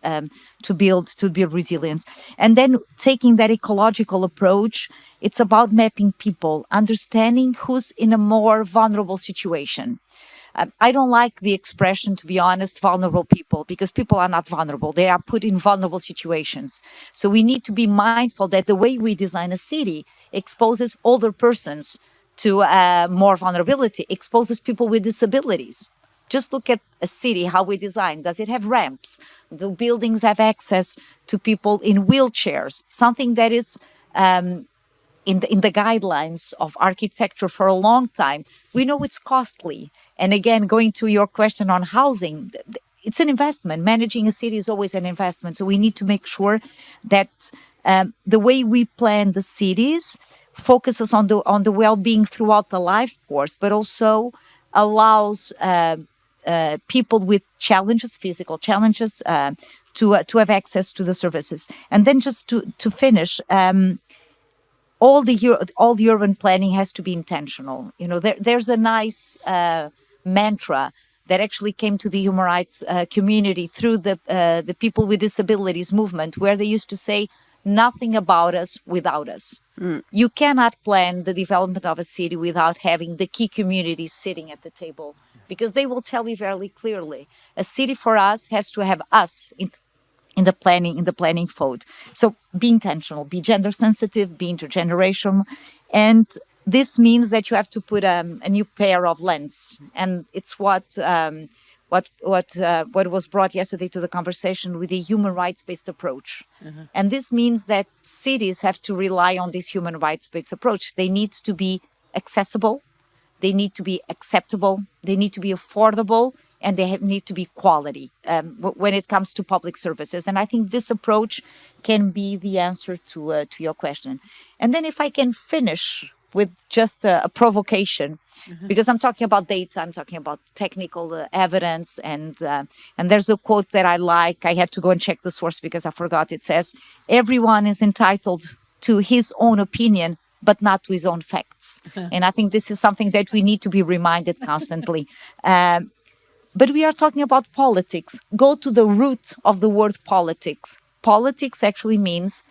[SPEAKER 10] to build resilience. And then taking that ecological approach, it's about mapping people, understanding who's in a more vulnerable situation. I don't like the expression, to be honest, vulnerable people, because people are not vulnerable. They are put in vulnerable situations. So we need to be mindful that the way we design a city exposes older persons to more vulnerability, exposes people with disabilities. Just look at a city, how we design. Does it have ramps? Do buildings have access to people in wheelchairs? Something that is in the guidelines of architecture for a long time. We know it's costly. And again, going to your question on housing, it's an investment. Managing a city is always an investment. So we need to make sure that the way we plan the cities focuses on the well-being throughout the life course, but also allows people with challenges, physical challenges, to have access to the services. And then just to finish, all the urban planning has to be intentional. There's a nice mantra that actually came to the human rights community through the people with disabilities movement, where they used to say, nothing about us without us. You cannot plan the development of a city without having the key communities sitting at the table, because they will tell you very clearly, a city for us has to have us in the planning fold. So be intentional, be gender sensitive, be intergenerational, and this means that you have to put a new pair of lens, and it's what was brought yesterday to the conversation with the human rights-based approach. And this means that cities have to rely on this human rights-based approach. They need to be accessible, they need to be acceptable, they need to be affordable, and they need to be quality when it comes to public services. And I think this approach can be the answer to your question. And then if I can finish with just a provocation, because I'm talking about data, I'm talking about technical evidence, and there's a quote that I like. I had to go and check the source because I forgot. It says, "Everyone is entitled to his own opinion, but not to his own facts." And I think this is something that we need to be reminded constantly. But we are talking about politics. Go to the root of the word politics. Politics actually means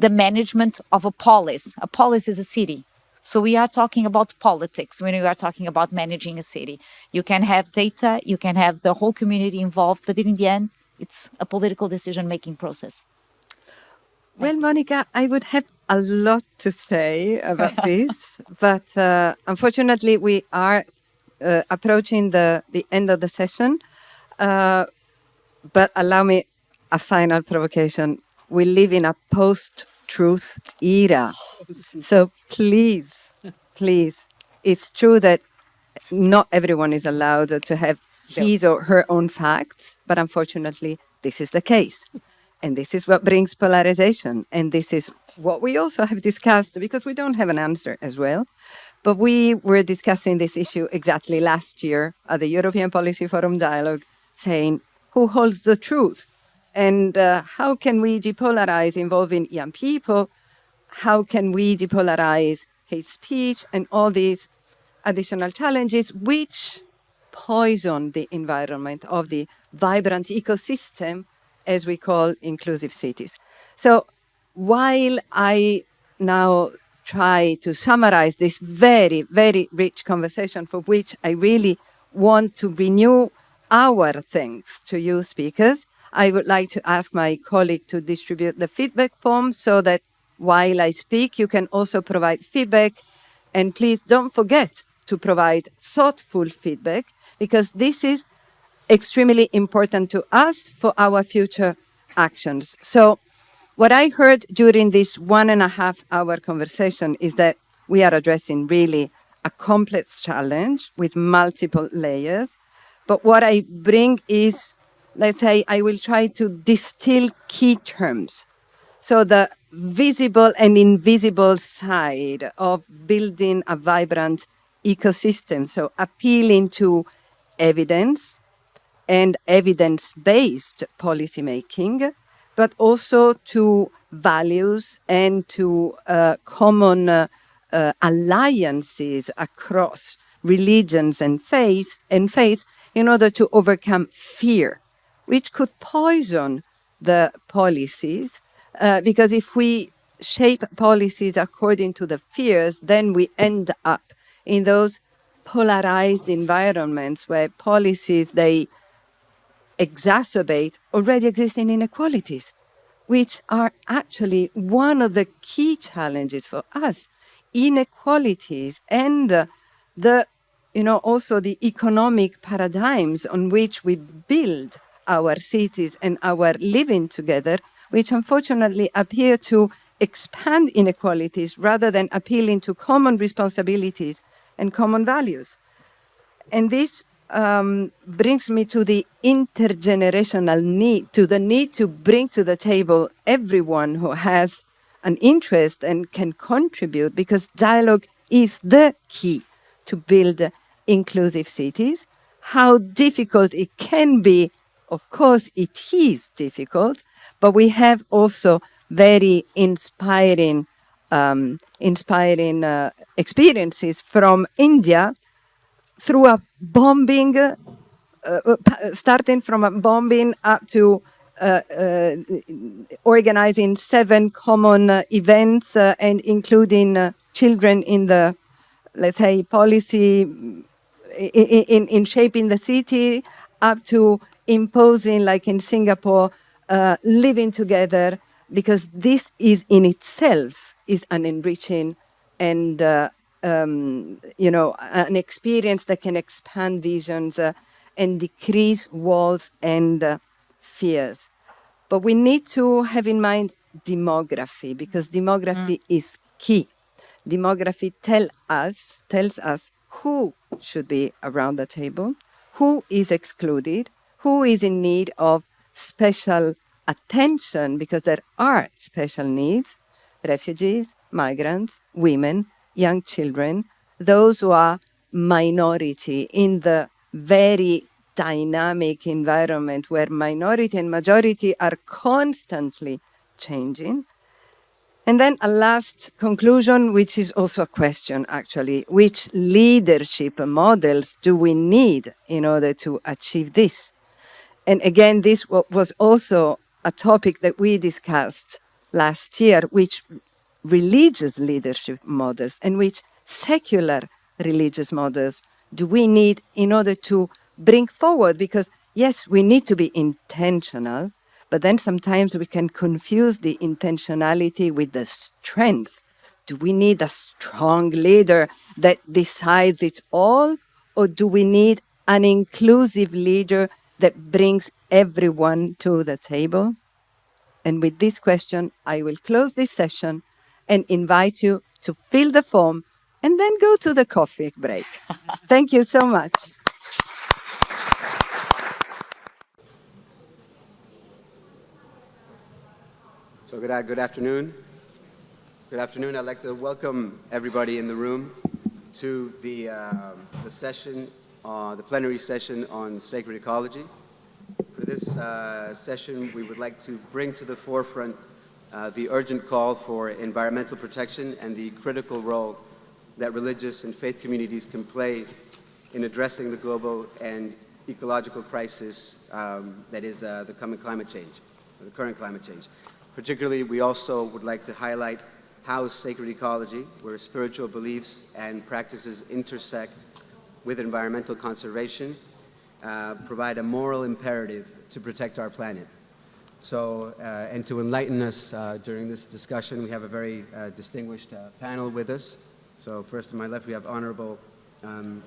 [SPEAKER 10] the management of a polis. A polis is a city. So we are talking about politics when we are talking about managing a city. You can have data, you can have the whole community involved, but in the end, it's a political decision-making process.
[SPEAKER 18] Well, Monica, I would have a lot to say about this, but unfortunately, we are approaching the end of the session. But allow me a final provocation. We live in a post-truth era. So please, it's true that not everyone is allowed to have his or her own facts, but unfortunately, this is the case. And this is what brings polarization. And this is what we also have discussed, because we don't have an answer as well. But we were discussing this issue exactly last year at the European Policy Forum Dialogue, saying, who holds the truth? And how can we depolarize involving young people? How can we depolarize hate speech and all these additional challenges which poison the environment of the vibrant ecosystem, as we call inclusive cities? So while I now try to summarize this very, very rich conversation, for which I really want to renew our thanks to you speakers, I would like to ask my colleague to distribute the feedback form so that while I speak, you can also provide feedback. And please don't forget to provide thoughtful feedback, because this is extremely important to us for our future actions. So what I heard during this 1.5 hour conversation is that we are addressing really a complex challenge with multiple layers. But what I bring is, let's say, I will try to distill key terms. So the visible and invisible side of building a vibrant ecosystem. So appealing to evidence and evidence-based policymaking, but also to values and to common alliances across religions and faiths in order to overcome fear, which could poison the policies. Because if we shape policies according to the fears, then we end up in those polarized environments where policies, they exacerbate already existing inequalities, which are actually one of the key challenges for us. Inequalities and also the economic paradigms on which we build our cities and our living together, which unfortunately appear to expand inequalities rather than appealing to common responsibilities and common values. And this brings me to the intergenerational need, to the need to bring to the table everyone who has an interest and can contribute, because dialogue is the key to build inclusive cities. How difficult it can be, of course it is difficult, but we have also very inspiring experiences from India, through a bombing, starting from a bombing up to organizing 7 common events and including children in the, let's say, policy, in shaping the city, up to imposing, like in Singapore, living together, because this is in itself is an enriching and an experience that can expand visions and decrease walls and fears. But we need to have in mind demography, because demography is key. Demography tells us who should be around the table, who is excluded, who is in need of special attention, because there are special needs: refugees, migrants, women, young children, those who are minority in the very dynamic environment where minority and majority are constantly changing. And then a last conclusion, which is also a question, actually: which leadership models do we need in order to achieve this? And again, this was also a topic that we discussed last year: which religious leadership models and which secular religious models do we need in order to bring forward? Because yes, we need to be intentional, but then sometimes we can confuse the intentionality with the strength. Do we need a strong leader that decides it all? Or do we need an inclusive leader that brings everyone to the table? And with this question, I will close this session and invite you to fill the form and then go to the coffee break. Thank you so much.
[SPEAKER 19] So good afternoon. Good afternoon. I'd like to welcome everybody in the room to the session, the plenary session on sacred ecology. For this session, we would like to bring to the forefront the urgent call for environmental protection and the critical role that religious and faith communities can play in addressing the global and ecological crisis that is the current climate change. Particularly, we also would like to highlight how sacred ecology, where spiritual beliefs and practices intersect with environmental conservation, provide a moral imperative to protect our planet. So, and to enlighten us during this discussion, we have a very distinguished panel with us. So first to my left, we have Honorable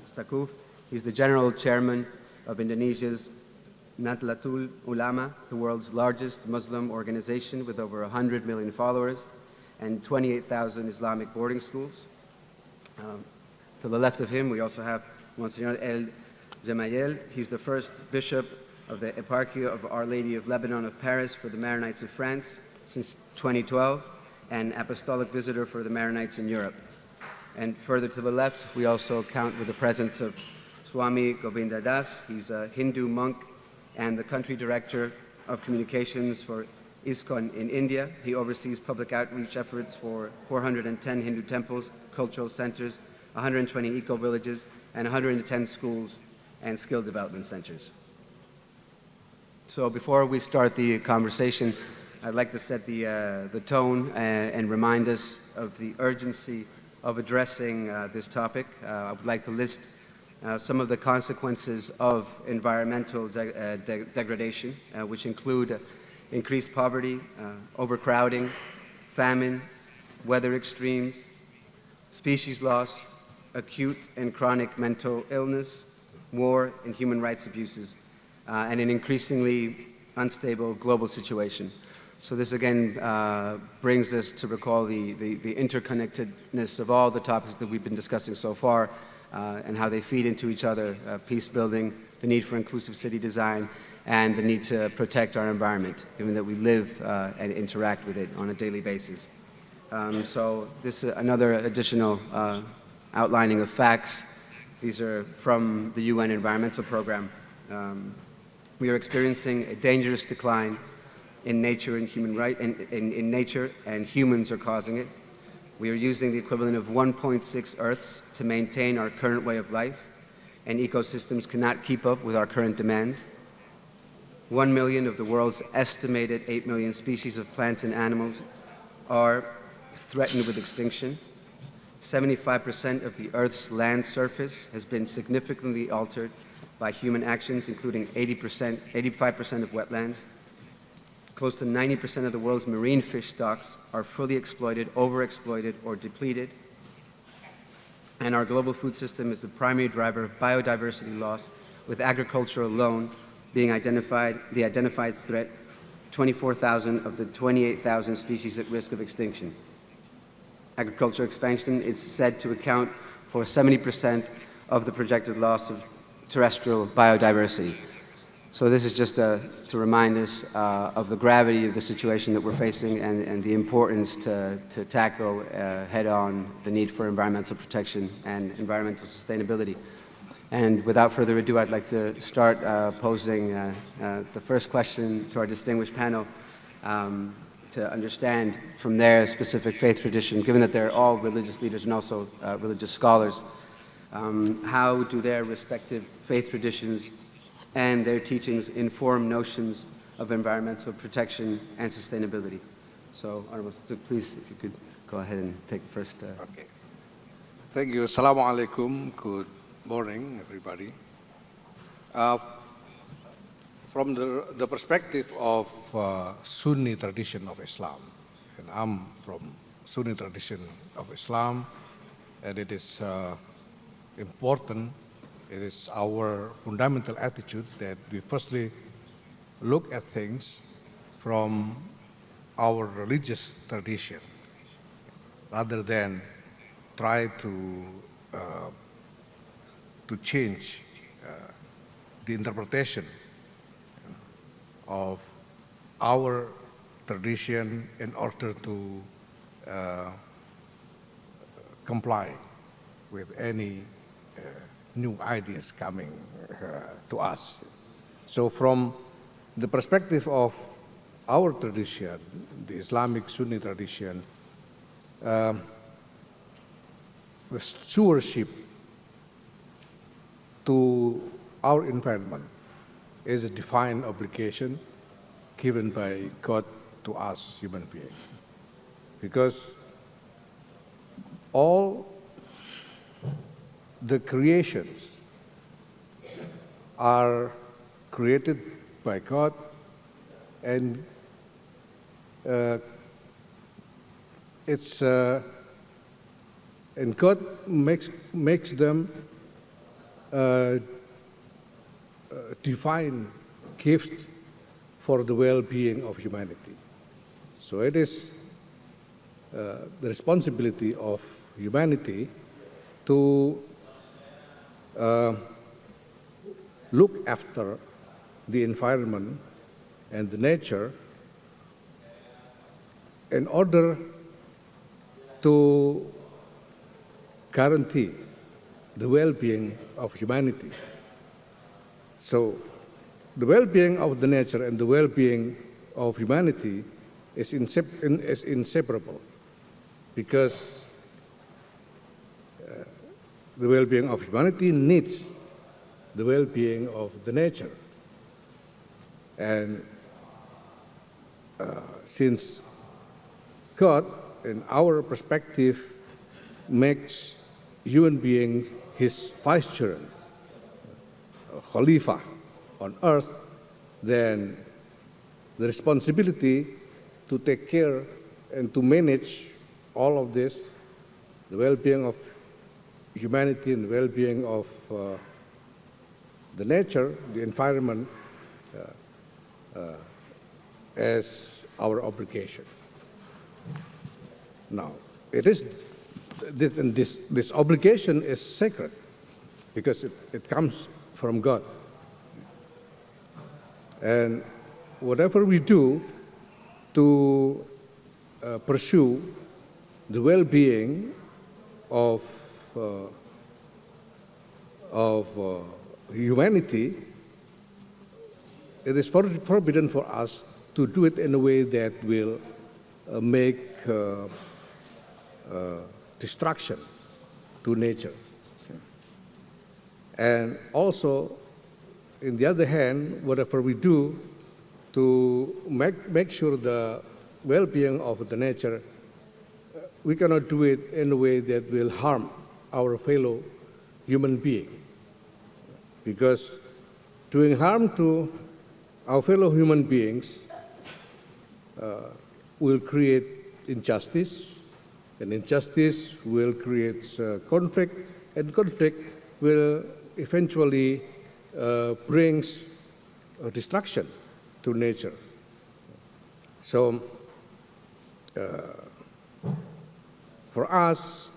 [SPEAKER 19] Stakuf. He's the General Chairman of Indonesia's Nahdlatul Ulama, the world's largest Muslim organization with over 100 million followers and 28,000 Islamic boarding schools. To the left of him, we also have Monsignor El Gemayel. He's the first bishop of the Eparchy of Our Lady of Lebanon of Paris for the Maronites of France since 2012, and apostolic visitor for the Maronites in Europe. And further to the left, we also count with the presence of Swami Govinda Das. He's a Hindu monk and the country director of communications for ISKCON in India. He oversees public outreach efforts for 410 Hindu temples, cultural centers, 120 eco-villages, and 110 schools and skill development centers. So before we start the conversation, I'd like to set the tone and remind us of the urgency of addressing this topic. I would like to list some of the consequences of environmental degradation, which include increased poverty, overcrowding, famine, weather extremes, species loss, acute and chronic mental illness, war and human rights abuses, and an increasingly unstable global situation. So this again brings us to recall the interconnectedness of all the topics that we've been discussing so far, and how they feed into each other: peace building, the need for inclusive city design, and the need to protect our environment, given that we live and interact with it on a daily basis. So this is another additional outlining of facts. These are from the UN Environmental Program. We are experiencing a dangerous decline in nature and human rights, in nature, and humans are causing it. We are using the equivalent of 1.6 Earths to maintain our current way of life, and ecosystems cannot keep up with our current demands. 1 million of the world's estimated 8 million species of plants and animals are threatened with extinction. 75% of the Earth's land surface has been significantly altered by human actions, including 85% of wetlands. Close to 90% of the world's marine fish stocks are fully exploited, overexploited, or depleted. and our global food system is the primary driver of biodiversity loss, with agriculture alone being the identified threat, 24,000 of the 28,000 species at risk of extinction. Agricultural expansion is said to account for 70% of the projected loss of terrestrial biodiversity. So this is just to remind us of the gravity of the situation that we're facing and the importance to tackle head-on the need for environmental protection and environmental sustainability. And without further ado, I'd like to start posing the first question to our distinguished panel to understand from their specific faith tradition, given that they're all religious leaders and also religious scholars, how do their respective faith traditions and their teachings inform notions of environmental protection and sustainability? So, Honorable Duke, please, if you could go ahead and take the first.
[SPEAKER 20] Okay. Thank you. Assalamu alaikum. Good morning, everybody. From the perspective of Sunni tradition of Islam, and I'm from Sunni tradition of Islam, and it is important. It is our fundamental attitude that we firstly look at things from our religious tradition rather than try to change the interpretation of our tradition in order to comply with any new ideas coming to us. So from the perspective of our tradition, the Islamic Sunni tradition, the stewardship to our environment is a divine obligation given by God to us human beings. Because all the creations are created by God, and and God makes them divine gift for the well-being of humanity. So it is the responsibility of humanity to look after the environment and the nature in order to guarantee the well-being of humanity. So the well-being of the nature and the well-being of humanity is inseparable, because the well-being of humanity needs the well-being of the nature. And since God, in our perspective, makes human being his vicegerent, Khalifa on earth, then the responsibility to take care and to manage all of this, the well-being of humanity and the well-being of the nature, the environment, as our obligation. Now, it is this obligation is sacred because it comes from God. And whatever we do to pursue the well-being of humanity, it is forbidden for us to do it in a way that will make destruction to nature. And also, in the other hand, whatever we do to make sure the well-being of the nature, we cannot do it in a way that will harm our fellow human being. Because doing harm to our fellow human beings will create injustice, And injustice will create conflict, and conflict will eventually brings destruction to nature. So for us,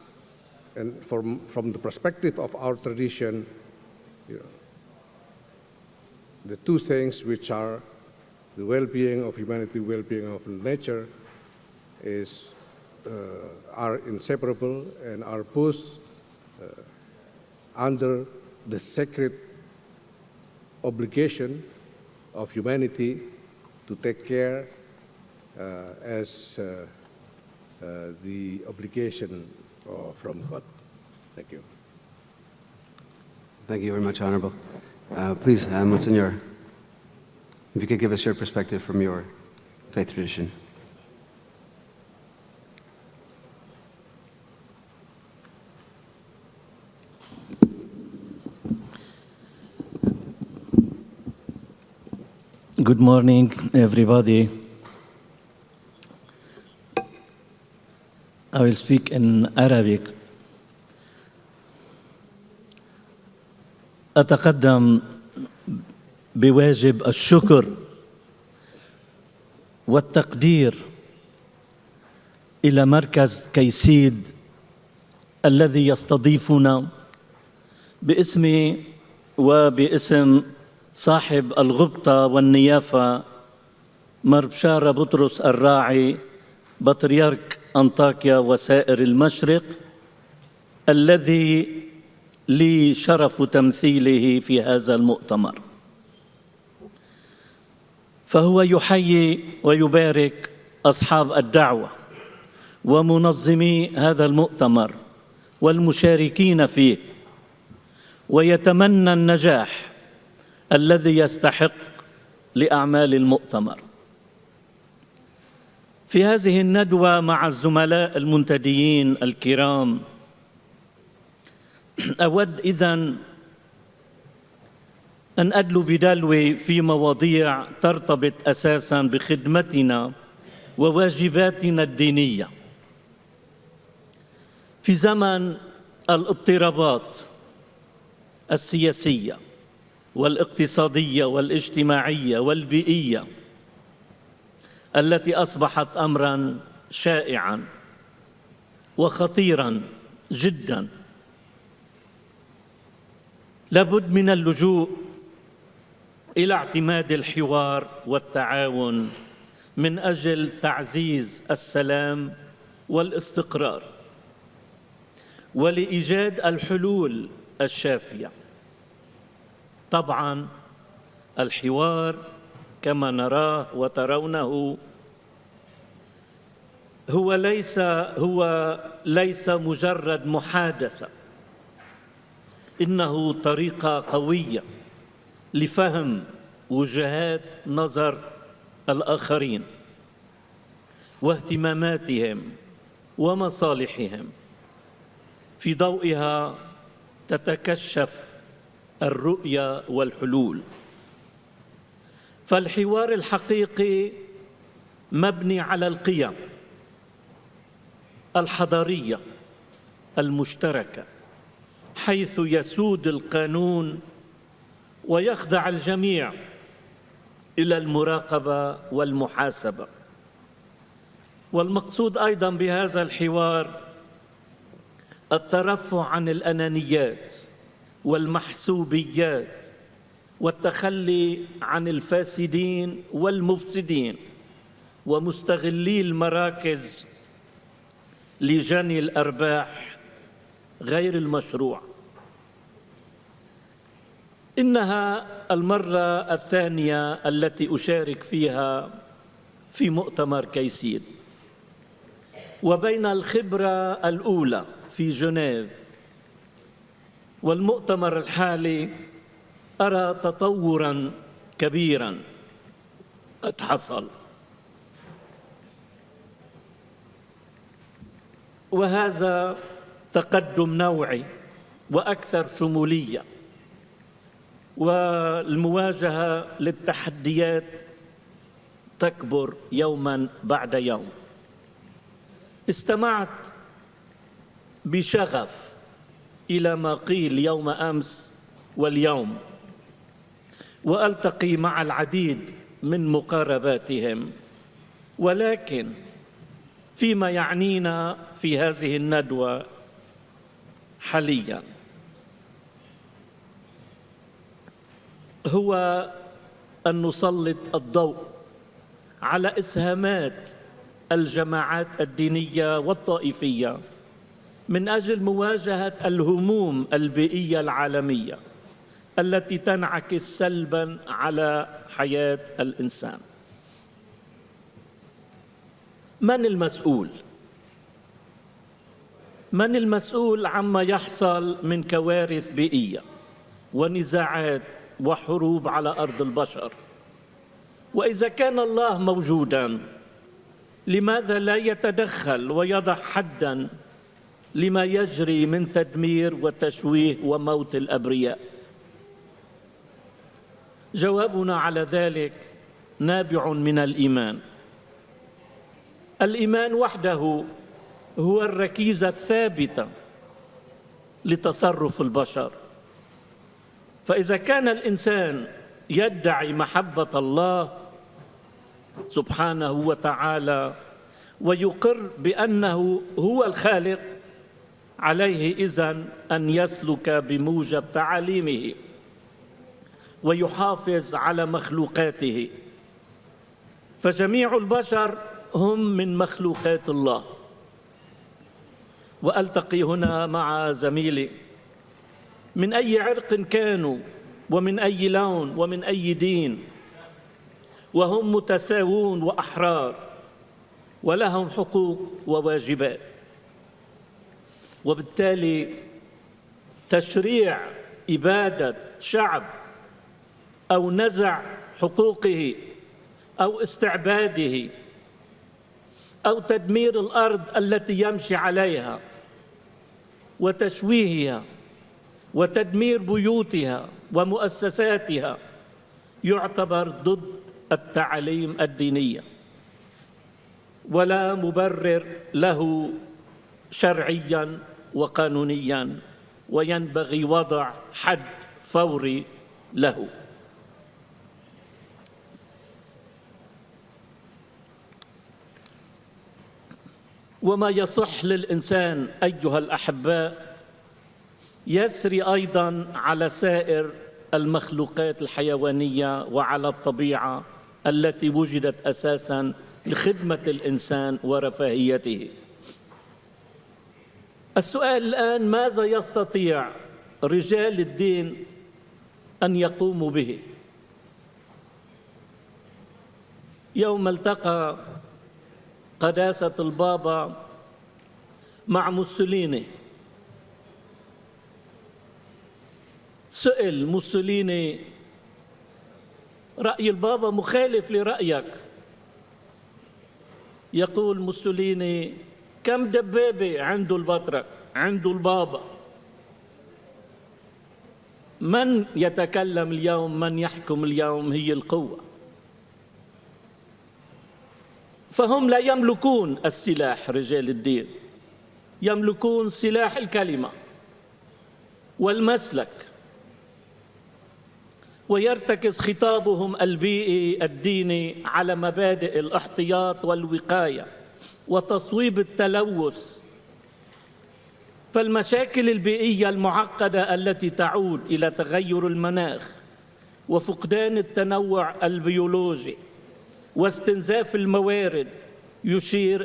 [SPEAKER 20] and from the perspective of our tradition, the two things which are the well-being of humanity, well-being of nature, are inseparable and are both under the sacred obligation of humanity to take care as the obligation from God. Thank you.
[SPEAKER 1] Thank you very much, Honorable. Please, Monsignor, if you could give us your perspective from your faith tradition.
[SPEAKER 21] Good morning, everybody. I will speak in Arabic. أتقدم بواجب الشكر والتقدير إلى مركز كيسيد الذي يستضيفنا باسمي وباسم صاحب الغبطة والنيافة مر بشارة بطرس الراعي بطريرك أنطاكيا وسائر المشرق، الذي لي شرف تمثيله في هذا المؤتمر. فهو يحيي ويبارك أصحاب الدعوة ومنظمي هذا المؤتمر والمشاركين فيه، ويتمنى النجاح الذي يستحق لأعمال المؤتمر. في هذه الندوة مع الزملاء المنتديين الكرام، أود إذن أن أدلو بدلوي في مواضيع ترتبط أساساً بخدمتنا وواجباتنا الدينية. في زمن الاضطرابات السياسية والاقتصادية والاجتماعية والبيئية التي أصبحت أمراً شائعاً وخطيراً جداً، لابد من اللجوء إلى اعتماد الحوار والتعاون من أجل تعزيز السلام والاستقرار ولإيجاد الحلول الشافية. طبعاً الحوار كما نراه وترونه هو ليس مجرد محادثة، إنه طريقة قوية لفهم وجهات نظر الآخرين واهتماماتهم ومصالحهم. في ضوئها تتكشف الرؤية والحلول. فالحوار الحقيقي مبني على القيم الحضارية المشتركة، حيث يسود القانون ويخضع الجميع إلى المراقبة والمحاسبة. والمقصود أيضاً بهذا الحوار الترفع عن الأنانيات والمحسوبيات والتخلي عن الفاسدين والمفسدين ومستغلي المراكز لجني الأرباح غير المشروع. إنها المرة الثانية التي أشارك فيها في مؤتمر كايسيد، وبين الخبرة الأولى في جنيف والمؤتمر الحالي أرى تطوراً كبيراً قد حصل، وهذا تقدم نوعي وأكثر شمولية، والمواجهة للتحديات تكبر يوماً بعد يوم. استمعت بشغف إلى ما قيل يوم أمس واليوم، وألتقي مع العديد من مقارباتهم، ولكن فيما يعنينا في هذه الندوة حالياً هو أن نسلط الضوء على إسهامات الجماعات الدينية والطائفية من أجل مواجهة الهموم البيئية العالمية التي تنعكس سلباً على حياة الإنسان. من المسؤول؟ من المسؤول عما يحصل من كوارث بيئية ونزاعات وحروب على أرض البشر؟ وإذا كان الله موجوداً، لماذا لا يتدخل ويضع حداً لما يجري من تدمير وتشويه وموت الأبرياء؟ جوابنا على ذلك نابع من الإيمان. الإيمان وحده هو الركيزة الثابتة لتصرف البشر. فإذا كان الإنسان يدعي محبة الله سبحانه وتعالى ويقر بأنه هو الخالق، عليه إذن أن يسلك بموجب تعاليمه ويحافظ على مخلوقاته، فجميع البشر هم من مخلوقات الله. وألتقي هنا مع زميلي من أي عرق كانوا ومن أي لون ومن أي دين، وهم متساوون وأحرار ولهم حقوق وواجبات. وبالتالي تشريع إبادة شعب أو نزع حقوقه أو استعباده أو تدمير الأرض التي يمشي عليها وتشويهها وتدمير بيوتها ومؤسساتها يعتبر ضد التعاليم الدينية، ولا مبرر له شرعياً وقانونياً، وينبغي وضع حد فوري له. وما يصح للإنسان أيها الأحباء يسري أيضاً على سائر المخلوقات الحيوانية وعلى الطبيعة التي وجدت أساساً لخدمة الإنسان ورفاهيته. السؤال الآن: ماذا يستطيع رجال الدين أن يقوموا به؟ يوم التقى قداسة البابا مع موسوليني، سئل موسوليني: رأي البابا مخالف لرأيك. يقول موسوليني: كم دبابة عنده البطرك، عنده البابا؟ من يتكلم اليوم، من يحكم اليوم هي القوة. فهم لا يملكون السلاح، رجال الدين يملكون سلاح الكلمة والمسلك، ويرتكز خطابهم البيئي الديني على مبادئ الاحتياط والوقاية وتصويب التلوث. فالمشاكل البيئية المعقدة التي تعود إلى تغير المناخ وفقدان التنوع البيولوجي واستنزاف الموارد يشير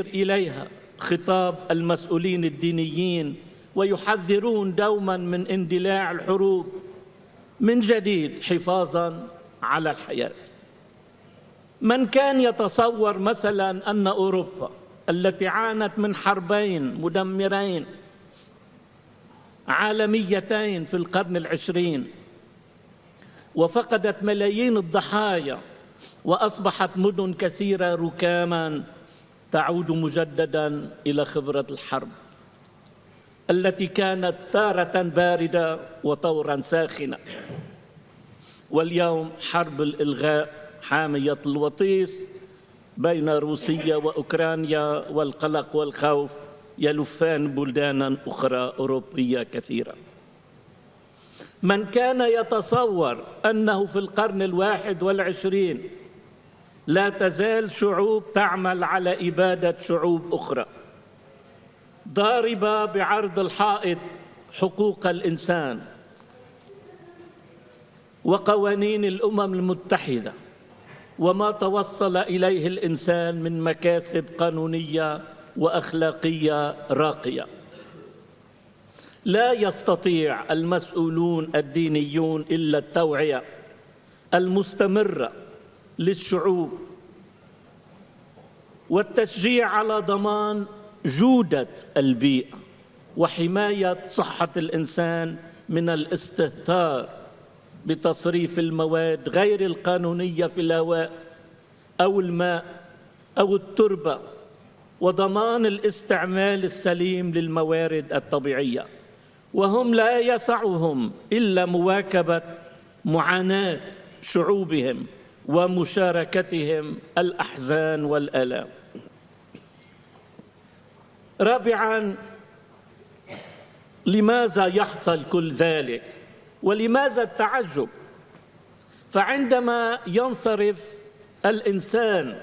[SPEAKER 21] إليها خطاب المسؤولين الدينيين، ويحذرون دوما من اندلاع الحروب من جديد حفاظا على الحياة. من كان يتصور مثلا أن أوروبا التي عانت من حربين مدمرين عالميتين في القرن العشرين وفقدت ملايين الضحايا وأصبحت مدن كثيرة ركاما، تعود مجددا إلى خبرة الحرب التي كانت تارة باردة وطورا ساخنة، واليوم حرب الإلغاء حامية الوطيس بين روسيا وأوكرانيا والقلق والخوف يلفان بلدانا أخرى أوروبية كثيرة. من كان يتصور أنه في القرن 21 لا تزال شعوب تعمل على إبادة شعوب أخرى، ضاربة بعرض الحائط حقوق الإنسان وقوانين الأمم المتحدة وما توصل إليه الإنسان من مكاسب قانونية وأخلاقية راقية. لا يستطيع المسؤولون الدينيون إلا التوعية المستمرة للشعوب والتشجيع على ضمان جودة البيئة وحماية صحة الإنسان من الاستهتار بتصريف المواد غير القانونية في الهواء أو الماء أو التربة، وضمان الاستعمال السليم للموارد الطبيعية. وهم لا يسعهم إلا مواكبة معاناة شعوبهم ومشاركتهم الأحزان والآلام. رابعاً، لماذا يحصل كل ذلك؟ ولماذا التعجب؟ فعندما ينصرف الإنسان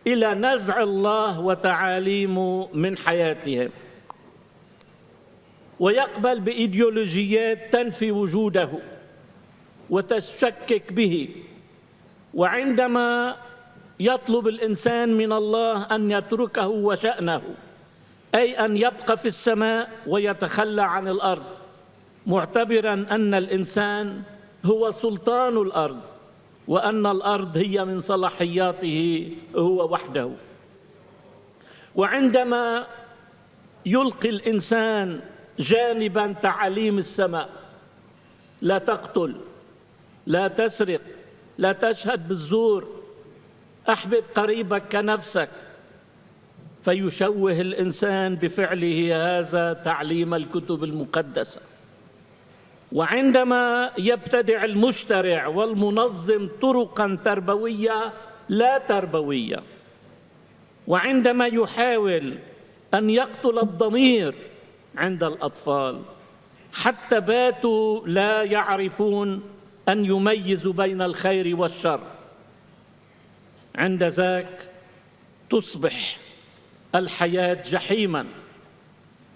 [SPEAKER 21] إلى نزع الله وتعاليمه من حياتهم ويقبل بإيديولوجيات تنفي وجوده وتشكك به، وعندما يطلب الإنسان من الله أن يتركه وشأنه، أي أن يبقى في السماء ويتخلى عن الأرض، معتبراً أن الإنسان هو سلطان الأرض وأن الأرض هي من صلاحياته هو وحده. وعندما يلقي الإنسان جانباً تعاليم السماء، لا تقتل، لا تسرق، لا تشهد بالزور، أحبب قريبك كنفسك، فيشوه الإنسان بفعله هذا تعليم الكتب المقدسة. وعندما يبتدع المشترع والمنظم طرقاً تربوية لا تربوية، وعندما يحاول أن يقتل الضمير عند الأطفال حتى باتوا لا يعرفون أن يميزوا بين الخير والشر، عند ذاك تصبح الحياة جحيماً،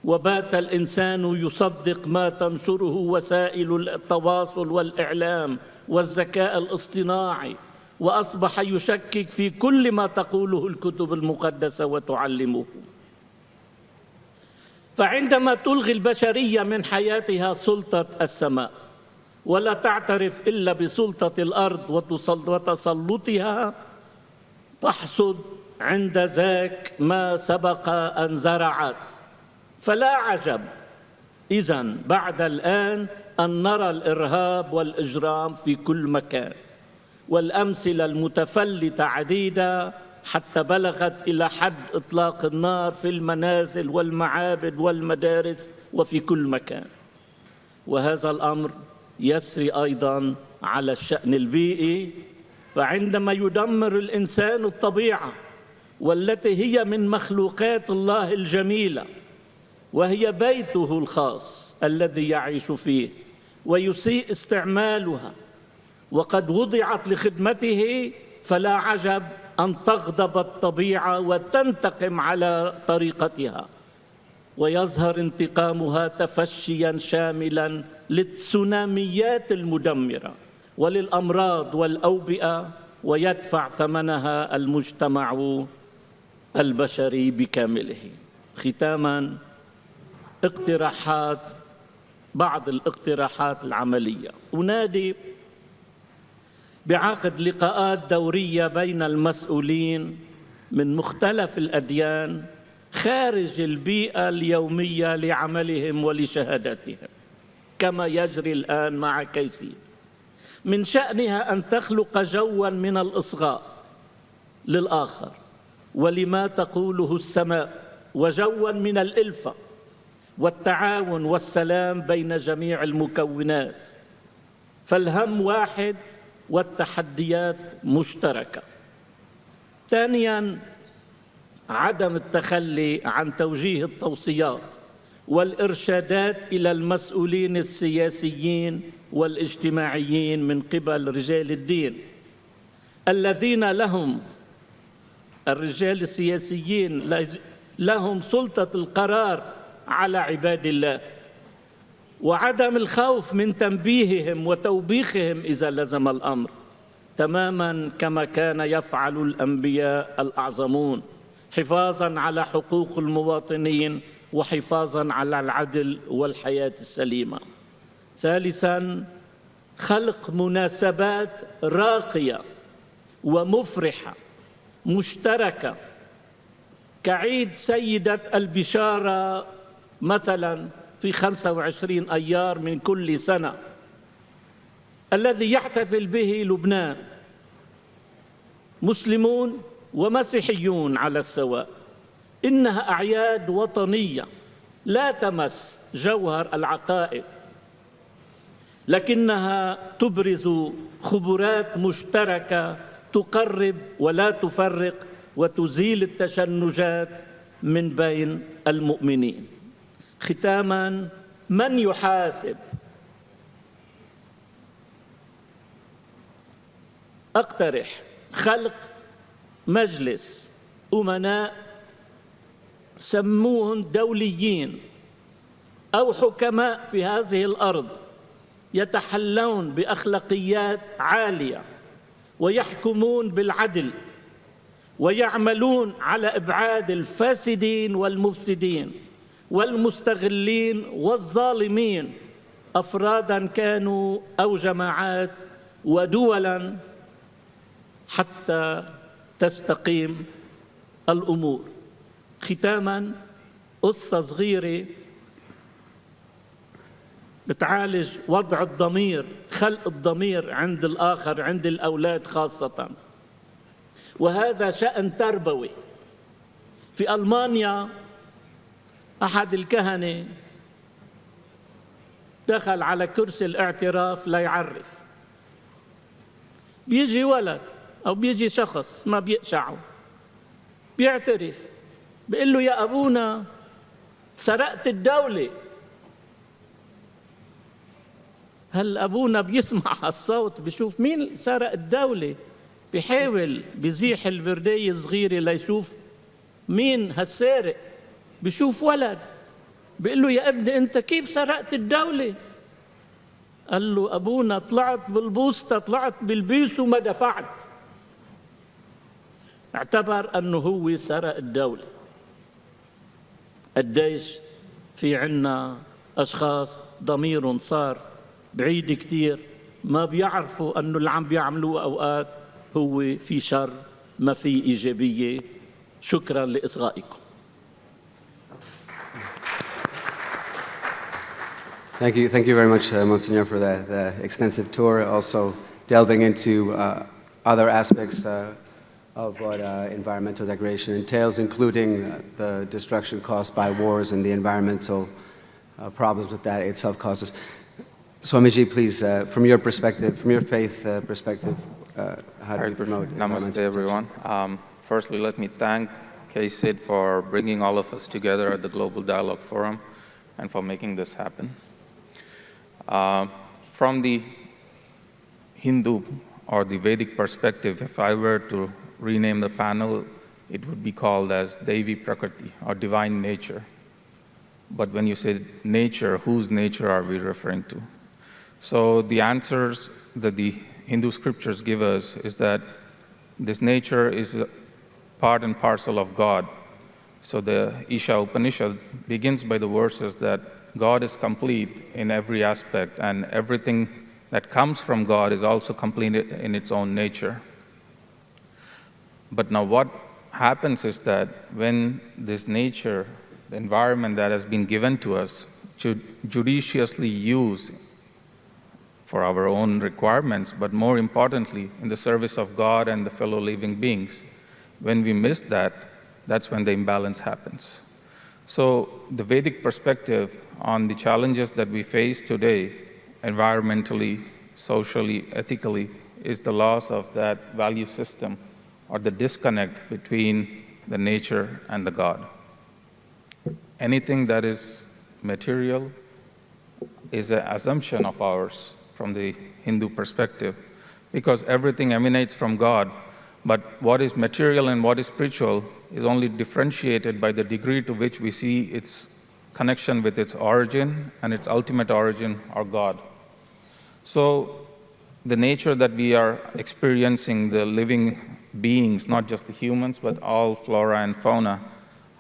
[SPEAKER 21] وبات الإنسان يصدق ما تنشره وسائل التواصل والإعلام والذكاء الاصطناعي، وأصبح يشكك في كل ما تقوله الكتب المقدسة وتعلمه. فعندما تلغي البشرية من حياتها سلطة السماء ولا تعترف إلا بسلطة الأرض وتسلطها، تحصد عند ذاك ما سبق أن زرعت. فلا عجب إذن بعد الآن أن نرى الإرهاب والإجرام في كل مكان، والأمثلة المتفلتة عديدة حتى بلغت إلى حد إطلاق النار في المنازل والمعابد والمدارس وفي كل مكان. وهذا الأمر يسري أيضاً على الشأن البيئي، فعندما يدمر الإنسان الطبيعة والتي هي من مخلوقات الله الجميلة وهي بيته الخاص الذي يعيش فيه، ويسيء استعمالها وقد وضعت لخدمته، فلا عجب أن تغضب الطبيعة وتنتقم على طريقتها، ويظهر انتقامها تفشياً شاملاً للتسوناميات المدمرة وللأمراض والأوبئة، ويدفع ثمنها المجتمع البشري بكامله. ختاماً، بعض الاقتراحات العملية. أنادي بعقد لقاءات دورية بين المسؤولين من مختلف الأديان خارج البيئة اليومية لعملهم ولشهادتهم، كما يجري الآن مع كايسيد. من شأنها أن تخلق جواً من الإصغاء للآخر ولما تقوله السماء، وجواً من الإلفة والتعاون والسلام بين جميع المكونات، فالهم واحد والتحديات مشتركة. ثانياً، عدم التخلي عن توجيه التوصيات والإرشادات إلى المسؤولين السياسيين والاجتماعيين من قبل رجال الدين الذين الرجال السياسيين لهم سلطة القرار على عباد الله، وعدم الخوف من تنبيههم وتوبيخهم إذا لزم الأمر، تماماً كما كان يفعل الأنبياء الأعظمون، حفاظاً على حقوق المواطنين وحفاظاً على العدل والحياة السليمة. ثالثاً، خلق مناسبات راقية ومفرحة مشتركة كعيد سيدة البشارة مثلاً في 25 أيار من كل سنة الذي يحتفل به لبنان، مسلمون ومسيحيون على السواء. إنها أعياد وطنية لا تمس جوهر العقائد، لكنها تبرز خبرات مشتركة تقرب ولا تفرق وتزيل التشنجات من بين المؤمنين. ختاماً، من يحاسب؟ أقترح خلق مجلس أمناء سموهم دوليين أو حكماء في هذه الأرض يتحلون بأخلاقيات عالية ويحكمون بالعدل ويعملون على إبعاد الفاسدين والمفسدين والمستغلين والظالمين، أفراداً كانوا أو جماعات ودولاً، حتى تستقيم الأمور. ختاماً، قصة صغيرة بتعالج وضع الضمير، خلق الضمير عند الآخر، عند الأولاد خاصة، وهذا شأن تربوي. في ألمانيا أحد الكهنة دخل على كرسي الاعتراف ليعرف، بيجي ولد أو بيجي شخص ما بيقشعه بيعترف، بيقول له يا أبونا سرقت الدولة. هل أبونا بيسمع الصوت بيشوف مين سرق الدولة؟ بيحاول بيزيح البردية صغيرة ليشوف مين هالسارق، بيشوف ولد بيقول له يا ابني أنت كيف سرقت الدولة؟ قال له أبونا طلعت بالبوسطة، طلعت بالبيس وما دفعت. اعتبر أنه هو سرق الدولة. قديش في عنا أشخاص ضميرهم صار بعيد كتير، ما بيعرفوا أنه اللي عم بيعملوه أوقات هو في شر ما في إيجابية. شكراً لإصغائكم.
[SPEAKER 1] Thank you very much, Monsignor, for the extensive tour, also delving into other aspects of what environmental degradation entails, including the destruction caused by wars and the environmental problems that that itself causes. Swamiji, please, from your perspective, from your faith perspective, how do you promote
[SPEAKER 16] Namaste, everyone. Firstly, let me thank KAICIID for bringing all of us together at the Global Dialogue Forum and for making this happen. From the Hindu or the Vedic perspective, if I were to rename the panel, it would be called as Devi Prakriti, or divine nature. But when you say nature, whose nature are we referring to? So the answers that the Hindu scriptures give us is that this nature is part and parcel of God. So the Isha Upanishad begins by the verses that God is complete in every aspect, and everything that comes from God is also complete in its own nature. But now what happens is that when this nature, the environment that has been given to us, judiciously used for our own requirements, but more importantly, in the service of God and the fellow living beings, when we miss that, that's when the imbalance happens. So the Vedic perspective on the challenges that we face today, environmentally, socially, ethically, is the loss of that value system or the disconnect between the nature and the God. Anything that is material is an assumption of ours from the Hindu perspective, because everything emanates from God, but what is material and what is spiritual is only differentiated by the degree to which we see its connection with its origin and its ultimate origin, our God. So the nature that we are experiencing, the living beings, not just the humans, but all flora and fauna,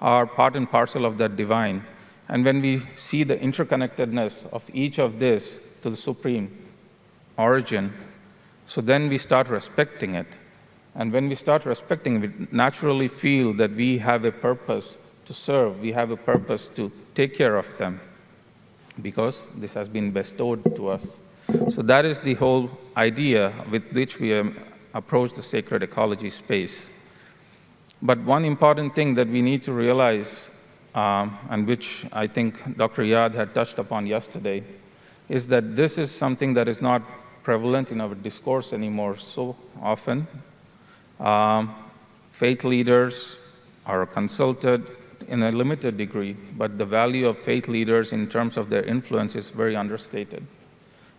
[SPEAKER 16] are part and parcel of that divine. And when we see the interconnectedness of each of this to the supreme origin, so then we start respecting it. And when we start respecting it, we naturally feel that we have a purpose to serve, we have a purpose to take care of them, because this has been bestowed to us. So that is the whole idea with which we approach the sacred ecology space. But one important thing that we need to realize, and which I think Dr. Yad had touched upon yesterday, is that this is something that is not prevalent in our discourse anymore so often. Faith leaders are consulted in a limited degree, but the value of faith leaders in terms of their influence is very understated.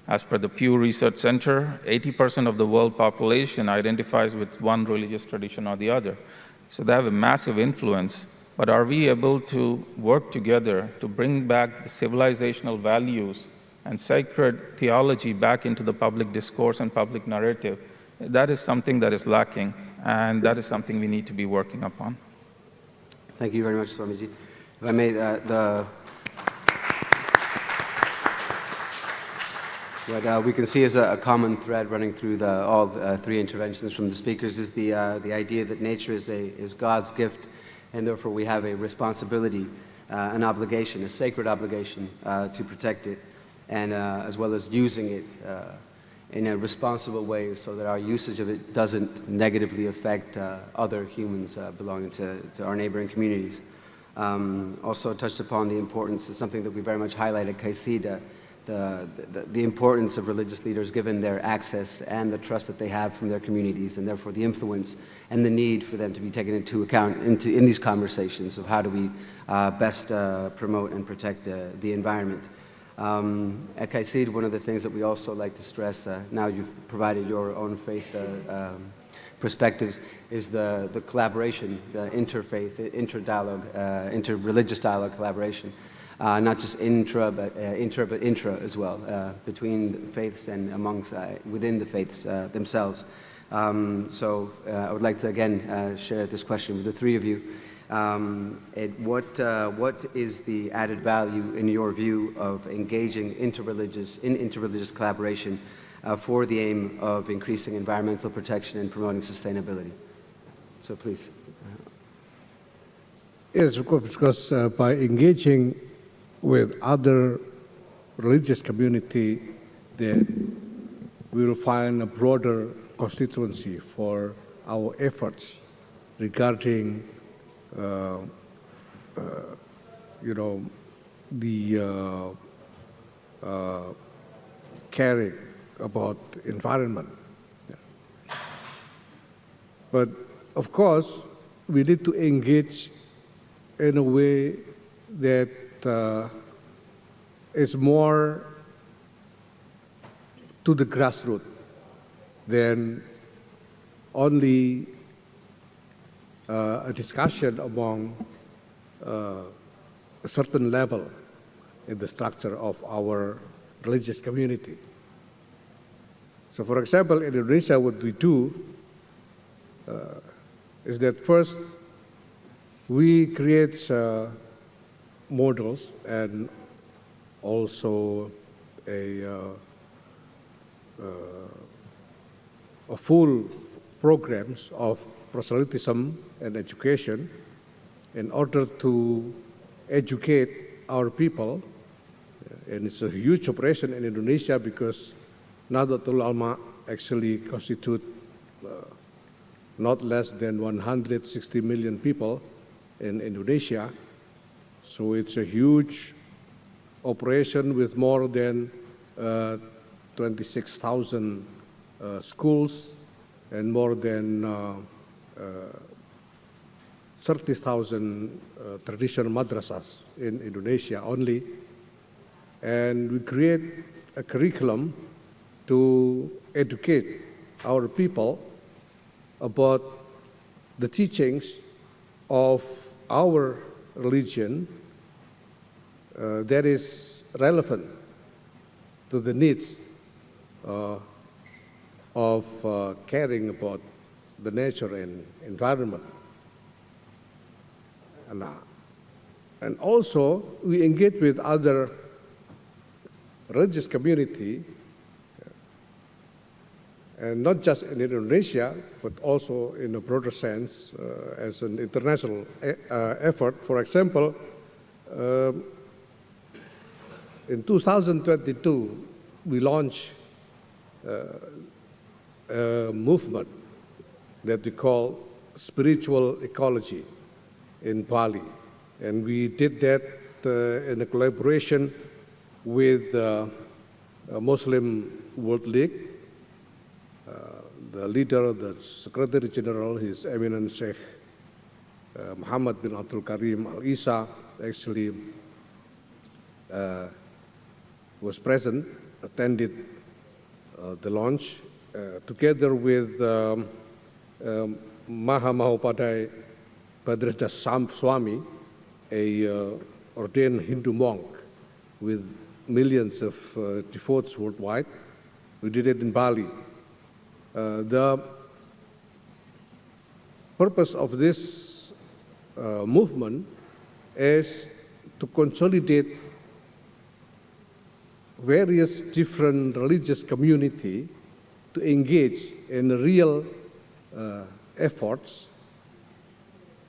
[SPEAKER 16] As per the Pew Research Center, 80% of the world population identifies with one religious tradition or the other. So they have a massive influence, but are we able to work together to bring back the civilizational values and sacred theology back into the public discourse and public narrative? That is something that is lacking, and that is something we need to be working upon.
[SPEAKER 1] Thank you very much, Swamiji. If I may, what we can see as a common thread running through all three interventions from the speakers is the idea that nature is God's gift, and therefore we have a responsibility, an obligation, a sacred obligation to protect it, and as well as using it in a responsible way so that our usage of it doesn't negatively affect other humans belonging to our neighboring communities. Also touched upon the importance, is something that we very much highlight at KAICIID, the importance of religious leaders given their access and the trust that they have from their communities, and therefore the influence and the need for them to be taken into account in these conversations of how do we best promote and protect the environment. At KAICIID, one of the things that we also like to stress, now you've provided your own faith perspectives, is the collaboration, the interfaith, inter-dialogue, inter-religious dialogue collaboration. Not just intra, but intra as well, between faiths and amongst, within the faiths themselves. So I would like to again share this question with the three of you. What is the added value, in your view, of engaging interreligious collaboration for the aim of increasing environmental protection and promoting sustainability? So please.
[SPEAKER 20] Yes, of course, because by engaging with other religious community, then we will find a broader constituency for our efforts regarding the caring about environment. But of course, we need to engage in a way that is more to the grassroots than only a discussion among a certain level in the structure of our religious community. So for example, in Indonesia, what we do is that first we create models and also a full programs of proselytism and education in order to educate our people. And it's a huge operation in Indonesia because Nahdlatul Ulama actually constitute not less than 160 million people in Indonesia. So it's a huge operation with more than 26,000 schools and more than 30,000 traditional madrasas in Indonesia only, and we create a curriculum to educate our people about the teachings of our religion that is relevant to the needs of caring about the nature and environment. And also, we engage with other religious community, and not just in Indonesia, but also in a broader sense as an international effort. For example, in 2022, we launched a movement that we call spiritual ecology in Bali. And we did that in a collaboration with the Muslim World League. The leader, the Secretary General, His Eminence Sheikh Muhammad bin Abdul Karim Al Isa, actually was present, attended the launch, together with Mahamahopadhyay Bhadradas Swami, a ordained Hindu monk with millions of devotees worldwide. We did it in Bali. The purpose of this movement is to consolidate various different religious communities to engage in real efforts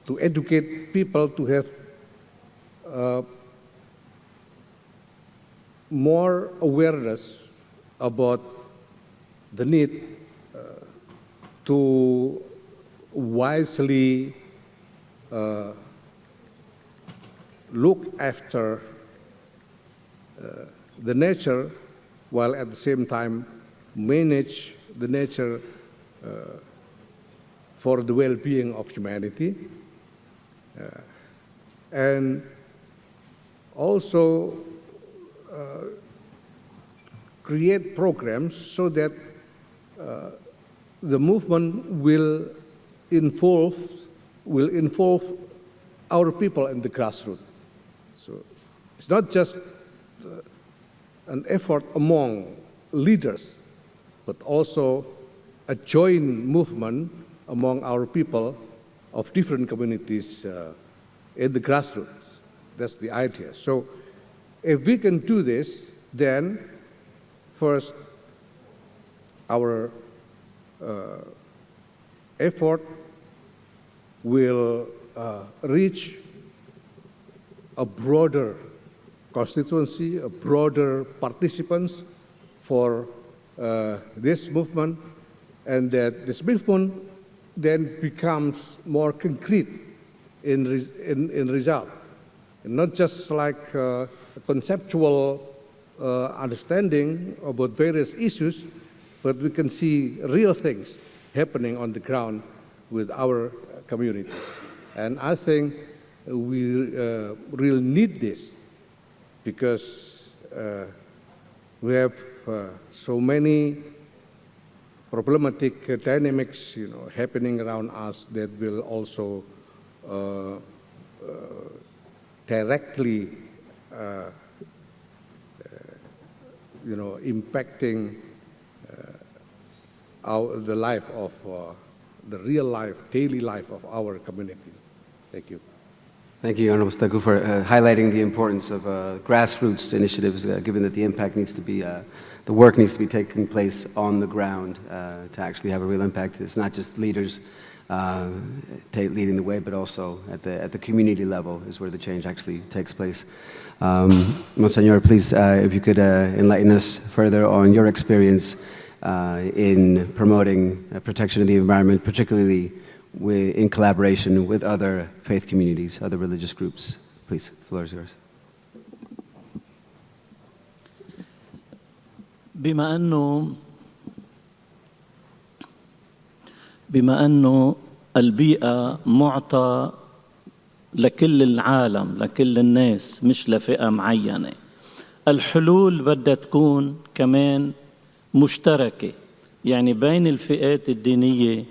[SPEAKER 20] to educate people to have more awareness about the need to wisely look after the nature, while at the same time manage the nature for the well-being of humanity, and also create programs so that the movement will involve our people in the grassroots. So it's not just an effort among leaders, but also a joint movement among our people of different communities in the grassroots. That's the idea. So if we can do this, then first, our effort will reach a broader constituency, a broader participants for this movement, and that this movement then becomes more concrete in result, and not just like a conceptual understanding about various issues, but we can see real things happening on the ground with our communities. And I think we really need this because we have so many problematic dynamics, happening around us that will also directly, impacting the life of the real life, daily life of our community. Thank you.
[SPEAKER 1] Thank you, Honorable Stagu, for highlighting the importance of grassroots initiatives, given that the impact needs to be, the work needs to be taking place on the ground to actually have a real impact. It's not just leaders leading the way, but also at the community level is where the change actually takes place. Monsignor, please, if you could enlighten us further on your experience in promoting protection of the environment, particularly in collaboration with other faith communities, other religious groups. Please, the floor is yours.
[SPEAKER 21] بما أنه البيئة معطى لكل العالم، لكل الناس، مش لفئة معينة. الحلول بدها تكون كمان مشتركة، يعني بين الفئات الدينية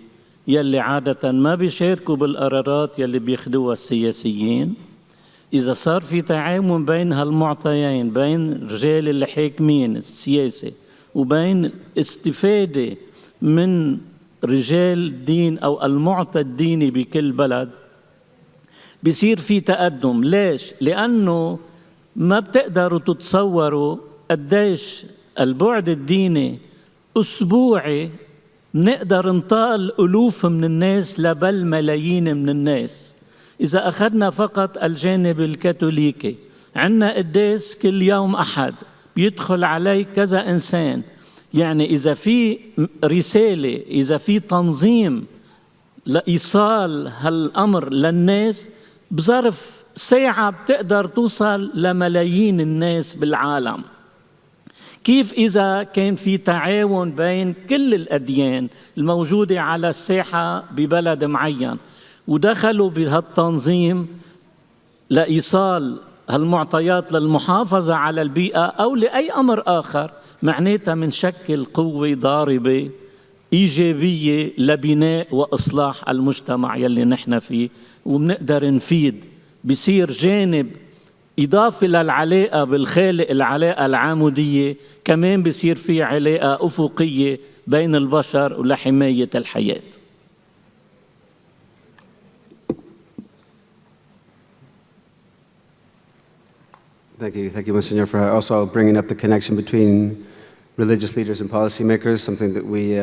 [SPEAKER 21] يلي عادة ما بيشاركوا بالقرارات يلي بياخدوها السياسيين. إذا صار في تعاون بين هالمعطيين، بين رجال اللي حاكمين السياسة وبين استفادة من رجال الدين أو المعطى الديني بكل بلد، بيصير في تقدم. ليش؟ لأنه ما بتقدروا تتصوروا قديش البعد الديني أسبوعي نقدر نطال ألوف من الناس لبل ملايين من الناس. إذا أخذنا فقط الجانب الكاثوليكي، عندنا قديس كل يوم أحد بيدخل عليه كذا إنسان. يعني إذا في رسالة، إذا في تنظيم لإيصال هالأمر للناس، بظرف ساعة بتقدر توصل لملايين الناس بالعالم. كيف إذا كان في تعاون بين كل الأديان الموجودة على الساحة ببلد معين ودخلوا بهالتنظيم لإيصال هالمعطيات للمحافظة على البيئة أو لأي أمر آخر، معناتها منشكل قوة ضاربة إيجابية لبناء وإصلاح المجتمع يلي نحن فيه، وبنقدر نفيد. بصير جانب إضافة للعلاقة بالخالق، العلاقة العمودية، كمان بصير في علاقة أفقية بين البشر ولحماية الحياة.
[SPEAKER 1] Thank you, Monsignor, for also bringing up the connection between religious leaders and policymakers, something that we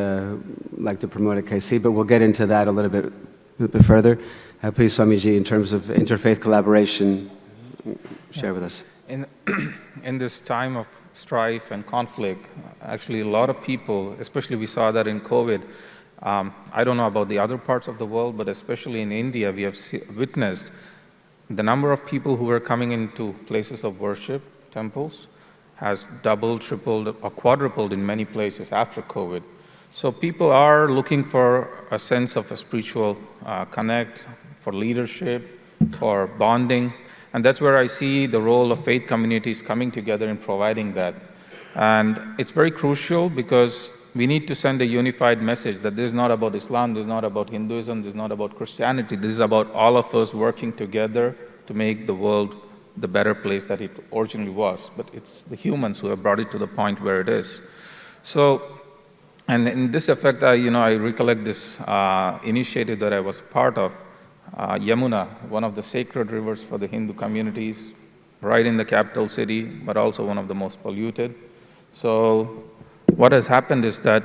[SPEAKER 1] like to promote at KAICIID, but we'll get into that a little bit further. Please, Swamiji, in terms of interfaith collaboration, share with us.
[SPEAKER 16] In this time of strife and conflict, actually a lot of people, especially we saw that in COVID, I don't know about the other parts of the world, but especially in India, we have witnessed the number of people who were coming into places of worship, temples, has doubled, tripled, or quadrupled in many places after COVID. So people are looking for a sense of a spiritual connect, for leadership, for bonding. And that's where I see the role of faith communities coming together and providing that. And it's very crucial because we need to send a unified message that this is not about Islam, this is not about Hinduism, this is not about Christianity, this is about all of us working together to make the world the better place that it originally was. But it's the humans who have brought it to the point where it is. So, and in this effect, I recollect this initiative that I was part of, Yamuna, one of the sacred rivers for the Hindu communities, right in the capital city, but also one of the most polluted. So what has happened is that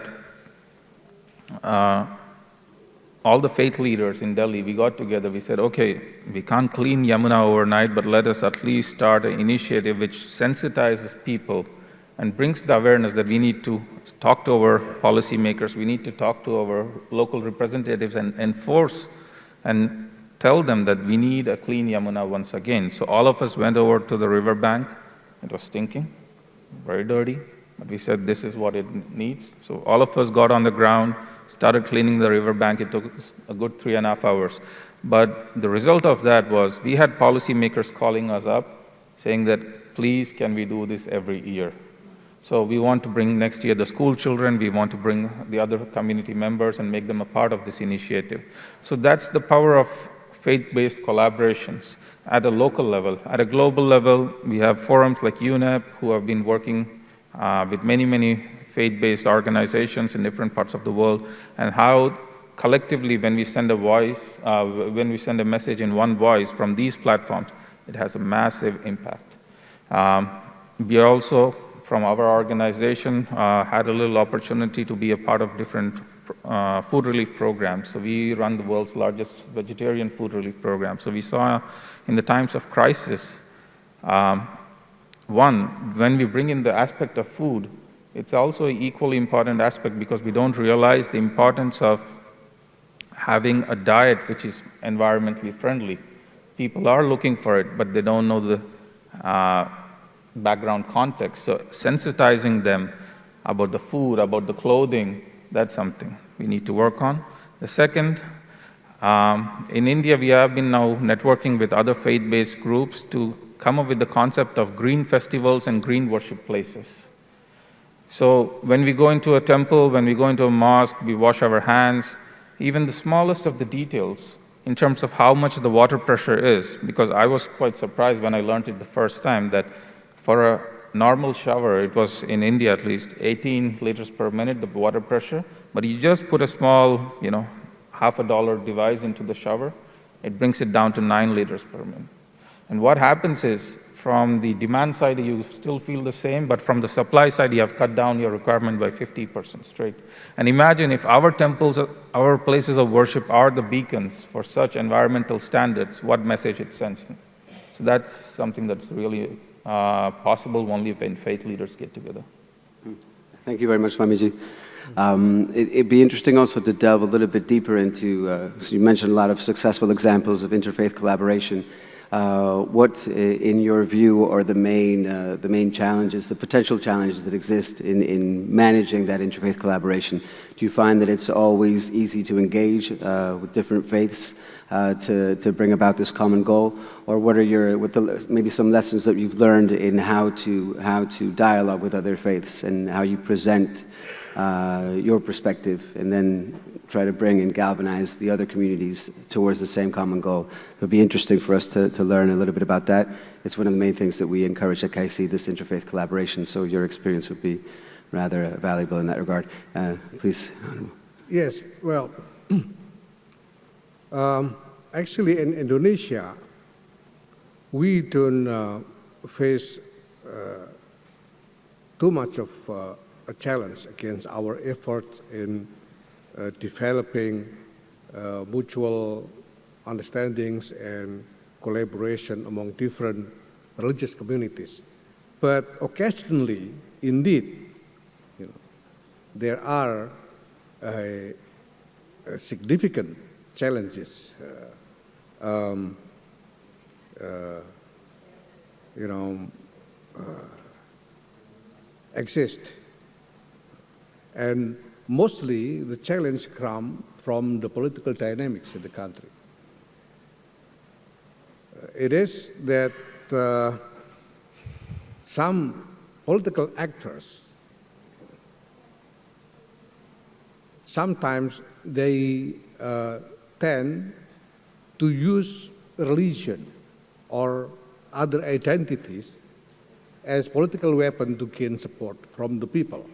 [SPEAKER 16] all the faith leaders in Delhi, we got together, we said, okay, we can't clean Yamuna overnight, but let us at least start an initiative which sensitizes people and brings the awareness that we need to talk to our policymakers, we need to talk to our local representatives and enforce and tell them that we need a clean Yamuna once again. So all of us went over to the river bank. It was stinking, very dirty, but we said this is what it needs. So all of us got on the ground, started cleaning the river bank. It took a good 3.5 hours. But the result of that was we had policymakers calling us up saying that, please, can we do this every year? So we want to bring next year the school children, we want to bring the other community members and make them a part of this initiative. So that's the power of faith-based collaborations at a local level. At a global level, we have forums like UNEP who have been working with many faith-based organizations in different parts of the world, and how collectively when we send a voice, when we send a message in one voice from these platforms, it has a massive impact. We also, from our organization, had a little opportunity to be a part of different food relief programs. So we run the world's largest vegetarian food relief program. So we saw in the times of crisis, when we bring in the aspect of food, it's also an equally important aspect because we don't realize the importance of having a diet which is environmentally friendly. People are looking for it, but they don't know the background context. So sensitizing them about the food, about the clothing, that's something we need to work on. The second, In India, we have been now networking with other faith-based groups to come up with the concept of green festivals and green worship places. So when we go into a temple, when we go into a mosque, we wash our hands, even the smallest of the details in terms of how much the water pressure is, because I was quite surprised when I learned it the first time that for a normal shower, it was in India at least 18 liters per minute, the water pressure, but you just put a small, $50 device into the shower, it brings it down to 9 liters per minute. And what happens is, from the demand side, you still feel the same, but from the supply side, you have cut down your requirement by 50% straight. And imagine if our temples, our places of worship are the beacons for such environmental standards, what message it sends. So that's something that's really possible only when faith leaders get together.
[SPEAKER 1] Thank you very much, Swamiji. It'd be interesting also to delve a little bit deeper into, so you mentioned a lot of successful examples of interfaith collaboration. What, in your view, are the main challenges, the potential challenges that exist in managing that interfaith collaboration? Do you find that it's always easy to engage with different faiths to bring about this common goal? Or what are maybe some lessons that you've learned in how to dialogue with other faiths and how you present your perspective and then try to bring and galvanize the other communities towards the same common goal? It would be interesting for us to learn a little bit about that. It's one of the main things that we encourage at KAICIID, this interfaith collaboration, so your experience would be rather valuable in that regard. Please.
[SPEAKER 20] Yes, well, actually in Indonesia, we don't face too much of a challenge against our efforts in developing mutual understandings and collaboration among different religious communities. But occasionally, indeed, there are significant challenges exist. And mostly the challenge comes from the political dynamics in the country. It is that some political actors, sometimes they tend to use religion or other identities as political weapon to gain support from the people.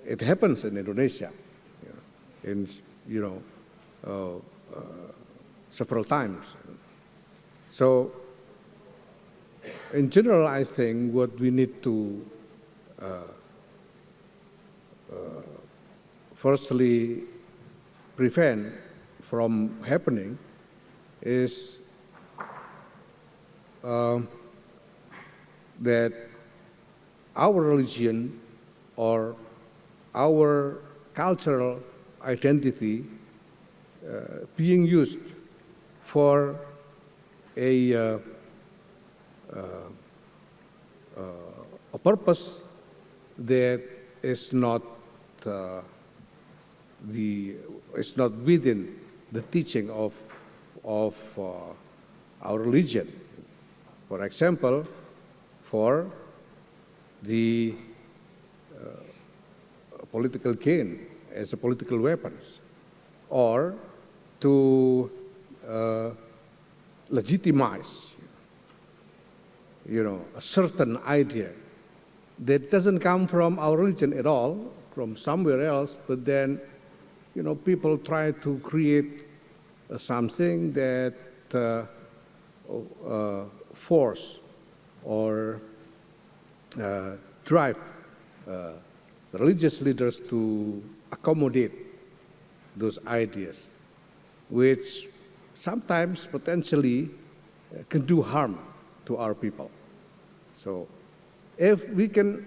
[SPEAKER 20] It happens in Indonesia, several times. So, in general, I think what we need to firstly prevent from happening is that our religion or our cultural identity being used for a purpose that is not within the teaching of our religion. For example, for the political gain as a political weapons, or to legitimize, a certain idea that doesn't come from our religion at all, from somewhere else, but then, people try to create something that force or drive religious leaders to accommodate those ideas, which sometimes potentially can do harm to our people. So if we can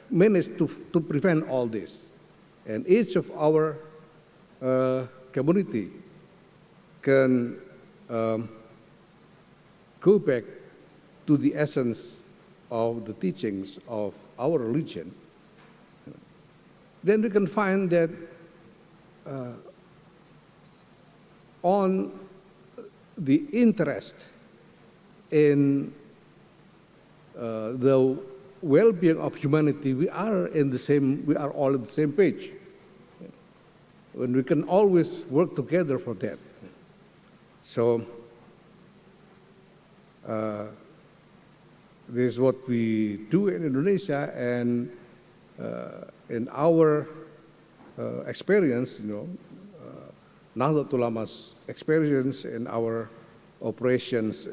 [SPEAKER 20] manage to prevent all this, and each of our community can go back to the essence of the teachings of our religion, then we can find that on the interest in the well-being of humanity, we are all on the same page. And we can always work together for that. So this is what we do in Indonesia, and in our experience, Nahdlatul Ulama's experience in our operations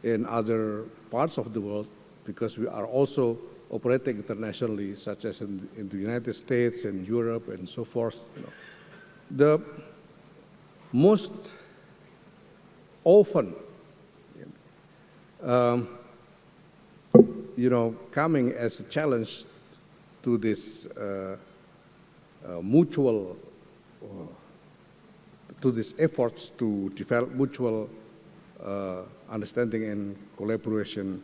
[SPEAKER 20] in other parts of the world, because we are also operating internationally, such as in the United States and Europe and so forth. The most often, coming as a challenge to this to these efforts to develop mutual understanding and collaboration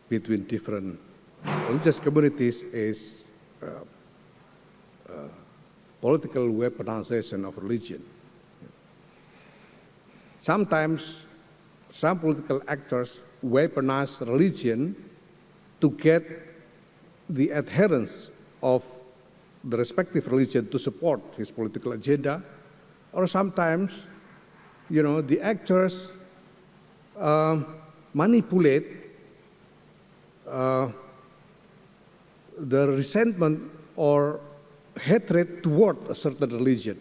[SPEAKER 20] between different religious communities is political weaponization of religion. Sometimes some political actors weaponize religion to get the adherents of the respective religion to support his political agenda, or sometimes, the actors manipulate the resentment or hatred toward a certain religion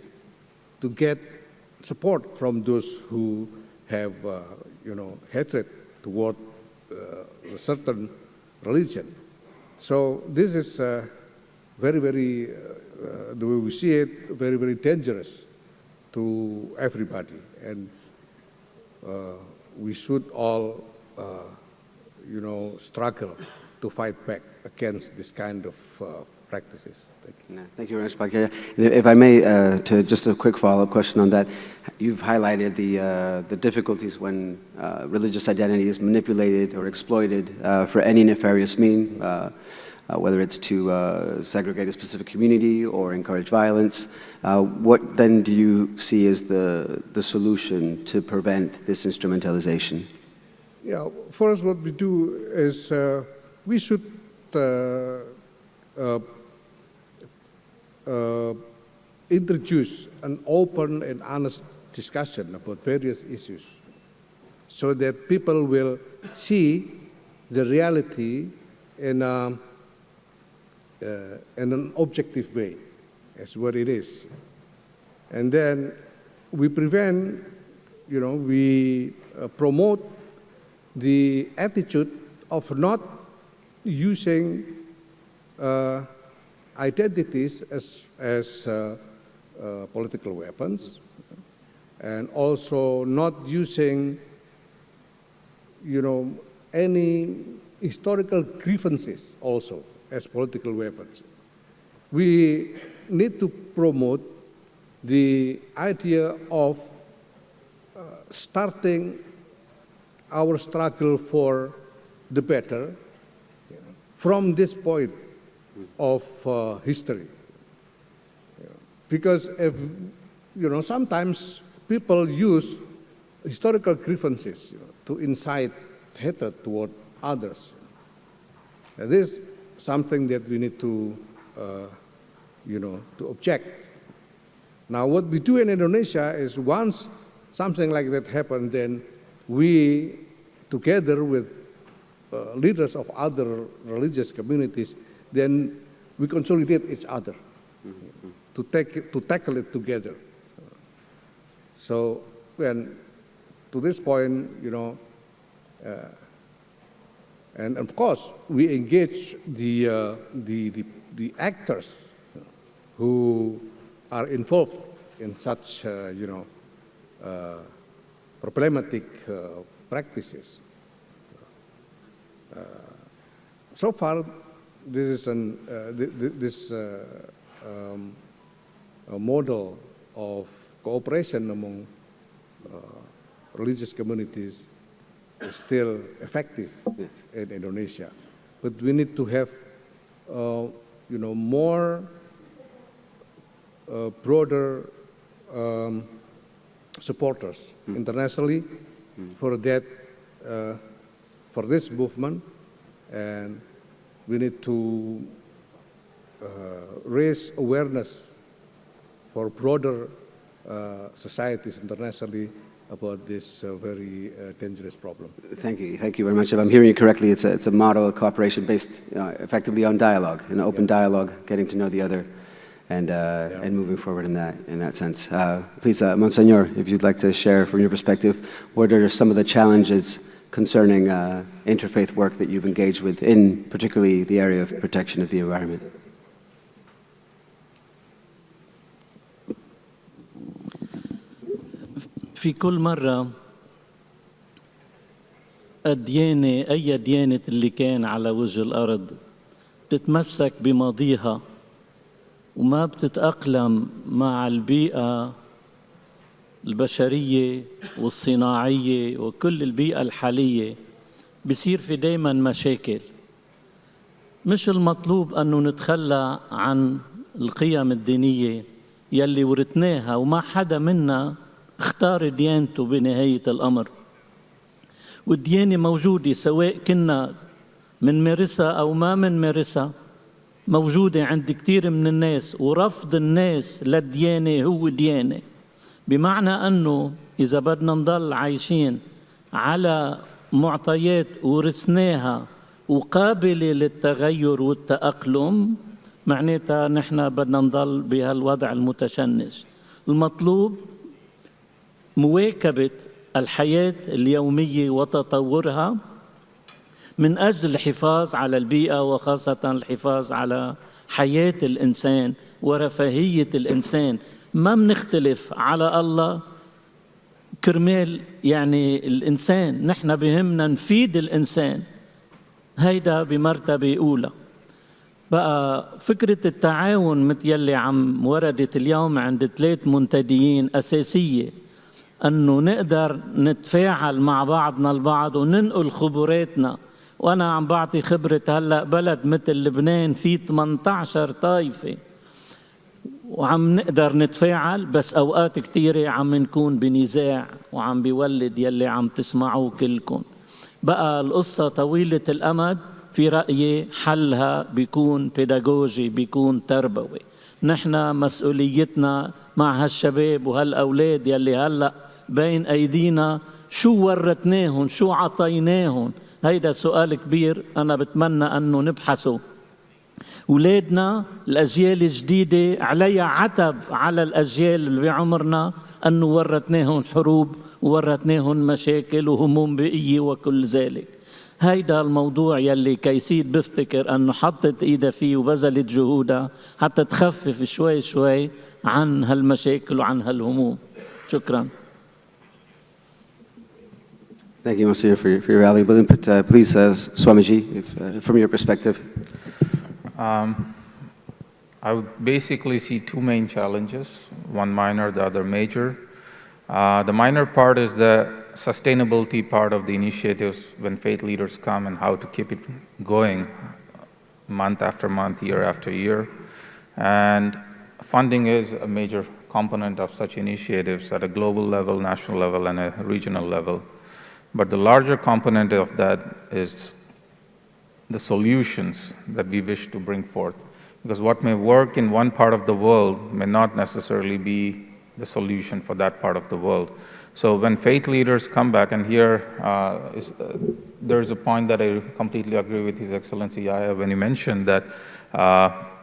[SPEAKER 20] to get support from those who have, hatred toward a certain religion. So this is very, very, the way we see it, very, very dangerous to everybody. And we should all, struggle to fight back against this kind of practices.
[SPEAKER 1] Thank you very much, Pak. If I may, to just a quick follow-up question on that, you've highlighted the difficulties when religious identity is manipulated or exploited for any nefarious mean, whether it's to segregate a specific community or encourage violence. What then do you see as the solution to prevent this instrumentalization?
[SPEAKER 20] Yeah, first what we do is we should introduce an open and honest discussion about various issues so that people will see the reality in an objective way as what it is. And then we prevent, we promote the attitude of not using identities as political weapons, and also not using, any historical grievances also as political weapons. We need to promote the idea of starting our struggle for the better from this point of history. Because if, sometimes people use historical grievances to incite hatred toward others. And this is something that we need to, to object. Now, what we do in Indonesia is once something like that happens, then we, together with leaders of other religious communities, then we consolidate each other to tackle it together. So, when to this point, and of course, we engage the actors who are involved in such, problematic practices. So far, this is a model of cooperation among religious communities is still effective in Indonesia, but we need to have, more broader supporters internationally for that, for this movement, and we need to raise awareness for broader societies internationally about this very dangerous problem.
[SPEAKER 1] Thank you very much. If I'm hearing you correctly, it's a model of cooperation based effectively on dialogue, an open dialogue, getting to know the other, and moving forward in that sense. Please, Monsignor, if you'd like to share from your perspective, what are some of the challenges concerning interfaith work that you've engaged with in particularly the area of protection of the environment?
[SPEAKER 21] في كل مرة الديانة أي ديانة اللي كان على وجه الأرض تتمسك بماضيها وما بتتأقلم مع البيئة البشرية والصناعية وكل البيئة الحالية، بصير في دايما مشاكل. مش المطلوب أنه نتخلى عن القيم الدينية يلي ورثناها وما حدا منا اختار ديانته بنهاية الأمر، والديانة موجودة سواء كنا منمارسها أو ما منمارسها، موجودة عند كتير من الناس، ورفض الناس للديانة هو ديانة، بمعنى أنه إذا بدنا نضل عايشين على معطيات ورثناها وقابلة للتغير والتأقلم، معناتها نحن بدنا نضل بهالوضع المتشنج. المطلوب مواكبة الحياة اليومية وتطورها من أجل الحفاظ على البيئة، وخاصة الحفاظ على حياة الإنسان ورفاهية الإنسان. ما منختلف على الله كرمال يعني الإنسان، نحن بهمنا نفيد الإنسان، هيدا بمرتبة أولى. بقى فكرة التعاون مثل يلي عم وردت اليوم عند 3 منتديين أساسية، أنه نقدر نتفاعل مع بعضنا البعض وننقل خبراتنا. وأنا عم بعطي خبرة هلأ بلد مثل لبنان فيه 18 طائفة وعم نقدر نتفاعل، بس أوقات كتيرة عم نكون بنزاع وعم بيولد يلي عم تسمعوه كلكم. بقى القصة طويلة الأمد، في رأيي حلها بيكون بيداغوجي، بيكون تربوي. نحن مسؤوليتنا مع هالشباب وهالأولاد يلي هلأ بين أيدينا، شو ورثناهم، شو عطيناهم؟ هيدا سؤال كبير أنا بتمنى أنه نبحثه. أولادنا الأجيال الجديدة عليها عتب على الأجيال اللي بعمرنا، أنه ورثناهم حروب وورثناهم مشاكل وهموم بيئية وكل ذلك. هيدا الموضوع يلي كايسيد بفتكر أنه حطت إيدها فيه وبذلت جهودها حتى تخفف شوي شوي عن هالمشاكل وعن هالهموم. شكراً.
[SPEAKER 1] Thank you, Monsignor, for your valuable input. Please, Swamiji, from your perspective.
[SPEAKER 16] I would basically see 2 main challenges, one minor, the other major. The minor part is the sustainability part of the initiatives when faith leaders come and how to keep it going month after month, year after year. And funding is a major component of such initiatives at a global level, national level, and a regional level. But the larger component of that is the solutions that we wish to bring forth. Because what may work in one part of the world may not necessarily be the solution for that part of the world. So when faith leaders come back, and here there is a point that I completely agree with His Excellency Yahya when he mentioned that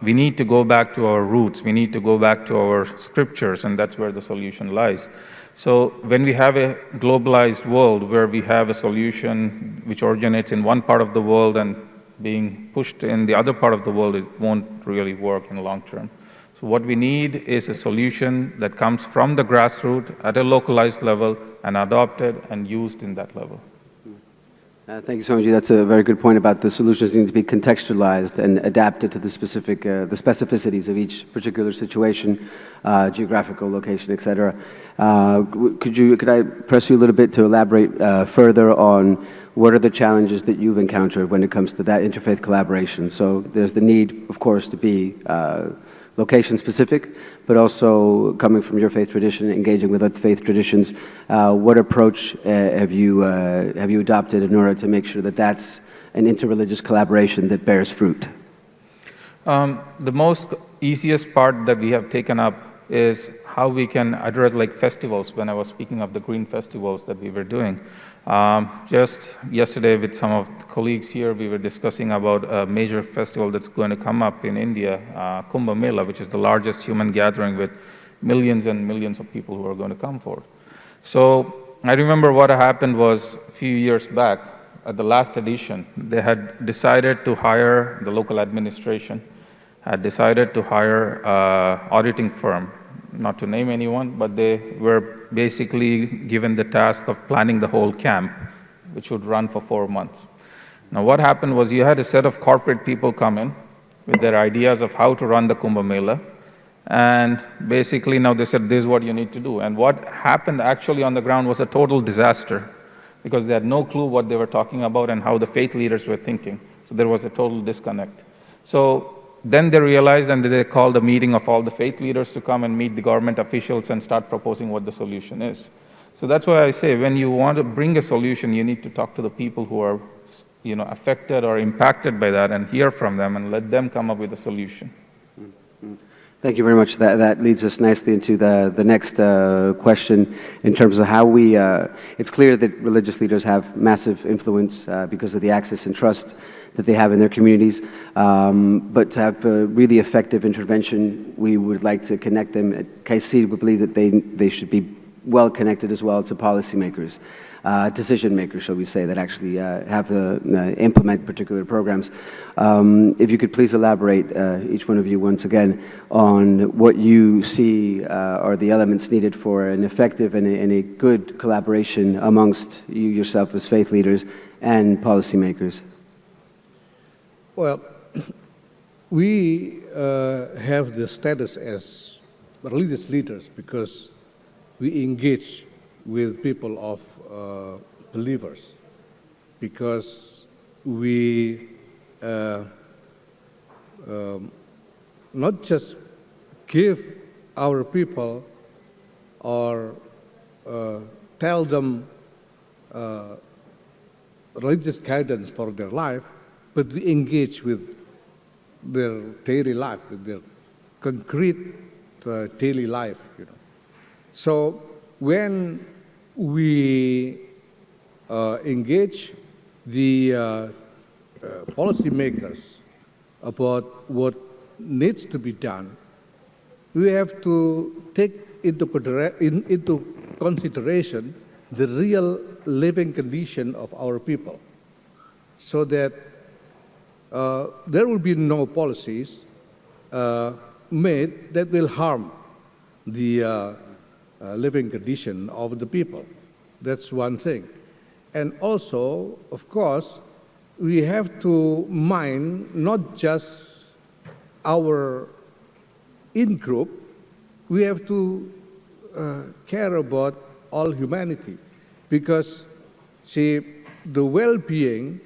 [SPEAKER 16] we need to go back to our roots, we need to go back to our scriptures, and that's where the solution lies. So when we have a globalized world where we have a solution which originates in one part of the world and being pushed in the other part of the world, it won't really work in the long term. So what we need is a solution that comes from the grassroots at a localized level and adopted and used in that level.
[SPEAKER 1] Thank you, Swamiji. That's a very good point about the solutions need to be contextualized and adapted to the specific, the specificities of each particular situation, geographical location, etc. Could I press you a little bit to elaborate further on what are the challenges that you've encountered when it comes to that interfaith collaboration? So there's the need, of course, to be location-specific, but also coming from your faith tradition, engaging with other faith traditions. What approach have you adopted in order to make sure that that's an interreligious collaboration that bears fruit?
[SPEAKER 16] The most easiest part that we have taken up is how we can address like festivals. When I was speaking of the green festivals that we were doing, just yesterday with some of the colleagues here, we were discussing about a major festival that's going to come up in India, Kumbh Mela, which is the largest human gathering with millions and millions of people who are going to come for it. So I remember what happened was a few years back at the last edition, they had decided to hire the local administration, had decided to hire an auditing firm, not to name anyone, but they were basically given the task of planning the whole camp, which would run for 4 months. Now what happened was you had a set of corporate people come in with their ideas of how to run the Kumbh Mela, and basically now they said, this is what you need to do. And what happened actually on the ground was a total disaster, because they had no clue what they were talking about and how the faith leaders were thinking. So there was a total disconnect. So then they realized, and they called a meeting of all the faith leaders to come and meet the government officials and start proposing what the solution is. So that's why I say, when you want to bring a solution, you need to talk to the people who are, affected or impacted by that and hear from them and let them come up with a solution.
[SPEAKER 1] Thank you very much. That leads us nicely into the next question in terms of how we, it's clear that religious leaders have massive influence because of the access and trust that they have in their communities, but to have a really effective intervention, we would like to connect them. At KAICIID, we believe that they should be well connected as well to policymakers, decision makers, shall we say, that actually have to implement particular programs. If you could please elaborate, each one of you once again, on what you see are the elements needed for an effective and a good collaboration amongst you yourself as faith leaders and policymakers.
[SPEAKER 20] Well, we have the status as religious leaders because we engage with people of believers, because we not just give our people or tell them religious guidance for their life, but we engage with their daily life, with their concrete daily life. So when we engage the policymakers about what needs to be done, we have to take into consideration the real living condition of our people, so that there will be no policies made that will harm the living condition of the people. That's one thing. And also, of course, we have to mind not just our in-group, we have to care about all humanity, because, see, the well-being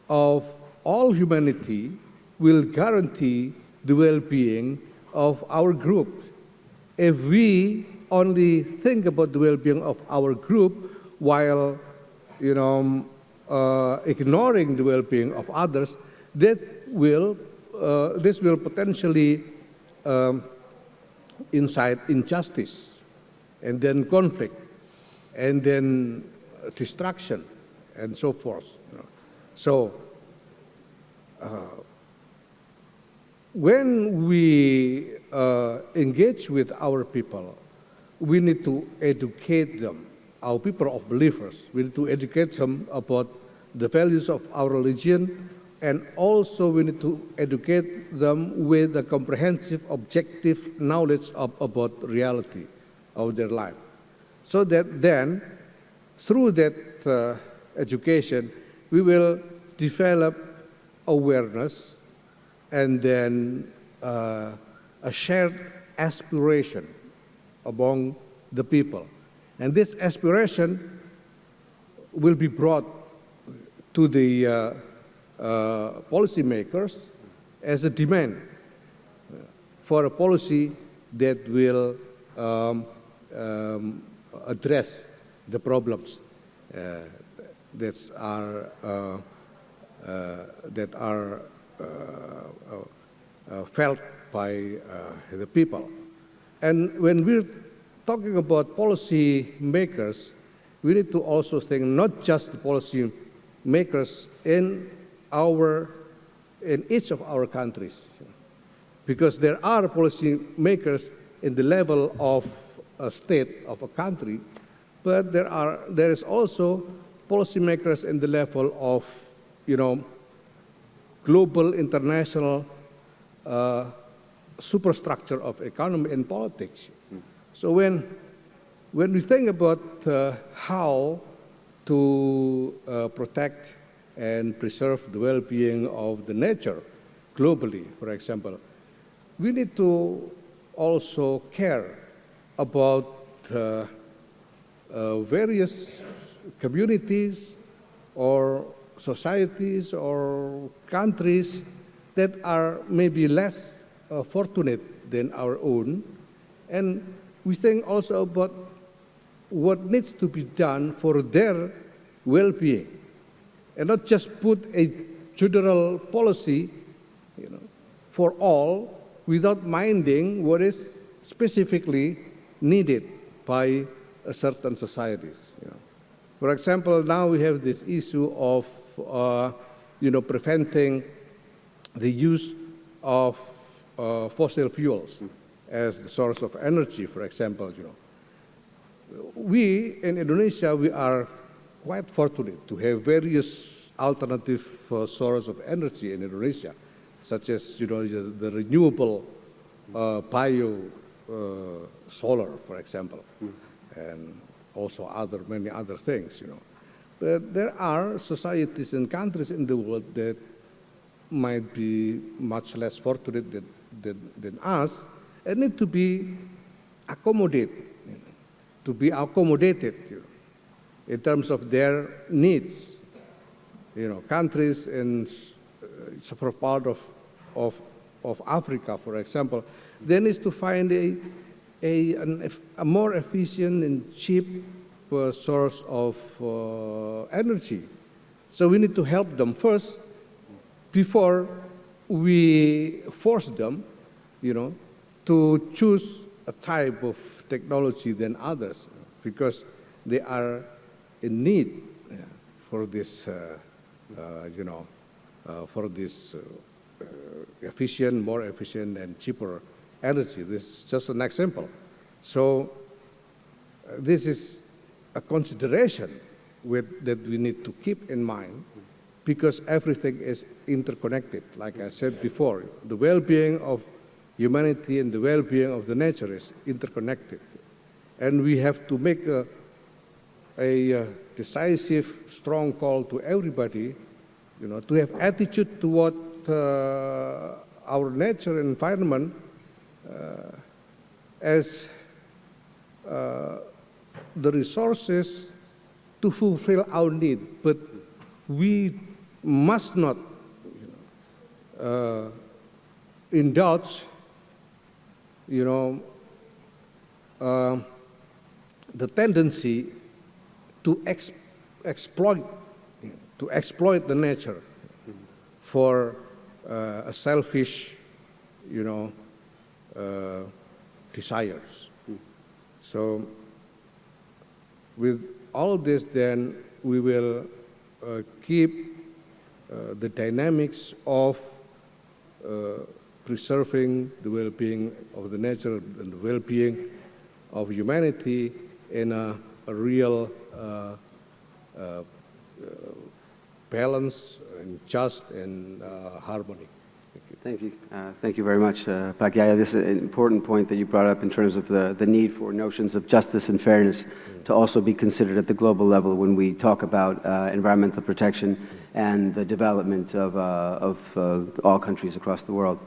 [SPEAKER 20] of all humanity will guarantee the well-being of our group. If we only think about the well-being of our group while, ignoring the well-being of others, this will potentially incite injustice, and then conflict, and then destruction, and so forth. So, when we engage with our people, we need to educate them, our people of believers. We need to educate them about the values of our religion, and also we need to educate them with a comprehensive, objective knowledge about reality of their life. So that then, through that education, we will develop awareness and then a shared aspiration among the people. And this aspiration will be brought to the policymakers as a demand for a policy that will address the problems that are felt by the people. And when we're talking about policy makers, we need to also think not just the policy makers in each of our countries, because there are policy makers in the level of a state, of a country, but there is also policymakers in the level of, global, international superstructure of economy and politics. So when we think about how to protect and preserve the well-being of the nature globally, for example, we need to also care about various communities or societies or countries that are maybe less fortunate than our own. And we think also about what needs to be done for their well-being, and not just put a general policy for all without minding what is specifically needed by certain societies. For example, now we have this issue of preventing the use of fossil fuels as the source of energy, for example. We in Indonesia, we are quite fortunate to have various alternative sources of energy in Indonesia, such as the renewable solar, for example, and also many other things. But there are societies and countries in the world that might be much less fortunate than us and need to be accommodated, in terms of their needs. Countries in several part of Africa, for example, they need to find a more efficient and cheap source of energy. So we need to help them first before we force them, to choose a type of technology than others, because they are in need for this, more efficient and cheaper energy. This is just an example. So this is a consideration that we need to keep in mind, because everything is interconnected. Like I said before, the well-being of humanity and the well-being of the nature is interconnected. And we have to make a decisive, strong call to everybody, to have attitude toward our nature and environment as the resources to fulfill our need. But we must not indulge, the tendency to exploit the nature for a selfish, desires. So with all of this, then we will keep the dynamics of preserving the well-being of the nature and the well-being of humanity in a real balance and just and harmony.
[SPEAKER 1] Thank you. Thank you very much, Pak Yaya. This is an important point that you brought up in terms of the need for notions of justice and fairness to also be considered at the global level when we talk about environmental protection and the development of all countries across the world.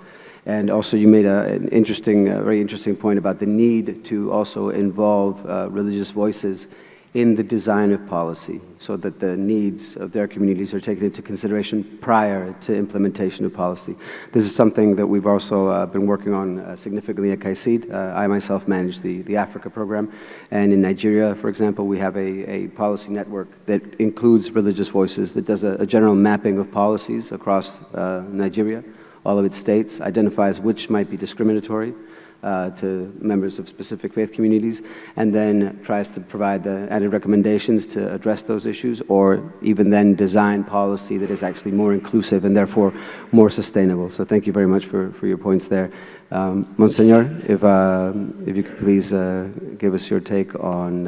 [SPEAKER 1] And also you made an interesting, very interesting point about the need to also involve religious voices in the design of policy so that the needs of their communities are taken into consideration prior to implementation of policy. This is something that we've also been working on significantly at KAICIID. I myself manage the Africa program, and in Nigeria, for example, we have a policy network that includes religious voices, that does a general mapping of policies across Nigeria, all of its states, identifies which might be discriminatory to members of specific faith communities, and then tries to provide the added recommendations to address those issues, or even then design policy that is actually more inclusive and therefore more sustainable. So thank you very much for your points there. Monsignor, if you could please give us your take on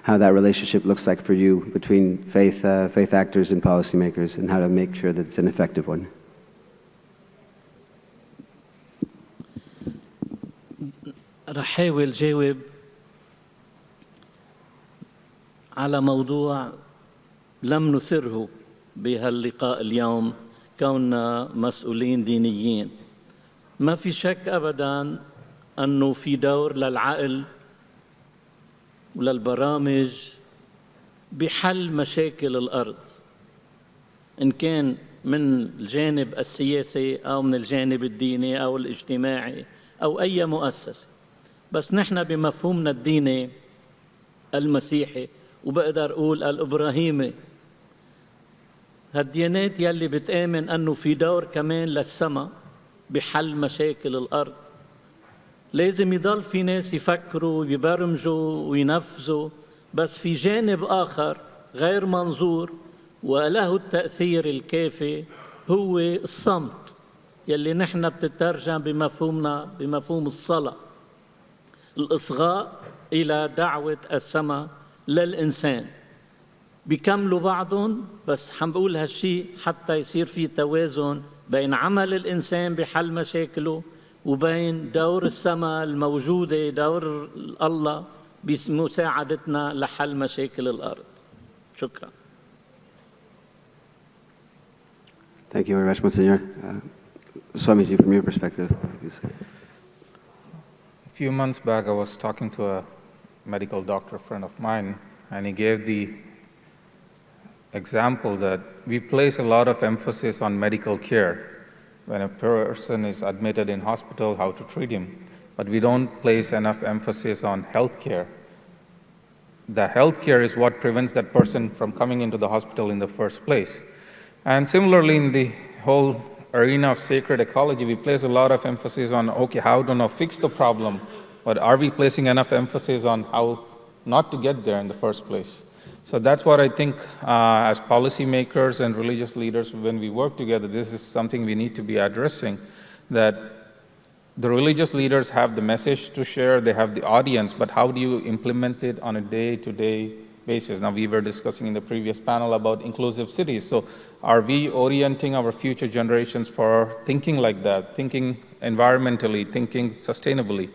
[SPEAKER 1] how that relationship looks like for you between faith actors and policymakers, and how to make sure that it's an effective one.
[SPEAKER 21] رح حاول جاوب على موضوع لم نثره بهاللقاء اليوم كوننا مسؤولين دينيين. ما في شك أبداً أنه في دور للعقل وللبرامج بحل مشاكل الأرض، إن كان من الجانب السياسي أو من الجانب الديني أو الاجتماعي أو أي مؤسسة. بس نحن بمفهومنا الديني المسيحي، وبقدر أقول الإبراهيمي، هالديانات يلي بتآمن أنه في دور كمان للسماء بحل مشاكل الأرض، لازم يضل في ناس يفكروا ويبرمجوا وينفذوا، بس في جانب آخر غير منظور وله التأثير الكافي هو الصمت، يلي نحن بتترجم بمفهومنا بمفهوم الصلاة، الإصغاء إلى دعوة السماء للإنسان. بيكملوا بعضهم، بس حنقول هالشي حتى يصير في توازن بين عمل الإنسان بحل مشاكله وبين دور السماء الموجودة، دور الله بمساعدتنا لحل مشاكل الأرض. شكرا.
[SPEAKER 1] Thank you very much, Monsignor. Swamiji, from your perspective, please.
[SPEAKER 16] A few months back, I was talking to a medical doctor friend of mine, and he gave the example that we place a lot of emphasis on medical care when a person is admitted in hospital, how to treat him, but we don't place enough emphasis on health care. The health care is what prevents that person from coming into the hospital in the first place. And similarly, in the whole arena of sacred ecology, we place a lot of emphasis on, okay, how to now fix the problem, but are we placing enough emphasis on how not to get there in the first place? So that's what I think as policymakers and religious leaders, when we work together, this is something we need to be addressing, that the religious leaders have the message to share, they have the audience, but how do you implement it on a day-to-day basis? Now, we were discussing in the previous panel about inclusive cities. So are we orienting our future generations for thinking like that, thinking environmentally, thinking sustainably?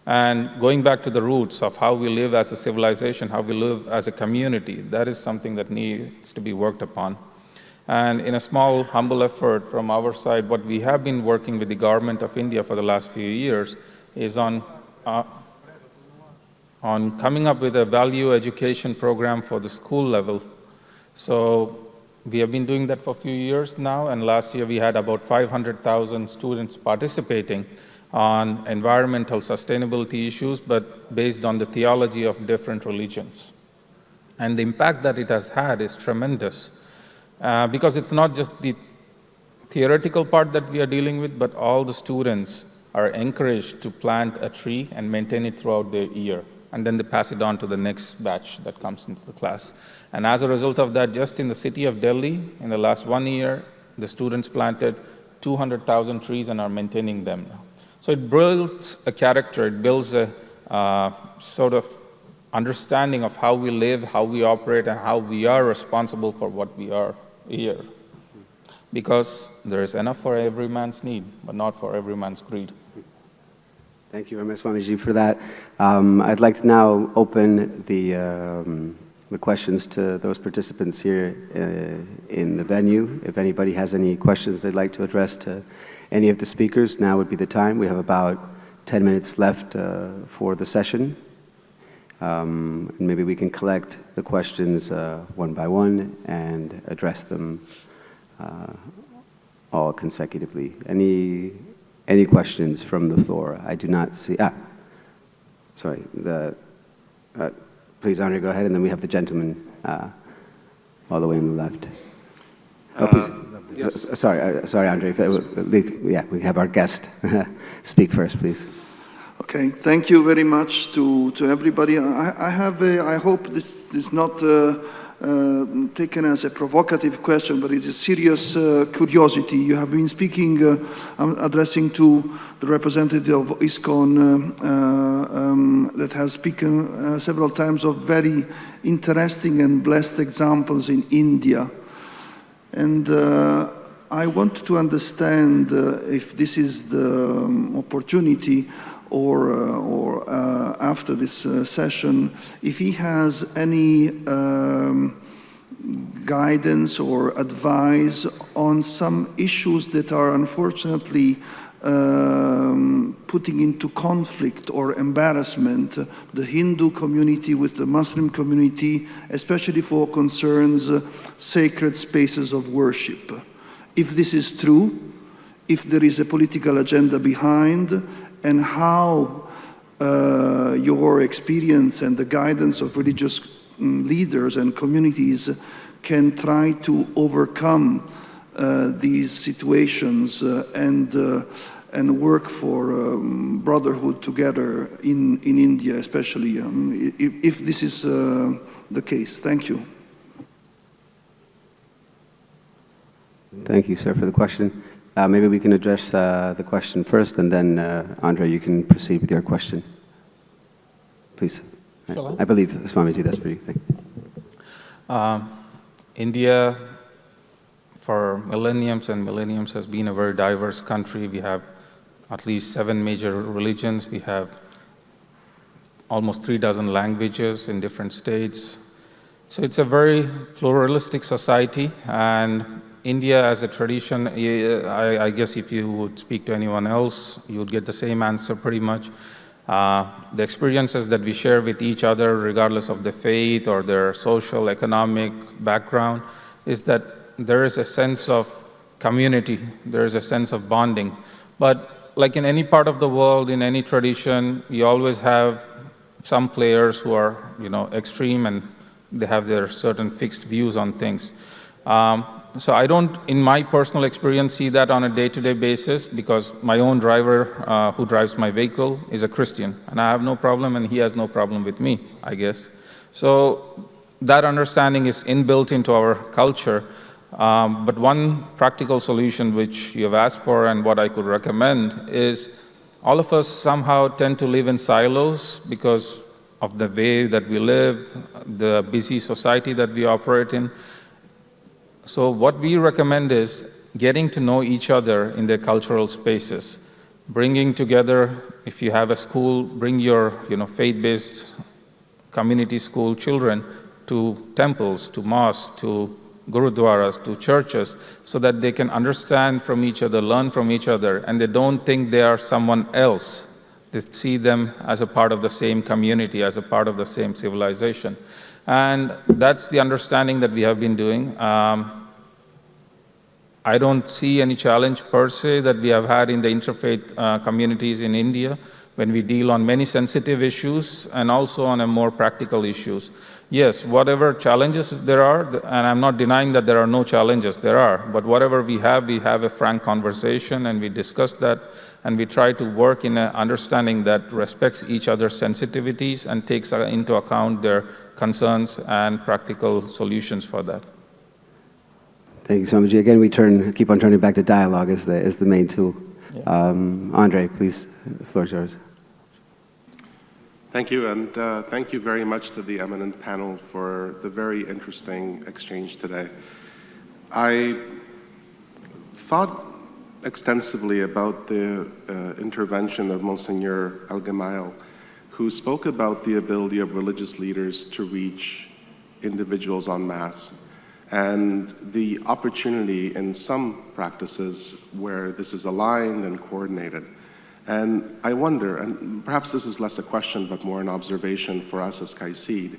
[SPEAKER 16] And going back to the roots of how we live as a civilization, how we live as a community, that is something that needs to be worked upon. And in a small, humble effort from our side, what we have been working with the government of India for the last few years is on coming up with a value education program for the school level. So we have been doing that for a few years now, and last year we had about 500,000 students participating on environmental sustainability issues, but based on the theology of different religions. And the impact that it has had is tremendous, because it's not just the theoretical part that we are dealing with, but all the students are encouraged to plant a tree and maintain it throughout their year, and then they pass it on to the next batch that comes into the class. And as a result of that, just in the city of Delhi, in the last 1 year, the students planted 200,000 trees and are maintaining them now. So it builds a character, it builds a sort of understanding of how we live, how we operate, and how we are responsible for what we are here. Because there is enough for every man's need, but not for every man's greed.
[SPEAKER 1] Thank you very much, Swamiji, for that. I'd like to now open the questions to those participants here in the venue. If anybody has any questions they'd like to address to any of the speakers, now would be the time. We have about 10 minutes left for the session. And maybe we can collect the questions one by one and address them all consecutively. Any questions from the floor? I do not see. Sorry. Please, Andre, go ahead, and then we have the gentleman all the way on the left. Oh, please.
[SPEAKER 5] Yes.
[SPEAKER 1] Sorry, Andre. Yeah, we have our guest speak first, please.
[SPEAKER 5] Okay, thank you very much to everybody. I hope this is not taken as a provocative question, but it's a serious curiosity. You have been speaking, addressing to the representative of ISKCON that has spoken several times of very interesting and blessed examples in India. And I want to understand if this is the opportunity or after this session, if he has any guidance or advice on some issues that are unfortunately putting into conflict or embarrassment the Hindu community with the Muslim community, especially for concerns sacred spaces of worship. If this is true, if there is a political agenda behind, and how your experience and the guidance of religious leaders and communities can try to overcome these situations and work for brotherhood together in India, especially, if this is the case. Thank you.
[SPEAKER 1] Thank you, sir, for the question. Maybe we can address the question first, and then, Andre, you can proceed with your question. Please. I believe, Swamiji, that's for you. Thank you.
[SPEAKER 16] India, for millenniums and millenniums, has been a very diverse country. We have at least 7 major religions. We have almost 36 languages in different states. So it's a very pluralistic society, and India as a tradition, I guess if you would speak to anyone else, you would get the same answer pretty much. The experiences that we share with each other, regardless of their faith or their social, economic background, is that there is a sense of community, there is a sense of bonding. But like in any part of the world, in any tradition, you always have some players who are, extreme, and they have their certain fixed views on things. So I don't, in my personal experience, see that on a day-to-day basis, because my own driver who drives my vehicle is a Christian, and I have no problem, and he has no problem with me, I guess. So that understanding is inbuilt into our culture. But one practical solution which you have asked for, and what I could recommend, is all of us somehow tend to live in silos because of the way that we live, the busy society that we operate in. So what we recommend is getting to know each other in their cultural spaces, bringing together, if you have a school, bring your faith-based community school children to temples, to mosques, to gurudwaras, to churches, so that they can understand from each other, learn from each other, and they don't think they are someone else. They see them as a part of the same community, as a part of the same civilization. And that's the understanding that we have been doing. I don't see any challenge per se that we have had in the interfaith communities in India when we deal on many sensitive issues and also on a more practical issues. Yes, whatever challenges there are, and I'm not denying that there are no challenges, there are, but whatever we have a frank conversation, and we discuss that, and we try to work in an understanding that respects each other's sensitivities and takes into account their concerns and practical solutions for that.
[SPEAKER 1] Thank you, Swamiji. Again, we keep on turning back to dialogue as the main tool. Yeah. Andre, please, the floor is yours.
[SPEAKER 15] Thank you, and thank you very much to the eminent panel for the very interesting exchange today. I thought extensively about the intervention of Monsignor El-Gamayel, who spoke about the ability of religious leaders to reach individuals en masse, and the opportunity in some practices where this is aligned and coordinated. And I wonder, and perhaps this is less a question but more an observation for us as KAICIID,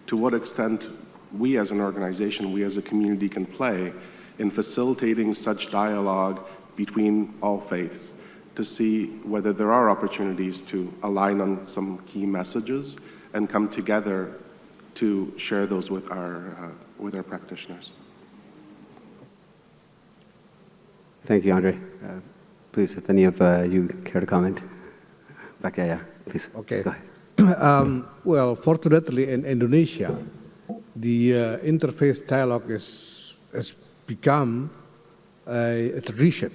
[SPEAKER 15] to what extent we as an organization, we as a community can play in facilitating such dialogue between all faiths to see whether there are opportunities to align on some key messages and come together to share those with our practitioners.
[SPEAKER 1] Thank you, Andre. Please, if any of you care to comment. Yeah, please.
[SPEAKER 20] Okay.
[SPEAKER 1] Go ahead.
[SPEAKER 20] Well, fortunately in Indonesia, the interfaith dialogue has become a tradition.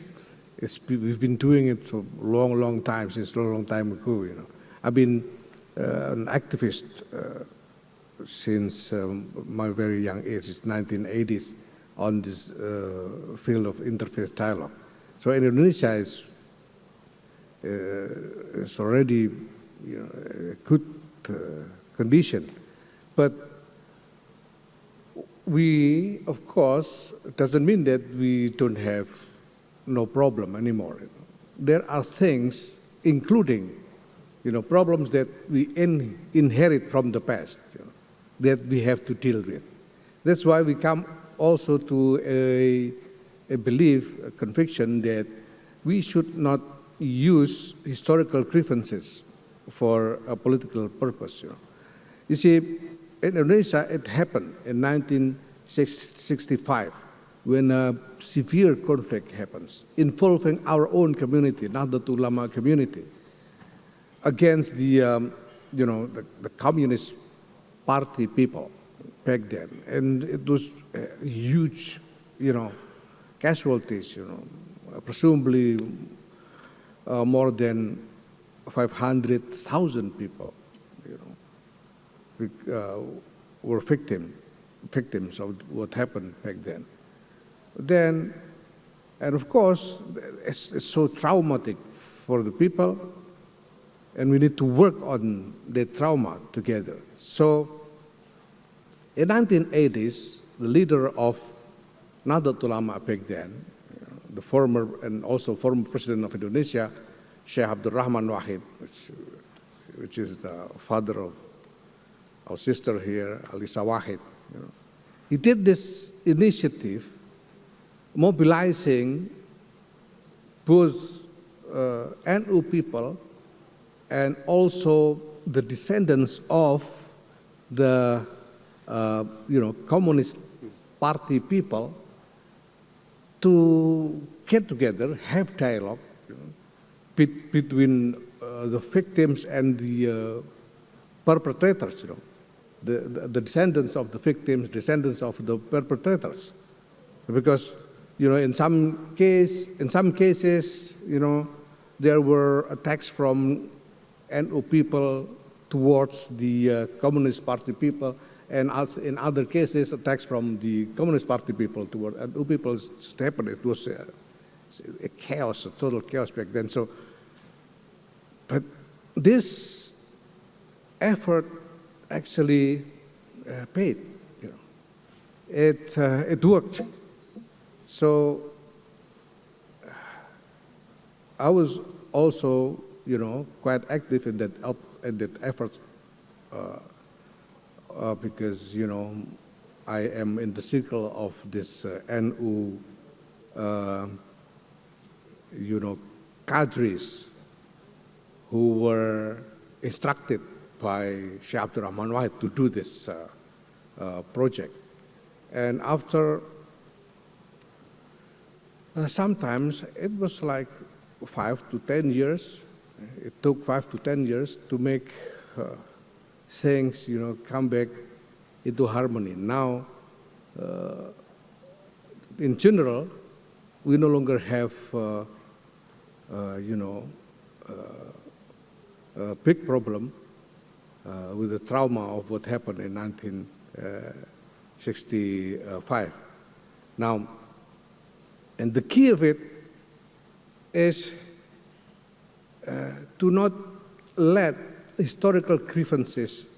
[SPEAKER 20] We've been doing it for a long time, since a long time ago. You know, I've been an activist since my very young age, it's 1980s, on this field of interfaith dialogue. So Indonesia is already, you know, a good condition, but we, of course, doesn't mean that we don't have no problem anymore. There are things, including, you know, problems that we inherit from the past, you know, that we have to deal with. That's why we come also to a belief, a conviction that we should not use historical grievances for a political purpose. You know. You see, in Indonesia, it happened in 1965 when a severe conflict happens involving our own community, Nahdlatul Ulama community, against the, you know, the Communist Party people back then. And it was huge, you know, casualties, you know, presumably more than 500,000 people, you know, were victims of what happened back then. And of course, it's so traumatic for the people, and we need to work on the trauma together. So, in 1980s, the leader of Nahdlatul Ulama back then, the former and also former president of Indonesia, Sheikh Abdul Rahman Wahid, which is the father of our sister here, Alisa Wahid, you know, he did this initiative mobilizing both NU people and also the descendants of the you know, Communist Party people to get together, have dialogue, you know, between the victims and the perpetrators, you know, the descendants of the victims, descendants of the perpetrators, because, you know, in some cases, you know, there were attacks from NU people towards the Communist Party people, and in other cases, attacks from the Communist Party people toward NU people. Just happened. It was a chaos, a total chaos back then. So, but this effort actually paid. You know, it worked. So I was also, you know, quite active in that effort because, you know, I am in the circle of this NU, you know, cadres who were instructed by Sheikh Abdul Rahman Wahid to do this project. And after sometimes it was like 5 to 10 years. It took 5 to 10 years to make things, you know, come back into harmony. Now, in general, we no longer have, you know, a big problem with the trauma of what happened in 1965. Now, and the key of it is to not let historical grievances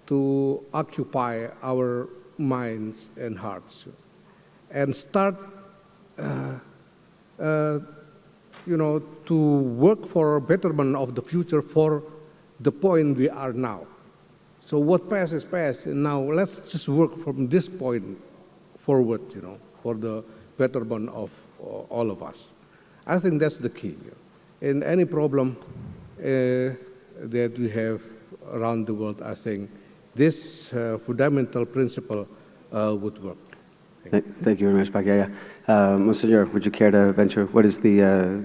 [SPEAKER 20] to occupy our minds and hearts, and start to work for a betterment of the future for the point we are now. So what past is past, and now let's just work from this point forward, for the betterment of all of us. I think that's the key. In any problem that we have around the world, I think this fundamental principle would work.
[SPEAKER 1] Thank you very much, Pak Yaya. Monsignor, would you care to venture? What is the...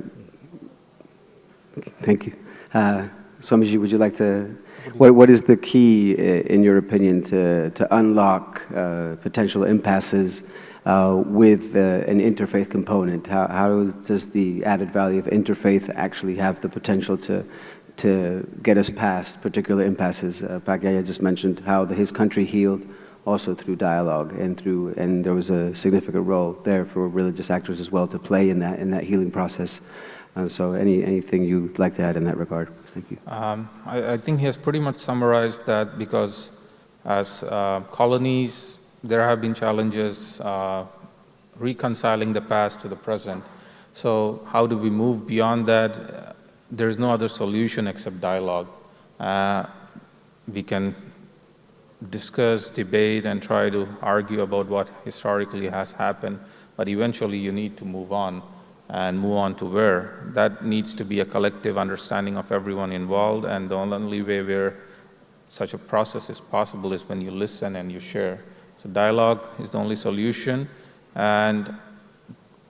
[SPEAKER 1] Thank you. Swamiji, would you like to... What is the key, in your opinion, to unlock potential impasses with an interfaith component? How does the added value of interfaith actually have the potential to get us past particular impasses? Pak Yaya just mentioned how his country healed also through dialogue, and there was a significant role there for religious actors as well to play in that healing process. So anything you'd like to add in that regard? Thank you.
[SPEAKER 16] I think he has pretty much summarized that, because as colonies, there have been challenges reconciling the past to the present. So how do we move beyond that? There's no other solution except dialogue. We can discuss, debate, and try to argue about what historically has happened, but eventually you need to move on, and move on to where. That needs to be a collective understanding of everyone involved, and the only way where such a process is possible is when you listen and you share. So dialogue is the only solution, and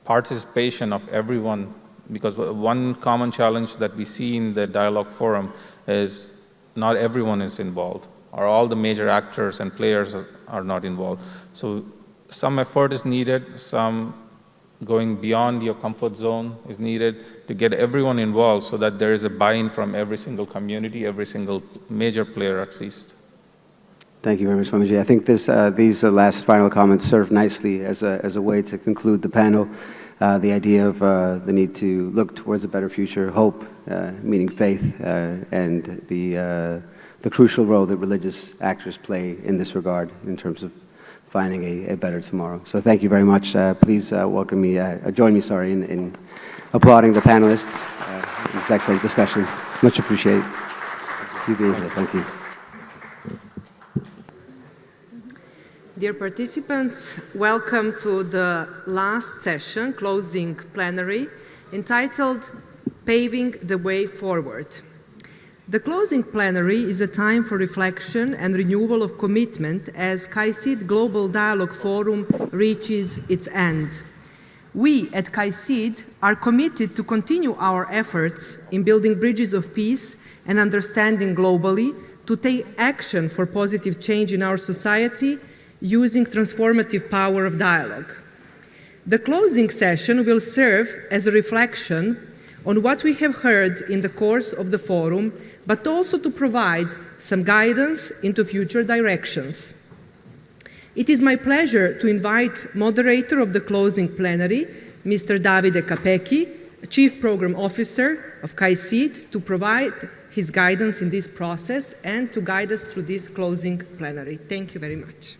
[SPEAKER 16] participation of everyone, because one common challenge that we see in the dialogue forum is not everyone is involved, or all the major actors and players are not involved. So some effort is needed, some going beyond your comfort zone is needed to get everyone involved so that there is a buy-in from every single community, every single major player at least.
[SPEAKER 1] Thank you very much, Swamiji. I think these last final comments serve nicely as a way to conclude the panel. The idea of the need to look towards a better future, hope, meaning faith, and the crucial role that religious actors play in this regard in terms of finding a better tomorrow. So thank you very much. Please join me in applauding the panelists in this excellent discussion. Much appreciated. You being here. Thank you.
[SPEAKER 7] Dear participants, welcome to the last session, closing plenary, entitled Paving the Way Forward. The closing plenary is a time for reflection and renewal of commitment as KAICIID Global Dialogue Forum reaches its end. We at KAICIID are committed to continue our efforts in building bridges of peace and understanding globally, to take action for positive change in our society using transformative power of dialogue. The closing session will serve as a reflection on what we have heard in the course of the forum, but also to provide some guidance into future directions. It is my pleasure to invite moderator of the closing plenary, Mr. Davide Capecchi, Chief Program Officer of KAICIID, to provide his guidance in this process and to guide us through this closing plenary. Thank you very much.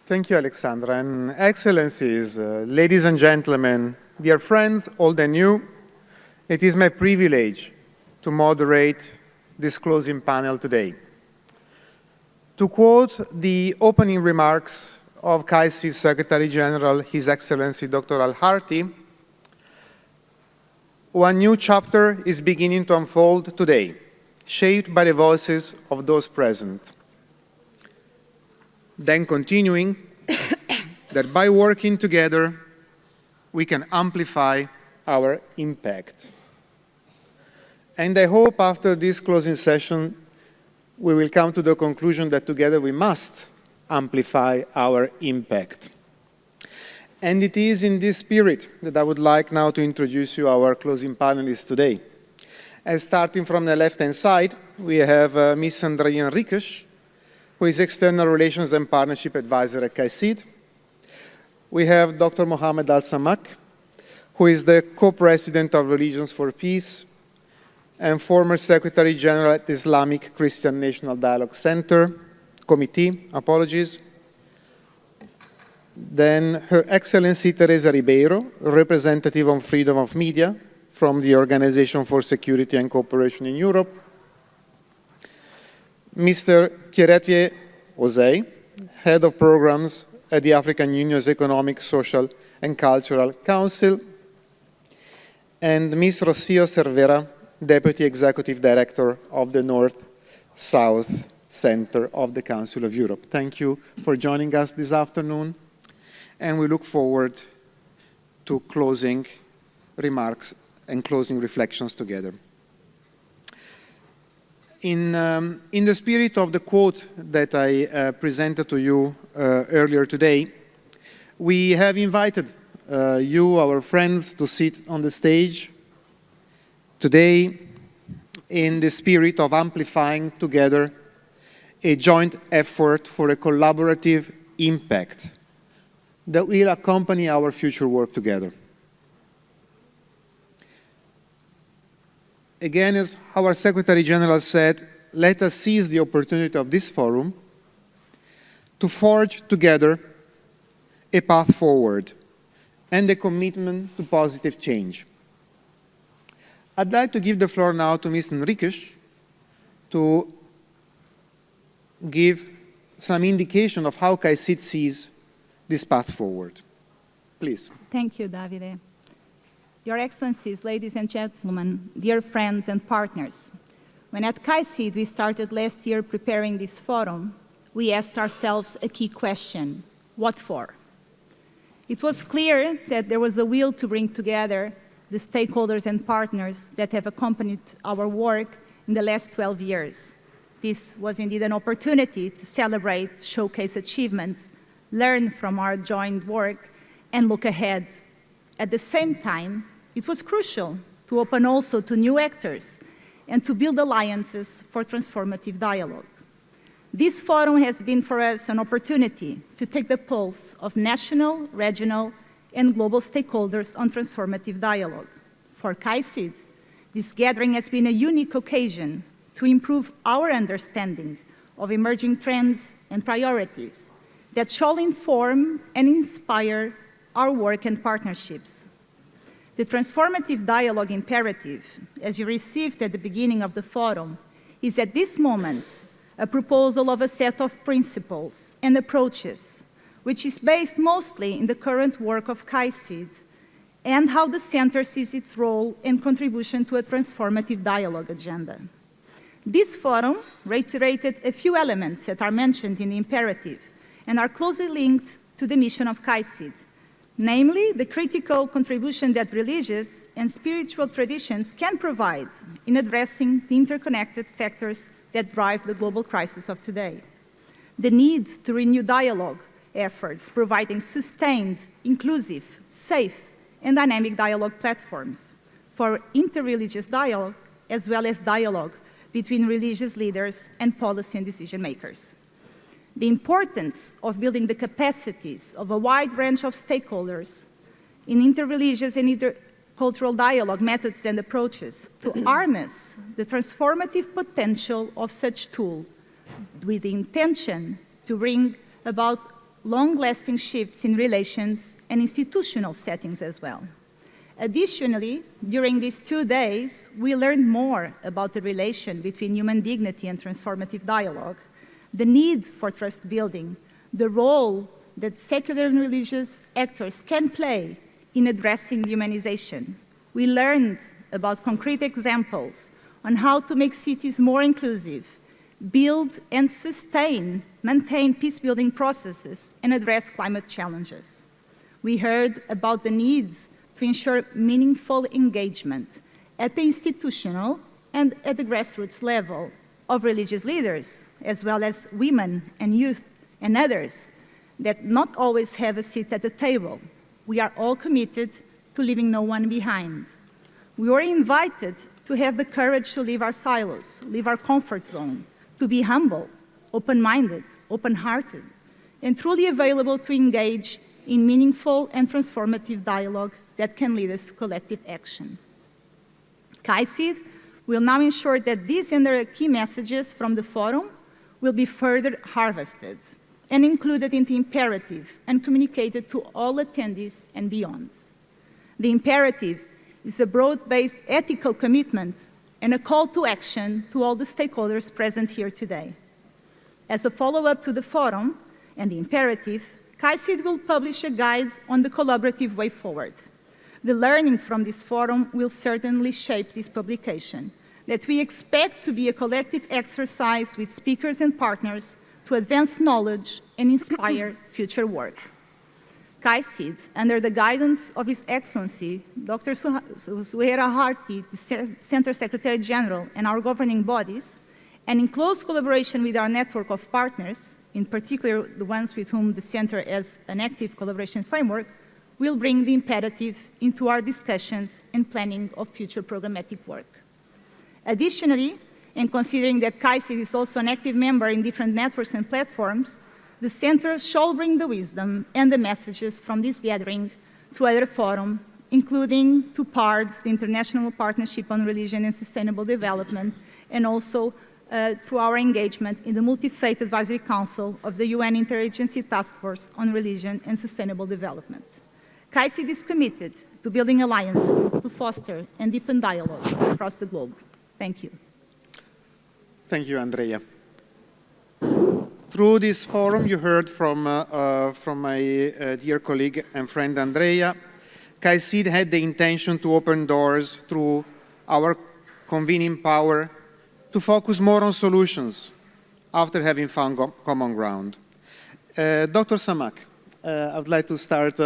[SPEAKER 22] Thank you, Alexandra. And Excellencies, ladies and gentlemen, dear friends, old and new, it is my privilege to moderate this closing panel today. To quote the opening remarks of KAICIID Secretary General, His Excellency Dr. Al-Harti, one new chapter is beginning to unfold today, shaped by the voices of those present. Then continuing, that by working together, we can amplify our impact. And I hope after this closing session, we will come to the conclusion that together we must amplify our impact. And it is in this spirit that I would like now to introduce you our closing panelists today. And starting from the left-hand side, we have Ms. Andrea Enriquez, who is External Relations and Partnership Advisor at KAICIID. We have Dr. Mohammed Al-Samak, who is the Co-President of Religions for Peace and former Secretary General at the Islamic Christian National Dialogue Center, Committee, apologies. Then Her Excellency Teresa Ribeiro, representative on freedom of media from the Organization for Security and Cooperation in Europe. Mr. Kieretye Ozey, head of programs at the African Union's Economic, Social and Cultural Council, and Ms. Rocio Cervera, Deputy Executive Director of the North-South Center of the Council of Europe. Thank you for joining us this afternoon, and we look forward to closing remarks and closing reflections together. In the spirit of the quote that I presented to you earlier today, we have invited you, our friends, to sit on the stage today in the spirit of amplifying together a joint effort for a collaborative impact that will accompany our future work together. Again, as our Secretary General said, let us seize the opportunity of this forum to forge together a path forward and a commitment to positive change. I'd like to give the floor now to Ms. Enriquez to give some indication of how KAICIID sees this path forward. Please.
[SPEAKER 3] Thank you, Davide. Your Excellencies, ladies and gentlemen, dear friends and partners, when at KAICIID we started last year preparing this forum, we asked ourselves a key question: what for? It was clear that there was a will to bring together the stakeholders and partners that have accompanied our work in the last 12 years. This was indeed an opportunity to celebrate, showcase achievements, learn from our joint work, and look ahead. At the same time, it was crucial to open also to new actors and to build alliances for transformative dialogue. This forum has been for us an opportunity to take the pulse of national, regional, and global stakeholders on transformative dialogue. For KAICIID, this gathering has been a unique occasion to improve our understanding of emerging trends and priorities that shall inform and inspire our work and partnerships. The transformative dialogue imperative, as you received at the beginning of the forum, is at this moment a proposal of a set of principles and approaches, which is based mostly in the current work of KAICIID and how the Center sees its role and contribution to a transformative dialogue agenda. This forum reiterated a few elements that are mentioned in the imperative and are closely linked to the mission of KAICIID, namely the critical contribution that religious and spiritual traditions can provide in addressing the interconnected factors that drive the global crisis of today. The need to renew dialogue efforts, providing sustained, inclusive, safe, and dynamic dialogue platforms for interreligious dialogue, as well as dialogue between religious leaders and policy and decision makers. The importance of building the capacities of a wide range of stakeholders in interreligious and intercultural dialogue methods and approaches to harness the transformative potential of such tool with the intention to bring about long-lasting shifts in relations and institutional settings as well. Additionally, during these 2 days, we learned more about the relation between human dignity and transformative dialogue, the need for trust building, the role that secular and religious actors can play in addressing humanization. We learned about concrete examples on how to make cities more inclusive, build and maintain peace-building processes, and address climate challenges. We heard about the needs to ensure meaningful engagement at the institutional and at the grassroots level of religious leaders, as well as women and youth and others that not always have a seat at the table. We are all committed to leaving no one behind. We were invited to have the courage to leave our silos, leave our comfort zone, to be humble, open-minded, open-hearted, and truly available to engage in meaningful and transformative dialogue that can lead us to collective action. KAICIID will now ensure that these and their key messages from the forum will be further harvested and included in the imperative and communicated to all attendees and beyond. The imperative is a broad-based ethical commitment and a call to action to all the stakeholders present here today. As a follow-up to the forum and the imperative, KAICIID will publish a guide on the collaborative way forward. The learning from this forum will certainly shape this publication, that we expect to be a collective exercise with speakers and partners to advance knowledge and inspire future work. KAICIID, under the guidance of His Excellency, Dr. Suhaira Harti, the Center Secretary General, and our governing bodies, and in close collaboration with our network of partners, in particular the ones with whom the Center has an active collaboration framework, will bring the imperative into our discussions and planning of future programmatic work. Additionally, and considering that KAICIID is also an active member in different networks and platforms, the Center shall bring the wisdom and the messages from this gathering to other forums, including to PARDS, the International Partnership on Religion and Sustainable Development, and also through our engagement in the Multi-Faith Advisory Council of the UN Interagency Task Force on Religion and Sustainable Development. KAICIID is committed to building alliances to foster and deepen dialogue across the globe. Thank you.
[SPEAKER 22] Thank you, Andrea. Through this forum, you heard from my dear colleague and friend Andrea, KAICIID had the intention to open doors through our convening power to focus more on solutions after having found common ground. Dr. Samak, I would like to start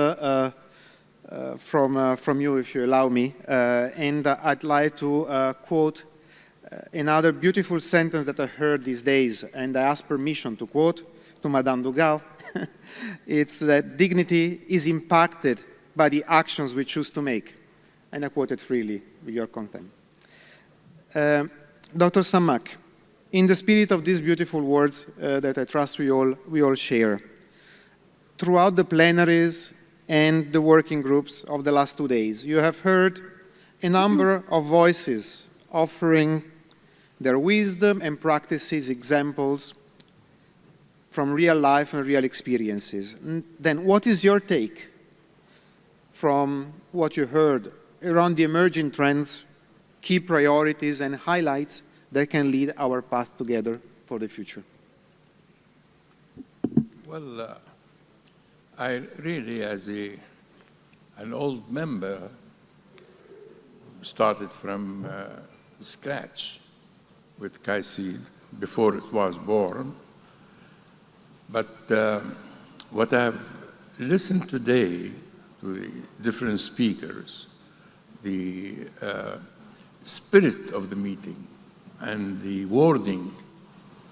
[SPEAKER 22] from you, if you allow me, and I'd like to quote another beautiful sentence that I heard these days, and I asked permission to quote to Madame Dugal. It's that dignity is impacted by the actions we choose to make. And I quote it freely with your content. Dr. Samak, in the spirit of these beautiful words that I trust we all share, throughout the plenaries and the working groups of the last 2 days, you have heard a number of voices offering their wisdom and practices, examples from real life and real experiences. Then what is your take from what you heard around the emerging trends, key priorities and highlights that can lead our path together for the future?
[SPEAKER 8] Well, I really, as an old member, started from scratch with KAICIID before it was born. But what I've listened today to the different speakers, the spirit of the meeting and the wording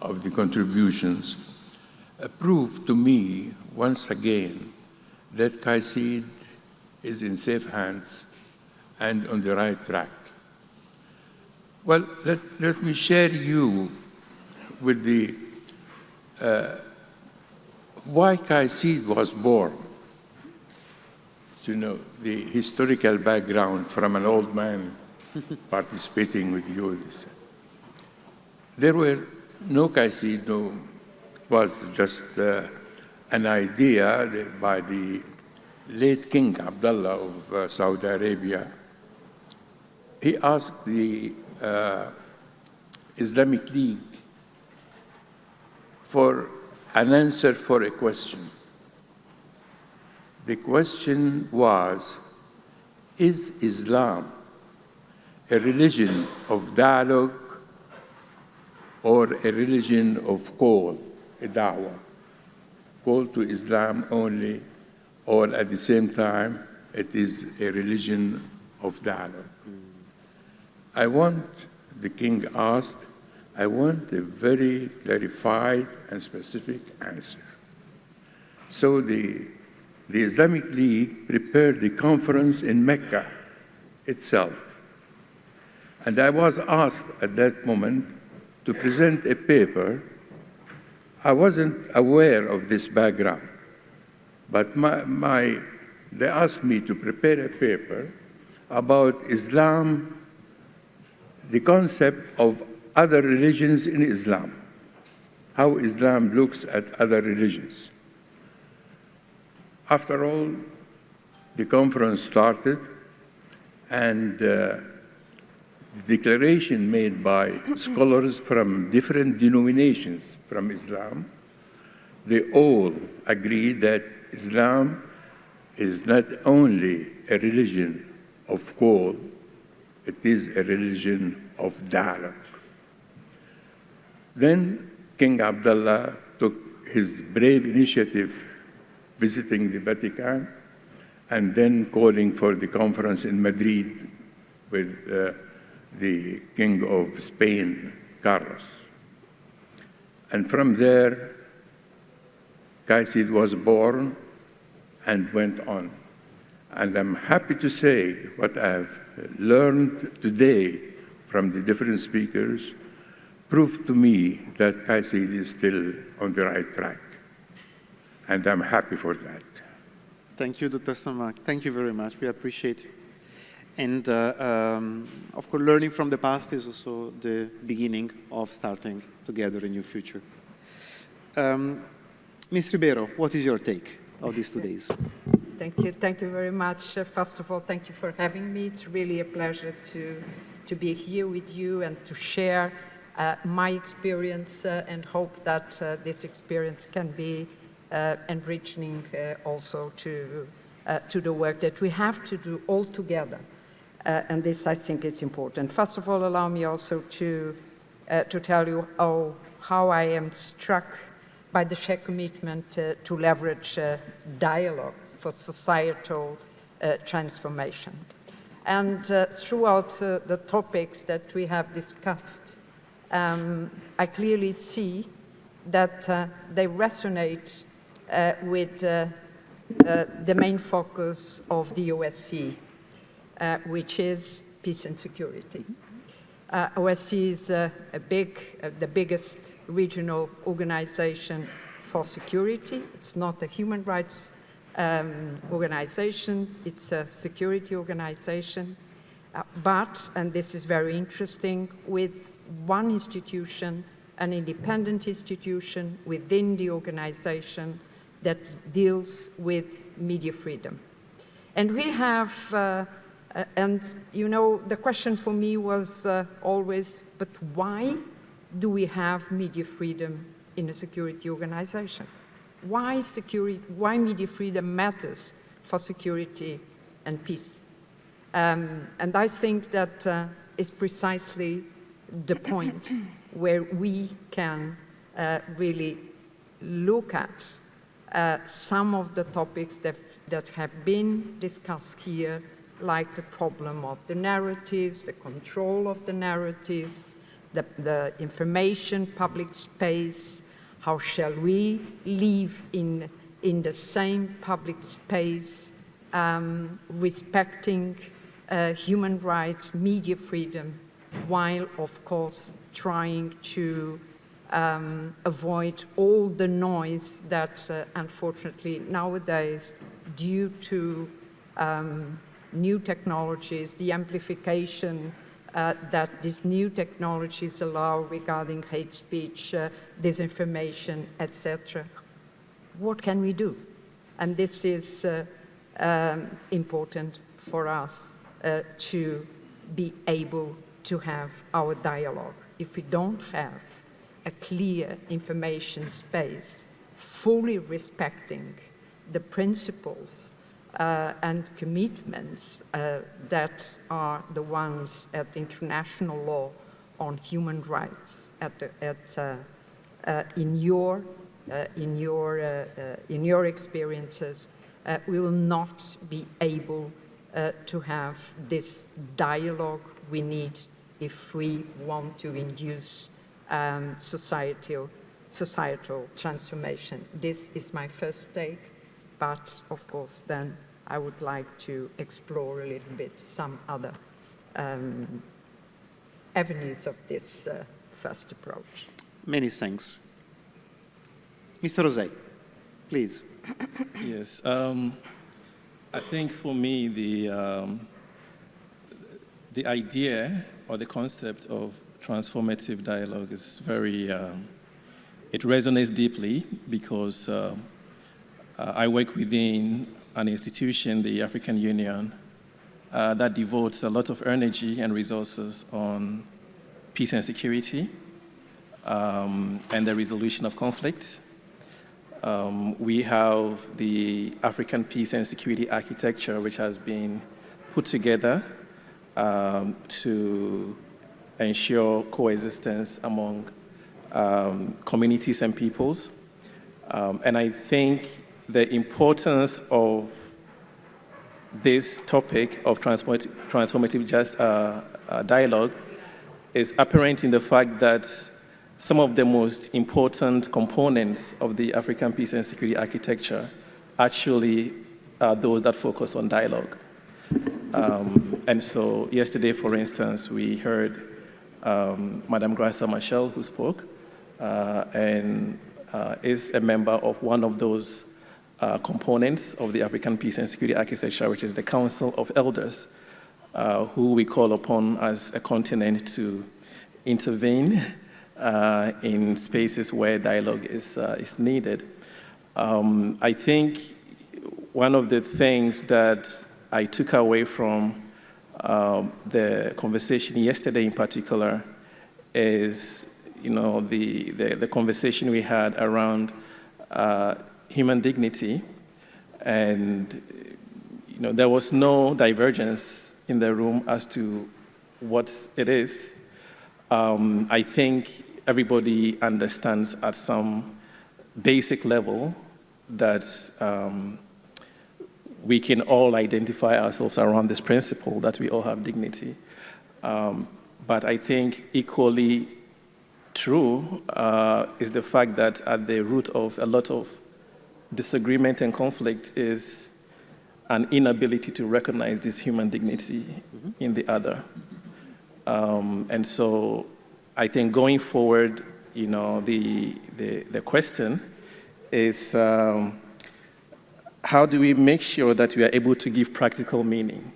[SPEAKER 8] of the contributions proved to me once again that KAICIID is in safe hands and on the right track. Well, let me share you with the why KAICIID was born. You know, the historical background from an old man participating with you. There were no KAICIID, no, it was just an idea by the late King Abdullah of Saudi Arabia. He asked the Islamic League for an answer for a question. The question was, is Islam a religion of dialogue or a religion of call, a da'wah, call to Islam only, or at the same time, it is a religion of dialogue? The king asked, I want a very clarified and specific answer. So the Islamic League prepared the conference in Mecca itself. And I was asked at that moment to present a paper. I wasn't aware of this background, but they asked me to prepare a paper about Islam, the concept of other religions in Islam. how Islam looks at other religions. After all, the conference started, and the declaration made by scholars from different denominations from Islam, they all agree that Islam is not only a religion of call, it is a religion of dialogue. Then King Abdullah took his brave initiative visiting the Vatican and then calling for the conference in Madrid with the King of Spain, Carlos. And from there, KAICIID was born and went on. And I'm happy to say what I've learned today from the different speakers proved to me that KAICIID is still on the right track. And I'm happy for that.
[SPEAKER 22] Thank you, Dr. Samak. Thank you very much. We appreciate it. And of course, learning from the past is also the beginning of starting together a new future. Ms. Ribeiro, what is your take of these 2 days?
[SPEAKER 9] Thank you very much. First of all, thank you for having me. It's really a pleasure to be here with you and to share my experience and hope that this experience can be enriching also to the work that we have to do all together. And this, I think, is important. First of all, allow me also to tell you how I am struck by the shared commitment to leverage dialogue for societal transformation. And throughout the topics that we have discussed, I clearly see that they resonate with the main focus of the OSCE, which is peace and security. OSCE is the biggest regional organization for security. It's not a human rights organization, it's a security organization. But, and this is very interesting, with one institution, an independent institution within the organization that deals with media freedom. And we have, and you know, the question for me was always, but why do we have media freedom in a security organization? Why media freedom matters for security and peace? And I think that is precisely the point where we can really look at some of the topics that have been discussed here, like the problem of the narratives, the control of the narratives, the information public space, how shall we live in the same public space, respecting human rights, media freedom, while, of course, trying to avoid all the noise that, unfortunately, nowadays, due to new technologies, the amplification that these new technologies allow regarding hate speech, disinformation, etc. What can we do? And this is important for us to be able to have our dialogue. If we don't have a clear information space, fully respecting the principles and commitments that are the ones at international law on human rights in your experiences, we will not be able to have this dialogue we need if we want to induce societal transformation. This is my first take, but of course then I would like to explore a little bit some other avenues of this first approach.
[SPEAKER 22] Many thanks. Mr. Rosé, please.
[SPEAKER 12] Yes, I think for me the idea or the concept of transformative dialogue is very it resonates deeply because I work within an institution, the African Union, that devotes a lot of energy and resources on peace and security and the resolution of conflict. We have the African Peace and Security Architecture, which has been put together to ensure coexistence among communities and peoples. And I think the importance of this topic of transformative dialogue is apparent in the fact that some of the most important components of the African Peace and Security Architecture actually are those that focus on dialogue. And so yesterday, for instance, we heard Madame Graça Machel, who spoke, and is a member of one of those components of the African Peace and Security Architecture, which is the Council of Elders, who we call upon as a continent to intervene in spaces where dialogue is needed. I think one of the things that I took away from the conversation yesterday in particular is, the conversation we had around human dignity, and there was no divergence in the room as to what it is. I think everybody understands at some basic level that we can all identify ourselves around this principle that we all have dignity. But I think equally true is the fact that at the root of a lot of disagreement and conflict is an inability to recognize this human dignity in the other. And so I think going forward, the question is how do we make sure that we are able to give practical meaning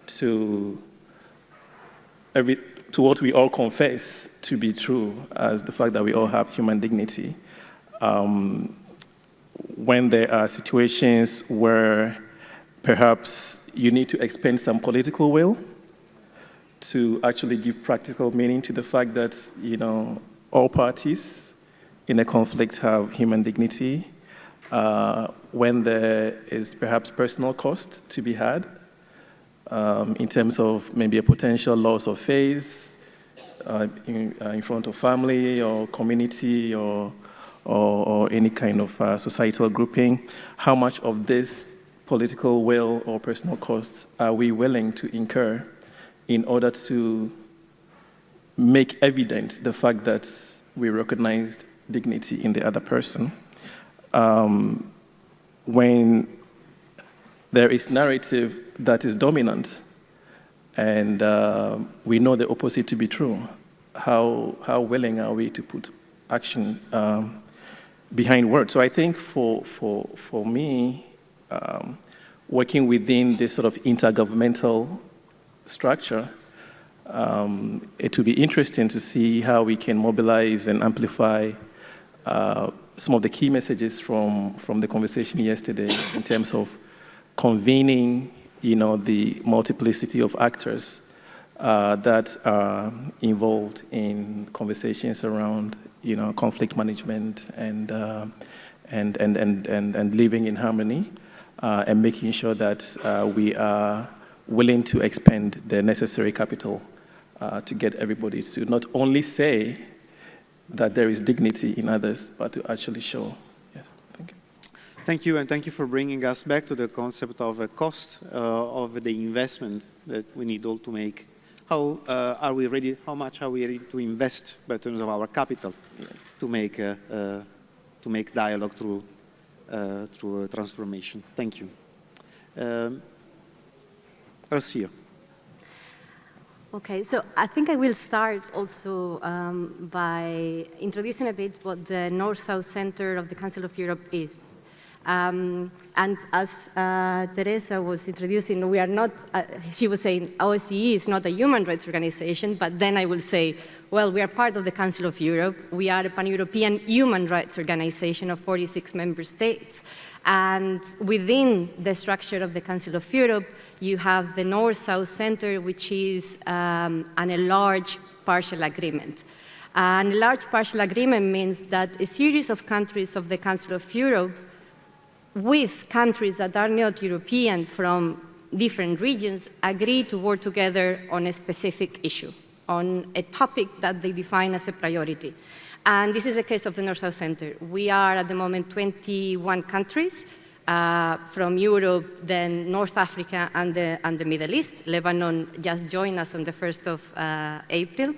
[SPEAKER 12] to what we all confess to be true, as the fact that we all have human dignity, when there are situations where perhaps you need to expend some political will to actually give practical meaning to the fact that, all parties in a conflict have human dignity, when there is perhaps personal cost to be had, in terms of maybe a potential loss of face in front of family or community or any kind of societal grouping. How much of this political will or personal costs are we willing to incur in order to make evident the fact that we recognized dignity in the other person? When there is narrative that is dominant and we know the opposite to be true, how willing are we to put action behind words? So I think for me, working within this sort of intergovernmental structure, it will be interesting to see how we can mobilize and amplify some of the key messages from the conversation yesterday in terms of convening, the multiplicity of actors that are involved in conversations around, conflict management and living in harmony, and making sure that we are willing to expend the necessary capital to get everybody to not only say that there is dignity in others, but to actually show. Yes, thank you.
[SPEAKER 4] Thank you, and thank you for bringing us back to the concept of a cost of the investment that we need all to make. How are we ready? How much are we ready to invest in terms of our capital to make dialogue through transformation? Thank you. Rocio.
[SPEAKER 14] Okay, so I think I will start also by introducing a bit what the North-South Center of the Council of Europe is. And as Teresa was introducing, we are not, she was saying OSCE is not a human rights organization, but then I will say, well, we are part of the Council of Europe. We are a pan-European human rights organization of 46 member states. And within the structure of the Council of Europe, you have the North-South Center, which is an enlarged partial agreement. An enlarged partial agreement means that a series of countries of the Council of Europe with countries that are not European from different regions agree to work together on a specific issue, on a topic that they define as a priority. And this is the case of the North-South Center. We are at the moment 21 countries from Europe, then North Africa and the Middle East. Lebanon just joined us on the 1st of April.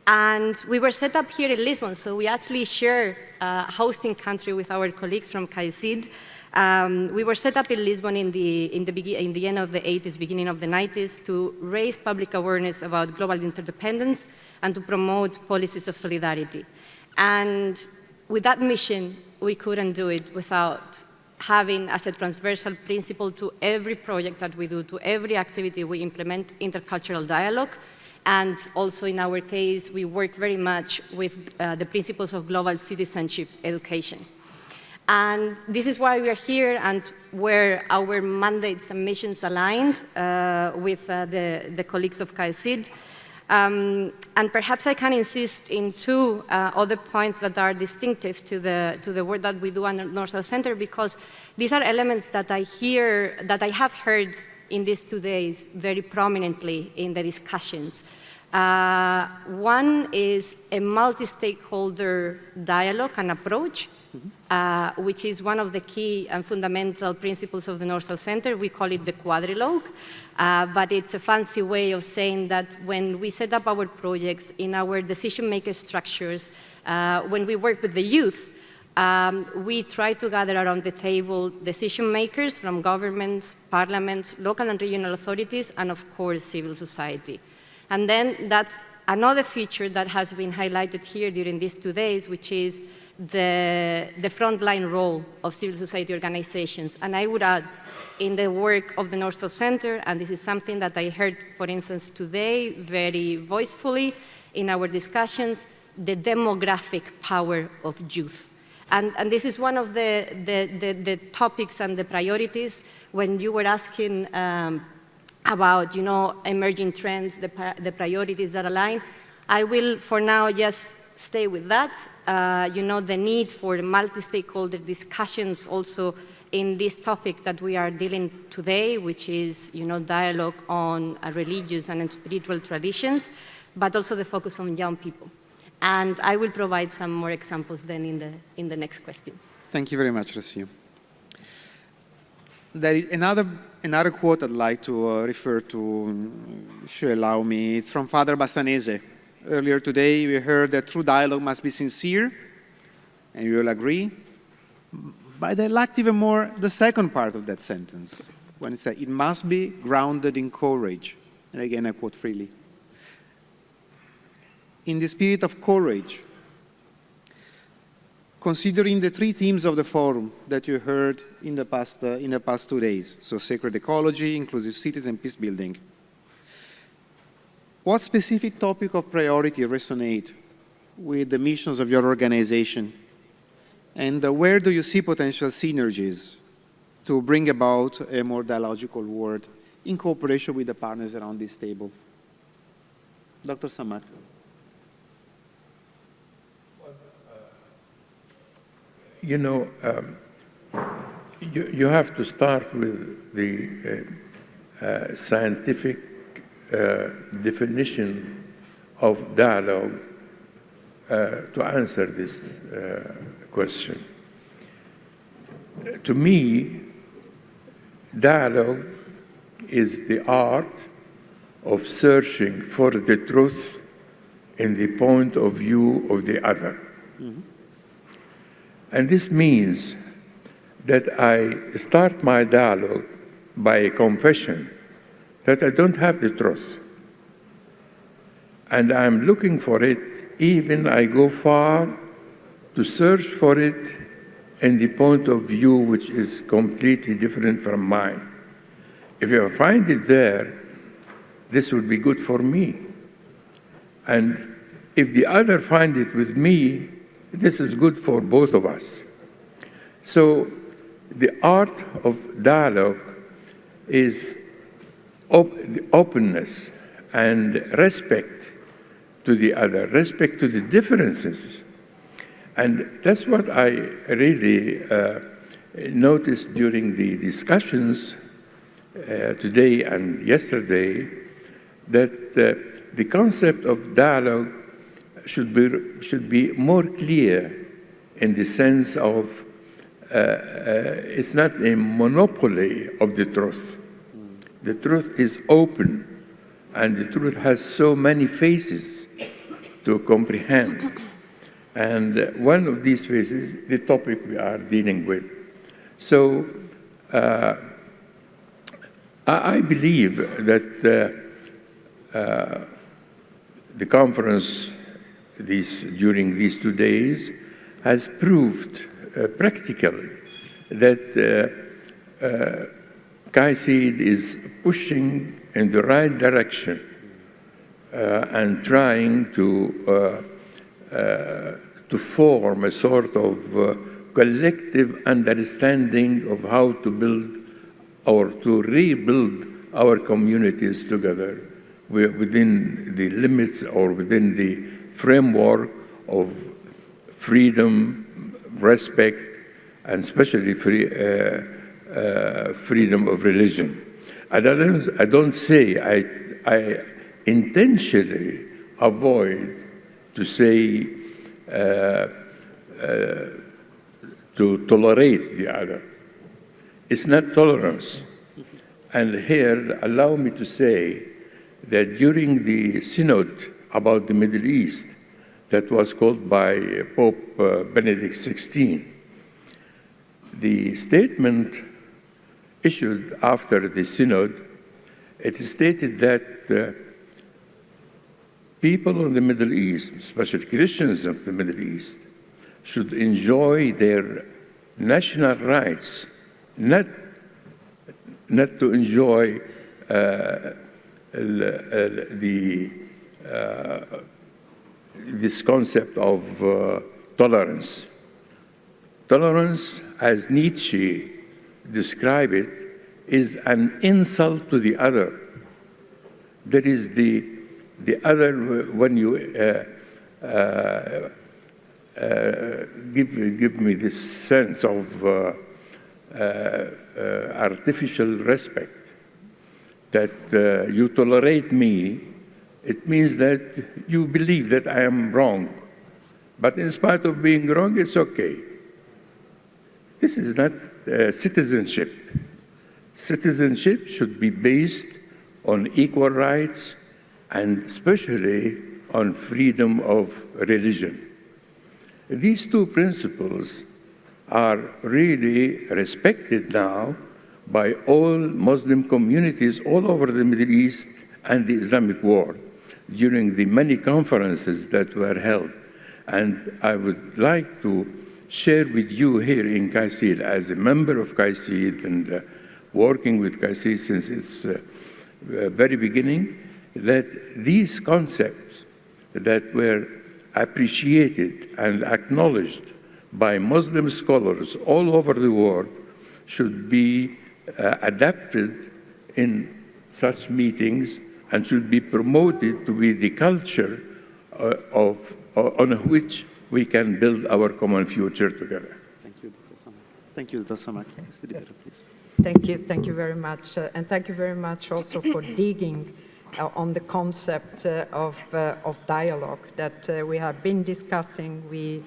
[SPEAKER 14] And we were set up here in Lisbon, so we actually share a hosting country with our colleagues from KAICIID. We were set up in Lisbon in the end of the 80s, beginning of the 90s, to raise public awareness about global interdependence and to promote policies of solidarity. And with that mission, we couldn't do it without having as a transversal principle to every project that we do, to every activity we implement, intercultural dialogue. And also in our case, we work very much with the principles of global citizenship education. And this is why we are here and where our mandates and missions aligned with the colleagues of KAICIID. And perhaps I can insist in two other points that are distinctive to the work that we do at North-South Center, because these are elements that I have heard in these 2 days very prominently in the discussions. One is a multi-stakeholder dialogue and approach, which is one of the key and fundamental principles of the North-South Center. We call it the quadrilogue, but it's a fancy way of saying that when we set up our projects in our decision-maker structures, when we work with the youth, we try to gather around the table decision-makers from governments, parliaments, local and regional authorities, and of course, civil society. And then that's another feature that has been highlighted here during these 2 days, which is the frontline role of civil society organizations. And I would add, in the work of the North-South Center, and this is something that I heard, for instance, today, very voicefully in our discussions, the demographic power of youth. And this is one of the topics and the priorities when you were asking about, emerging trends, the priorities that align. I will, for now, just stay with that. The need for multi-stakeholder discussions also in this topic that we are dealing today, which is, dialogue on religious and spiritual traditions, but also the focus on young people. And I will provide some more examples then in the next questions.
[SPEAKER 4] Thank you very much, Rocio. There is another quote I'd like to refer to, if you allow me. It's from Father Bassanese. Earlier today, we heard that true dialogue must be sincere, and you will agree. But I liked even more the second part of that sentence, when it said, it must be grounded in courage. And again, I quote freely. In the spirit of courage, considering the three themes of the forum that you heard in the past 2 days, so sacred ecology, inclusive cities, and peace building, what specific topic of priority resonate with the missions of your organization? And where do you see potential synergies to bring about a more dialogical world in cooperation with the partners around this table? Dr. Samar.
[SPEAKER 8] You have to start with the scientific definition of dialogue to answer this question. To me, dialogue is the art of searching for the truth in the point of view of the other. Mm-hmm. And this means that I start my dialogue by a confession that I don't have the truth. And I'm looking for it, even I go far to search for it in the point of view which is completely different from mine. If I find it there, this would be good for me. And if the other find it with me, this is good for both of us. So the art of dialogue is openness and respect to the other, respect to the differences. And that's what I really noticed during the discussions today and yesterday, that the concept of dialogue should be more clear in the sense of it's not a monopoly of the truth. The truth is open, and the truth has so many faces to comprehend. And one of these faces, the topic we are dealing with. So I believe that the conference during these 2 days has proved practically that KAICIID is pushing in the right direction and trying to form a sort of collective understanding of how to build or to rebuild our communities together within the limits or within the framework of freedom, respect, and especially freedom of religion. I don't say I intentionally avoid to say to tolerate the other. It's not tolerance. And here, allow me to say that during the synod about the Middle East that was called by Pope Benedict XVI, the statement issued after the synod, it stated that people in the Middle East, especially Christians of the Middle East, should enjoy their national rights, not to enjoy this concept of tolerance. Tolerance, as Nietzsche described it, is an insult to the other. There is the other, when you give me this sense of artificial respect, that you tolerate me, it means that you believe that I am wrong. But in spite of being wrong, it's okay. This is not citizenship. Citizenship should be based on equal rights and especially on freedom of religion. These two principles are really respected now by all Muslim communities all over the Middle East and the Islamic world during the many conferences that were held. And I would like to share with you here in KAICIID, as a member of KAICIID and working with KAICIID since its very beginning, that these concepts that were appreciated and acknowledged by Muslim scholars all over the world should be adapted in such meetings and should be promoted to be the culture on which we can build our common future together.
[SPEAKER 4] Thank you, Dr. Samar. Thank you, Dr. Samar. Mr. Libero, please.
[SPEAKER 9] Thank you very much. And thank you very much also for digging on the concept of dialogue that we have been discussing. We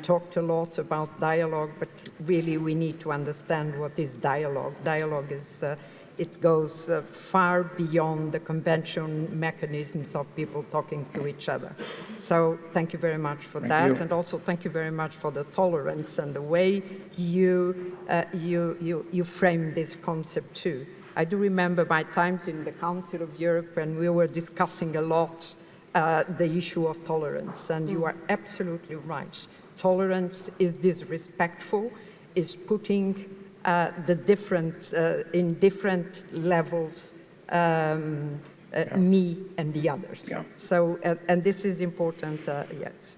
[SPEAKER 9] talked a lot about dialogue, but really we need to understand what is dialogue. Dialogue is, it goes far beyond the conventional mechanisms of people talking to each other. So thank you very much for that. And also thank you very much for the tolerance and the way you frame this concept too. I do remember my times in the Council of Europe when we were discussing a lot the issue of tolerance, and you are absolutely right. tolerance is disrespectful, is putting the different, in different levels, me and the others.
[SPEAKER 8] Yeah.
[SPEAKER 9] So, and this is important, yes.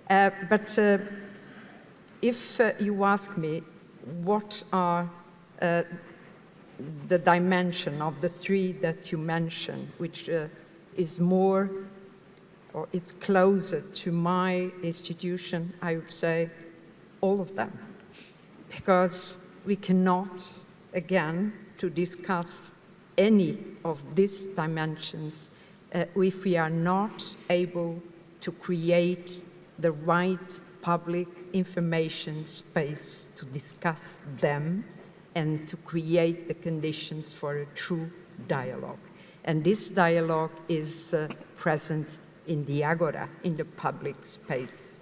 [SPEAKER 9] But if you ask me, what are the dimension of the three that you mentioned, which is more, or it's closer to my institution, I would say all of them. Because we cannot, again, to discuss any of these dimensions if we are not able to create the right public information space to discuss them and to create the conditions for a true dialogue. And this dialogue is present in the agora, in the public space.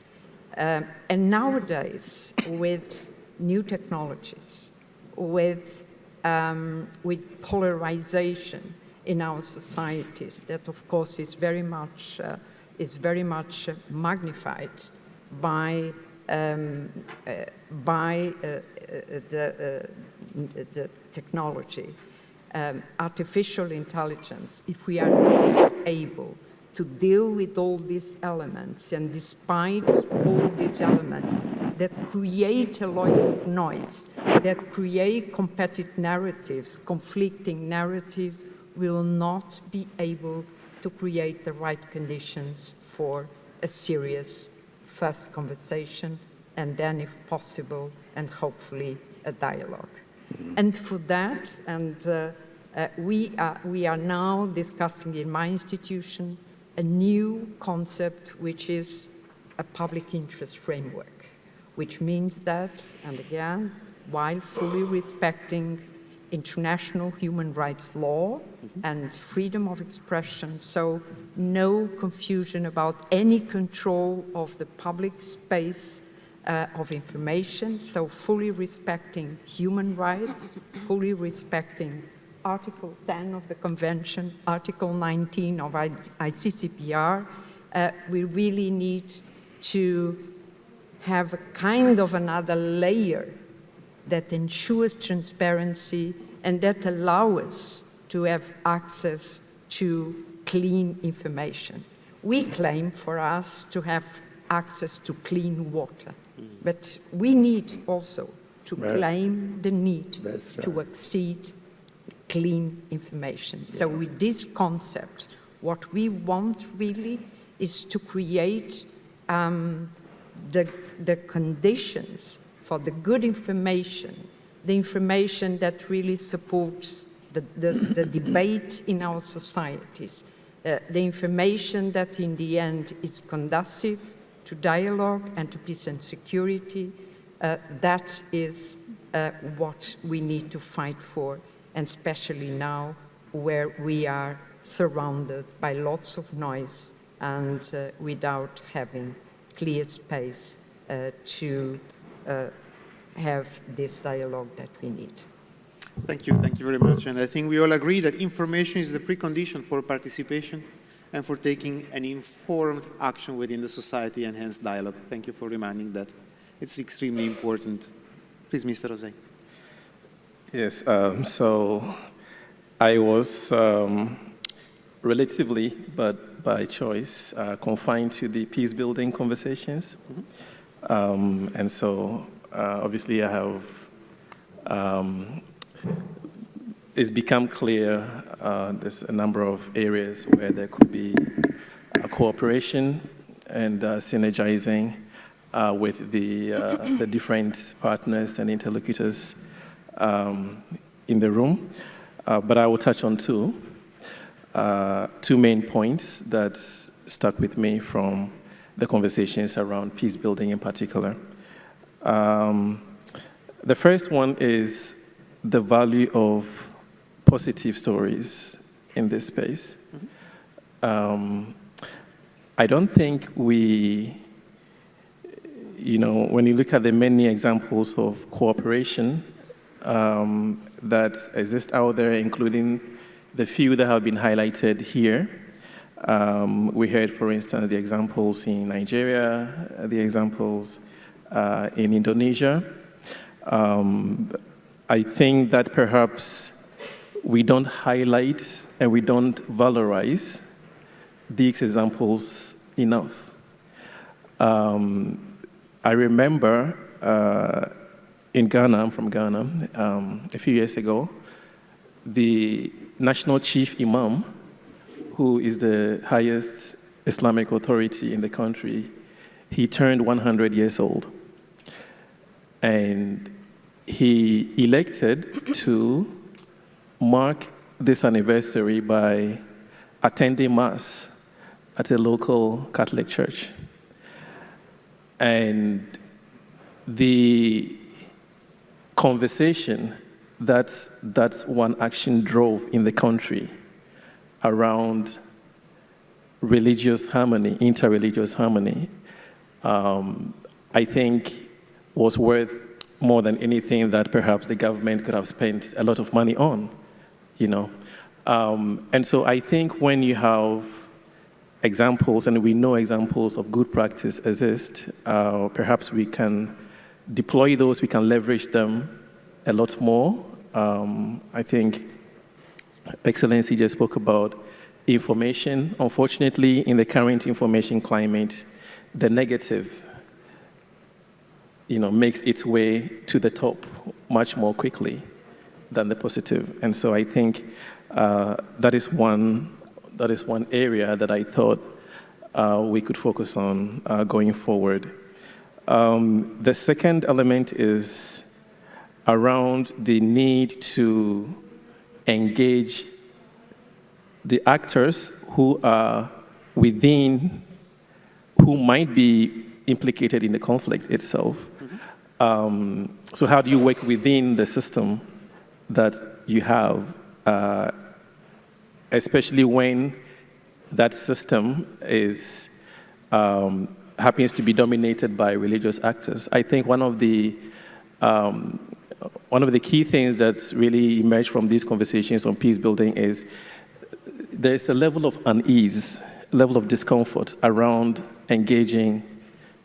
[SPEAKER 9] And nowadays, with new technologies, with polarization in our societies, that of course is very much magnified by the technology, artificial intelligence. If we are not able to deal with all these elements, and despite all these elements that create a lot of noise, that create competitive narratives, conflicting narratives, we will not be able to create the right conditions for a serious first conversation, and then, if possible, and hopefully, a dialogue. And for that, and we are now discussing in my institution a new concept, which is a public interest framework, which means that, and again, while fully respecting international human rights law and freedom of expression, so no confusion about any control of the public space of information, so fully respecting human rights, fully respecting Article 10 of the Convention, Article 19 of ICCPR, we really need to have a kind of another layer that ensures transparency and that allows us to have access to clean information. We claim for us to have access to clean water, but we need also to claim the need to exceed clean information. So with this concept, what we want really is to create the conditions for the good information, the information that really supports the debate in our societies, the information that in the end is conducive to dialogue and to peace and security. That is what we need to fight for, and especially now where we are surrounded by lots of noise and without having clear space to have this dialogue that we need.
[SPEAKER 4] Thank you very much. And I think we all agree that information is the precondition for participation and for taking an informed action within the society and hence dialogue. Thank you for reminding that. It's extremely important. Please, Mr. Jose.
[SPEAKER 12] Yes, so I was relatively, but by choice, confined to the peace-building conversations. And so, obviously, I have, it's become clear there's a number of areas where there could be cooperation and synergizing with the different partners and interlocutors in the room. But I will touch on two main points that stuck with me from the conversations around peace building in particular. The first one is the value of positive stories in this space. I don't think we, when you look at the many examples of cooperation that exist out there, including the few that have been highlighted here, We heard, for instance, the examples in Nigeria, the examples in Indonesia. I think that perhaps we don't highlight and we don't valorize these examples enough. I remember in Ghana, I'm from Ghana, a few years ago, the national chief imam, who is the highest Islamic authority in the country, he turned 100 years old. And he elected to mark this anniversary by attending Mass at a local Catholic church. And the conversation that one action drove in the country around religious harmony, interreligious harmony, I think was worth more than anything that perhaps the government could have spent a lot of money on, you know. And so I think when you have examples, and we know examples of good practice exist, perhaps we can deploy those, we can leverage them a lot more. I think Excellency just spoke about information. Unfortunately, in the current information climate, the negative, makes its way to the top much more quickly than the positive. And so I think that is one area that I thought we could focus on going forward. The second element is around the need to engage the actors who are within, who might be implicated in the conflict itself. So how do you work within the system that you have, especially when that system is happens to be dominated by religious actors? I think one of the key things that's really emerged from these conversations on peace building is there's a level of unease, level of discomfort around engaging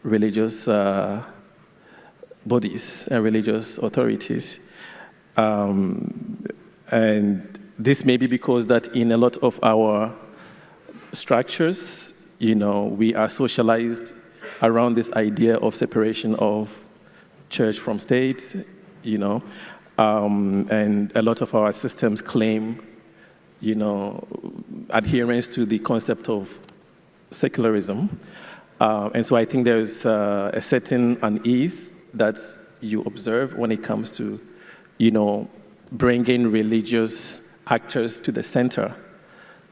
[SPEAKER 12] religious bodies and religious authorities. And this may be because that in a lot of our structures, we are socialized around this idea of separation of church from state, and a lot of our systems claim, adherence to the concept of secularism. And so I think there's a certain unease that you observe when it comes to, bringing religious actors to the center,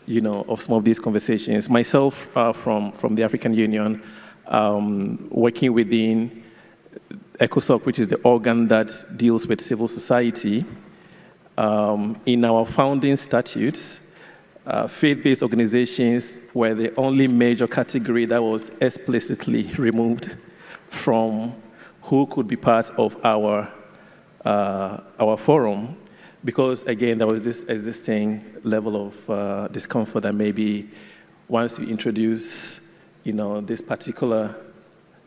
[SPEAKER 12] of some of these conversations. Myself, from the African Union, working within ECOSOC, which is the organ that deals with civil society, in our founding statutes, faith-based organizations were the only major category that was explicitly removed from who could be part of our forum, because again, there was this existing level of discomfort that maybe once you introduce, this particular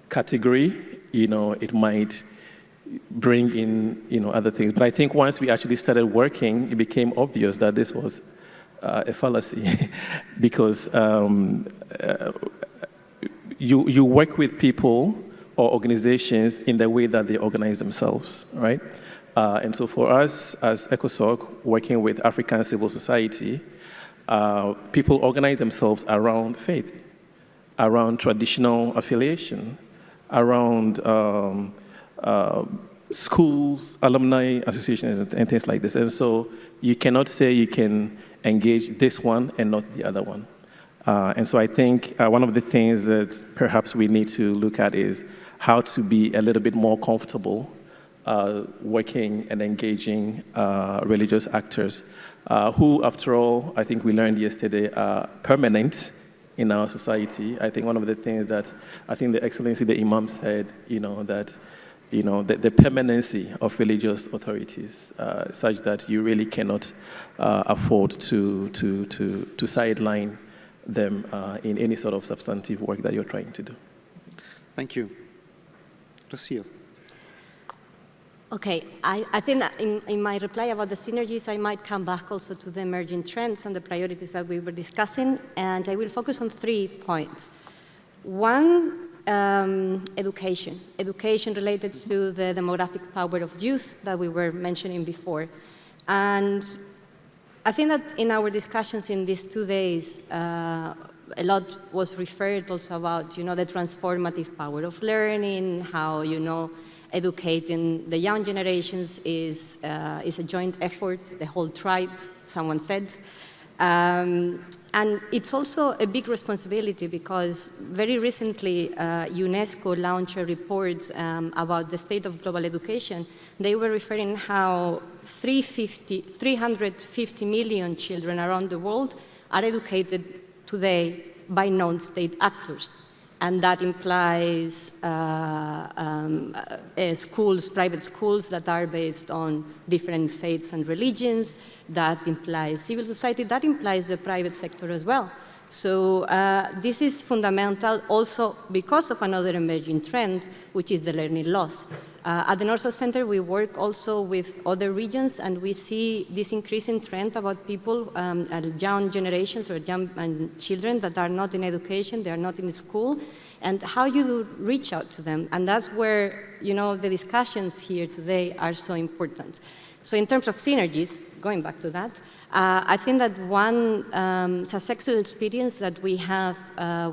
[SPEAKER 12] category, it might bring in, other things. But I think once we actually started working, it became obvious that this was a fallacy, because you work with people or organizations in the way that they organize themselves, right? And so for us as ECOSOC, working with African civil society, people organize themselves around faith, around traditional affiliation, around schools, alumni associations, and things like this. And so you cannot say you can engage this one and not the other one. And so I think one of the things that perhaps we need to look at is how to be a little bit more comfortable working and engaging religious actors who, after all, I think we learned yesterday, are permanent in our society. I think one of the things that I think the Excellency, the Imam said, that the permanency of religious authorities such that you really cannot afford to sideline them in any sort of substantive work that you're trying to do.
[SPEAKER 4] Thank you. Rocio.
[SPEAKER 14] Okay, I think that in my reply about the synergies, I might come back also to the emerging trends and the priorities that we were discussing, and I will focus on 3 points. One, education. Education related to the demographic power of youth that we were mentioning before. And I think that in our discussions in these 2 days, a lot was referred also about, the transformative power of learning, how, educating the young generations is a joint effort, the whole tribe, someone said. And it's also a big responsibility because very recently UNESCO launched a report about the state of global education. They were referring how 350 million children around the world are educated today by non-state actors. And that implies schools, private schools that are based on different faiths and religions. That implies civil society. That implies the private sector as well. So this is fundamental also because of another emerging trend, which is the learning loss. At the North-South Center, we work also with other regions, and we see this increasing trend about people, young generations or young children that are not in education, they are not in school, and how you reach out to them. And that's where, the discussions here today are so important. So in terms of synergies, going back to that, I think that one successful experience that we have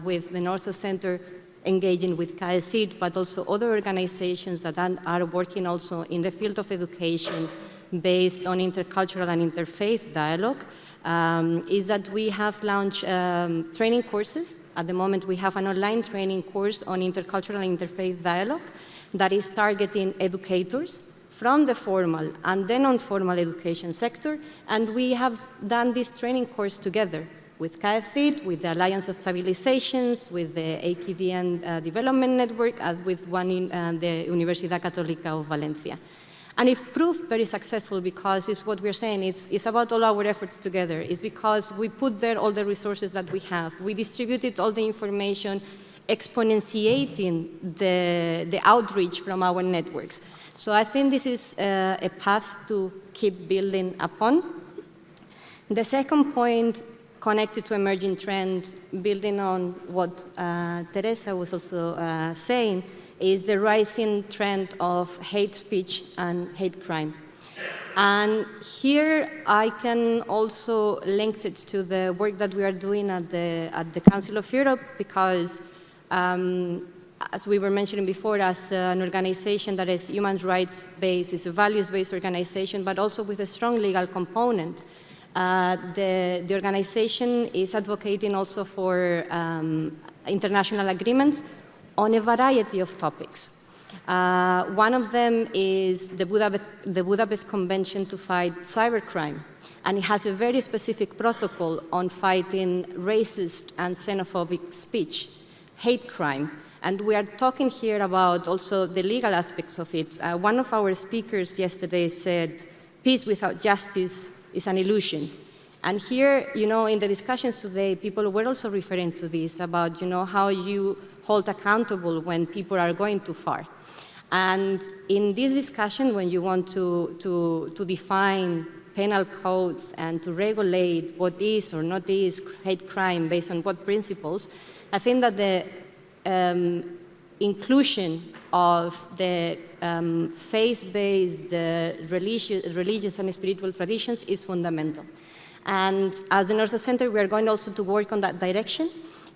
[SPEAKER 14] with the North-South Center engaging with KAICIID, but also other organizations that are working also in the field of education based on intercultural and interfaith dialogue, is that we have launched training courses. At the moment, we have an online training course on intercultural and interfaith dialogue that is targeting educators from the formal and then non-formal education sector, and we have done this training course together with KAICIID, with the Alliance of Civilizations, with the AKDN Development Network, as with one in the Universidad Católica of Valencia. And it proved very successful because it's what we're saying, it's about all our efforts together. It's because we put there all the resources that we have. We distributed all the information, exponentiating the outreach from our networks. So I think this is a path to keep building upon. The second point, connected to emerging trends, building on what Teresa was also saying, is the rising trend of hate speech and hate crime. And here I can also link it to the work that we are doing at the Council of Europe, because as we were mentioning before, as an organization that is human rights-based, is a values-based organization, but also with a strong legal component. The organization is advocating also for international agreements on a variety of topics. One of them is the Budapest Convention to fight cybercrime, and it has a very specific protocol on fighting racist and xenophobic speech, hate crime. And we are talking here about also the legal aspects of it. One of our speakers yesterday said, peace without justice is an illusion. And here, in the discussions today, people were also referring to this about, how you hold accountable when people are going too far. And in this discussion, when you want to define penal codes and to regulate what is or not is hate crime based on what principles, I think that the inclusion of the faith-based religious and spiritual traditions is fundamental. And as the North-South Center, we are going also to work on that direction,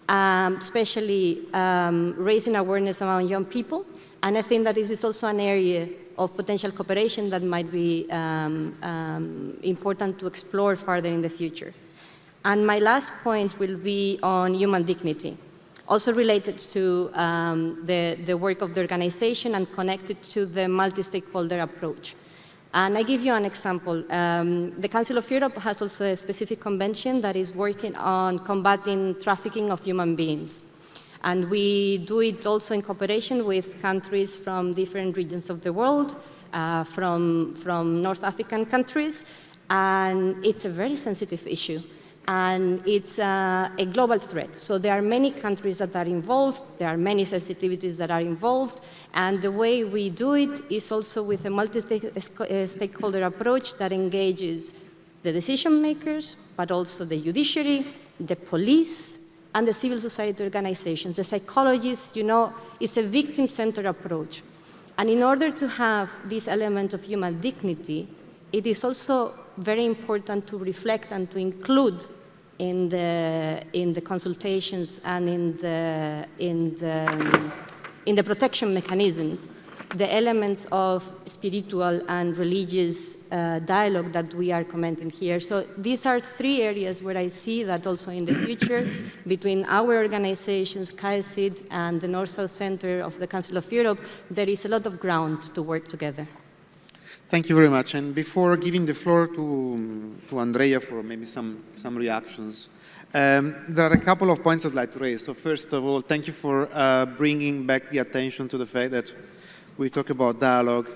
[SPEAKER 14] especially raising awareness among young people. And I think that this is also an area of potential cooperation that might be important to explore further in the future. And my last point will be on human dignity, also related to the work of the organization and connected to the multi-stakeholder approach. And I give you an example. The Council of Europe has also a specific convention that is working on combating trafficking of human beings. And we do it also in cooperation with countries from different regions of the world, from North African countries, and it's a very sensitive issue and it's a global threat. So there are many countries that are involved, there are many sensitivities that are involved, and the way we do it is also with a multi-stakeholder approach that engages the decision makers, but also the judiciary, the police, and the civil society organizations. The psychologists, you know, it's a victim-centered approach. And in order to have this element of human dignity, it is also very important to reflect and to include in the consultations and in the protection mechanisms the elements of spiritual and religious dialogue that we are commenting here. So these are three areas where I see that also in the future, between our organizations, KAICIID, and the North-South Center of the Council of Europe, there is a lot of ground to work together.
[SPEAKER 4] Thank you very much. And before giving the floor to Andrea for maybe some reactions, there are a couple of points I'd like to raise. So first of all, thank you for bringing back the attention to the fact that we talk about dialogue,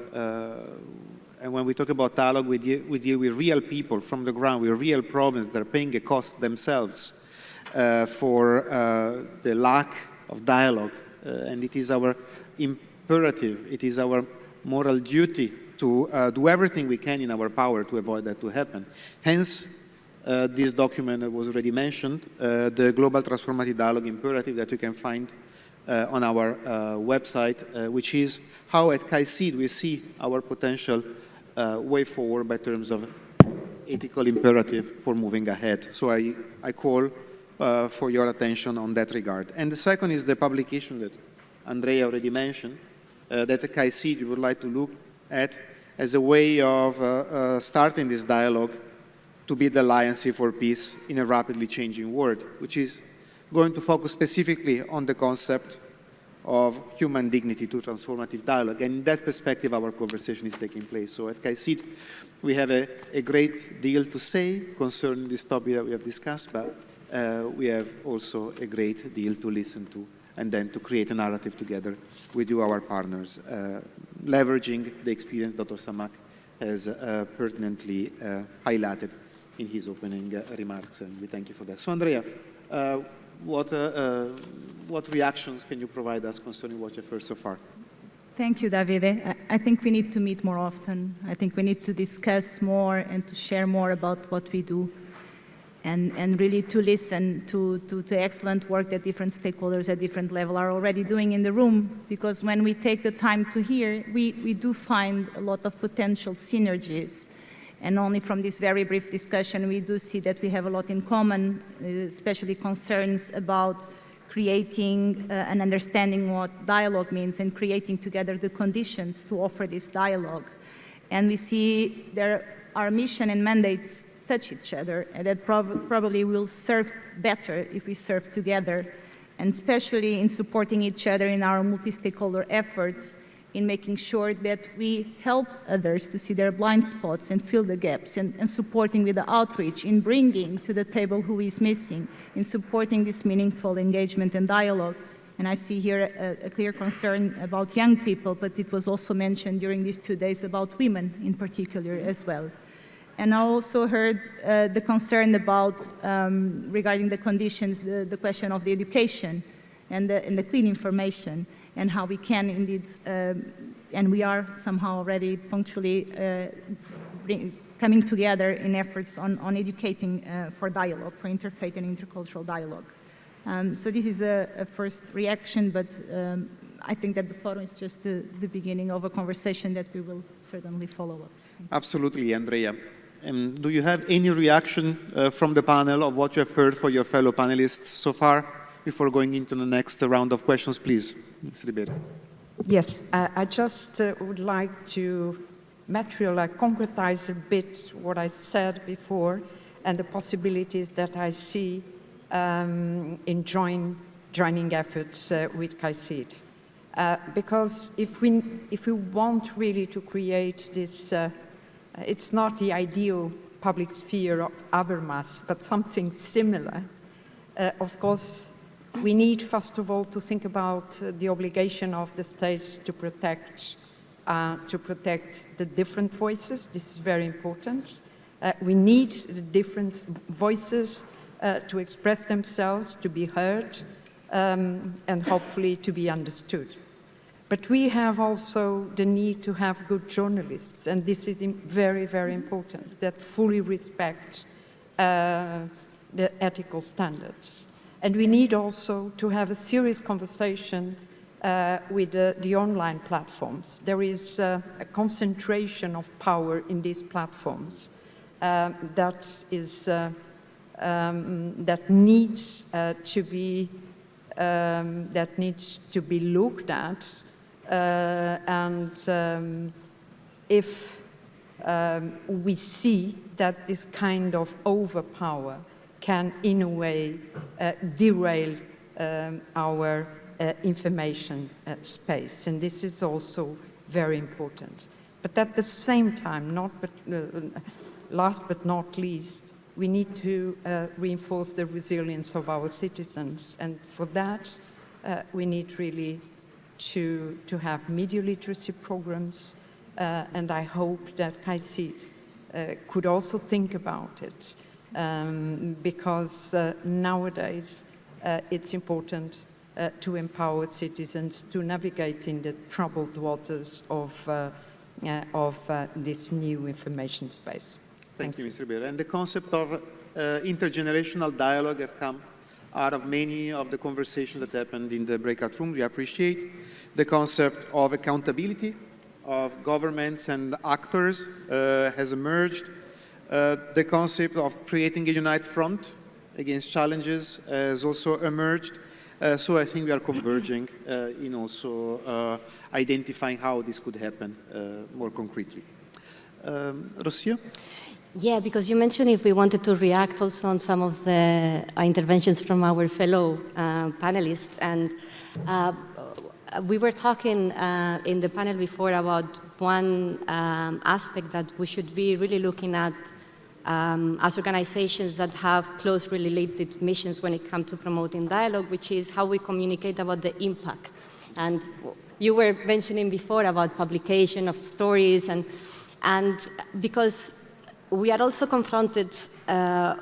[SPEAKER 4] and when we talk about dialogue, we deal with real people from the ground, with real problems. They're paying a cost themselves for the lack of dialogue, and it is our imperative, it is our moral duty to do everything we can in our power to avoid that to happen. Hence, this document that was already mentioned, the Global Transformative Dialogue Imperative that you can find on our website, which is how at KAICIID we see our potential way forward by terms of ethical imperative for moving ahead. So I call for your attention on that regard. And the second is the publication that Andrea already mentioned, that at KAICIID we would like to look at as a way of starting this dialogue to be the Alliance for Peace in a rapidly changing world, which is going to focus specifically on the concept of human dignity to transformative dialogue. And in that perspective, our conversation is taking place. So at KAICIID, we have a great deal to say concerning this topic that we have discussed, but we have also a great deal to listen to and then to create a narrative together with you, our partners, leveraging the experience Dr. Samak has pertinently highlighted in his opening remarks, and we thank you for that. So Andrea, what reactions can you provide us concerning what you've heard so far?
[SPEAKER 3] Thank you, Davide. I think we need to meet more often. I think we need to discuss more and to share more about what we do, and really to listen to the excellent work that different stakeholders at different levels are already doing in the room, because when we take the time to hear, we do find a lot of potential synergies. And only from this very brief discussion, we do see that we have a lot in common, especially concerns about creating and understanding what dialogue means and creating together the conditions to offer this dialogue. And we see our mission and mandates touch each other, and that probably will serve better if we serve together, and especially in supporting each other in our multi-stakeholder efforts, in making sure that we help others to see their blind spots and fill the gaps, and supporting with the outreach, in bringing to the table who is missing, in supporting this meaningful engagement and dialogue. And I see here a clear concern about young people, but it was also mentioned during these 2 days about women in particular as well. And I also heard the concern about, regarding the conditions, the question of the education and the clean information, and how we can indeed, and we are somehow already punctually coming together in efforts on educating for dialogue, for interfaith and intercultural dialogue. So this is a first reaction, but I think that the forum is just the beginning of a conversation that we will certainly follow up.
[SPEAKER 4] Absolutely, Andrea. Do you have any reaction from the panel of what you have heard for your fellow panelists so far? Before going into the next round of questions, please, Ms. Ribeiro.
[SPEAKER 9] Yes, I just would like to concretize a bit what I said before and the possibilities that I see in joining efforts with KAICIID. Because if we want really to create this, it's not the ideal public sphere of Habermas, but something similar, of course, we need, first of all, to think about the obligation of the states to protect the different voices. This is very important. We need the different voices to express themselves, to be heard, and hopefully to be understood. But we have also the need to have good journalists, and this is very, very important, that fully respect the ethical standards. And we need also to have a serious conversation with the online platforms. There is a concentration of power in these platforms that needs to be looked at. If we see that this kind of overpower can, in a way, derail our information space, and this is also very important. But at the same time, last but not least, we need to reinforce the resilience of our citizens, and for that, we need really to have media literacy programs, and I hope that KAICIID could also think about it, because nowadays it's important to empower citizens to navigate in the troubled waters of this new information space.
[SPEAKER 4] Thank you, Mr. Ribeiro. And the concept of intergenerational dialogue have come out of many of the conversations that happened in the breakout room. We appreciate the concept of accountability of governments and actors has emerged. The concept of creating a united front against challenges has also emerged. So I think we are converging in also identifying how this could happen more concretely. Rocio?
[SPEAKER 14] Yeah, because you mentioned if we wanted to react also on some of the interventions from our fellow panelists, and we were talking in the panel before about one aspect that we should be really looking at as organizations that have closely related missions when it comes to promoting dialogue, which is how we communicate about the impact. And you were mentioning before about publication of stories, and because we are also confronted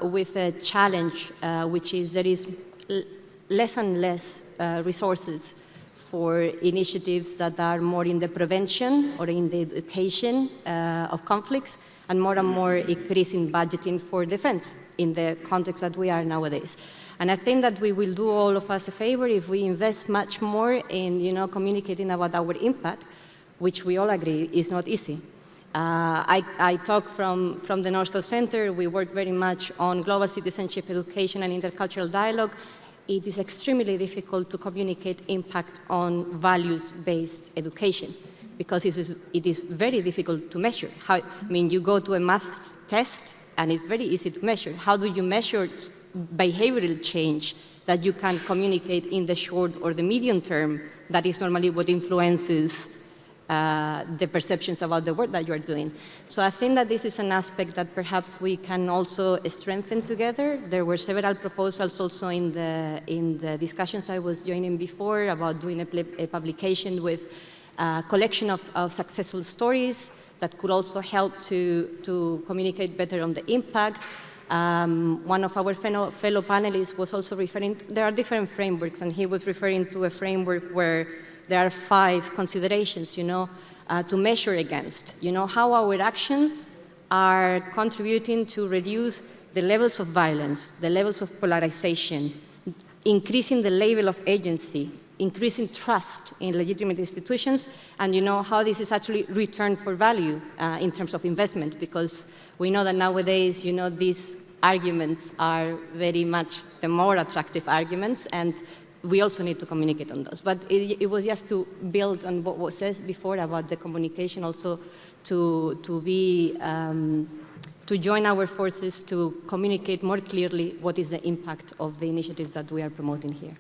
[SPEAKER 14] with a challenge, which is there is less and less resources for initiatives that are more in the prevention or in the education of conflicts, and more increasing budgeting for defense in the context that we are nowadays. And I think that we will do all of us a favor if we invest much more in communicating about our impact, which we all agree is not easy. I talk from the North-South Center. We work very much on global citizenship education and intercultural dialogue. It is extremely difficult to communicate impact on values-based education because it is very difficult to measure. You go to a math test and it's very easy to measure. How do you measure behavioral change that you can communicate in the short or the medium term? That is normally what influences the perceptions about the work that you're doing. So I think that this is an aspect that perhaps we can also strengthen together. There were several proposals also in the discussions I was joining before about doing a publication with a collection of successful stories that could also help to communicate better on the impact. One of our fellow panelists was also referring, there are different frameworks, and he was referring to a framework where there are 5 considerations, to measure against. How our actions are contributing to reduce the levels of violence, the levels of polarization, increasing the level of agency, increasing trust in legitimate institutions, and how this is actually return for value in terms of investment, because we know that nowadays, these arguments are very much the more attractive arguments, and we also need to communicate on those. But it was just to build on what was said before about the communication, also to join our forces to communicate more clearly what is the impact of the initiatives that we are promoting here.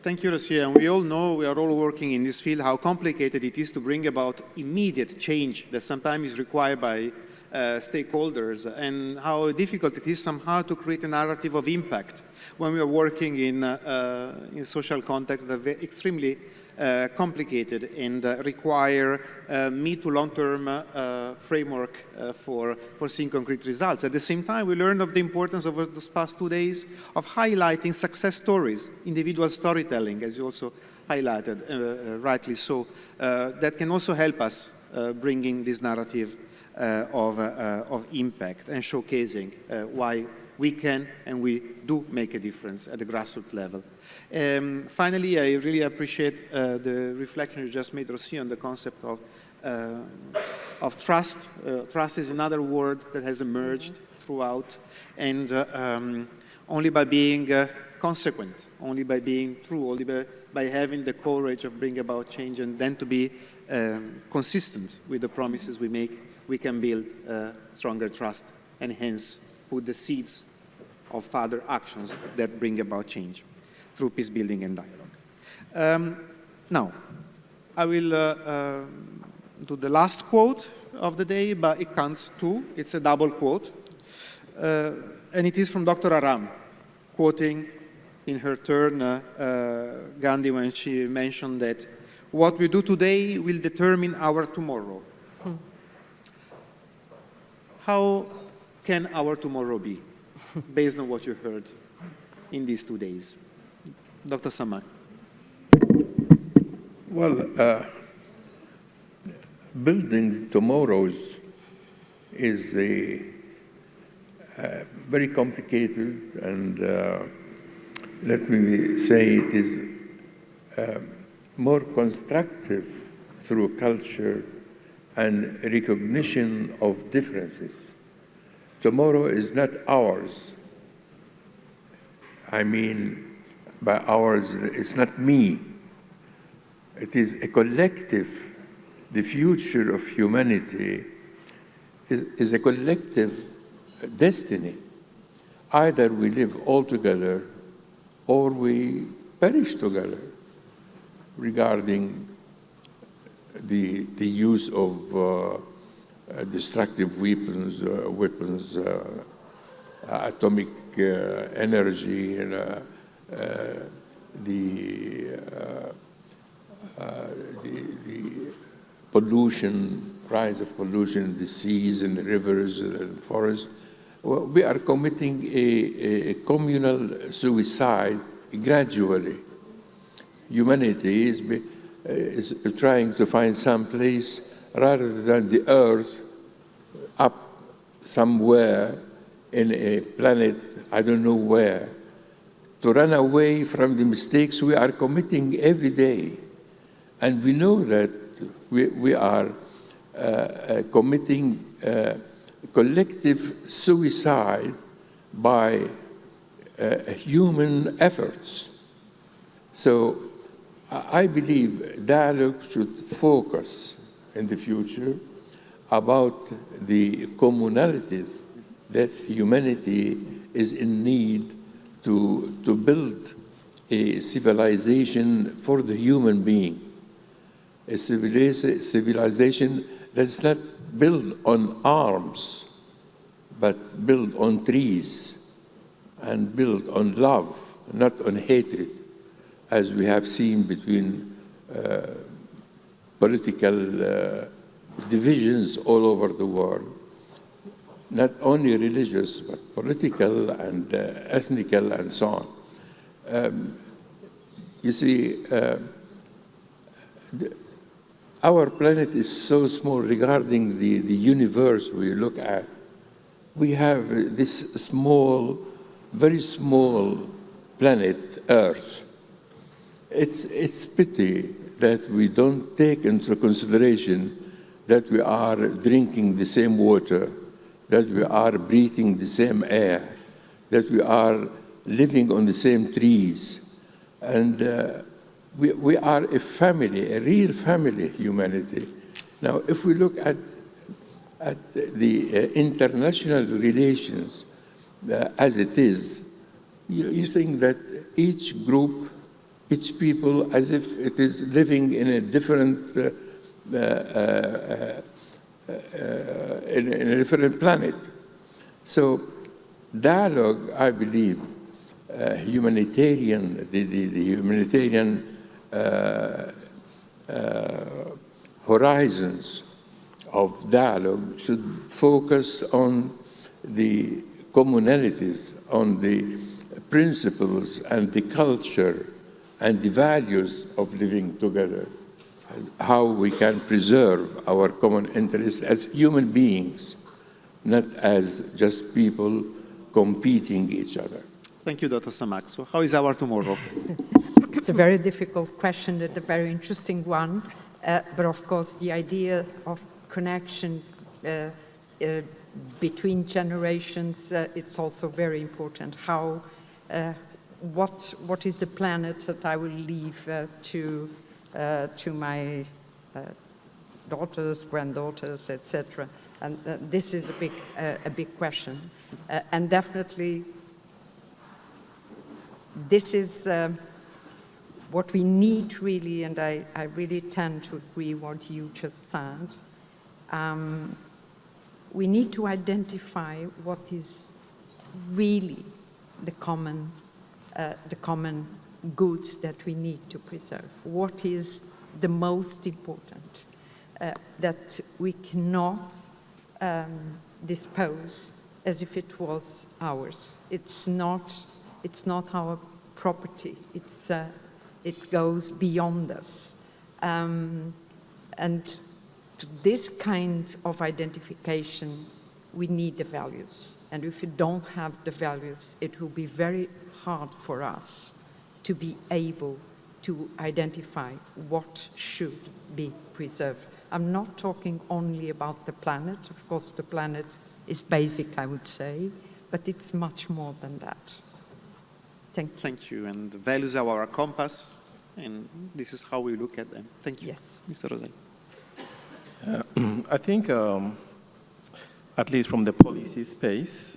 [SPEAKER 4] Thank you, Rocio. And we all know, we are all working in this field, how complicated it is to bring about immediate change that sometimes is required by stakeholders, and how difficult it is somehow to create a narrative of impact when we are working in social contexts that are extremely complicated and require mid to long-term framework for seeing concrete results. At the same time, we learned of the importance over those past 2 days of highlighting success stories, individual storytelling, as you also highlighted, rightly so, that can also help us bringing this narrative of impact and showcasing why we can and we do make a difference at the grassroots level. Finally, I really appreciate the reflection you just made, Rosie, on the concept of trust. Trust is another word that has emerged throughout, and only by being consequent, only by being true, only by having the courage of bringing about change, and then to be consistent with the promises we make, we can build stronger trust and hence put the seeds of further actions that bring about change through peace building and dialogue. Now, I will do the last quote of the day, but it counts too. It's a double quote, and it is from Dr. Aram, quoting in her turn Gandhi when she mentioned that what we do today will determine our tomorrow. How can our tomorrow be, based on what you heard in these 2 days? Dr. Samar.
[SPEAKER 8] Well, building tomorrows is a very complicated, and let me say it is more constructive through culture and recognition of differences. Tomorrow is not ours. I mean, by ours, it's not me. It is a collective. The future of humanity is a collective destiny. Either we live all together or we perish together regarding the use of destructive weapons, atomic energy, and the pollution, rise of pollution in the seas and the rivers and forests. Well, we are committing a communal suicide gradually. Humanity is trying to find some place rather than the earth up somewhere in a planet, I don't know where, to run away from the mistakes we are committing every day. And we know that we are committing collective suicide by human efforts. So I believe dialogue should focus in the future about the commonalities that humanity is in need to build a civilization for the human being, a civilization that's not built on arms, but built on trees and built on love, not on hatred, as we have seen between political divisions all over the world, not only religious, but political and ethnical and so on. You see, our planet is so small regarding the universe we look at. We have this small, very small planet, Earth. It's pity that we don't take into consideration that we are drinking the same water, that we are breathing the same air, that we are living on the same trees. And we are a family, a real family, humanity. Now, if we look at the international relations as it is, you think that each group, each people, as if it is living in a different in a different planet. So dialogue, I believe, humanitarian, the humanitarian horizons of dialogue should focus on the commonalities, on the principles and the culture and the values of living together, how we can preserve our common interests as human beings, not as just people competing each other.
[SPEAKER 4] Thank you, Dr. Samak. So how is our tomorrow?
[SPEAKER 9] It's a very difficult question and a very interesting one. But of course, the idea of connection between generations, it's also very important. How, what is the planet that I will leave to my daughters, granddaughters, etc. And this is a big question. And definitely, this is what we need really, and I really tend to agree what you just said. We need to identify what is really the common goods that we need to preserve. What is the most important that we cannot dispose as if it was ours. It's not our property. It goes beyond us. And to this kind of identification, we need the values. And if we don't have the values, it will be very hard for us to be able to identify what should be preserved. I'm not talking only about the planet. Of course, the planet is basic, I would say, but it's much more than that. Thank you.
[SPEAKER 4] Thank you. And the values are our compass, and this is how we look at them. Thank you.
[SPEAKER 9] Yes.
[SPEAKER 4] Mr. Rosell.
[SPEAKER 12] I think, at least from the policy space,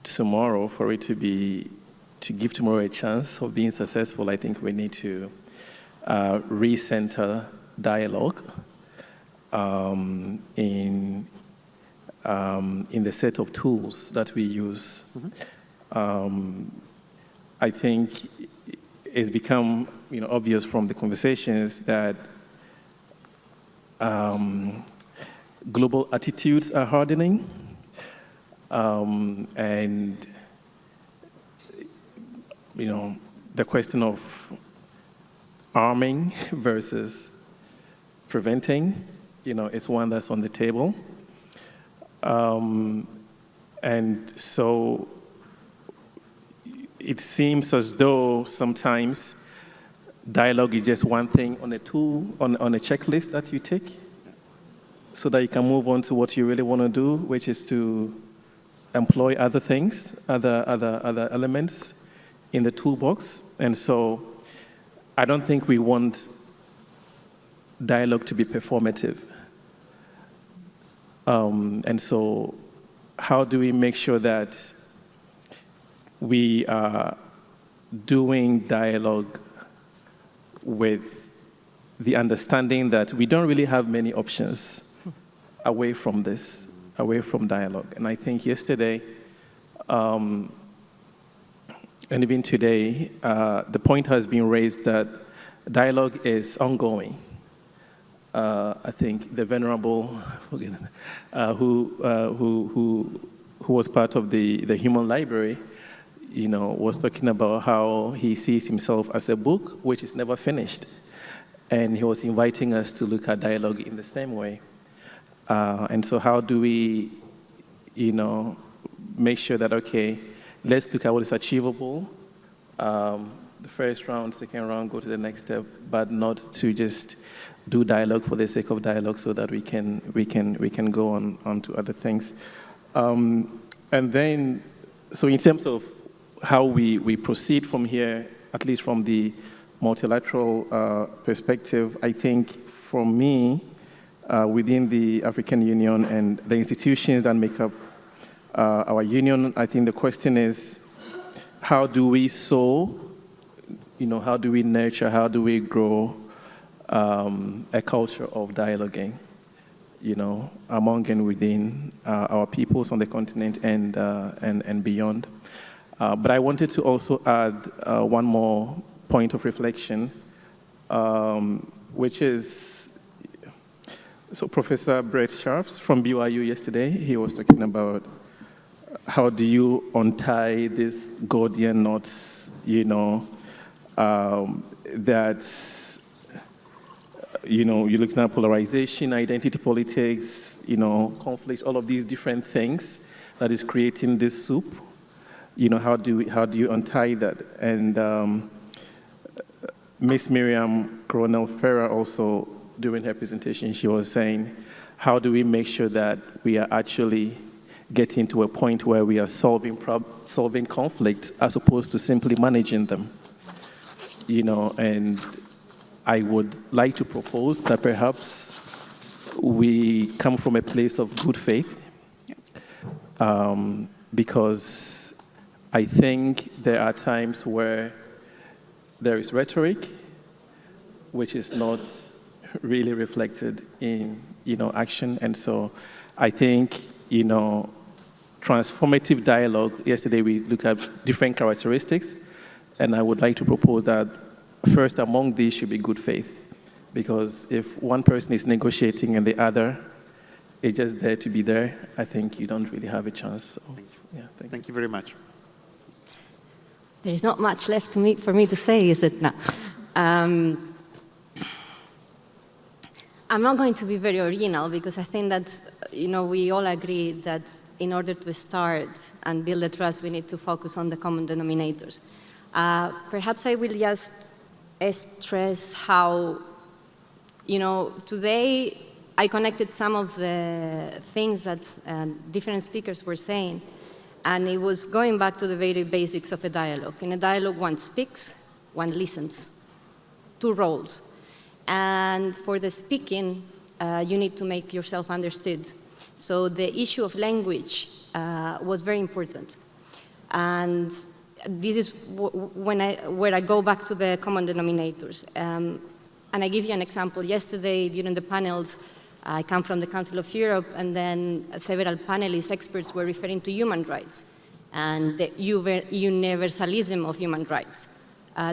[SPEAKER 12] tomorrow, for it to give tomorrow a chance of being successful, I think we need to recenter dialogue in the set of tools that we use. I think it's become obvious from the conversations that global attitudes are hardening, and the question of arming versus preventing, it's one that's on the table. And so it seems as though sometimes dialogue is just one thing on a tool, on a checklist that you take so that you can move on to what you really want to do, which is to employ other things, other elements in the toolbox. And so I don't think we want dialogue to be performative. And so how do we make sure that we are doing dialogue with the understanding that we don't really have many options away from this, away from dialogue? And I think yesterday, and even today, the point has been raised that dialogue is ongoing. I think the Venerable, who was part of the Human Library, was talking about how he sees himself as a book which is never finished. And he was inviting us to look at dialogue in the same way. And so how do we, make sure that, okay, let's look at what is achievable. The first round, second round, go to the next step, but not to just do dialogue for the sake of dialogue so that we can go on to other things. And then, so in terms of how we proceed from here, at least from the multilateral perspective, I think for me, within the African Union and the institutions that make up our union, I think the question is, how do we sow, how do we nurture, how do we grow a culture of dialoguing, among and within our peoples on the continent and beyond. But I wanted to also add one more point of reflection which is, so Professor Brett Sharps from BYU yesterday, he was talking about how do you untie these Gordian knots, that, you're looking at polarization, identity politics, conflicts, all of these different things that is creating this soup. How do you untie that? And Miss Miriam Coronel-Ferrer also, during her presentation, she was saying, how do we make sure that we are actually getting to a point where we are solving conflict as opposed to simply managing them? And I would like to propose that perhaps we come from a place of good faith, because I think there are times where there is rhetoric, which is not really reflected in, action. And so I think, transformative dialogue, yesterday we looked at different characteristics, and I would like to propose that first among these should be good faith. Because if one person is negotiating and the other is just there to be there, I think you don't really have a chance. So, yeah,
[SPEAKER 4] thank you very much.
[SPEAKER 14] There's not much left for me to say, is it? No. I'm not going to be very original because I think that, we all agree that in order to start and build the trust, we need to focus on the common denominators. Perhaps I will just stress how, today I connected some of the things that different speakers were saying, and it was going back to the very basics of a dialogue. In a dialogue, one speaks, one listens. Two roles. And for the speaking, you need to make yourself understood. So the issue of language was very important. And this is where I go back to the common denominators. And I give you an example. Yesterday, during the panels, I come from the Council of Europe, and then several panelists, experts, were referring to human rights and the universalism of human rights.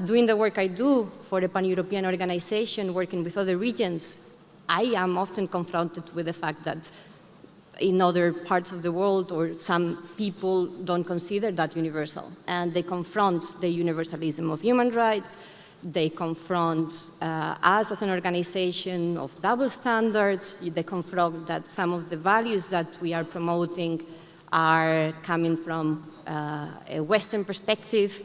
[SPEAKER 14] Doing the work I do for a pan-European organization, working with other regions, I am often confronted with the fact that in other parts of the world, or some people don't consider that universal, and they confront the universalism of human rights. They confront us as an organization of double standards. They confront that some of the values that we are promoting are coming from a Western perspective.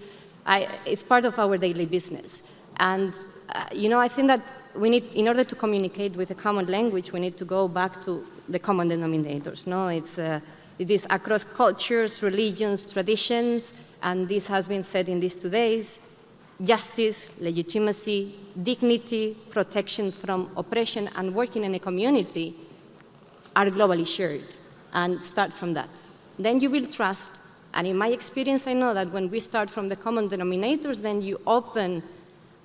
[SPEAKER 14] It's part of our daily business. And, I think that we need, in order to communicate with a common language, we need to go back to the common denominators. No, it is across cultures, religions, traditions, and this has been said in these 2 days. Justice, legitimacy, dignity, protection from oppression, and working in a community are globally shared, and start from that. Then you build trust, and in my experience, I know that when we start from the common denominators, then you open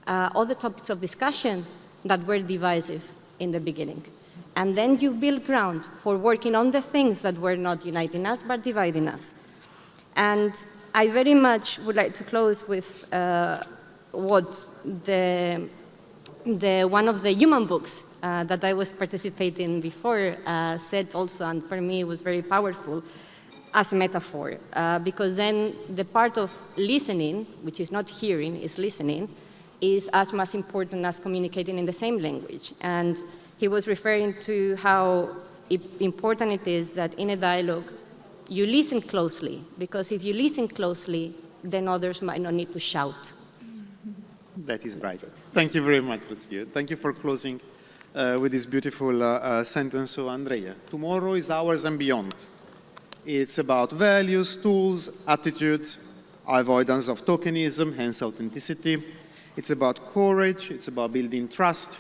[SPEAKER 14] all the topics of discussion that were divisive in the beginning. And then you build ground for working on the things that were not uniting us, but dividing us. And I very much would like to close with what one of the human books that I was participating before said also, and for me it was very powerful as a metaphor, because then the part of listening, which is not hearing, is listening, is as much important as communicating in the same language. And he was referring to how important it is that in a dialogue, you listen closely, because if you listen closely, then others might not need to shout.
[SPEAKER 4] That is right. Thank you very much, Lucia. Thank you for closing with this beautiful sentence. So, Andrea, tomorrow is ours and beyond. It's about values, tools, attitudes, avoidance of tokenism, hence authenticity. It's about courage. It's about building trust.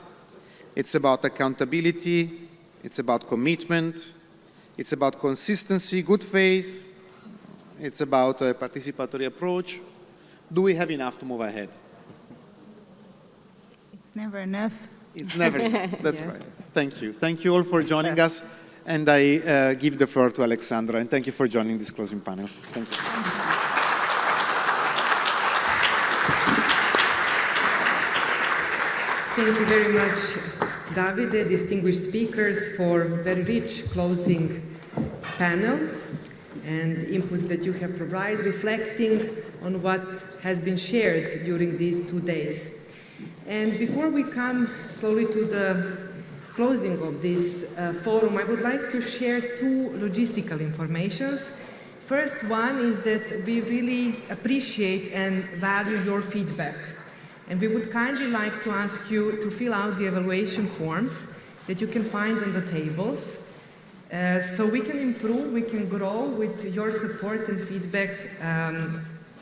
[SPEAKER 4] It's about accountability. It's about commitment. It's about consistency, good faith. It's about a participatory approach. Do we have enough to move ahead?
[SPEAKER 3] It's never enough.
[SPEAKER 4] It's never enough. That's yes. Right. Thank you. Thank you all for joining us. And I give the floor to Alexandra. And thank you for joining this closing panel. Thank you.
[SPEAKER 7] Thank you very much, Davide, distinguished speakers, for very rich closing panel and inputs that you have provided, reflecting on what has been shared during these 2 days. And before we come slowly to the closing of this forum, I would like to share 2 logistical informations. First one is that we really appreciate and value your feedback. And we would kindly like to ask you to fill out the evaluation forms that you can find on the tables. So we can improve, we can grow with your support and feedback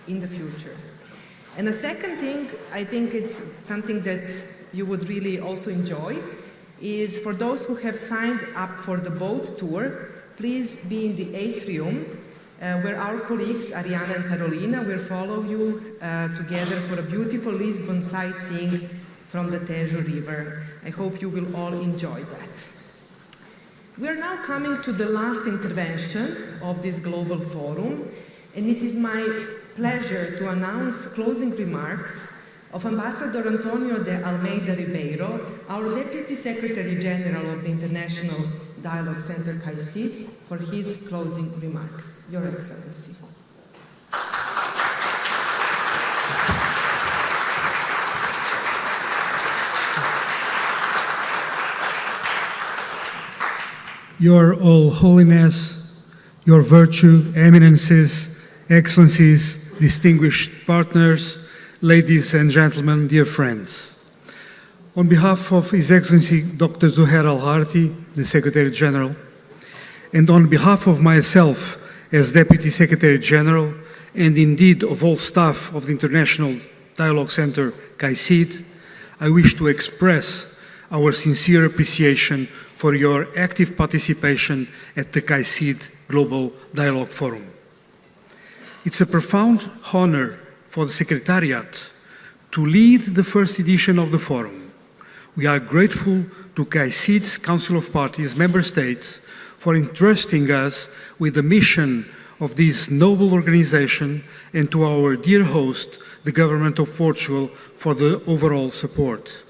[SPEAKER 7] in the future. And the second thing, I think it's something that you would really also enjoy, is for those who have signed up for the boat tour, please be in the atrium where our colleagues, Ariana and Carolina, will follow you together for a beautiful Lisbon sightseeing from the Tejo River. I hope you will all enjoy that. We are now coming to the last intervention of this global forum, and it is my pleasure to announce closing remarks of Ambassador Antonio de Almeida Ribeiro, our Deputy Secretary General of the International Dialogue Center, KAICIID, for his closing remarks. Your Excellency.
[SPEAKER 6] Your All Holiness, Your Virtue, Eminences, Excellencies, distinguished partners, ladies and gentlemen, dear friends. On behalf of His Excellency Dr. Zuhair Al-Harti, the Secretary General, and on behalf of myself as Deputy Secretary General, and indeed of all staff of the International Dialogue Center, KAICIID, I wish to express our sincere appreciation for your active participation at the KAICIID Global Dialogue Forum. It's a profound honor for the Secretariat to lead the first edition of the forum. We are grateful to KAICIID's Council of Parties member states for entrusting us with the mission of this noble organization, and to our dear host, the Government of Portugal, for the overall support.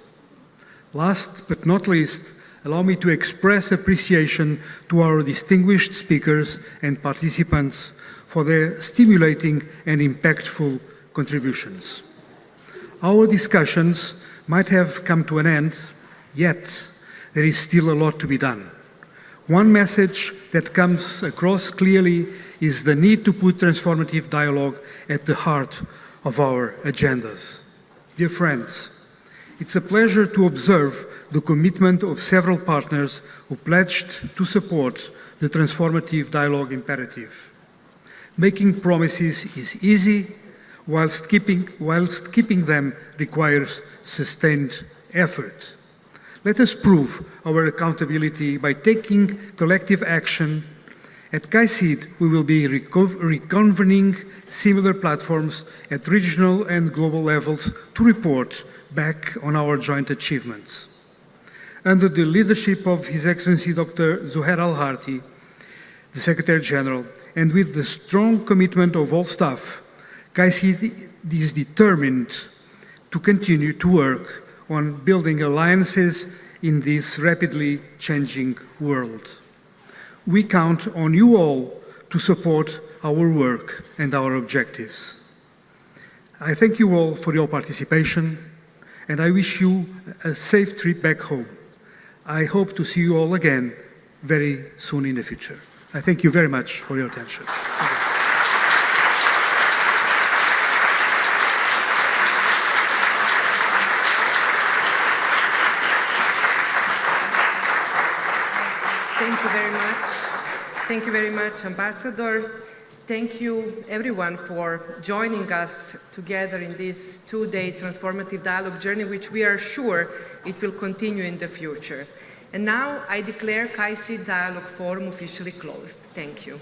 [SPEAKER 6] Last but not least, allow me to express appreciation to our distinguished speakers and participants for their stimulating and impactful contributions. Our discussions might have come to an end, yet there is still a lot to be done. One message that comes across clearly is the need to put transformative dialogue at the heart of our agendas. Dear friends, it's a pleasure to observe the commitment of several partners who pledged to support the transformative dialogue imperative. Making promises is easy, whilst keeping them requires sustained effort. Let us prove our accountability by taking collective action. At KAICIID, we will be reconvening similar platforms at regional and global levels to report back on our joint achievements. Under the leadership of His Excellency Dr. Zuhair Al-Harti, the Secretary General, and with the strong commitment of all staff, KAICIID is determined to continue to work on building alliances in this rapidly changing world. We count on you all to support our work and our objectives. I thank you all for your participation, and I wish you a safe trip back home. I hope to see you all again very soon in the future. I thank you very much for your attention.
[SPEAKER 7] Thank you very much. Thank you very much, Ambassador. Thank you, everyone, for joining us together in this two-day transformative dialogue journey, which we are sure it will continue in the future. And now I declare KAICIID Dialogue Forum officially closed. Thank you.